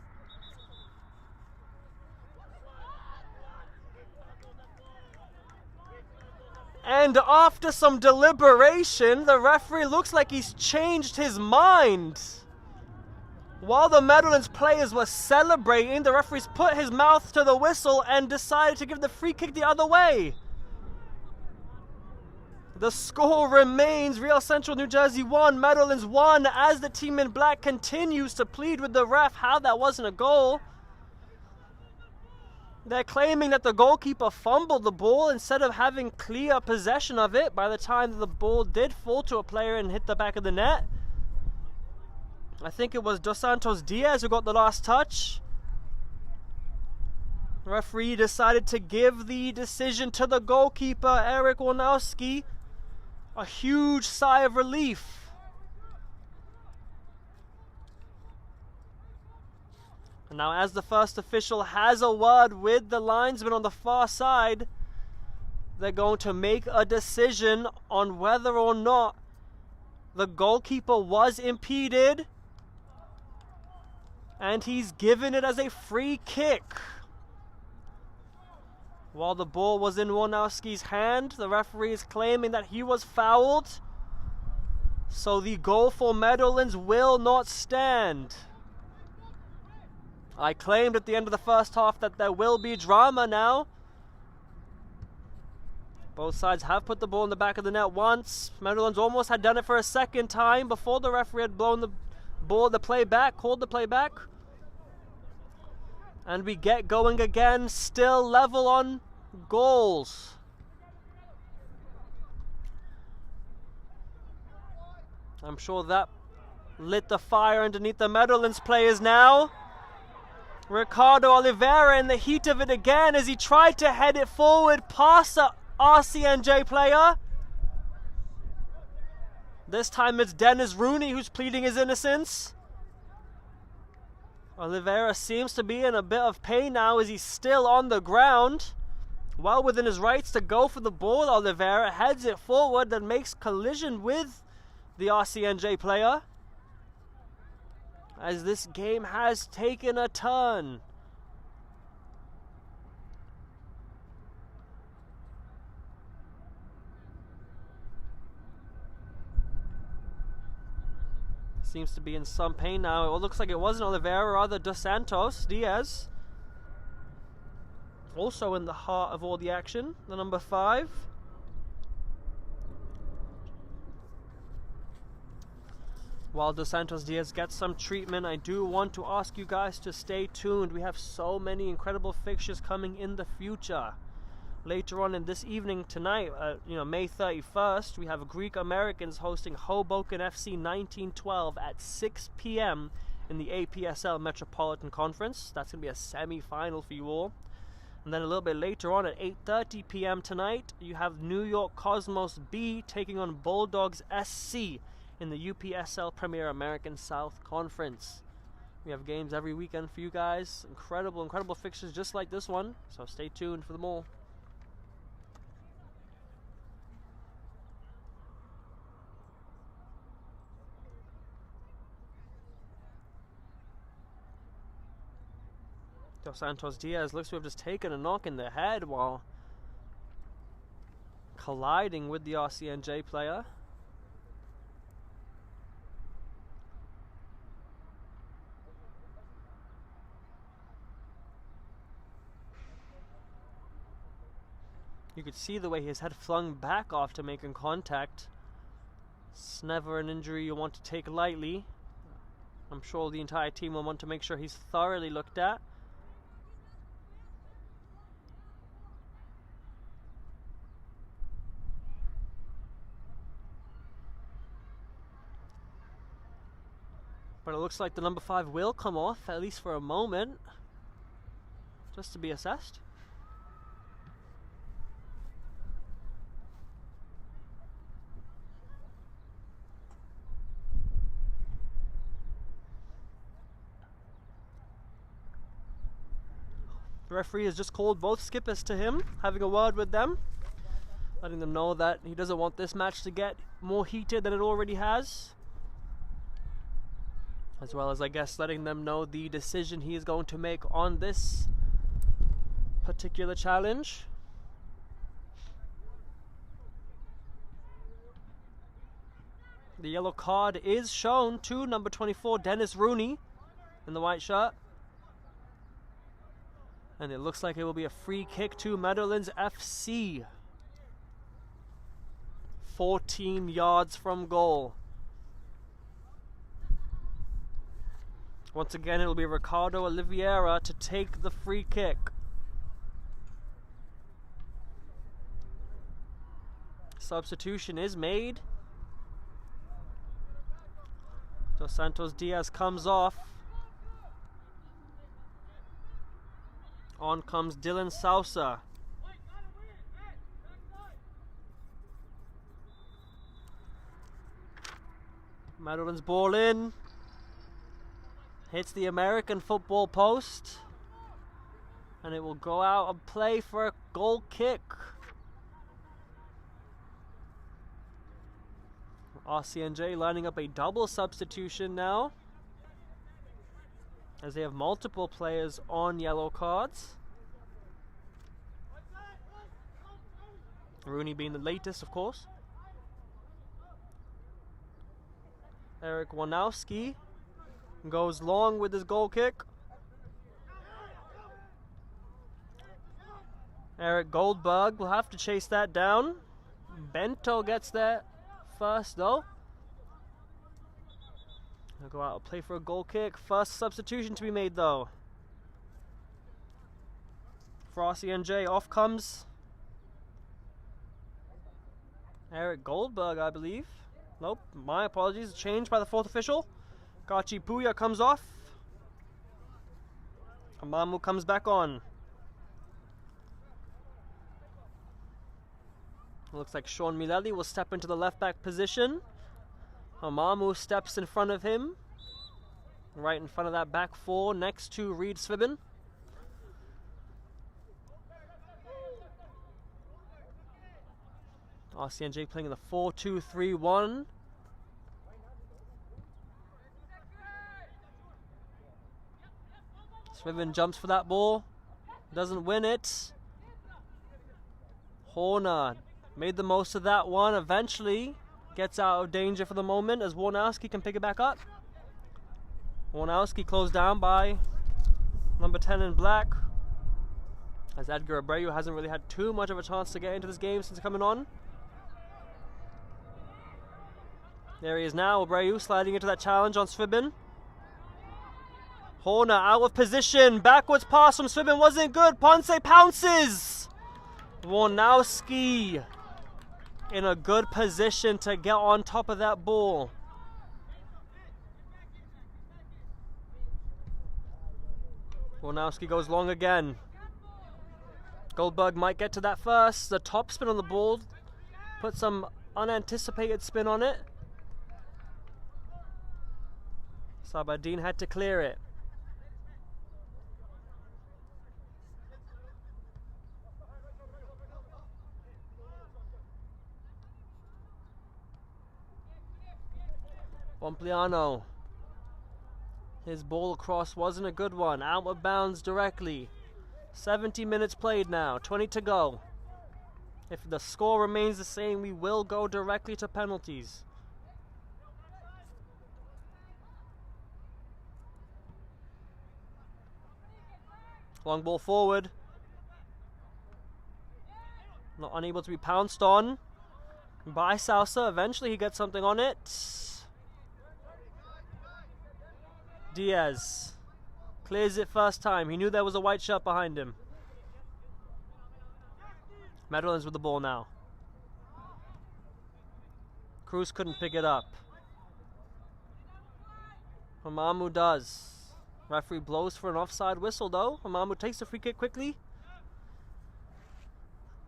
And after some deliberation, the referee looks like he's changed his mind. While the Meadowlands players were celebrating, the referee's put his mouth to the whistle and decided to give the free kick the other way. The score remains Real Central New Jersey 1, Meadowlands 1, as the team in black continues to plead with the ref how that wasn't a goal. They're claiming that the goalkeeper fumbled the ball instead of having clear possession of it by the time the ball did fall to a player and hit the back of the net. I think it was Dos Santos Diaz who got the last touch. The referee decided to give the decision to the goalkeeper, Eric Warnowski. A huge sigh of relief. And now, as the first official has a word with the linesman on the far side, they're going to make a decision on whether or not the goalkeeper was impeded. And he's given it as a free kick. While the ball was in Warnowski's hand, the referee is claiming that he was fouled. So the goal for Meadowlands will not stand. I claimed at the end of the first half that there will be drama now. Both sides have put the ball in the back of the net once. Meadowlands almost had done it for a second time before the referee had blown the ball, the playback, called the playback. And we get going again, still level on goals. I'm sure that lit the fire underneath the Meadowlands players now. Ricardo Oliveira in the heat of it again as he tried to head it forward past the RCNJ player. This time it's Dennis Rooney who's pleading his innocence. Oliveira seems to be in a bit of pain now as he's still on the ground. Well within his rights to go for the ball, Oliveira heads it forward and makes collision with the RCNJ player. As this game has taken a turn. Seems to be in some pain now. It looks like it wasn't Oliveira, rather Dos Santos Diaz. Also in the heart of all the action, the number 5. While Dos Santos Diaz gets some treatment, I do want to ask you guys to stay tuned. We have so many incredible fixtures coming in the future. Later on in this evening tonight, May 31st, we have Greek Americans hosting Hoboken FC 1912 at 6 p.m. in the APSL Metropolitan Conference. That's going to be a semi-final for you all. And then a little bit later on at 8:30 p.m. tonight, you have New York Cosmos B taking on Bulldogs SC in the UPSL Premier American South Conference. We have games every weekend for you guys. Incredible fixtures just like this one. So stay tuned for them all. Dos Santos Diaz looks to have just taken a knock in the head while colliding with the RCNJ player. You could see the way his head flung back after making contact. It's never an injury you want to take lightly. I'm sure the entire team will want to make sure he's thoroughly looked at. But it looks like the number 5 will come off, at least for a moment, just to be assessed. The referee has just called both skippers to him, having a word with them, letting them know that he doesn't want this match to get more heated than it already has. As well as, I guess, letting them know the decision he is going to make on this particular challenge. The yellow card is shown to number 24, Dennis Rooney, in the white shirt. And it looks like it will be a free kick to Meadowlands FC. 14 yards from goal. Once again, it will be Ricardo Oliveira to take the free kick. Substitution is made. Dos Santos Diaz comes off. On comes Dylan Sousa. Meadowlands ball in. Hits the American football post. And it will go out of play for a goal kick. RCNJ lining up a double substitution now, as they have multiple players on yellow cards. Rooney being the latest, of course. Eric Wanowski goes long with his goal kick. Eric Goldberg will have to chase that down. Bento gets there first, though. He'll go out and play for a goal kick. First substitution to be made, though. For RCNJ, off comes Eric Goldberg, I believe. Nope, my apologies. Changed by the fourth official. Gachi Puya comes off. Amamu comes back on. Looks like Sean Mileli will step into the left back position. Amamu steps in front of him, right in front of that back four next to Reed Svibin. RCNJ playing in the 4-2-3-1. Svibin jumps for that ball, doesn't win it. Horner made the most of that one, eventually gets out of danger for the moment as Warnowski can pick it back up. Warnowski closed down by number 10 in black, as Edgar Abreu hasn't really had too much of a chance to get into this game since coming on. There he is now, Abreu sliding into that challenge on Svibin. Horner out of position, backwards pass from Svibin wasn't good, Ponce pounces! Warnowski in a good position to get on top of that ball. Warnowski goes long again. Goldberg might get to that first. The top spin on the ball. Put some unanticipated spin on it. Sabadin had to clear it. Pompliano. His ball across wasn't a good one. Out of bounds directly. 70 minutes played now. 20 to go. If the score remains the same, we will go directly to penalties. Long ball forward. Not unable to be pounced on by Sousa. Eventually he gets something on it. Diaz clears it first time. He knew there was a white shirt behind him. Meadowlands with the ball now. Cruz couldn't pick it up. Hamamu does. Referee blows for an offside whistle though. Hamamu takes the free kick quickly.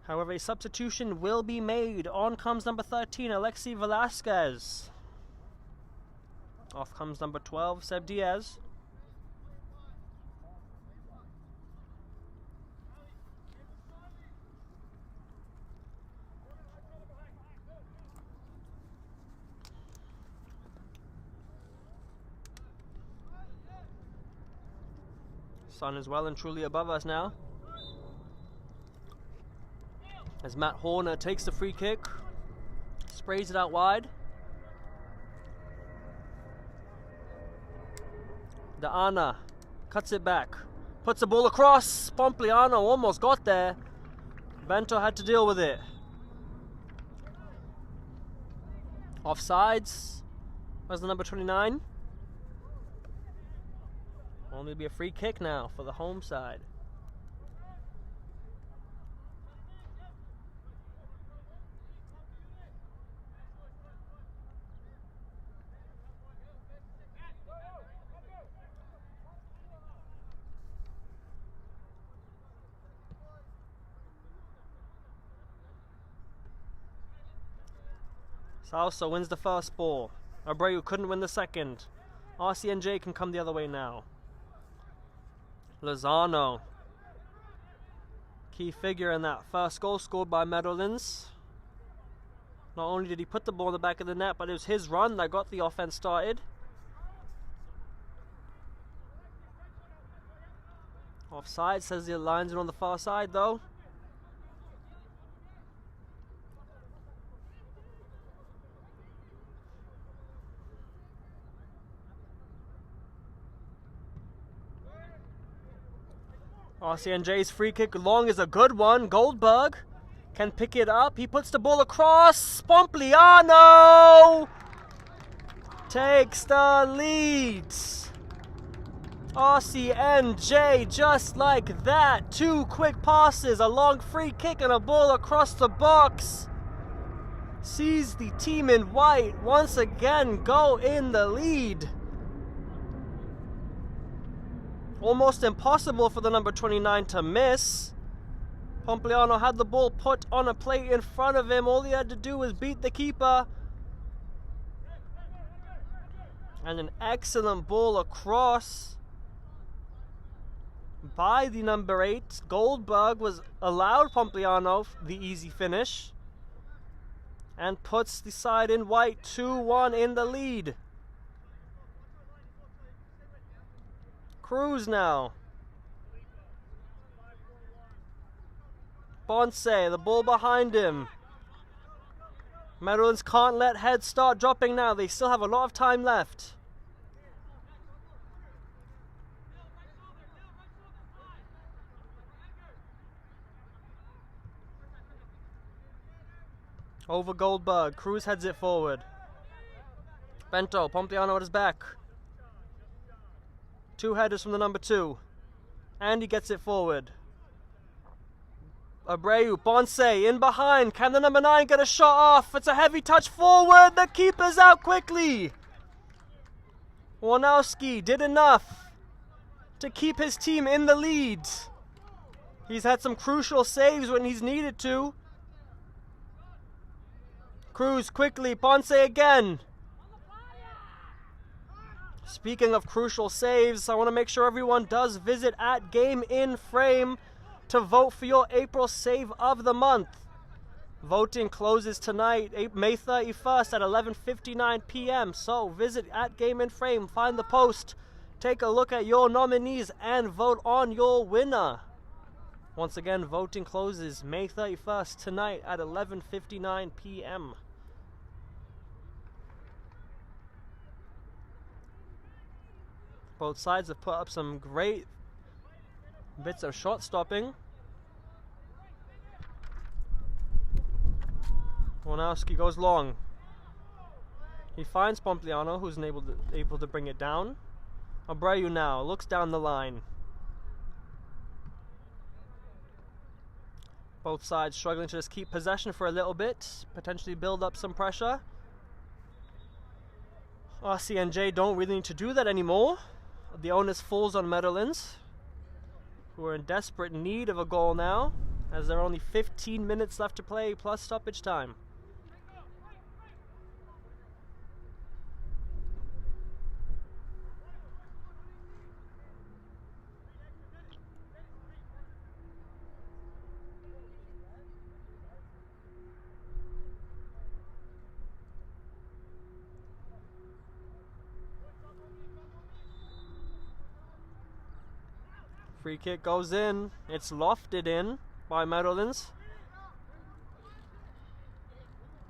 However, a substitution will be made. On comes number 13, Alexi Velasquez. Off comes number 12, Seb Diaz. Sun is well and truly above us now. As Matt Horner takes the free kick, sprays it out wide. Deana cuts it back, puts the ball across. Pompliano almost got there. Bento had to deal with it. Offsides. Where's the number 29? Only be a free kick now for the home side. Sousa wins the first ball. Abreu couldn't win the second. RCNJ can come the other way now. Lozano. Key figure in that first goal scored by Meadowlands. Not only did he put the ball in the back of the net, but it was his run that got the offense started. Offside, says the linesman on the far side though. RCNJ's free kick long is a good one. Goldberg can pick it up. He puts the ball across. Pompliano takes the lead. RCNJ just like that. Two quick passes, a long free kick and a ball across the box. Sees the team in white once again go in the lead. Almost impossible for the number 29 to miss. Pompliano had the ball put on a plate in front of him. All he had to do was beat the keeper. And an excellent ball across by the number 8. Goldberg was allowed Pompliano the easy finish. And puts the side in white 2-1 in the lead. Cruz now. Ponce, the ball behind him. Meadowlands can't let heads start dropping now. They still have a lot of time left. Over Goldberg. Cruz heads it forward. Bento, Pompliano at his back. 2 headers from the number 2. And he gets it forward. Abreu, Ponce in behind. Can the number 9 get a shot off? It's a heavy touch forward. The keeper's out quickly. Warnowski did enough to keep his team in the lead. He's had some crucial saves when he's needed to. Cruz quickly, Ponce again. Speaking of crucial saves, I want to make sure everyone does visit at Game in Frame to vote for your April Save of the Month. Voting closes tonight, May 31st at 11:59 p.m. So visit at Game in Frame, find the post, take a look at your nominees, and vote on your winner. Once again, voting closes May 31st tonight at 11:59 p.m. Both sides have put up some great bits of shot stopping. Warnowski goes long. He finds Pompliano, who's able to bring it down. Abreu now looks down the line. Both sides struggling to just keep possession for a little bit, potentially build up some pressure. RCNJ don't really need to do that anymore. The onus falls on Meadowlands, who are in desperate need of a goal now, as there are only 15 minutes left to play plus stoppage time. Free kick goes in. It's lofted in by Meadowlands.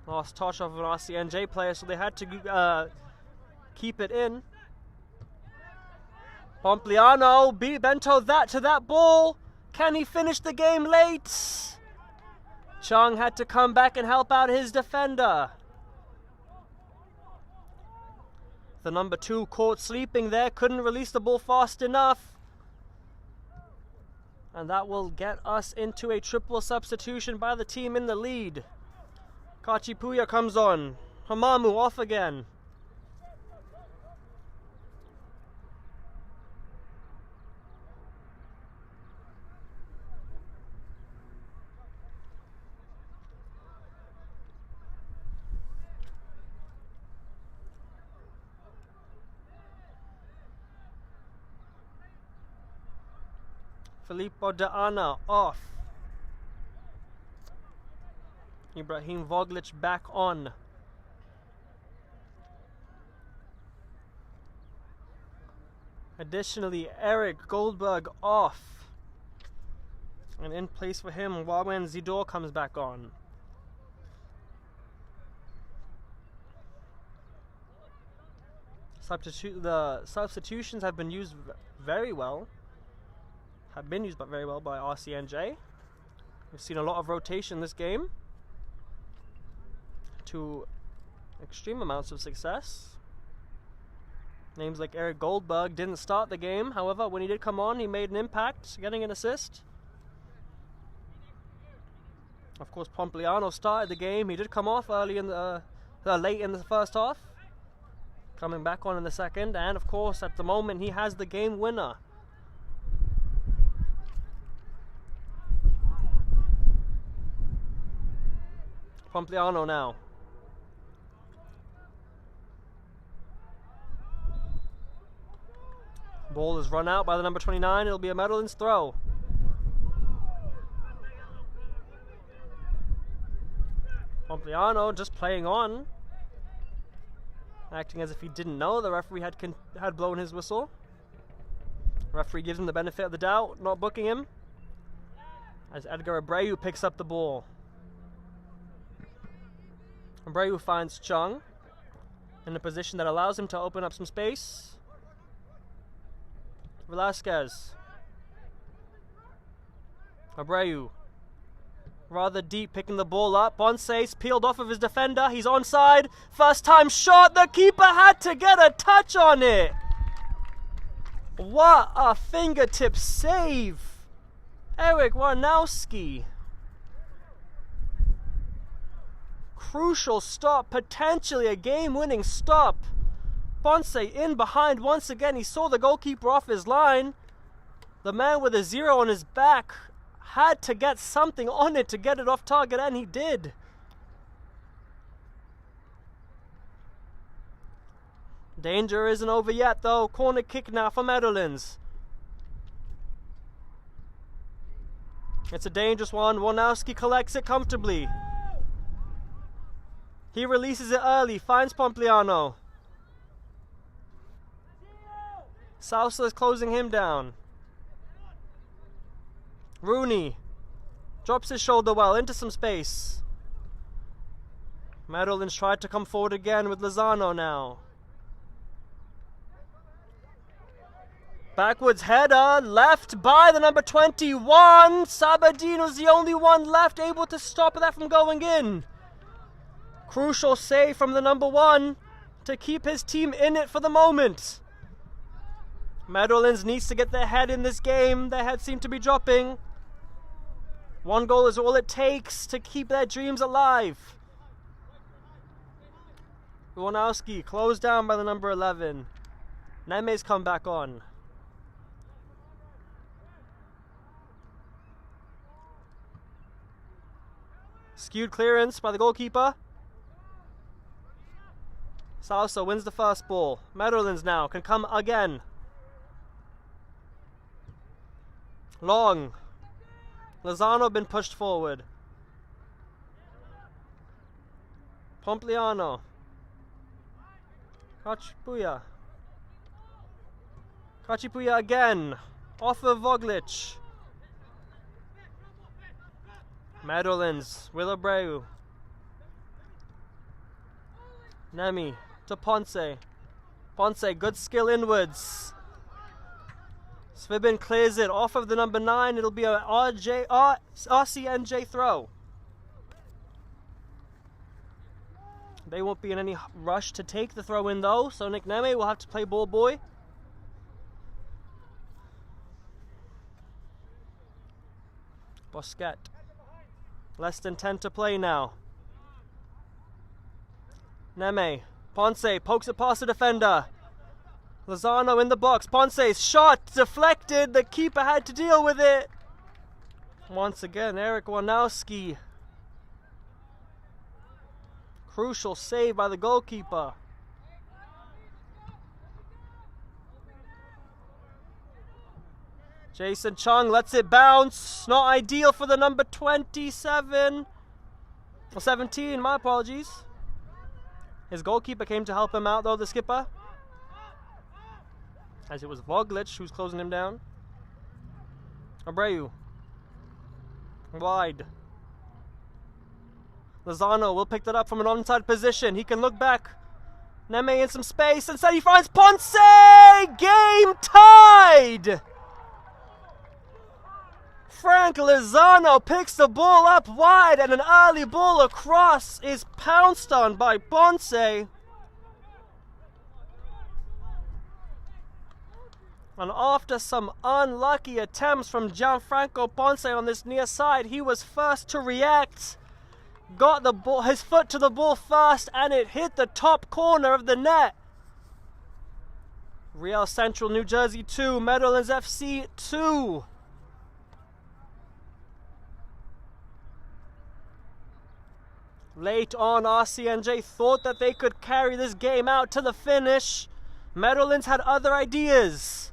Lost touch off of an RCNJ player, so they had to keep it in. Pompliano beat Bento to that ball. Can he finish the game late? Chung had to come back and help out his defender. The number 2 caught sleeping there, couldn't release the ball fast enough. And that will get us into a triple substitution by the team in the lead. Kachipuya comes on. Hamamu off again. Filippo De Ana off. Ibrahim Voglic back on. Additionally, Eric Goldberg off. And in place for him, Wawen Zidor comes back on. The substitutions have been used very well. Have been used very well by RCNJ. We've seen a lot of rotation this game to extreme amounts of success. Names like Eric Goldberg didn't start the game. However, when he did come on, he made an impact, getting an assist. Of course, Pompliano started the game. He did come off early in the late in the first half, coming back on in the second, and of course, at the moment, he has the game winner. Pompliano now. Ball is run out by the number 29. It'll be a Meadowlands throw. Pompliano just playing on, acting as if he didn't know the referee had blown his whistle. The referee gives him the benefit of the doubt, not booking him, as Edgar Abreu picks up the ball. Abreu finds Chung in a position that allows him to open up some space. Velasquez. Abreu. Rather deep, picking the ball up. Bonse's peeled off of his defender. He's onside. First time shot. The keeper had to get a touch on it. What a fingertip save. Eric Warnowski. Crucial stop. Potentially a game-winning stop. Ponce in behind once again. He saw the goalkeeper off his line. The man with a 0 on his back had to get something on it to get it off target, and he did. Danger isn't over yet, though. Corner kick now for Meadowlands. It's a dangerous one. Warnowski collects it comfortably. He releases it early, finds Pompliano. Sousa is closing him down. Rooney drops his shoulder well into some space. Meadowlands tried to come forward again with Lozano now. Backwards header, left by the number 21. Sabadino's the only one left able to stop that from going in. Crucial save from the number 1 to keep his team in it for the moment. Meadowlands needs to get their head in this game. Their head seem to be dropping. 1 goal is all it takes to keep their dreams alive. Iwanowski closed down by the number 11. Neme's come back on. Skewed clearance by the goalkeeper. Sousa wins the first ball. Meadowlands now can come again. Long. Lozano been pushed forward. Pompliano. Kachipuya. Kachipuya again. Off of Voglic. Meadowlands with Abreu. Nemi to Ponce. Ponce, good skill inwards. Svibin clears it off of the number 9. It'll be a RCNJ throw. They won't be in any rush to take the throw in though, so Nick Neme will have to play ball boy. Bosquet. Less than 10 to play now. Neme. Ponce pokes it past the defender. Lozano in the box. Ponce's shot deflected. The keeper had to deal with it. Once again, Eric Warnowski. Crucial save by the goalkeeper. Jason Chung lets it bounce. Not ideal for the number 27. Or 17, my apologies. His goalkeeper came to help him out though, the skipper. As it was Voglic who's closing him down. Abreu. Wide. Lozano will pick that up from an onside position. He can look back. Neme in some space. Instead he finds Ponce! Game tied! Frank Lozano picks the ball up wide and an early ball across is pounced on by Ponce. And after some unlucky attempts from Gianfranco Ponce on this near side, he was first to react. Got the ball, his foot to the ball first, and it hit the top corner of the net. Real Central New Jersey 2, Meadowlands FC 2. Late on, RCNJ thought that they could carry this game out to the finish. Meadowlands had other ideas.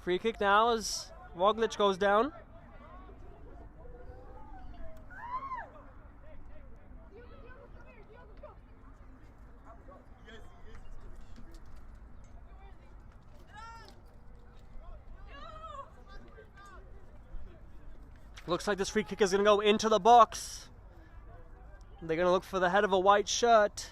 Free kick now as Voglic goes down. Looks like this free kick is going to go into the box. They're going to look for the head of a white shirt.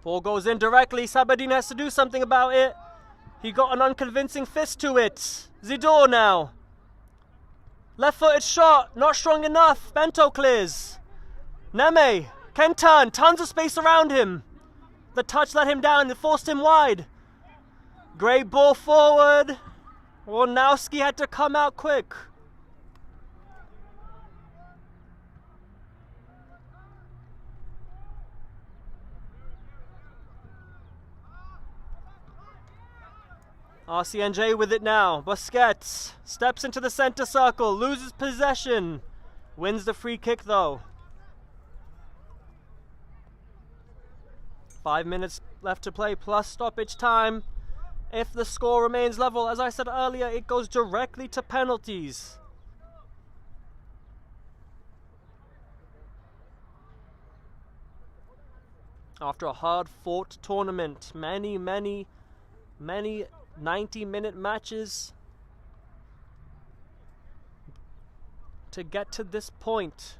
Ball goes in directly. Sabadin has to do something about it. He got an unconvincing fist to it. Zidor now. Left-footed shot, not strong enough. Bento clears. Neme, Kentan, tons of space around him. The touch let him down and forced him wide. Great ball forward. Warnowski had to come out quick. RCNJ with it now. Busquets steps into the center circle, loses possession. Wins the free kick though. 5 minutes left to play plus stoppage time. If the score remains level, as I said earlier, it goes directly to penalties. After a hard-fought tournament, many 90-minute matches to get to this point.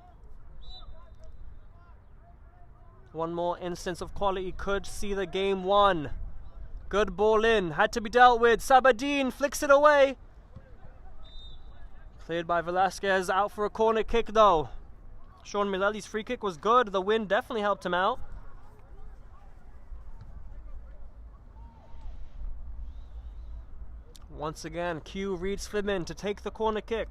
One more instance of quality could see the game won. Good ball in, had to be dealt with. Sabadin flicks it away. Cleared by Velasquez, out for a corner kick though. Sean Milelli's free kick was good. The wind definitely helped him out. Once again, Q reads Flimin to take the corner kick.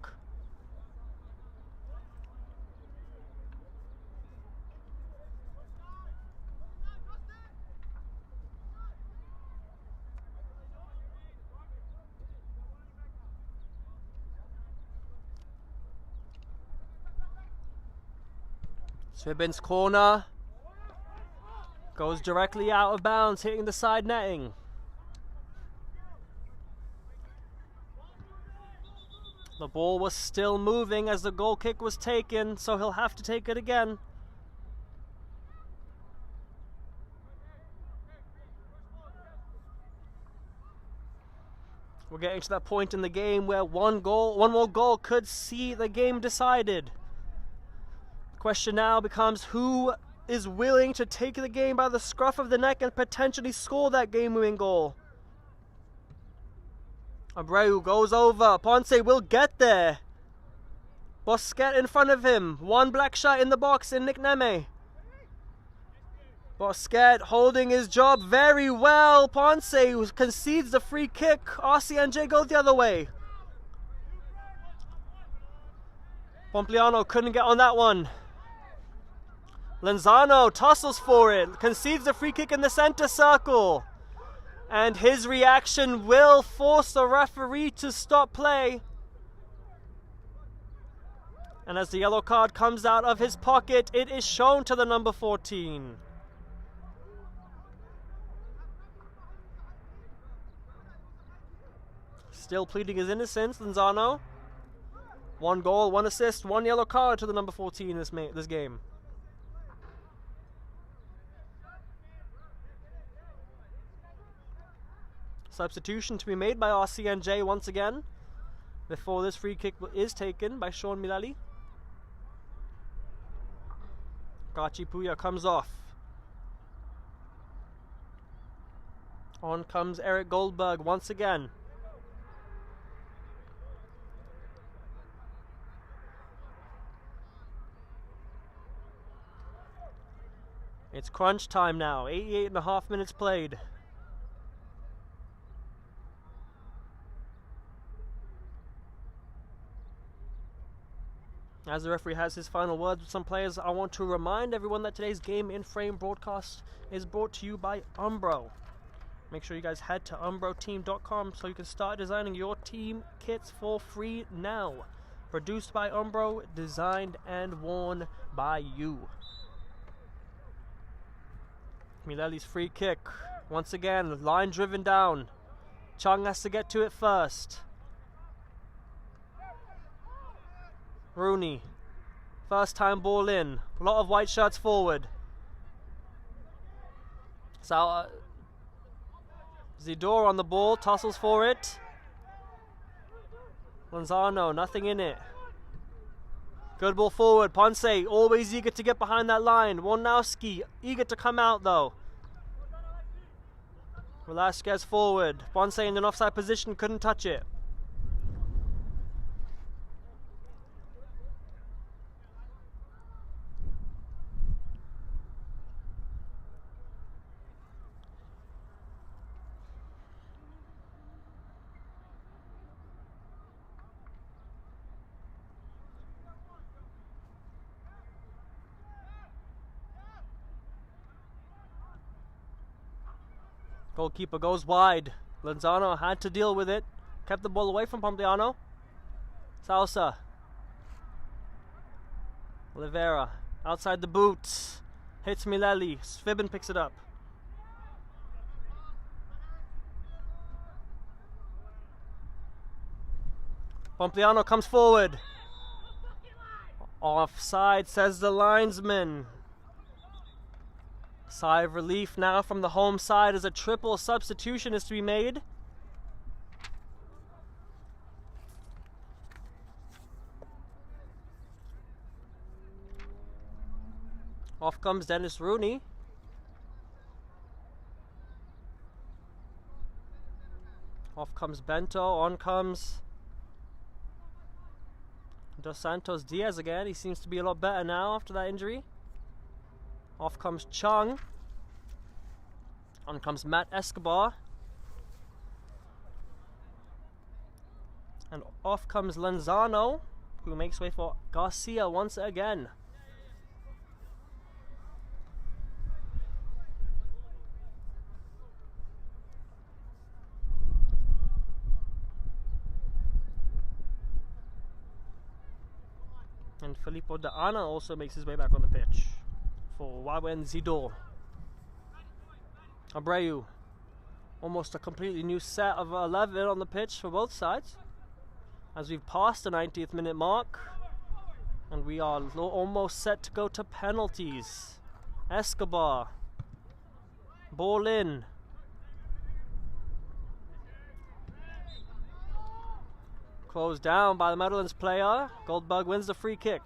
Svibin's corner goes directly out of bounds, hitting the side netting. The ball was still moving as the goal kick was taken, so he'll have to take it again. We're getting to that point in the game where one more goal could see the game decided. The question now becomes who is willing to take the game by the scruff of the neck and potentially score that game-winning goal. Abreu goes over. Ponce will get there. Busquets in front of him. One black shot in the box in Nick Neme. Busquets holding his job very well. Ponce concedes the free kick. RCNJ go the other way. Pompliano couldn't get on that one. Lenzano tussles for it. Concedes the free kick in the center circle. And his reaction will force the referee to stop play. And as the yellow card comes out of his pocket, it is shown to the number 14. Still pleading his innocence, Lenzano. 1 goal, 1 assist, 1 yellow card to the number 14 in this game. Substitution to be made by RCNJ once again before this free kick is taken by Sean Milelli. Gachi Puya comes off. On comes Eric Goldberg once again. It's crunch time now, 88.5 minutes played. As the referee has his final words with some players, I want to remind everyone that today's Game in Frame broadcast is brought to you by Umbro. Make sure you guys head to umbroteam.com so you can start designing your team kits for free now. Produced by Umbro, designed and worn by you. Milelli's free kick. Once again, line driven down. Chung has to get to it first. Rooney, first time ball in. A lot of white shirts forward. Zidor on the ball, tussles for it. Lenzano, nothing in it. Good ball forward. Ponce, always eager to get behind that line. Warnowski, eager to come out though. Velasquez forward. Ponce in an offside position, couldn't touch it. Goalkeeper goes wide. Lenzano had to deal with it. Kept the ball away from Pompliano. Salsa. Oliveira. Outside the boot. Hits Mileli. Svibin picks it up. Pompliano comes forward. Offside, says the linesman. Sigh of relief now from the home side as a triple substitution is to be made. Off comes Dennis Rooney. Off comes Bento, on comes Dos Santos Diaz again. He seems to be a lot better now after that injury. Off comes Chung. On comes Matt Escobar. And off comes Lenzano, who makes way for Garcia once again. And Filippo De Ana also makes his way back on the pitch for Wawen Zidor. Abreu. Almost a completely new set of 11 on the pitch for both sides. As we've passed the 90th minute mark. And we are almost set to go to penalties. Escobar. Ball in. Closed down by the Meadowlands player. Goldberg wins the free kick.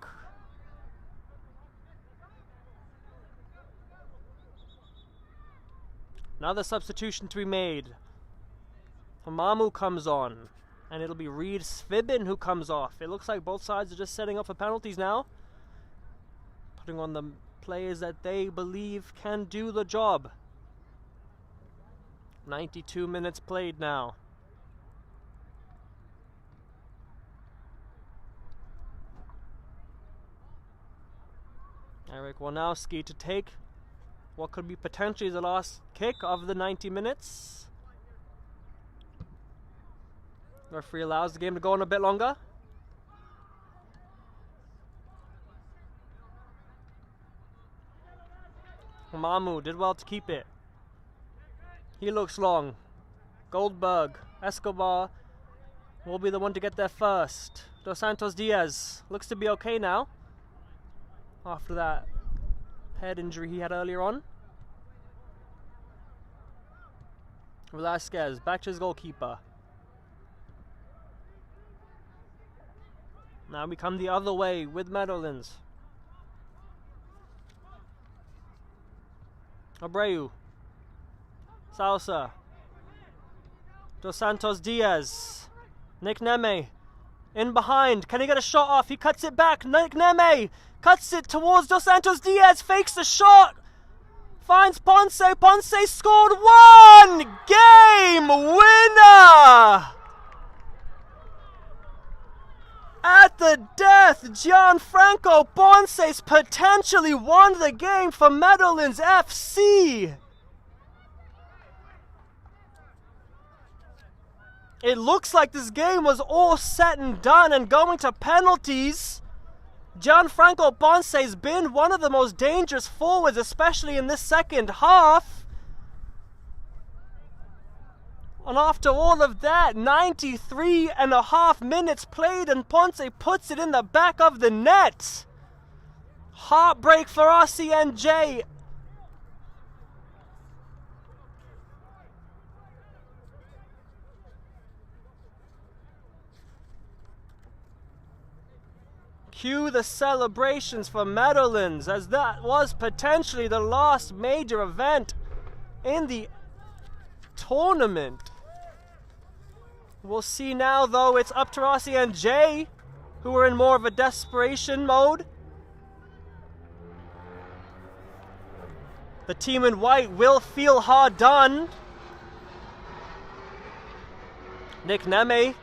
Another substitution to be made. Hamamu comes on. And it'll be Reed Svibin who comes off. It looks like both sides are just setting up for penalties now. Putting on the players that they believe can do the job. 92 minutes played now. Eric Wanowski to take what could be potentially the last kick of the 90 minutes. Referee allows the game to go on a bit longer. Mamu did well to keep it. He looks long. Goldberg, Escobar will be the one to get there first. Dos Santos Diaz looks to be okay now after that head injury he had earlier on. Velasquez back to his goalkeeper. Now we come the other way with Meadowlands. Abreu. Salsa. Dos Santos Diaz. Nick Neme. In behind. Can he get a shot off? He cuts it back. Nick Neme cuts it towards Dos Santos Diaz. Fakes the shot. Finds Ponce. Ponce scored one game winner. At the death, Gianfranco Ponce potentially won the game for Meadowlands FC. It looks like this game was all set and done and going to penalties. Gianfranco Ponce has been one of the most dangerous forwards, especially in this second half. And after all of that, 93.5 minutes played and Ponce puts it in the back of the net. Heartbreak for RCNJ. Cue the celebrations for Meadowlands, as that was potentially the last major event in the tournament. We'll see now, though, it's up to Rossi and Jay, who are in more of a desperation mode. The team in white will feel hard done. Nick Neme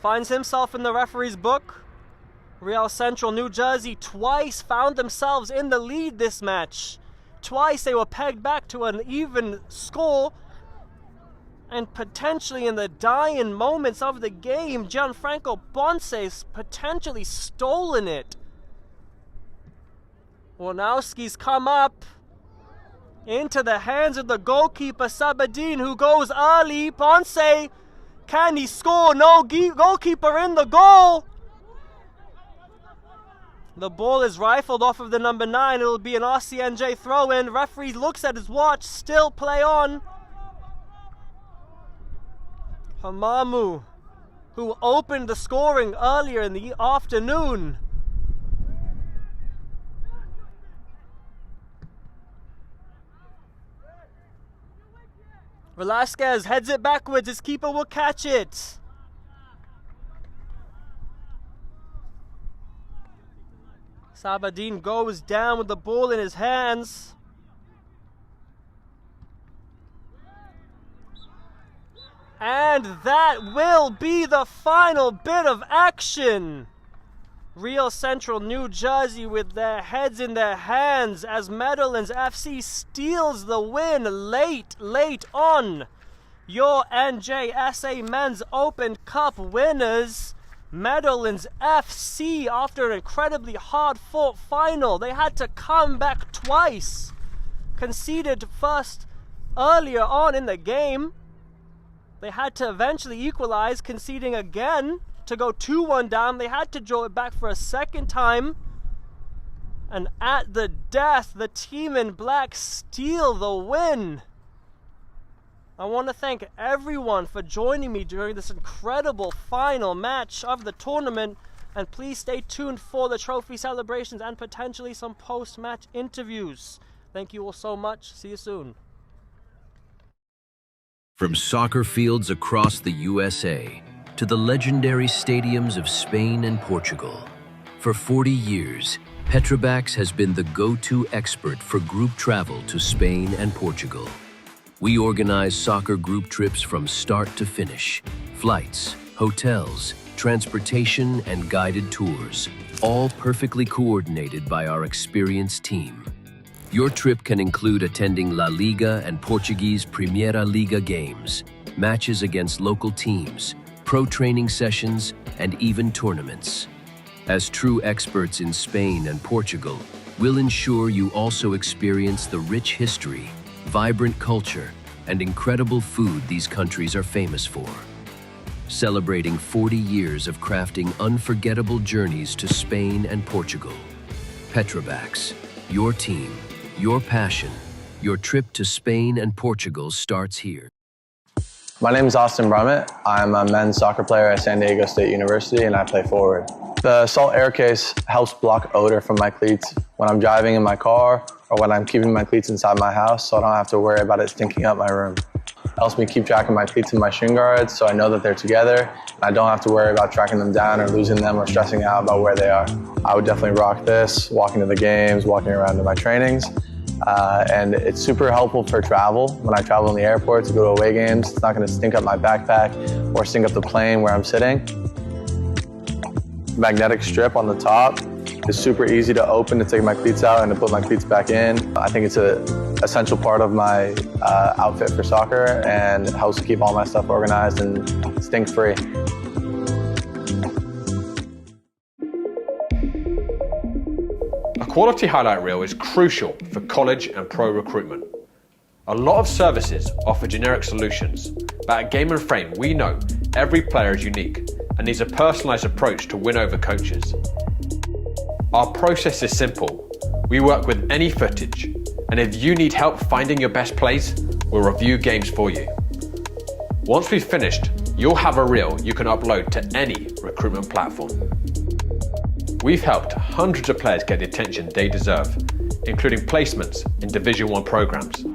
finds himself in the referee's book. Real Central New Jersey twice found themselves in the lead this match. Twice they were pegged back to an even score. And potentially in the dying moments of the game, Gianfranco Ponce's potentially stolen it. Warnowski's come up into the hands of the goalkeeper, Sabadin, who goes early. Ponce, can he score? No goalkeeper in the goal. The ball is rifled off of the number 9. It'll be an RCNJ throw-in. Referee looks at his watch. Still play on. Hamamu, who opened the scoring earlier in the afternoon. Velasquez heads it backwards. His keeper will catch it. Sabadin goes down with the ball in his hands. And that will be the final bit of action. Real Central New Jersey with their heads in their hands as Meadowlands FC steals the win late on. Your NJSA Men's Open Cup winners, Meadowlands FC, after an incredibly hard-fought final. They had to come back twice. Conceded first earlier on in the game. They had to eventually equalize, conceding again to go 2-1 down. They had to draw it back for a second time. And at the death, the team in black steal the win. I want to thank everyone for joining me during this incredible final match of the tournament. And please stay tuned for the trophy celebrations and potentially some post-match interviews. Thank you all so much. See you soon. From soccer fields across the USA to the legendary stadiums of Spain and Portugal, for 40 years, Petrobax has been the go-to expert for group travel to Spain and Portugal. We organize soccer group trips from start to finish, flights, hotels, transportation, and guided tours, all perfectly coordinated by our experienced team. Your trip can include attending La Liga and Portuguese Primeira Liga games, matches against local teams, pro training sessions, and even tournaments. As true experts in Spain and Portugal, we'll ensure you also experience the rich history, vibrant culture, and incredible food these countries are famous for. Celebrating 40 years of crafting unforgettable journeys to Spain and Portugal. Petrobax, your team, your passion, your trip to Spain and Portugal starts here. My name is Austin Brummett. I'm a men's soccer player at San Diego State University and I play forward. The salt air case helps block odor from my cleats when I'm driving in my car or when I'm keeping my cleats inside my house, so I don't have to worry about it stinking up my room. It helps me keep track of my cleats and my shin guards so I know that they're together and I don't have to worry about tracking them down or losing them or stressing out about where they are. I would definitely rock this, walking to the games, walking around to my trainings. And it's super helpful for travel. When I travel in the airport to go to away games, it's not going to stink up my backpack or stink up the plane where I'm sitting. Magnetic strip on the top is super easy to open to take my cleats out and to put my cleats back in. I think it's an essential part of my outfit for soccer and it helps keep all my stuff organized and stink-free. A quality highlight reel is crucial for college and pro recruitment. A lot of services offer generic solutions, but at Game & Frame we know every player is unique and needs a personalised approach to win over coaches. Our process is simple. We work with any footage, and if you need help finding your best plays, we'll review games for you. Once we've finished, you'll have a reel you can upload to any recruitment platform. We've helped hundreds of players get the attention they deserve, including placements in Division 1 programs.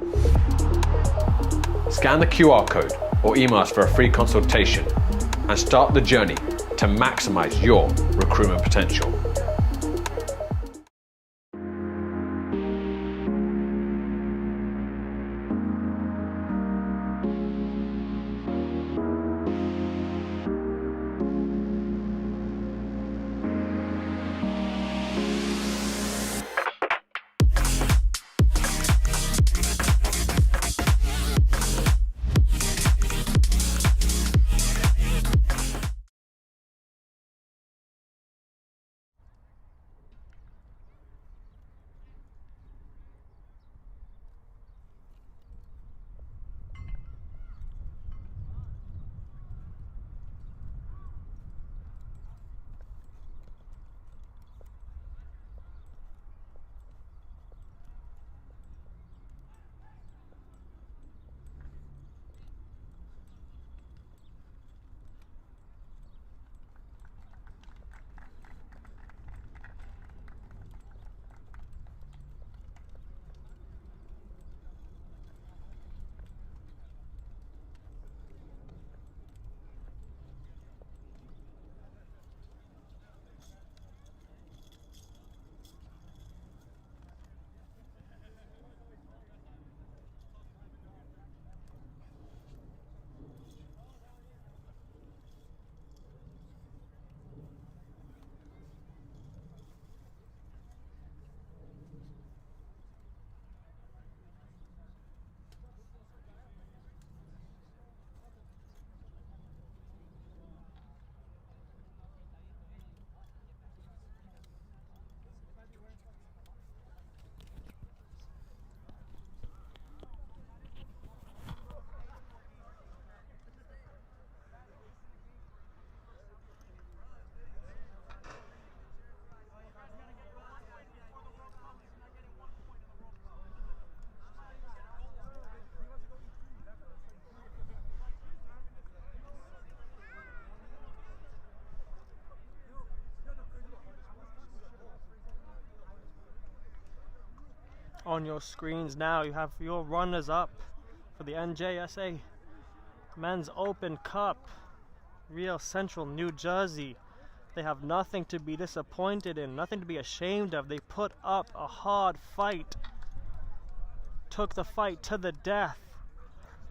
Scan the QR code or email us for a free consultation and start the journey to maximize your recruitment potential. On your screens now, you have your runners up for the NJSA Men's Open Cup, Real Central, New Jersey. They have nothing to be disappointed in, nothing to be ashamed of. They put up a hard fight, took the fight to the death,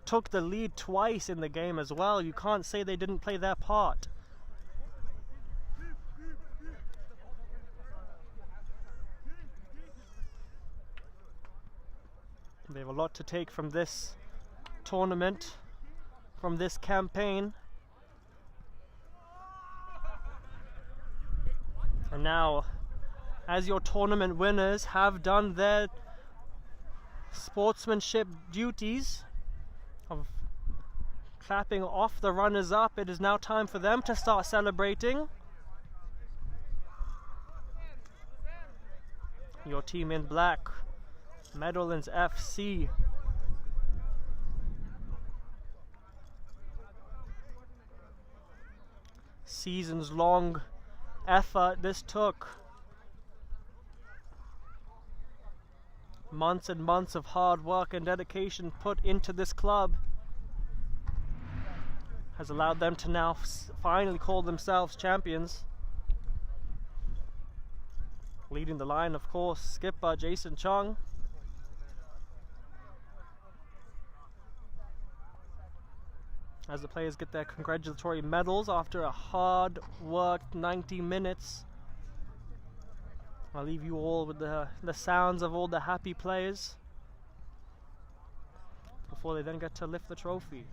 took the lead twice in the game as well. You can't say they didn't play their part. They have a lot to take from this tournament, from this campaign. And now, as your tournament winners have done their sportsmanship duties of clapping off the runners up, it is now time for them to start celebrating. Your team in black, Meadowlands FC. Seasons long effort this took. Months and months of hard work and dedication put into this club has allowed them to now finally call themselves champions. Leading the line, of course, skipper Jason Chung. As the players get their congratulatory medals after a hard-worked 90 minutes. I'll leave you all with the sounds of all the happy players before they then get to lift the trophy.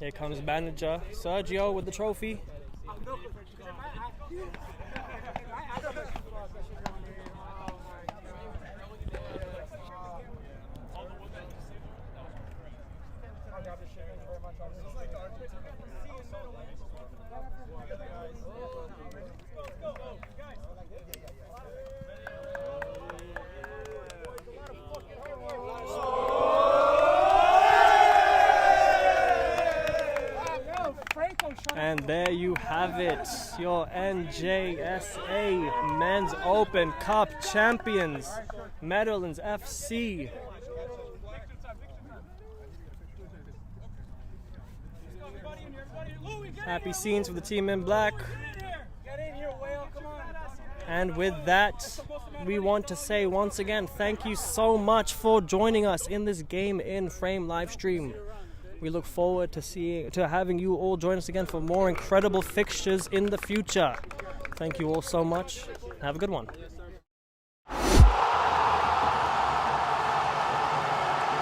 Here comes manager Sergio with the trophy. And there you have it, your NJSA Men's Open Cup champions, Meadowlands FC. Happy scenes for the team in black. And with that, we want to say once again, thank you so much for joining us in this Game in Frame live stream. We look forward to having you all join us again for more incredible fixtures in the future. Thank you all so much. Have a good one.